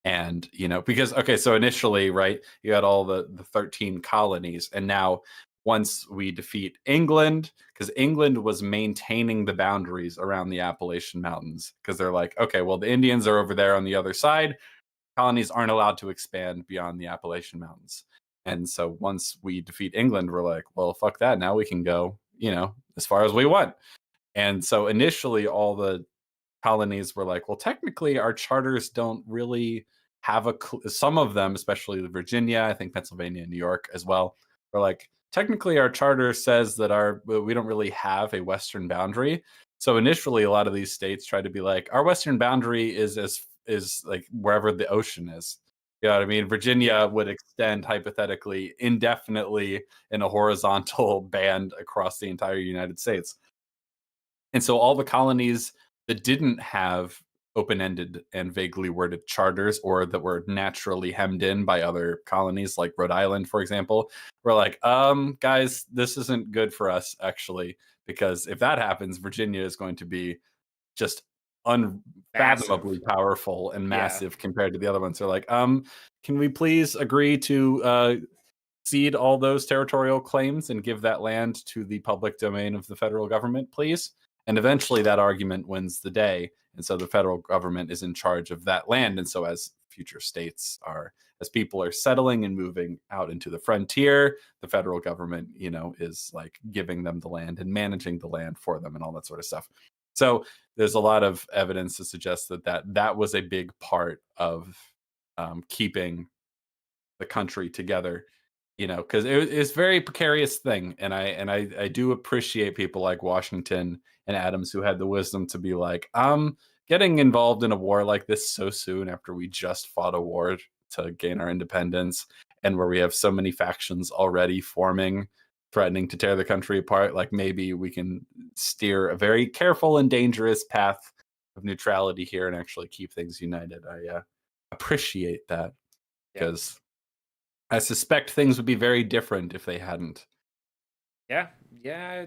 And because okay, so initially, right, you had all the 13 colonies, and now once we defeat England, because England was maintaining the boundaries around the Appalachian Mountains, because they're like, okay, well, the Indians are over there on the other side, colonies aren't allowed to expand beyond the Appalachian Mountains. And so once we defeat England, we're like, well, fuck that, now we can go as far as we want. And so initially all the colonies were like, well, technically our charters don't really have some of them, especially Virginia, I think Pennsylvania and New York as well, are like, technically our charter says that we don't really have a western boundary. So initially a lot of these states tried to be like, our western boundary is like wherever the ocean is. You know what I mean? yeah, Virginia would extend hypothetically indefinitely in a horizontal band across the entire United States. And so all the colonies that didn't have open-ended and vaguely worded charters, or that were naturally hemmed in by other colonies like Rhode Island, for example, were like, guys, this isn't good for us, actually, because if that happens, Virginia is going to be just unfathomably Massive. powerful and Yeah. massive compared to the other ones. They're like, can we please agree to cede all those territorial claims and give that land to the public domain of the federal government, please? And eventually that argument wins the day. And so the federal government is in charge of that land. And so as future states are, as people are settling and moving out into the frontier, the federal government, is like giving them the land and managing the land for them and all that sort of stuff. So there's a lot of evidence to suggest that was a big part of keeping the country together, because it's a very precarious thing. And I do appreciate people like Washington and Adams who had the wisdom to be like, getting involved in a war like this so soon after we just fought a war to gain our independence, and where we have so many factions already forming, threatening to tear the country apart, like maybe we can steer a very careful and dangerous path of neutrality here and actually keep things united. I appreciate that, Yep. because I suspect things would be very different if they hadn't. Yeah,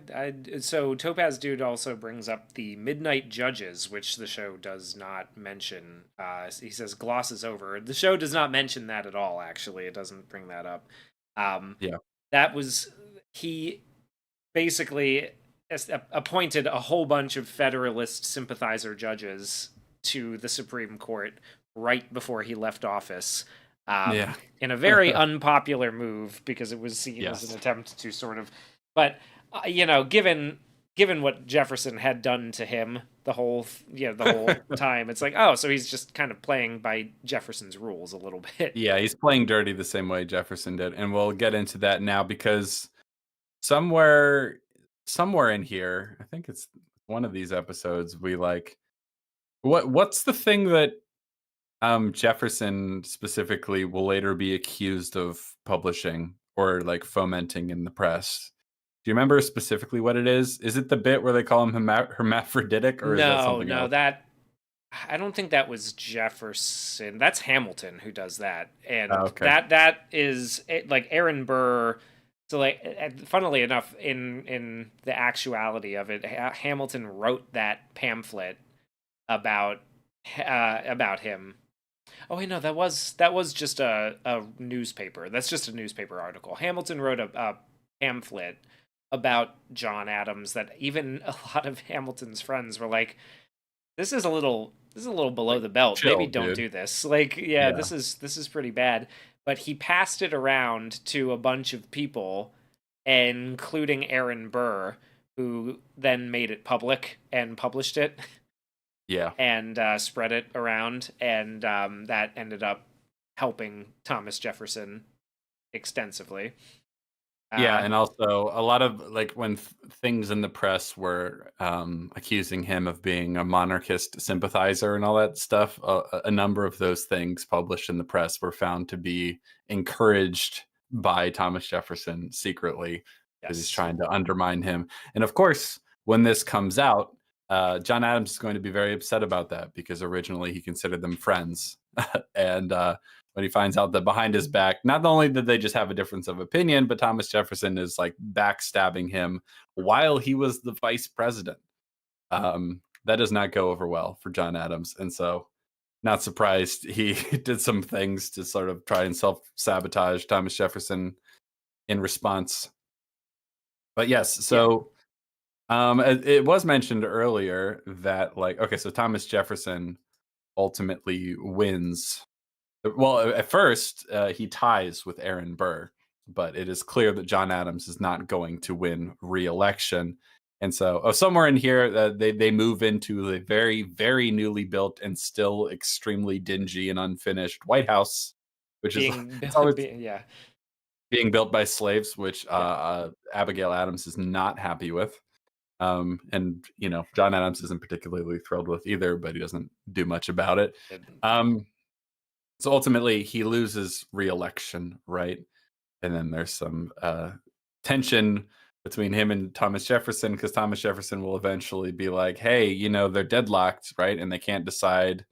so Topaz Dude also brings up the Midnight Judges, which the show does not mention. He says glosses over. The show does not mention that at all. Actually, it doesn't bring that up. Yeah. That was he basically appointed a whole bunch of Federalist sympathizer judges to the Supreme Court right before he left office. Yeah. In a very unpopular move because it was seen as Yes. an attempt to sort of, but given what Jefferson had done to him the whole time, it's like, oh, so he's just kind of playing by Jefferson's rules a little bit. Yeah, he's playing dirty the same way Jefferson did, and we'll get into that now, because somewhere in here, I think it's one of these episodes, we like what's the thing that Jefferson specifically will later be accused of publishing or like fomenting in the press. Do you remember specifically what it is? Is it the bit where they call him hermaphroditic, or is that No, something no, else? that I don't think that was Jefferson. That's Hamilton who does that, and Okay. that is like Aaron Burr. So, like, funnily enough, in the actuality of it, Hamilton wrote that pamphlet about him. Oh wait, no, that was just a newspaper. That's just a newspaper article. Hamilton wrote a pamphlet about John Adams that even a lot of Hamilton's friends were like, this is a little below Like, the belt. Maybe chill, don't dude. do this. Like, yeah, Yeah. this is pretty bad. But he passed it around to a bunch of people, including Aaron Burr, who then made it public and published it Yeah. and spread it around, and that ended up helping Thomas Jefferson extensively. Yeah, Uh, and also a lot of like when things in the press were accusing him of being a monarchist sympathizer and all that stuff, a number of those things published in the press were found to be encouraged by Thomas Jefferson secretly, because he's yes, trying to undermine him. And of course, when this comes out, John Adams is going to be very upset about that, because originally he considered them friends. And when he finds out that behind his back, not only did they just have a difference of opinion, but Thomas Jefferson is like backstabbing him while he was the vice president. That does not go over well for John Adams. And so, not surprised he did some things to sort of try and self-sabotage Thomas Jefferson in response. But yes, yeah, so it was mentioned earlier that, like, okay, so Thomas Jefferson ultimately wins. Well, at first, he ties with Aaron Burr, but it is clear that John Adams is not going to win re-election. And so, somewhere in here, they move into the very, very newly built and still extremely dingy and unfinished White House, which is being it's always yeah, being built by slaves, which yeah. Abigail Adams is not happy with. And John Adams isn't particularly thrilled with either, but he doesn't do much about it. It, Um, so ultimately, he loses re-election, right? And then there's some tension between him and Thomas Jefferson, because Thomas Jefferson will eventually be like, "Hey, they're deadlocked, right? And they can't decide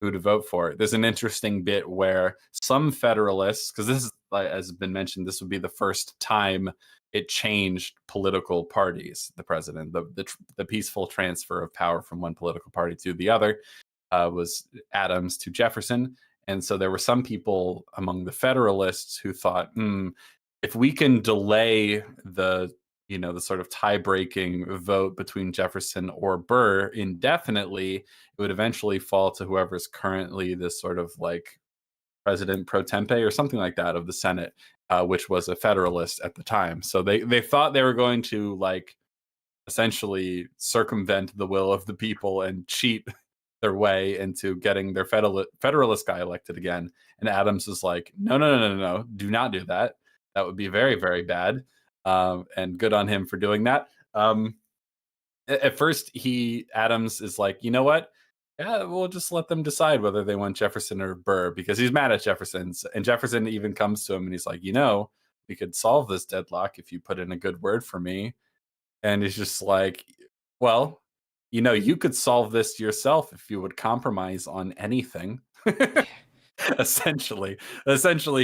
who to vote for." There's an interesting bit where some Federalists, because this is, as has been mentioned, this would be the first time it changed political parties. The president, the peaceful transfer of power from one political party to the other, was Adams to Jefferson. And so there were some people among the Federalists who thought, if we can delay the sort of tie-breaking vote between Jefferson or Burr indefinitely, it would eventually fall to whoever's currently this sort of like president pro tempore or something like that of the Senate, which was a Federalist at the time. So they thought they were going to like essentially circumvent the will of the people and cheat their way into getting their Federalist guy elected again. And Adams is like, no, no, no, no, no, do not do that. That would be very, very bad. And good on him for doing that. At first, Adams is like, you know what? Yeah, we'll just let them decide whether they want Jefferson or Burr because he's mad at Jefferson's. And Jefferson even comes to him and he's like, we could solve this deadlock if you put in a good word for me. And he's just like, well, you could solve this yourself if you would compromise on anything. essentially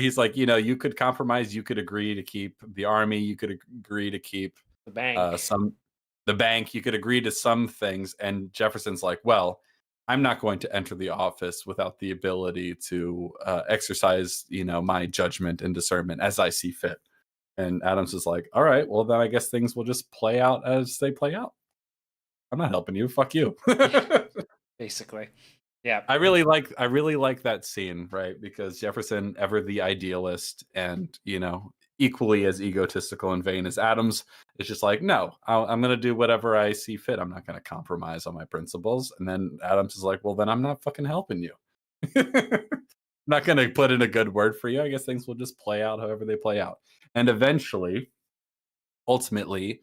he's like, you could compromise, you could agree to keep the army, you could agree to keep The bank. the bank, you could agree to some things. And Jefferson's like, well, I'm not going to enter the office without the ability to exercise my judgment and discernment as I see fit. And Adams is like, all right, well then I guess things will just play out as they play out. I'm not helping you, fuck you. Basically. Yeah. I really like that scene, right? Because Jefferson, ever the idealist and, equally as egotistical and vain as Adams, is just like, no, I'm going to do whatever I see fit. I'm not going to compromise on my principles. And then Adams is like, well, then I'm not fucking helping you. I'm not going to put in a good word for you. I guess things will just play out however they play out. And eventually, ultimately,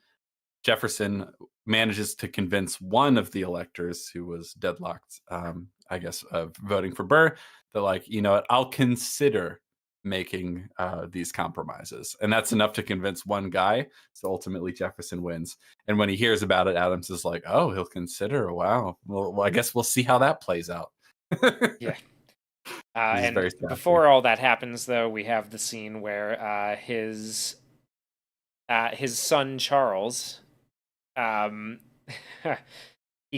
Jefferson manages to convince one of the electors who was deadlocked, voting for Burr, that like, what, I'll consider making these compromises. And that's enough to convince one guy. So ultimately Jefferson wins. And when he hears about it, Adams is like, oh, he'll consider. Wow. Well, I guess we'll see how that plays out. Yeah. Very And before all that happens, though, we have the scene where his son Charles, he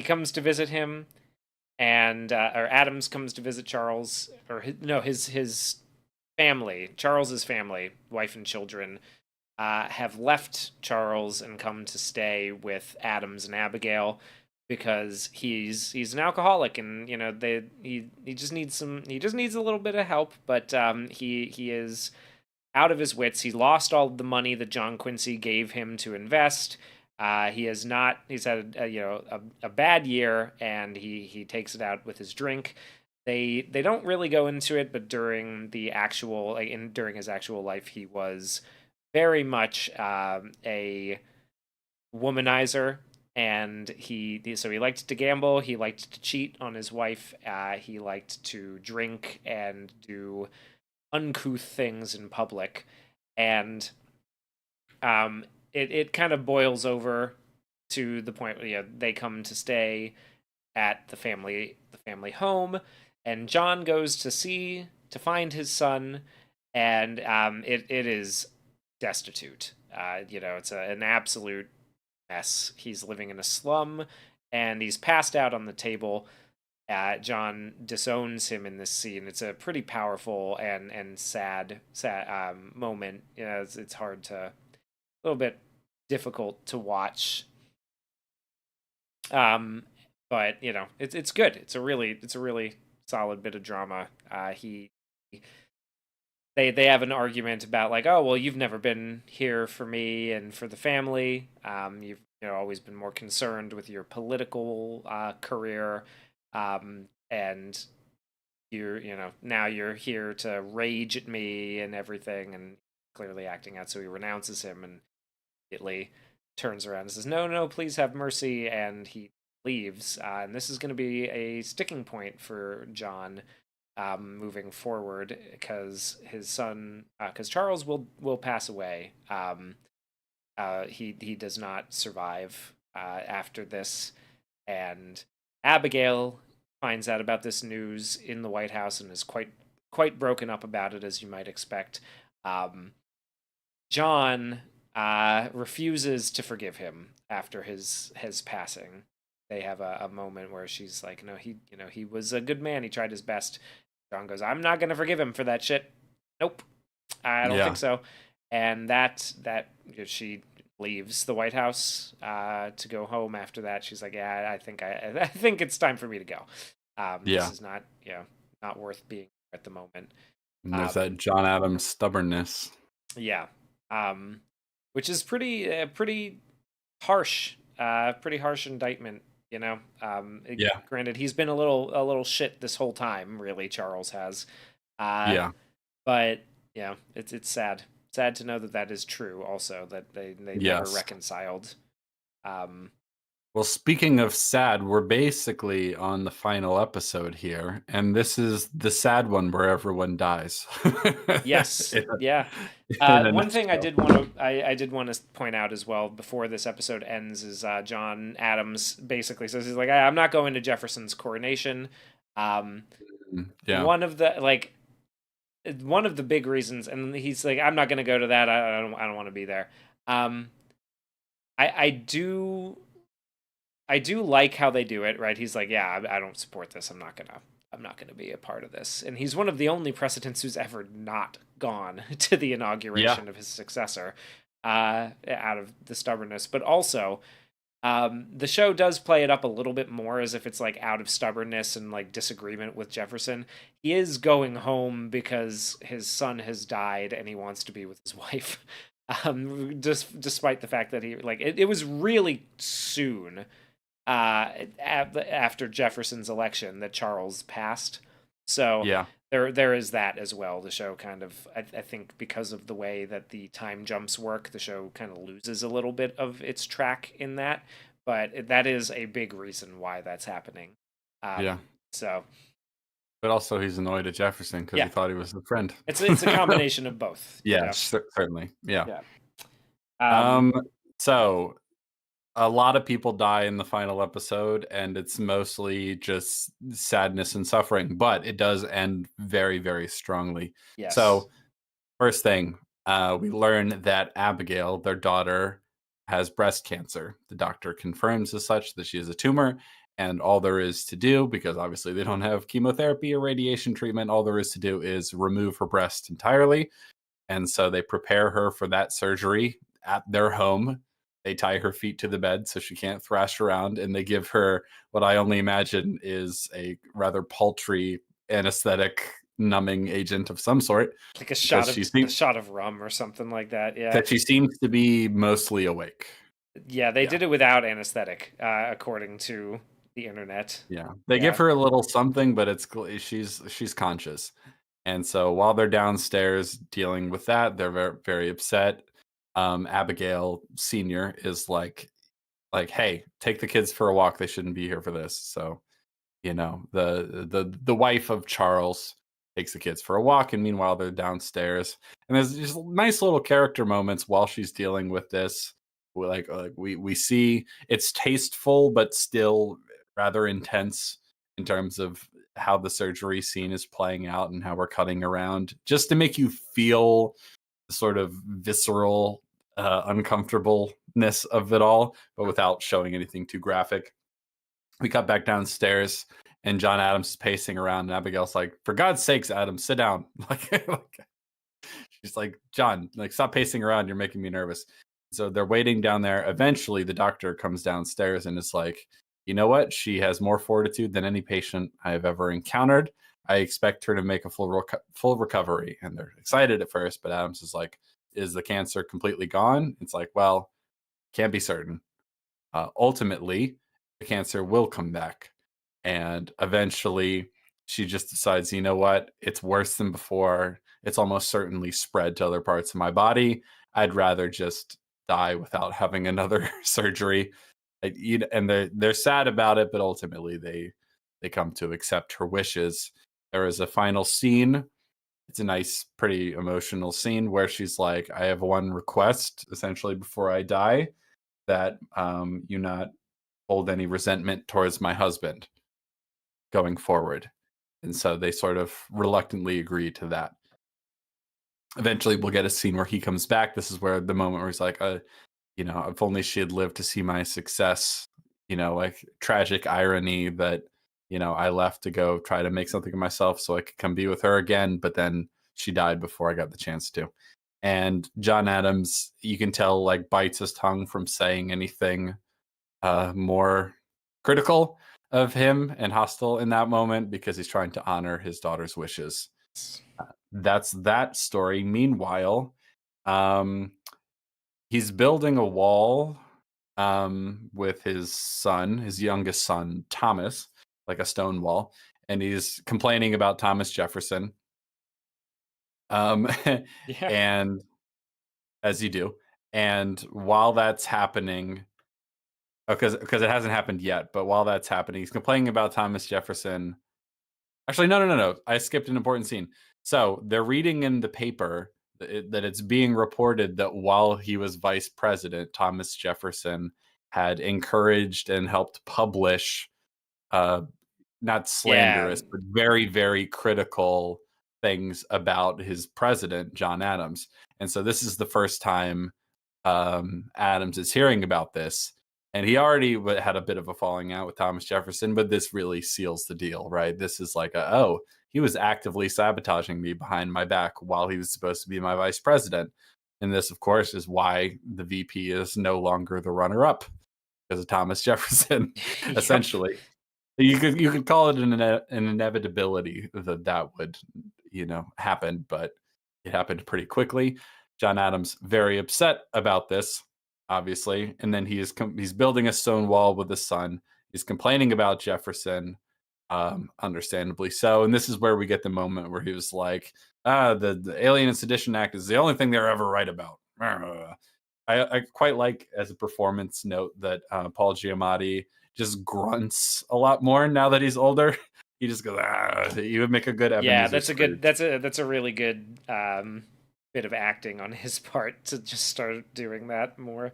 comes to visit him, and or Adams comes to visit Charles, or his family, Charles's family, wife and children, have left Charles and come to stay with Adams and Abigail because he's an alcoholic, and he just needs a little bit of help, but he is out of his wits. He lost all the money that John Quincy gave him to invest. He's had a bad year, and he takes it out with his drink. They don't really go into it, but during his actual life, he was very much a womanizer, and he liked to gamble, he liked to cheat on his wife, he liked to drink and do uncouth things in public, and it kind of boils over to the point where they come to stay at the family home, and John goes to find his son, and it is destitute. It's an absolute mess. He's living in a slum, and he's passed out on the table. John disowns him in this scene. It's a pretty powerful and sad moment. It's hard to, a little bit difficult to watch. But it's good. It's a really solid bit of drama. They have an argument about like, oh well, you've never been here for me and for the family. You've always been more concerned with your political career. And now you're here to rage at me and everything, and clearly acting out. So he renounces him and immediately turns around and says, no, no, please have mercy. And he leaves. And this is going to be a sticking point for John moving forward, because his son, because Charles will pass away. He does not survive after this. And Abigail finds out about this news in the White House and is quite broken up about it, as you might expect. John refuses to forgive him after his passing. They have a moment where she's like, no, he was a good man. He tried his best. John goes, I'm not gonna forgive him for that shit. Nope, I don't think Yeah. so. And she leaves the White House to go home after that. She's like, yeah, I think it's time for me to go. This Yeah. is not, not worth being at the moment. And there's that Um, John Adams stubbornness. yeah. Which is pretty harsh, pretty harsh indictment. Yeah. Granted, he's been a little shit this whole time. Really, Charles has, uh, Yeah. but it's sad to know that that is true. Also, that they never Yes. reconciled. Um, Well, speaking of sad, we're basically on the final episode here, and this is the sad one where everyone dies. yes, in, yeah. in a One thing nutshell. I did want to point out as well before this episode ends is John Adams basically says he's like, I'm not going to Jefferson's coronation. Um, Yeah. one of the big reasons, and he's like, I'm not going to go to that. I don't want to be there. Um, I do like how they do it, right? He's like, yeah, I don't support this. I'm not gonna be a part of this. And he's one of the only presidents who's ever not gone to the Yeah. inauguration of his successor, out of the stubbornness. But also, the show does play it up a little bit more as if it's like out of stubbornness and like disagreement with Jefferson. He is going home because his son has died and he wants to be with his wife. Just despite the fact that it was really soon after Jefferson's election that Charles passed. So Yeah. there is that as well. The show kind of, I think, because of the way that the time jumps work, the show kind of loses a little bit of its track in that. But that is a big reason why that's happening. Yeah. So But also, he's annoyed at Jefferson because he yeah, thought he was a friend. it's a combination of both. Yeah, certainly. Yeah. Yeah. Um. So a lot of people die in the final episode, and it's mostly just sadness and suffering. But it does end very, very strongly. Yes. So first thing, we learn that Abigail, their daughter, has breast cancer. The doctor confirms as such that she has a tumor, and all there is to do, because obviously they don't have chemotherapy or radiation treatment, all there is to do is remove her breast entirely. And so they prepare her for that surgery at their home. They tie her feet to the bed so she can't thrash around, and they give her what I only imagine is a rather paltry anesthetic numbing agent of some sort, Like a because shot of rum or something like that. Yeah. she seems to be mostly awake. Yeah, they Yeah. did it without anesthetic, according to the internet. Yeah. They give Yeah. her a little something, but she's conscious. And so while they're downstairs dealing with that, they're very, very upset. Abigail Senior is like, hey, take the kids for a walk. They shouldn't be here for this. So, the wife of Charles takes the kids for a walk, and meanwhile they're downstairs. And there's just nice little character moments while she's dealing with this. We see it's tasteful, but still rather intense in terms of how the surgery scene is playing out and how we're cutting around, just to make you feel sort of visceral uncomfortableness of it all, but without showing anything too graphic. We cut back downstairs, and John Adams is pacing around, and Abigail's like, "For God's sakes, Adam, sit down!" She's like, "John, like, stop pacing around. You're making me nervous." So they're waiting down there. Eventually, the doctor comes downstairs and is like, "You know what? She has more fortitude than any patient I have ever encountered. I expect her to make a full recovery." And they're excited at first, but Adams is like, "Is the cancer completely gone?" It's like, well, can't be certain. Ultimately, the cancer will come back. And eventually, she just decides, you know what? It's worse than before. It's almost certainly spread to other parts of my body. I'd rather just die without having another surgery. And they're sad about it, but ultimately they come to accept her wishes. There is a final scene. It's a nice, pretty emotional scene where she's like, "I have one request, essentially, before I die, that you not hold any resentment towards my husband going forward." And so they sort of reluctantly agree to that. eventually we'll get a scene where he comes back. This is where the moment where he's like, if only she had lived to see my success, like tragic irony that, I left to go try to make something of myself so I could come be with her again. But then she died before I got the chance to. And John Adams, you can tell, like, bites his tongue from saying anything more critical of him and hostile in that moment because he's trying to honor his daughter's wishes. That's that story. Meanwhile, um, he's building a wall with his son, his youngest son, Thomas, like a stone wall, and he's complaining about Thomas Jefferson. Yeah. And as you do, and while that's happening, because it hasn't happened yet, but while that's happening, he's complaining about Thomas Jefferson. Actually, no. I skipped an important scene. So they're reading in the paper that it's being reported that while he was vice president, Thomas Jefferson had encouraged and helped publish, not Yeah. slanderous, but very, very critical things about his president, John Adams. And so this is the first time Adams is hearing about this. And he already had a bit of a falling out with Thomas Jefferson, but this really seals the deal, right? This is like, he was actively sabotaging me behind my back while he was supposed to be my vice president. And this, of course, is why the VP is no longer the runner-up, because of Thomas Jefferson, Yep. essentially. You could call it an inevitability that would, happen, but it happened pretty quickly. John Adams very upset about this, obviously, and then he's building a stone wall with his son. He's complaining about Jefferson, understandably so. And this is where we get the moment where he was like, the Alien and Sedition Act is the only thing they're ever right about. I quite like, as a performance note, that Paul Giamatti just grunts a lot more now that he's older. He just goes, he would make a good Ebenezer Yeah, that's a Scrooge. good. That's a really good bit of acting on his part to just start doing that more.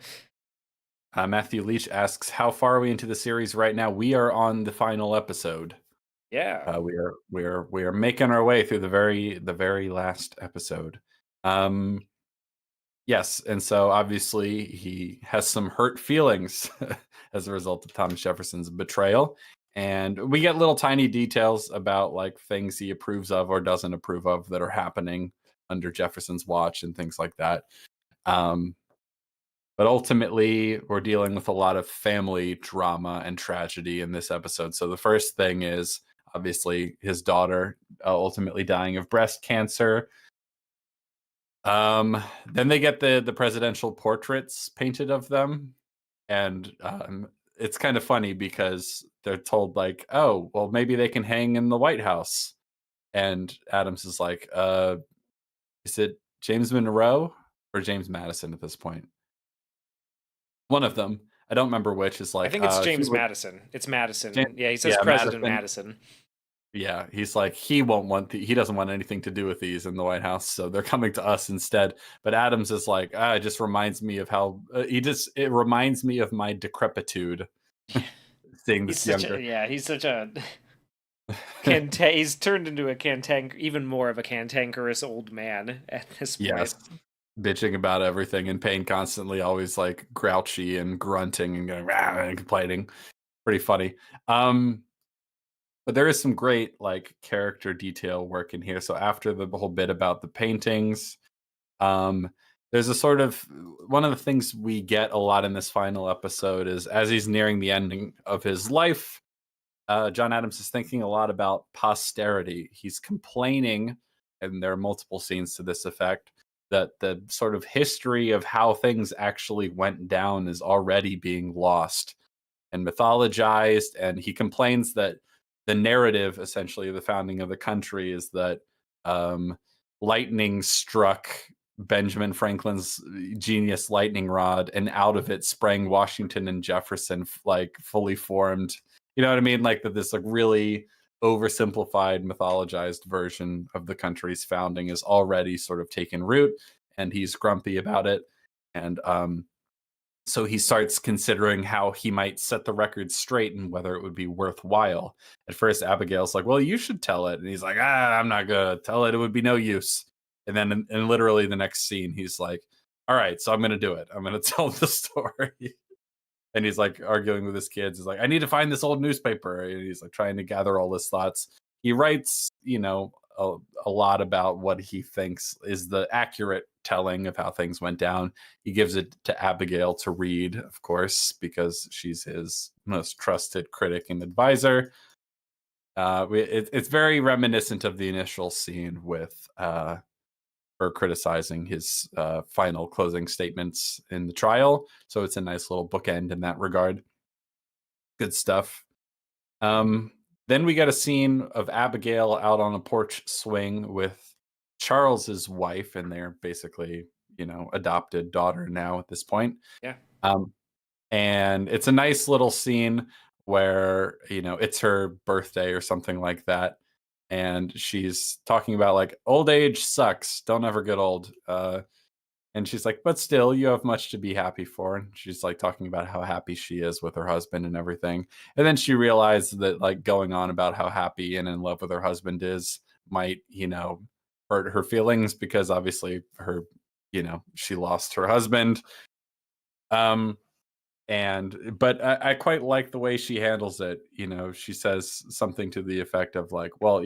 Matthew Leach asks, how far are we into the series right now? We are on the final episode. Yeah. We are making our way through the very last episode. Yes, and so obviously he has some hurt feelings as a result of Thomas Jefferson's betrayal. And we get little tiny details about, like, things he approves of or doesn't approve of that are happening under Jefferson's watch and things like that. But ultimately, we're dealing with a lot of family drama and tragedy in this episode. So the first thing is obviously his daughter ultimately dying of breast cancer. Then they get the presidential portraits painted of them, and it's kind of funny because they're told, like, oh, well, maybe they can hang in the White House, and Adams is like, is it James Monroe or James Madison at this point? One of them, I don't remember which, is I like, think it's he James would, Madison. It's Madison. James, Yeah, he says yeah, President Madison. Madison. Yeah, he's like, he won't want he doesn't want anything to do with these in the White House, so they're coming to us instead. But Adams is like, it just reminds me of how it reminds me of my decrepitude seeing He's this such younger. a he's such a he's turned into a even more of a cantankerous old man at this point. Yes, bitching about everything in pain constantly, always like grouchy and grunting and going "Rah," and complaining. Pretty funny. But there is some great, like, character detail work in here. So after the whole bit about the paintings, um, there's a sort of one of the things we get a lot in this final episode is, as he's nearing the ending of his life, John Adams is thinking a lot about posterity. He's complaining, and there are multiple scenes to this effect, that the sort of history of how things actually went down is already being lost and mythologized. And he complains that the narrative, essentially, of the founding of the country is that lightning struck Benjamin Franklin's genius lightning rod, and out of it sprang Washington and Jefferson, like, fully formed. You know what I mean? Like, that this, like, really oversimplified, mythologized version of the country's founding is already sort of taken root, and he's grumpy about it. And so he starts considering how he might set the record straight and whether it would be worthwhile. At first, Abigail's like, well, you should tell it. And he's like, I'm not going to tell it. It would be no use. And then in literally the next scene, he's like, all right, so I'm going to do it. I'm going to tell the story. And he's like arguing with his kids. He's like, I need to find this old newspaper. And he's like trying to gather all his thoughts. He writes, a lot about what he thinks is the accurate telling of how things went down. He gives it to Abigail to read, of course, because she's his most trusted critic and advisor. It's very reminiscent of the initial scene with her criticizing his final closing statements in the trial. So it's a nice little bookend in that regard. Good stuff. Then we get a scene of Abigail out on a porch swing with Charles's wife, and they're basically, adopted daughter now at this point. Yeah. And it's a nice little scene where, it's her birthday or something like that. And she's talking about like old age sucks. Don't ever get old. And she's like, but still, you have much to be happy for. And she's like talking about how happy she is with her husband and everything. And then she realized that like going on about how happy and in love with her husband is might, hurt her feelings because obviously she lost her husband. But I quite like the way she handles it. She says something to the effect of like, well,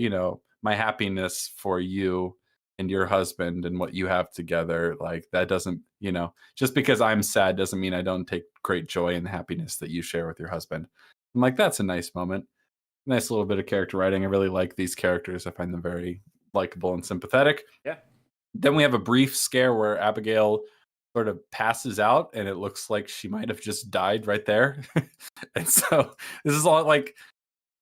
my happiness for you and your husband and what you have together, like that doesn't, just because I'm sad doesn't mean I don't take great joy in the happiness that you share with your husband. I'm like, that's a nice moment. Nice little bit of character writing. I really like these characters. I find them very likable and sympathetic. Yeah. Then we have a brief scare where Abigail sort of passes out and it looks like she might have just died right there. And so this is all like,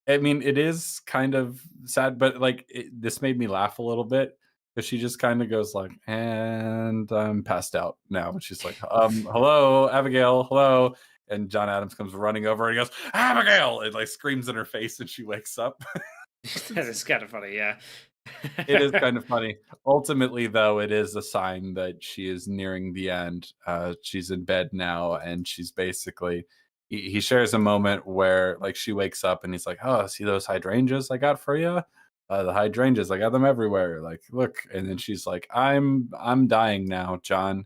I mean, it is kind of sad, but like this made me laugh a little bit because she just kind of goes like, and I'm passed out now. And she's like, hello, Abigail, hello. And John Adams comes running over and he goes, Abigail! It like screams in her face and she wakes up. That is kind of funny, yeah. It is kind of funny. Ultimately, though, it is a sign that she is nearing the end. She's in bed now, and she's basically. He shares a moment where, like, she wakes up and he's like, "Oh, see those hydrangeas I got for you? The hydrangeas, I got them everywhere. Like, look." And then she's like, "I'm dying now, John."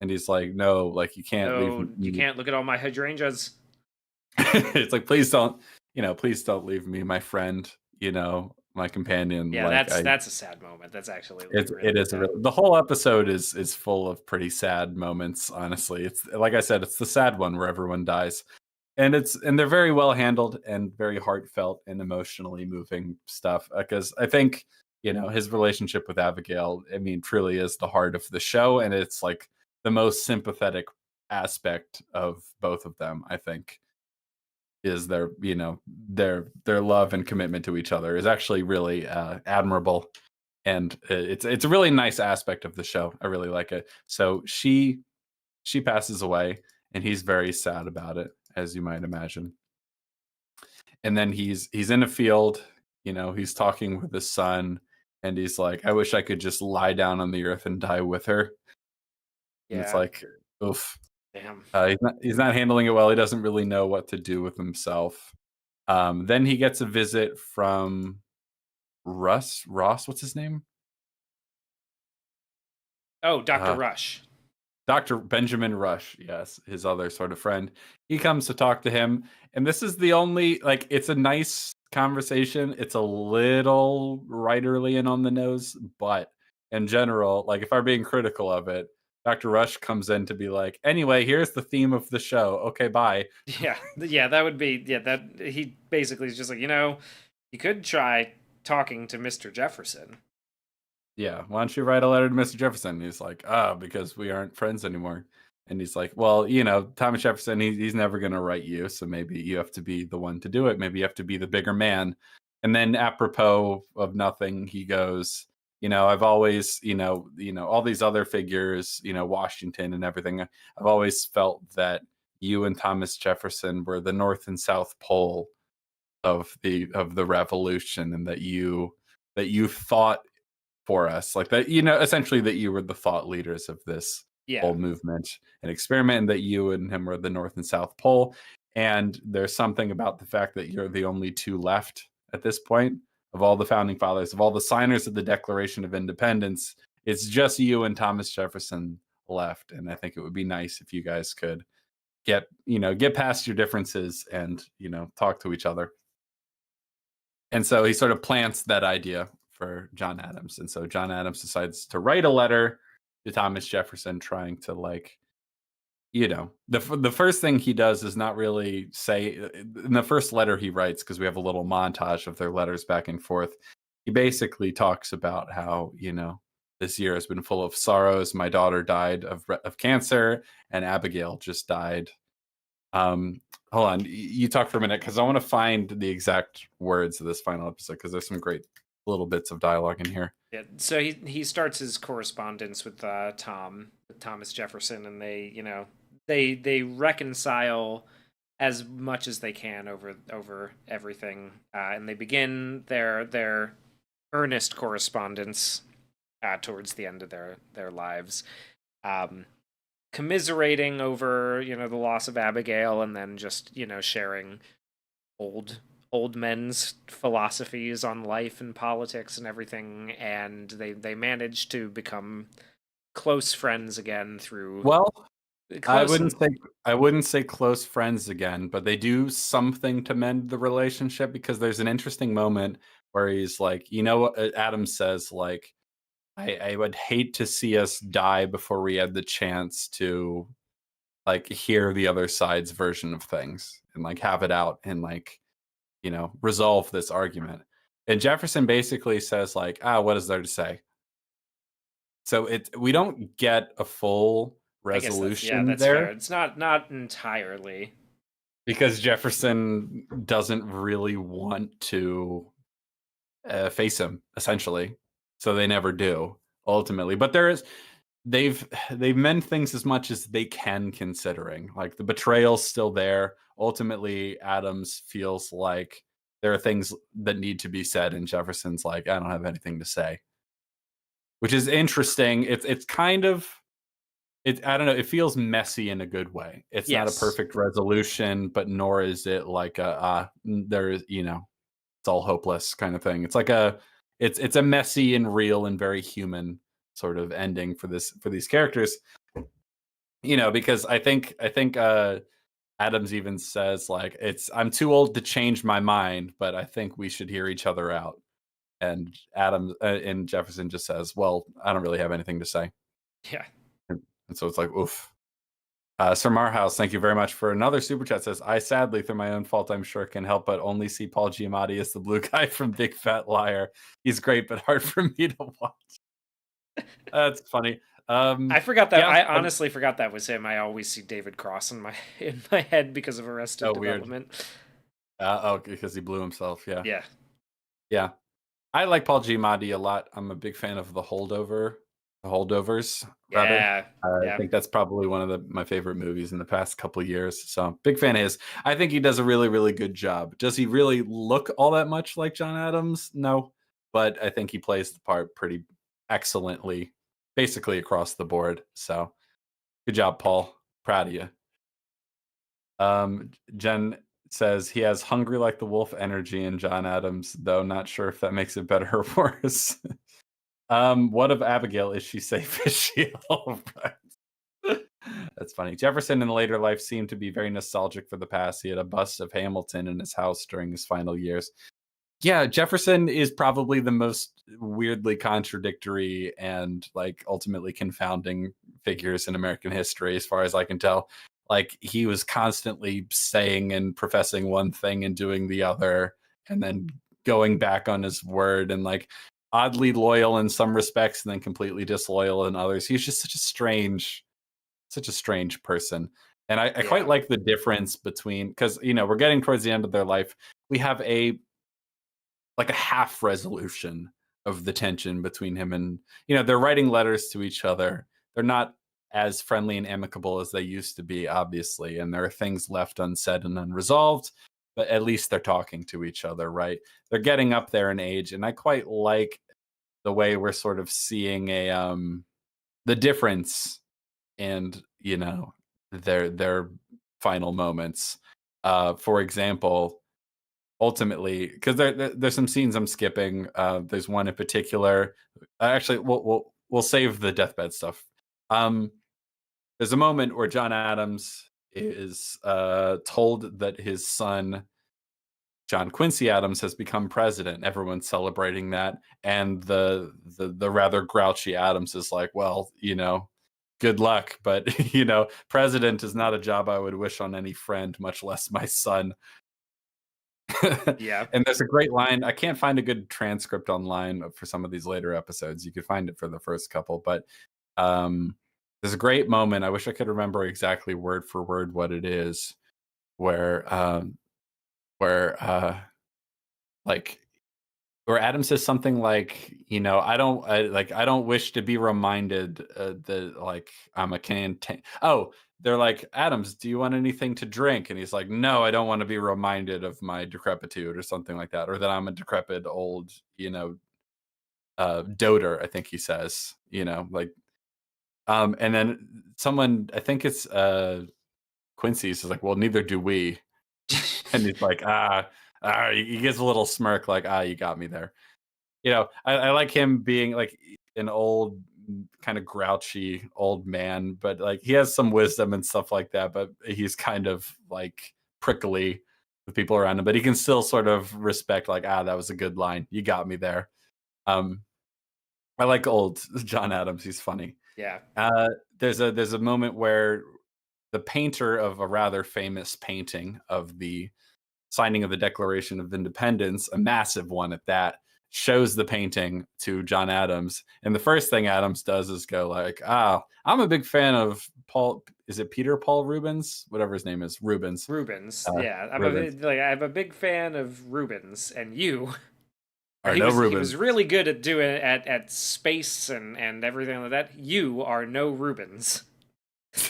And he's like, "No, like you can't leave me. You can't look at all my hydrangeas." It's like, please don't leave me, my friend. My companion. Yeah, like, that's a sad moment. That's actually it is the whole episode is full of pretty sad moments. Honestly, it's like I said, it's the sad one where everyone dies, and they're very well handled and very heartfelt and emotionally moving stuff. Because I think his relationship with Abigail, I mean, truly is the heart of the show, and it's like the most sympathetic aspect of both of them. I think is their love and commitment to each other is actually really admirable, and it's a really nice aspect of the show. I really like it. So she passes away and he's very sad about it, as you might imagine. And then he's in a field, he's talking with his son, and he's like, I wish I could just lie down on the earth and die with her. And it's like, oof. Damn. He's not handling it well. He doesn't really know what to do with himself. Then he gets a visit from Ross. What's his name? Oh, Dr. Rush. Dr. Benjamin Rush, yes, his other sort of friend. He comes to talk to him, and this is the only, like, it's a nice conversation. It's a little writerly and on the nose, but in general, like, if I'm being critical of it, Dr. Rush comes in to be like, anyway, here's the theme of the show. Okay, bye. Yeah, that would be, that he basically is just like, you could try talking to Mr. Jefferson. Yeah, why don't you write a letter to Mr. Jefferson? And he's like, because we aren't friends anymore. And he's like, well, Thomas Jefferson, he's never going to write you. So maybe you have to be the one to do it. Maybe you have to be the bigger man. And then apropos of nothing, he goes, I've always, all these other figures, Washington and everything. I've always felt that you and Thomas Jefferson were the North and South Pole of the revolution, and that you thought for us, like that, essentially that you were the thought leaders of this whole movement and experiment, and that you and him were the North and South Pole. And there's something about the fact that you're the only two left at this point of all the founding fathers, of all the signers of the Declaration of Independence. it's just you and Thomas Jefferson left, and I think it would be nice if you guys could get past your differences and talk to each other. And so he sort of plants that idea for John Adams, and so John Adams decides to write a letter to Thomas Jefferson, trying to the first thing he does is not really say in the first letter he writes, because we have a little montage of their letters back and forth. He basically talks about how this year has been full of sorrows. My daughter died of cancer, and Abigail just died. Hold on, you talk for a minute, because I want to find the exact words of this final episode, because there's some great little bits of dialogue in here. Yeah, so he starts his correspondence with Thomas Jefferson, and they reconcile as much as they can over everything, and they begin their earnest correspondence towards the end of their lives, commiserating over the loss of Abigail, and then just sharing old men's philosophies on life and politics and everything, and they manage to become close friends again through. Well, I wouldn't say close friends again, but they do something to mend the relationship, because there's an interesting moment where he's like, Adam says, like, I would hate to see us die before we had the chance to hear the other side's version of things and have it out and resolve this argument. And Jefferson basically says what is there to say? So we don't get a full resolution that's there. fair. It's not entirely, because Jefferson doesn't really want to face him, essentially. So they never do, ultimately. But they've mend things as much as they can, considering the betrayal's still there. Ultimately, Adams feels like there are things that need to be said, and Jefferson's like, I don't have anything to say, which is interesting. It's kind of, I don't know, it feels messy in a good way. It's not a perfect resolution, but nor is it like it's all hopeless kind of thing. It's like it's a messy and real and very human sort of ending for these characters. Because I think Adams even says I'm too old to change my mind, but I think we should hear each other out. And Adams and Jefferson just says, well, I don't really have anything to say. Yeah. And so it's like, oof. Sir Marhouse, thank you very much for another super chat. Says, I sadly, through my own fault, I'm sure, can help but only see Paul Giamatti as the blue guy from Big Fat Liar. He's great, but hard for me to watch. That's funny. I forgot that. Yeah, I honestly forgot that was him. I always see David Cross in my head because of Arrested Development. Because he blew himself. Yeah. Yeah. Yeah. I like Paul Giamatti a lot. I'm a big fan of The Holdovers. Rather. Yeah. I think that's probably one of my favorite movies in the past couple of years. So big fan of his. I think he does a really, really good job. Does he really look all that much like John Adams? No, but I think he plays the part pretty excellently, basically across the board. So good job, Paul. Proud of you. Jen says he has hungry like the wolf energy in John Adams, though not sure if that makes it better or worse. What of Abigail? Is she safe? Is she all right? That's funny. Jefferson in later life seemed to be very nostalgic for the past. He had a bust of Hamilton in his house during his final years. Yeah, Jefferson is probably the most weirdly contradictory and ultimately confounding figures in American history, as far as I can tell. He was constantly saying and professing one thing and doing the other, and then going back on his word, and oddly loyal in some respects and then completely disloyal in others. He's just such a strange person. And I quite like the difference between, because we're getting towards the end of their life. We have a half resolution of the tension between him and, they're writing letters to each other. They're not as friendly and amicable as they used to be, obviously, and there are things left unsaid and unresolved, but at least they're talking to each other, right? They're getting up there in age, and I quite like the way we're sort of seeing the difference and their final moments. For example, ultimately, because there's some scenes I'm skipping. There's one in particular. Actually, we'll save the deathbed stuff. There's a moment where John Adams is told that his son John Quincy Adams has become president. Everyone's celebrating that, and the rather grouchy Adams is like, well, good luck, but president is not a job I would wish on any friend, much less my son. Yeah. And there's a great line. I can't find a good transcript online for some of these later episodes. You could find it for the first couple, but there's a great moment. I wish I could remember exactly word for word what it is, where like where Adam says something like, I don't wish to be reminded that like I'm a oh, they're like, Adams, do you want anything to drink? And he's like, no, I don't want to be reminded of my decrepitude or something like that, or that I'm a decrepit old, doter, I think he says, like, and then someone, I think it's Quincy's is like, well, neither do we. And he's like, he gives a little smirk, like, you got me there. I like him being like an old, kind of grouchy old man, but like he has some wisdom and stuff like that, but he's kind of like prickly with people around him, but he can still sort of respect, like, that was a good line. You got me there. I like old John Adams. He's funny. Yeah. There's a moment where the painter of a rather famous painting of the signing of the Declaration of Independence, a massive one at that, shows the painting to John Adams. And the first thing Adams does is go like, I'm a big fan of Paul. Is it Peter Paul Rubens? Whatever his name is. Rubens. Yeah. Rubens. I'm a big fan of Rubens, and you He was really good at doing at space and everything like that. You are no Rubens.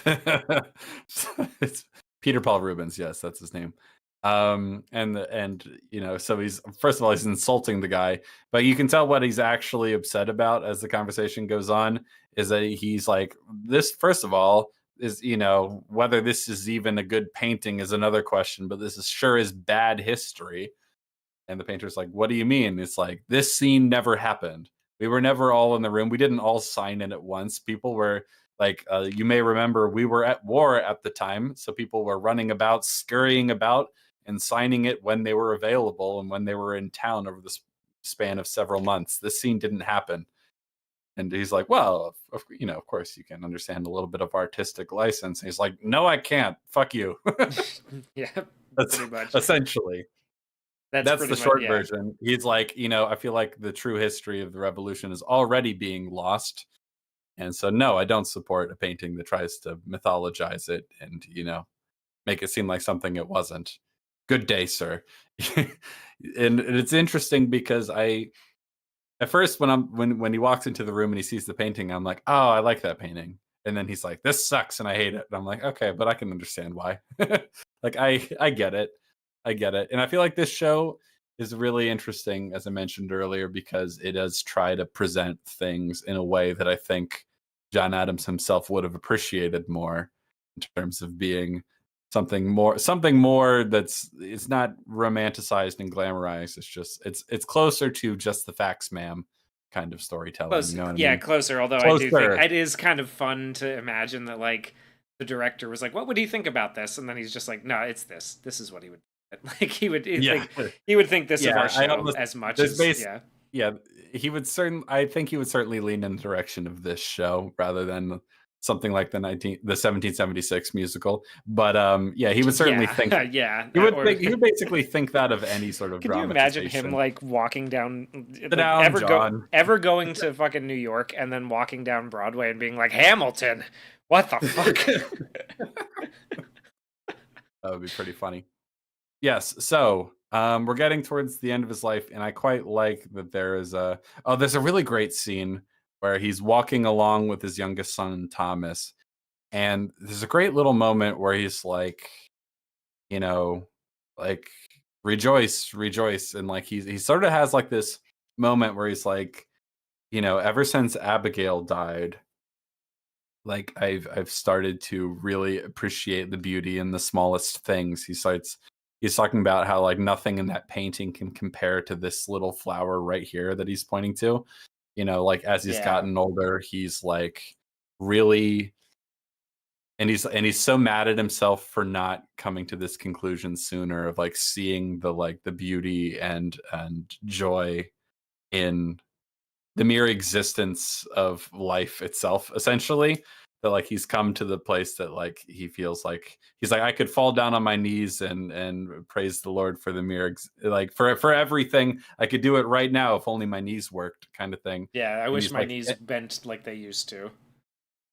It's Peter Paul Rubens. Yes, that's his name. And so he's, first of all, he's insulting the guy, but you can tell what he's actually upset about as the conversation goes on is that he's like, this, first of all, is, whether this is even a good painting is another question, but this is bad history. And the painter's like, what do you mean? It's like, this scene never happened. We were never all in the room. We didn't all sign in at once. People were like, you may remember, we were at war at the time. So people were running about, scurrying about, and signing it when they were available and when they were in town over the span of several months. This scene didn't happen. And he's like, well, of course you can understand a little bit of artistic license. And he's like, no, I can't. Fuck you. Yeah, that's pretty much. Essentially. That's the short version. He's like, I feel like the true history of the revolution is already being lost. And so, no, I don't support a painting that tries to mythologize it and, make it seem like something it wasn't. Good day, sir. And it's interesting because at first when he walks into the room and he sees the painting, I'm like, oh, I like that painting. And then he's like, this sucks and I hate it. And I'm like, okay, but I can understand why. Like, I get it. I get it. And I feel like this show is really interesting, as I mentioned earlier, because it does try to present things in a way that I think John Adams himself would have appreciated more, in terms of being something more that's, it's not romanticized and glamorized. It's just it's closer to just the facts, ma'am, kind of storytelling. Close, you know what yeah, I mean? closer. Although I do think it is kind of fun to imagine that, like, the director was like, "What would he think about this?" And then he's just like, "No, it's this. This is what he would like. He would think this of our show as much as yeah. He would I think he would certainly lean in the direction of this show rather than something like the 1776 musical. But he would certainly think he would basically think that of any sort of Could you imagine him like walking down, ever going to fucking New York and then walking down Broadway and being like, Hamilton, what the fuck? That would be pretty funny. Yes, so we're getting towards the end of his life, and I quite like that there's a really great scene where he's walking along with his youngest son, Thomas, and there's a great little moment where he's like, like, rejoice, rejoice, and like he sort of has like this moment where he's like, ever since Abigail died, like I've started to really appreciate the beauty in the smallest things. He's talking about how like nothing in that painting can compare to this little flower right here that he's pointing to. like as he's Yeah. gotten older, he's like really, and he's so mad at himself for not coming to this conclusion sooner of like seeing the beauty and joy in the mere existence of life itself, essentially. That like he's come to the place that like he feels like he's like, I could fall down on my knees and praise the Lord for the mere like for everything. I could do it right now if only my knees worked, kind of thing. Yeah, I And wish he's my like, knees bent like they used to.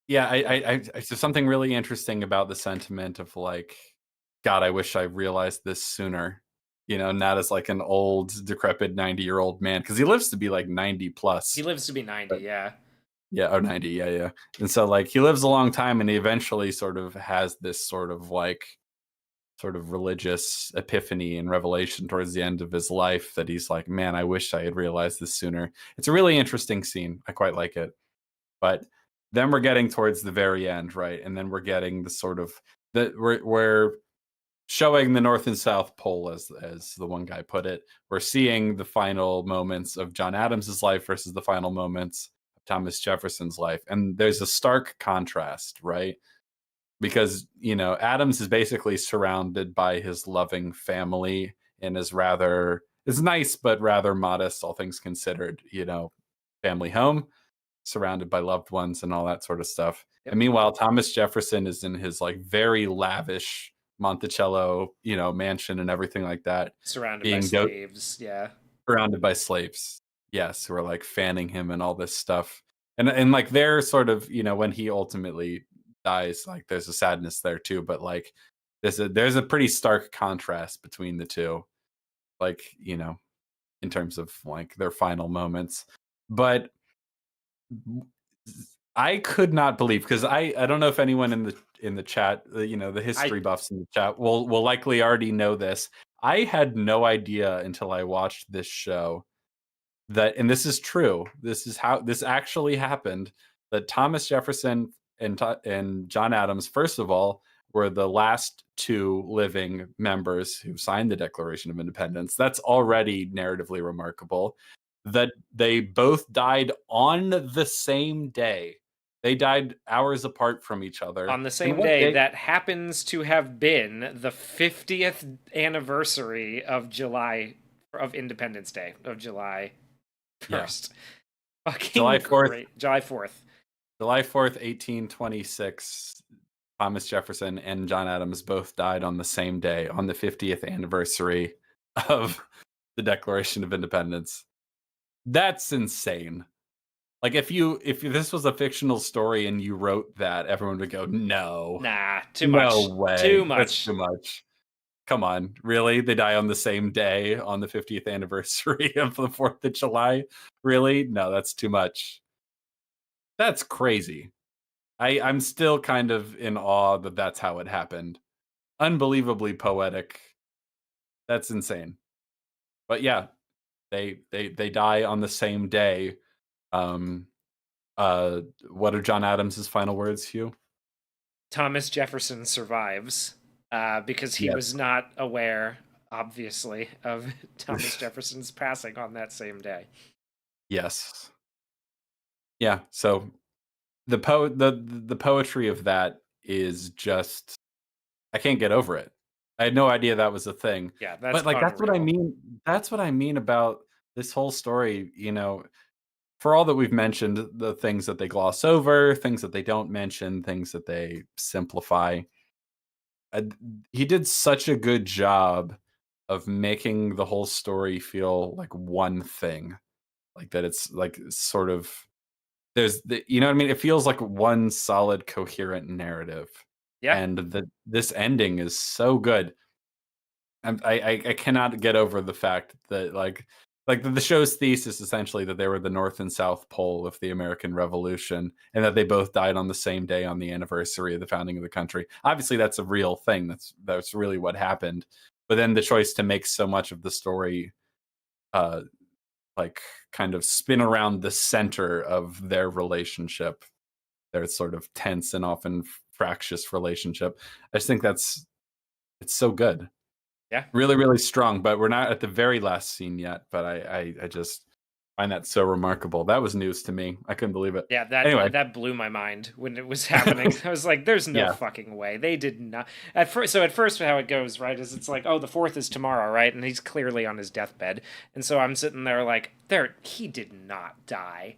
yeah, Yeah. there's something really interesting about the sentiment of like, God, I wish I realized this sooner. Not as like an old, decrepit 90-year-old man, because he lives to be like 90 He plus. lives to be 90, But yeah. yeah, oh, 90, yeah, yeah. And so like he lives a long time, and he eventually sort of has this sort of religious epiphany and revelation towards the end of his life that he's like, man, I wish I had realized this sooner. It's a really interesting scene. I quite like it. But then we're getting towards the very end, right? And then we're getting the sort of we're showing the North and South Pole, as the one guy put it. We're seeing the final moments of John Adams's life versus the final moments of Thomas Jefferson's life, and there's a stark contrast, right? Because Adams is basically surrounded by his loving family and is nice but rather modest, all things considered. Family home, surrounded by loved ones and all that sort of stuff. Yep. And meanwhile, Thomas Jefferson is in his like very lavish Monticello, mansion and everything like that, Surrounded by being slaves, yeah. surrounded by slaves. Yes, who are like fanning him and all this stuff. And like they're sort of, when he ultimately dies, like there's a sadness there too, but like there's a pretty stark contrast between the two, like, in terms of like their final moments. But I could not believe, because I don't know if anyone in the chat, the I history buffs in the chat will likely already know this. I had no idea until I watched this show that, and this is true. This is how this actually happened. That Thomas Jefferson and John Adams, first of all, were the last two living members who signed the Declaration of Independence. That's already narratively remarkable. That they both died on the same day. They died hours apart from each other. on the And same what day day? that happens to have been the 50th anniversary of Independence Day of July Yeah, 1st. July Fucking 4th, great. July 4th. July 4th, 1826. Thomas Jefferson and John Adams both died on the same day, on the 50th anniversary of the Declaration of Independence. That's insane. Like if this was a fictional story and you wrote that, everyone would go, "No. Nah, too No much. way. Too That's much. too much." Come on. Really? They die on the same day on the 50th anniversary of the 4th of July? Really? No, that's too much. That's crazy. I'm still kind of in awe that that's how it happened. Unbelievably poetic. That's insane. But yeah, they die on the same day. Um what are John Adams's final words, Hugh? Thomas Jefferson survives because he was Yes. not aware, obviously, of Thomas Jefferson's passing on that same day. Yes. Yeah, so the poetry of that is just, I can't get over it. I had no idea that was a thing. Yeah, that's But like that's what I unreal. mean. That's what I mean about this whole story, for all that we've mentioned, the things that they gloss over, things that they don't mention, things that they simplify. uh, he did such a good job of making the whole story feel like one thing, like that it's like sort of, you know what I mean? It feels like one solid, coherent narrative, Yeah, and this ending is so good. I cannot get over the fact that like the show's thesis essentially that they were the North and South Pole of the American Revolution, and that they both died on the same day on the anniversary of the founding of the country. Obviously, that's a real thing. That's really what happened. But then the choice to make so much of the story, uh, like kind of spin around the center of their relationship, their sort of tense and often fractious relationship. I just think it's so good. yeah. Really, really strong, but we're not at the very last scene yet. But I just find that so remarkable. That was news to me. I couldn't believe it. Yeah, Anyway, that blew my mind when it was happening. I was like, "There's no yeah, fucking way they did not." At first, so at first, how it goes, right, is it's like, "Oh, the fourth is tomorrow, right?" And he's clearly on his deathbed, and so I'm sitting there like, "There, he did not die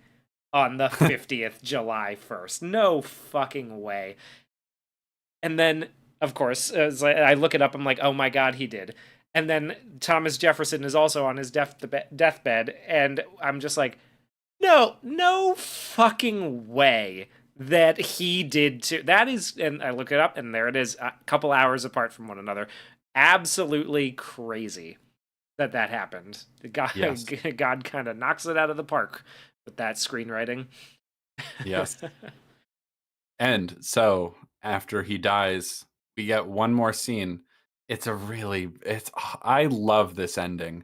on the 50th July 1st. No fucking way." And then, of course, as I look it up, I'm like, "Oh my god, he did." And then Thomas Jefferson is also on his deathbed, and I'm just like, no, no fucking way that he did too. That is, and I look it up, and there it is, a couple hours apart from one another. Absolutely crazy that that happened. yes, God kind of knocks it out of the park with that screenwriting. yes. And so after he dies, we get one more scene. I love this ending.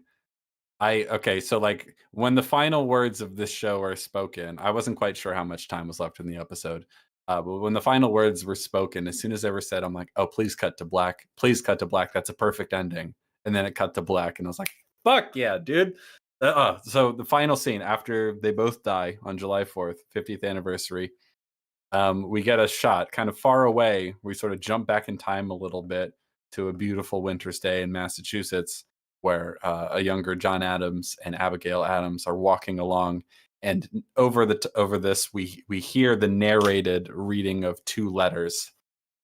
Okay, so like when the final words of this show are spoken, I wasn't quite sure how much time was left in the episode. But when the final words were spoken, as soon as they were said, I'm like, oh, please cut to black. Please cut to black. That's a perfect ending. And then it cut to black, and I was like, fuck yeah, dude. So the final scene after they both die on July 4th, 50th anniversary, we get a shot kind of far away. We sort of jump back in time a little bit to a beautiful winter's day in Massachusetts, where a younger John Adams and Abigail Adams are walking along, and over this we hear the narrated reading of two letters.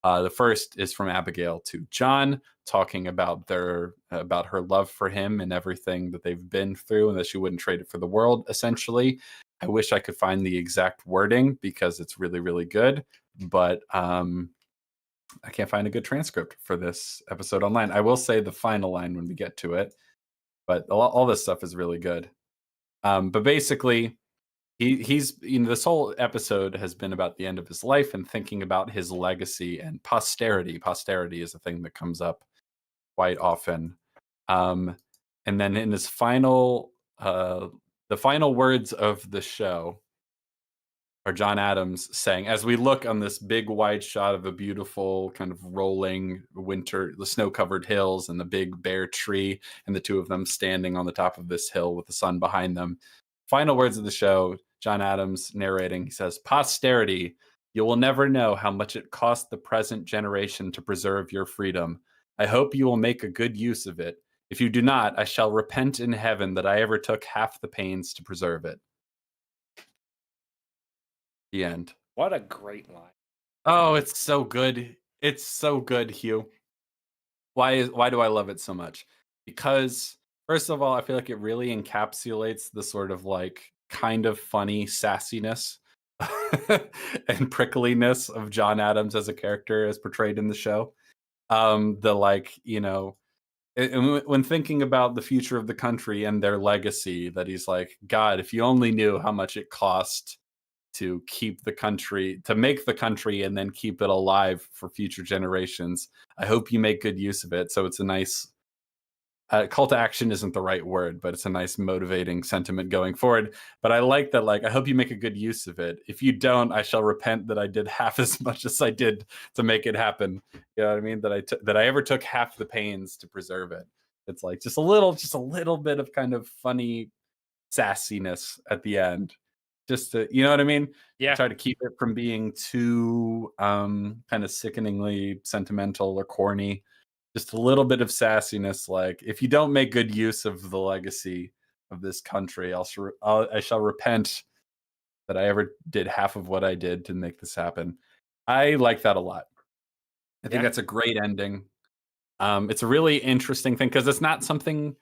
The first is from Abigail to John, talking about her love for him and everything that they've been through, and that she wouldn't trade it for the world. Essentially, I wish I could find the exact wording because it's really, really good, but I can't find a good transcript for this episode online. I will say the final line when we get to it, but all this stuff is really good. But basically, he's this whole episode has been about the end of his life and thinking about his legacy and posterity. Posterity is a thing that comes up quite often. Um, and then in his the final words of the show are John Adams saying, as we look on this big wide shot of a beautiful kind of rolling winter, the snow covered hills and the big bare tree, and the two of them standing on the top of this hill with the sun behind them. Final words of the show, John Adams narrating, he says, posterity, you will never know how much it cost the present generation to preserve your freedom. I hope you will make a good use of it. If you do not, I shall repent in heaven that I ever took half the pains to preserve it. The end. What a great line. Oh, it's so good. It's so good, Hugh. Why do I love it so much? Because first of all, I feel like it really encapsulates the sort of like kind of funny sassiness and prickliness of John Adams as a character as portrayed in the show. The like, and when thinking about the future of the country and their legacy, that he's like, God, if you only knew how much it cost to keep the country, to make the country and then keep it alive for future generations. I hope you make good use of it. So it's a nice call to action isn't the right word, but it's a nice motivating sentiment going forward. But I like that, like, I hope you make a good use of it. If you don't, I shall repent that I did half as much as I did to make it happen. You know what I mean? That I ever took half the pains to preserve it. It's like just a little bit of kind of funny sassiness at the end, just to, you know what I mean? Yeah, Try to keep it from being too kind of sickeningly sentimental or corny. Just a little bit of sassiness, like if you don't make good use of the legacy of this country, I shall repent that I ever did half of what I did to make this happen. I like that a lot. I think yeah, that's a great ending. It's a really interesting thing because it's not something,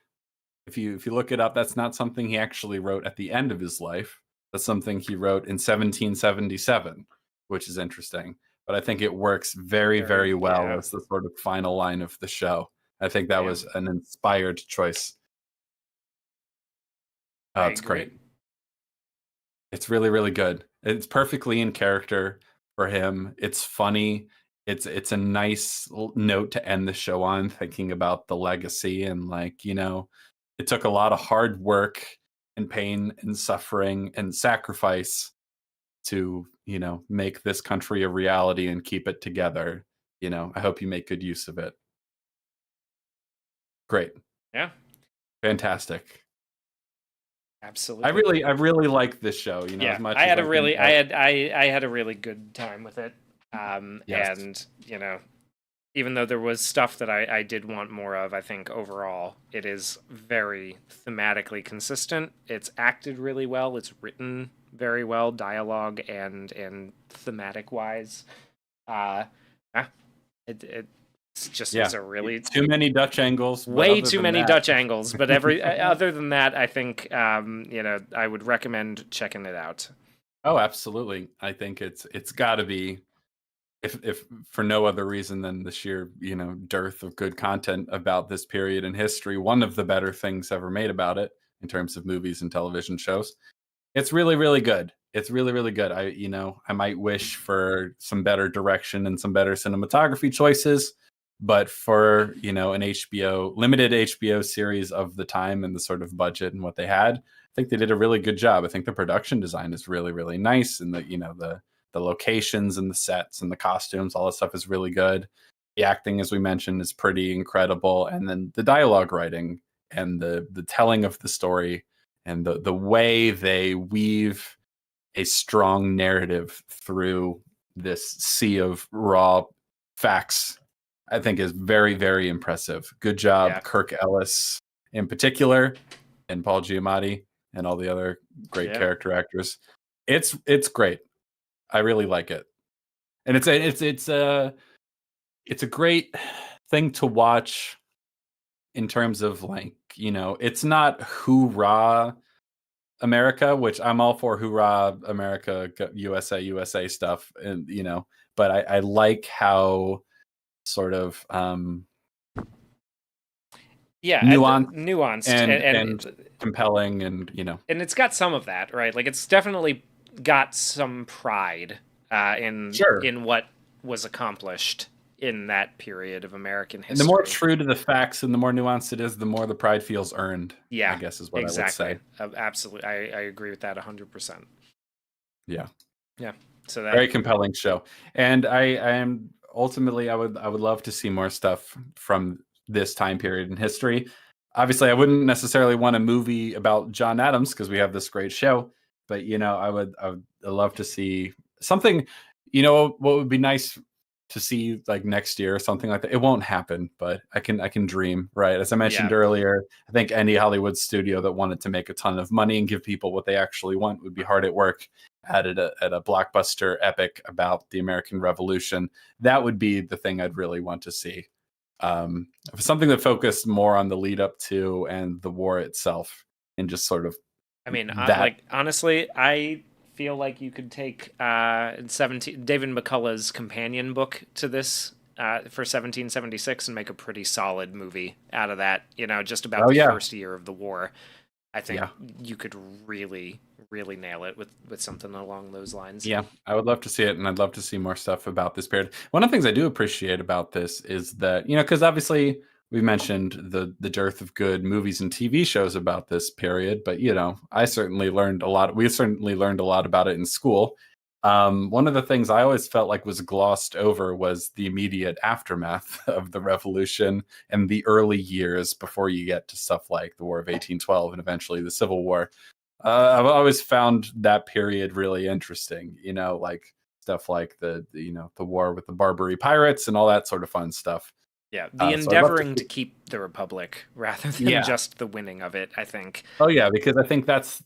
if you look it up, that's not something he actually wrote at the end of his life. That's something he wrote in 1777, which is interesting. But I think it works very, very very, well yeah, as the sort of final line of the show. I think that yeah. was an inspired choice. I It's great. agree. It's really, really good. It's perfectly in character for him. It's funny. It's a nice note to end the show on, thinking about the legacy and like, it took a lot of hard work and pain and suffering and sacrifice to, make this country a reality and keep it together. I hope you make good use of it. Great. Yeah. Fantastic. Absolutely. I really like this show, you know, as Yeah, much I as had I a think really, I that, had, I had a really good time with it. yes. And even though there was stuff that I did want more of, I think overall it is very thematically consistent. It's acted really well. It's written very well, dialogue and thematic wise. Uh, ah, it's just it's Yeah. a really Too many Dutch angles, but way other too than many that, Dutch angles. But other than that, I think I would recommend checking it out. oh, absolutely. I think it's got to be, if for no other reason than the sheer, you know, dearth of good content about this period in history, one of the better things ever made about it in terms of movies and television shows. It's really, really good. It's really, really good. You know, I might wish for some better direction and some better cinematography choices, but for, you know, an HBO limited HBO series of the time and the sort of budget and what they had, I think they did a really good job. I think the production design is really, really nice, and the, you know, the locations and the sets and the costumes, all that stuff is really good. The acting, as we mentioned, is pretty incredible, and then the dialogue writing and the telling of the story and the way they weave a strong narrative through this sea of raw facts, I think is very, very impressive. Good job, Yeah, Kirk Ellis in particular, and Paul Giamatti, and all the other great yeah, character actors. It's great. I really like it, and it's a great thing to watch in terms of, like, you know, it's not hoorah America, which I'm all for, hoorah America, USA, USA stuff, and you know, but I like how sort of yeah. nuanced Nuanced and compelling, and you know, and it's got some of that, right? Like it's definitely got some pride sure. in what was accomplished in that period of American And the more history. true to the facts and the more nuanced it is, the more the pride feels earned, I Yeah, guess is what I would exactly. say. Absolutely, I agree with that 100%. Yeah. Yeah. So that Very compelling show. And I am ultimately, I would love to see more stuff from this time period in history. Obviously, I wouldn't necessarily want a movie about John Adams because we have this great show, but you know, I would love to see something, you know, what would be nice to see like next year or something like that. It won't happen, but I can dream, right? As I mentioned yeah. earlier, I think any Hollywood studio that wanted to make a ton of money and give people what they actually want would be hard at work at a blockbuster epic about the American Revolution. That would be the thing I'd really want to see. Something that focused more on the lead up to and the war itself, and just sort of I mean, that. like honestly, I feel like you could take 17 David McCullough's companion book to this for 1776 and make a pretty solid movie out of that. Just about Oh the yeah, first year of the war. I think yeah, you could really, really nail it with something along those lines. yeah. I would love to see it, and I'd love to see more stuff about this period. One of the things I do appreciate about this is that, you know, because obviously we mentioned the dearth of good movies and TV shows about this period, but you know, I certainly learned a lot. We certainly learned a lot about it in school. One of the things I always felt like was glossed over was the immediate aftermath of the revolution and the early years before you get to stuff like the War of 1812 and eventually the Civil War. I've always found that period really interesting, you know, like stuff like you know, the war with the Barbary pirates and all that sort of fun stuff. Yeah, the So I'd love to endeavoring see. to keep the republic rather than Yeah. just the winning of it, I think. Oh yeah, because I think that's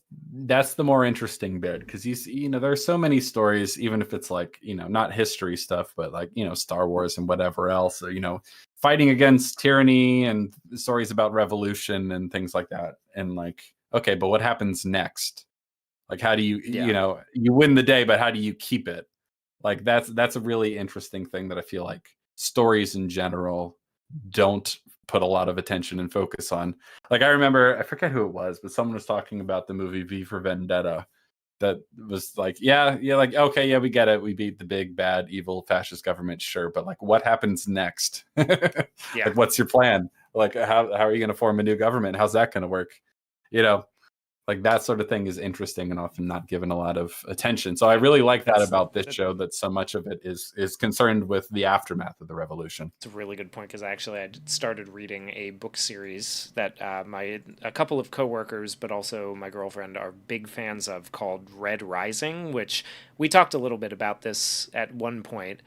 the more interesting bit, because you see, you know, there's so many stories, even if it's like, you know, not history stuff, but like, you know, Star Wars and whatever else, you know, fighting against tyranny and stories about revolution and things like that. And like, okay, but what happens next? Like, how do you, you Yeah. know, you win the day, but how do you keep it? Like, that's a really interesting thing that I feel like stories in general don't put a lot of attention and focus on. Like, I remember, I forget who it was, but someone was talking about the movie V for Vendetta. That was like, yeah, like, okay, yeah, we get it. We beat the big, bad, evil fascist government, sure. But like, what happens next? Yeah. Like, what's your plan? Like, how are you going to form a new government? How's that going to work? You know, Like that sort of thing is interesting and often not given a lot of attention. So I really like that about this show, that so much of it is concerned with the aftermath of the revolution. It's a really good point, because actually I started reading a book series that a couple of coworkers, but also my girlfriend, are big fans of, called Red Rising, which we talked a little bit about this at one point.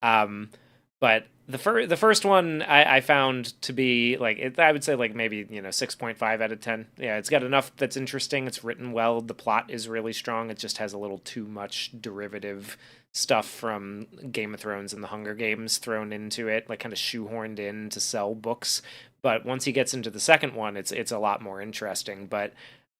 But the first one I found to be like, I would say like maybe 6.5 out of 10. Yeah, it's got enough that's interesting. It's written well. The plot is really strong. It just has a little too much derivative stuff from Game of Thrones and the Hunger Games thrown into it, like kind of shoehorned in to sell books. But once he gets into the second one, it's a lot more interesting. But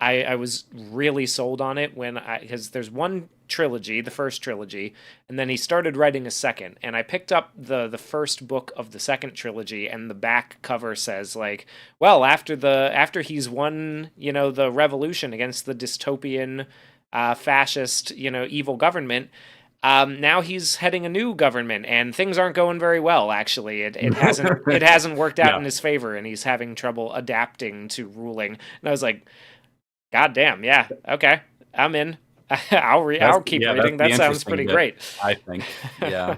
I was really sold on it because there's one trilogy, the first trilogy, and then he started writing a second. And I picked up the first book of the second trilogy, and the back cover says like, well, after he's won, the revolution against the dystopian, fascist, evil government. Now he's heading a new government, and things aren't going very well. Actually, it hasn't worked out in his favor, and he's having trouble adapting to ruling. And I was like, God damn, yeah, okay, I'm in. I'll keep reading. That sounds pretty great. I think, yeah.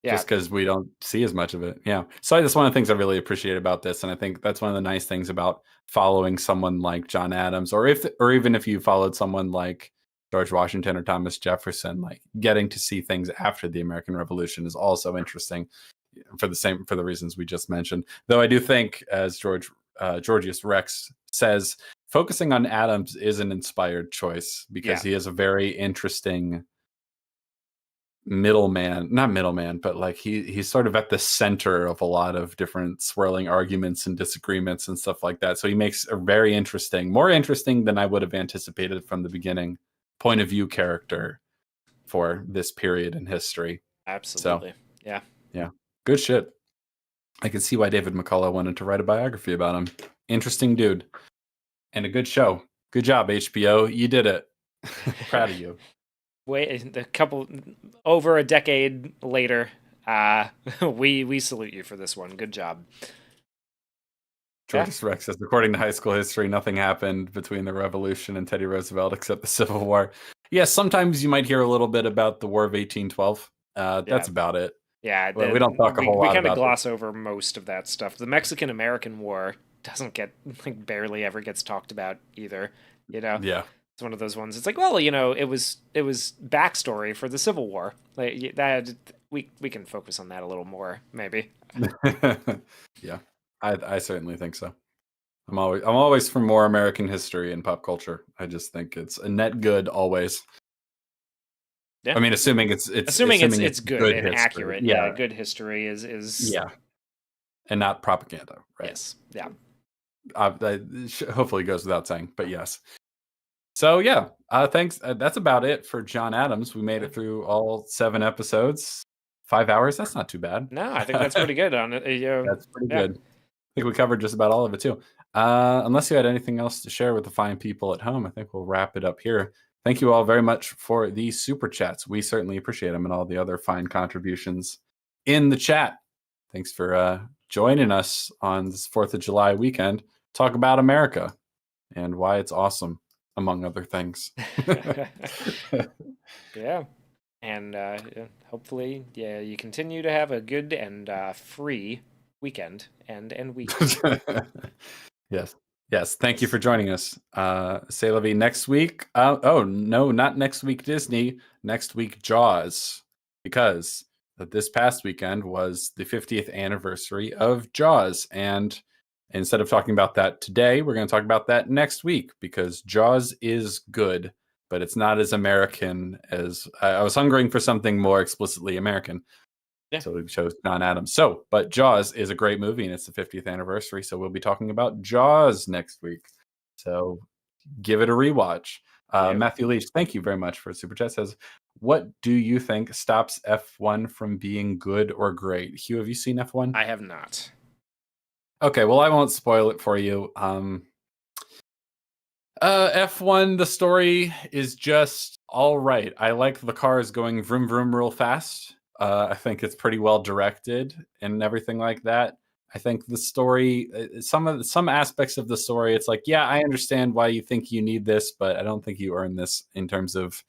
Just because we don't see as much of it. Yeah. So that's one of the things I really appreciate about this. And I think that's one of the nice things about following someone like John Adams, or even if you followed someone like George Washington or Thomas Jefferson, like getting to see things after the American Revolution is also interesting for the reasons we just mentioned. Though I do think, as Georgius Rex says, focusing on Adams is an inspired choice, because he is a very interesting not middleman, but like he's sort of at the center of a lot of different swirling arguments and disagreements and stuff like that. So he makes a very more interesting than I would have anticipated from the beginning, point of view character for this period in history. Absolutely. So, yeah. Good shit. I can see why David McCullough wanted to write a biography about him. Interesting dude. And a good show. Good job, HBO. You did it. Proud of you. Over a decade later, we salute you for this one. Good job. George Rex says, according to high school history, nothing happened between the Revolution and Teddy Roosevelt except the Civil War. Yes, sometimes you might hear a little bit about the War of 1812. That's about it. Yeah, we don't talk a whole lot about it. We kind of gloss over most of that stuff. The Mexican-American War doesn't get, barely ever gets talked about either. Yeah. It's one of those ones. It's like, well, it was backstory for the Civil War. Like that, we can focus on that a little more, maybe. Yeah, I certainly think so. I'm always for more American history and pop culture. I just think it's a net good always. Yeah. I mean, assuming it's good and history. Accurate. Yeah, good history is and not propaganda, right? Yes. Yeah. Hopefully goes without saying, but yes. So yeah, thanks. That's about it for John Adams. We made it through all 7 episodes, 5 hours. That's not too bad. No, I think that's pretty good on it. That's pretty good. I think we covered just about all of it too. Unless you had anything else to share with the fine people at home, I think we'll wrap it up here. Thank you all very much for the super chats. We certainly appreciate them, and all the other fine contributions in the chat. Thanks for joining us on this 4th of July weekend. Talk about America and why it's awesome, among other things. Yeah. And hopefully, you continue to have a good and free weekend and week. Yes. Thank you for joining us. Say la vie. Next week. Oh, no, not next week Disney. Next week Jaws. Because this past weekend was the 50th anniversary of Jaws. And instead of talking about that today, we're going to talk about that next week, because Jaws is good, but it's not as American as I was hungering for something more explicitly American. Yeah. So we chose John Adams. But Jaws is a great movie, and it's the 50th anniversary. So we'll be talking about Jaws next week. So give it a rewatch. Matthew Leach, thank you very much for Super Chat. Says, what do you think stops F1 from being good or great? Hugh, have you seen F1? I have not. Okay, well, I won't spoil it for you. F1, the story is just all right. I like the cars going vroom vroom real fast. I think it's pretty well directed and everything like that. I think the story, some aspects of the story, it's like, yeah, I understand why you think you need this, but I don't think you earn this in terms of.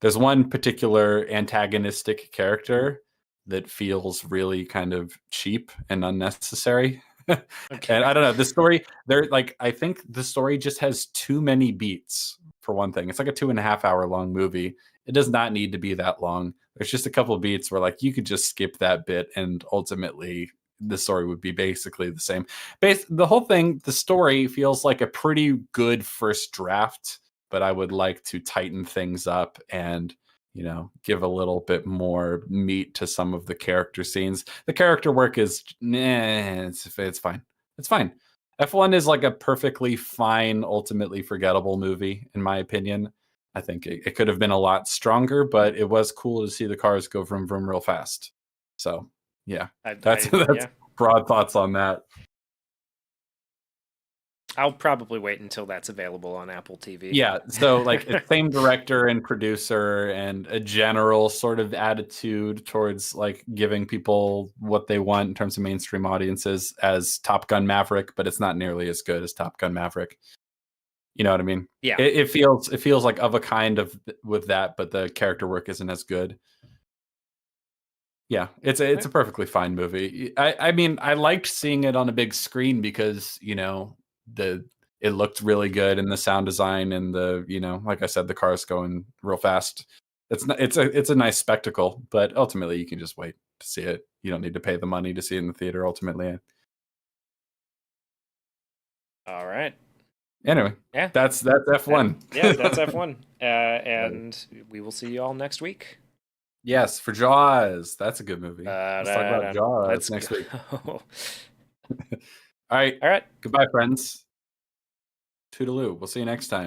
There's one particular antagonistic character that feels really kind of cheap and unnecessary. Okay. And I don't know, the story there, like, I think the story just has too many beats for one thing. It's like a 2.5 hour long movie. It does not need to be that long. There's just a couple of beats where like you could just skip that bit and ultimately the story would be basically the same. The whole thing, the story feels like a pretty good first draft, but I would like to tighten things up and, you know, give a little bit more meat to some of the character scenes. The character work is, it's fine. It's fine. F1 is like a perfectly fine, ultimately forgettable movie, in my opinion. I think it could have been a lot stronger, but it was cool to see the cars go vroom vroom real fast. So yeah, that's Yeah. broad thoughts on that. I'll probably wait until that's available on Apple TV. Yeah, so like it's same director and producer and a general sort of attitude towards like giving people what they want in terms of mainstream audiences as Top Gun Maverick, but it's not nearly as good as Top Gun Maverick. You know what I mean? Yeah. It feels like of a kind of with that, but the character work isn't as good. Yeah, it's a perfectly fine movie. I mean, I liked seeing it on a big screen because, you know, it looked really good and the sound design and the, you know, like I said, the cars going real fast. It's a nice spectacle, but ultimately you can just wait to see it. You don't need to pay the money to see it in the theater ultimately. All right. Anyway, Yeah. that's F1. Yeah, that's F1. And we will see you all next week. Yes, for Jaws. That's a good movie. Let's talk about Jaws Let's next week. go. All right. All right. Goodbye, friends. Toodaloo. We'll see you next time.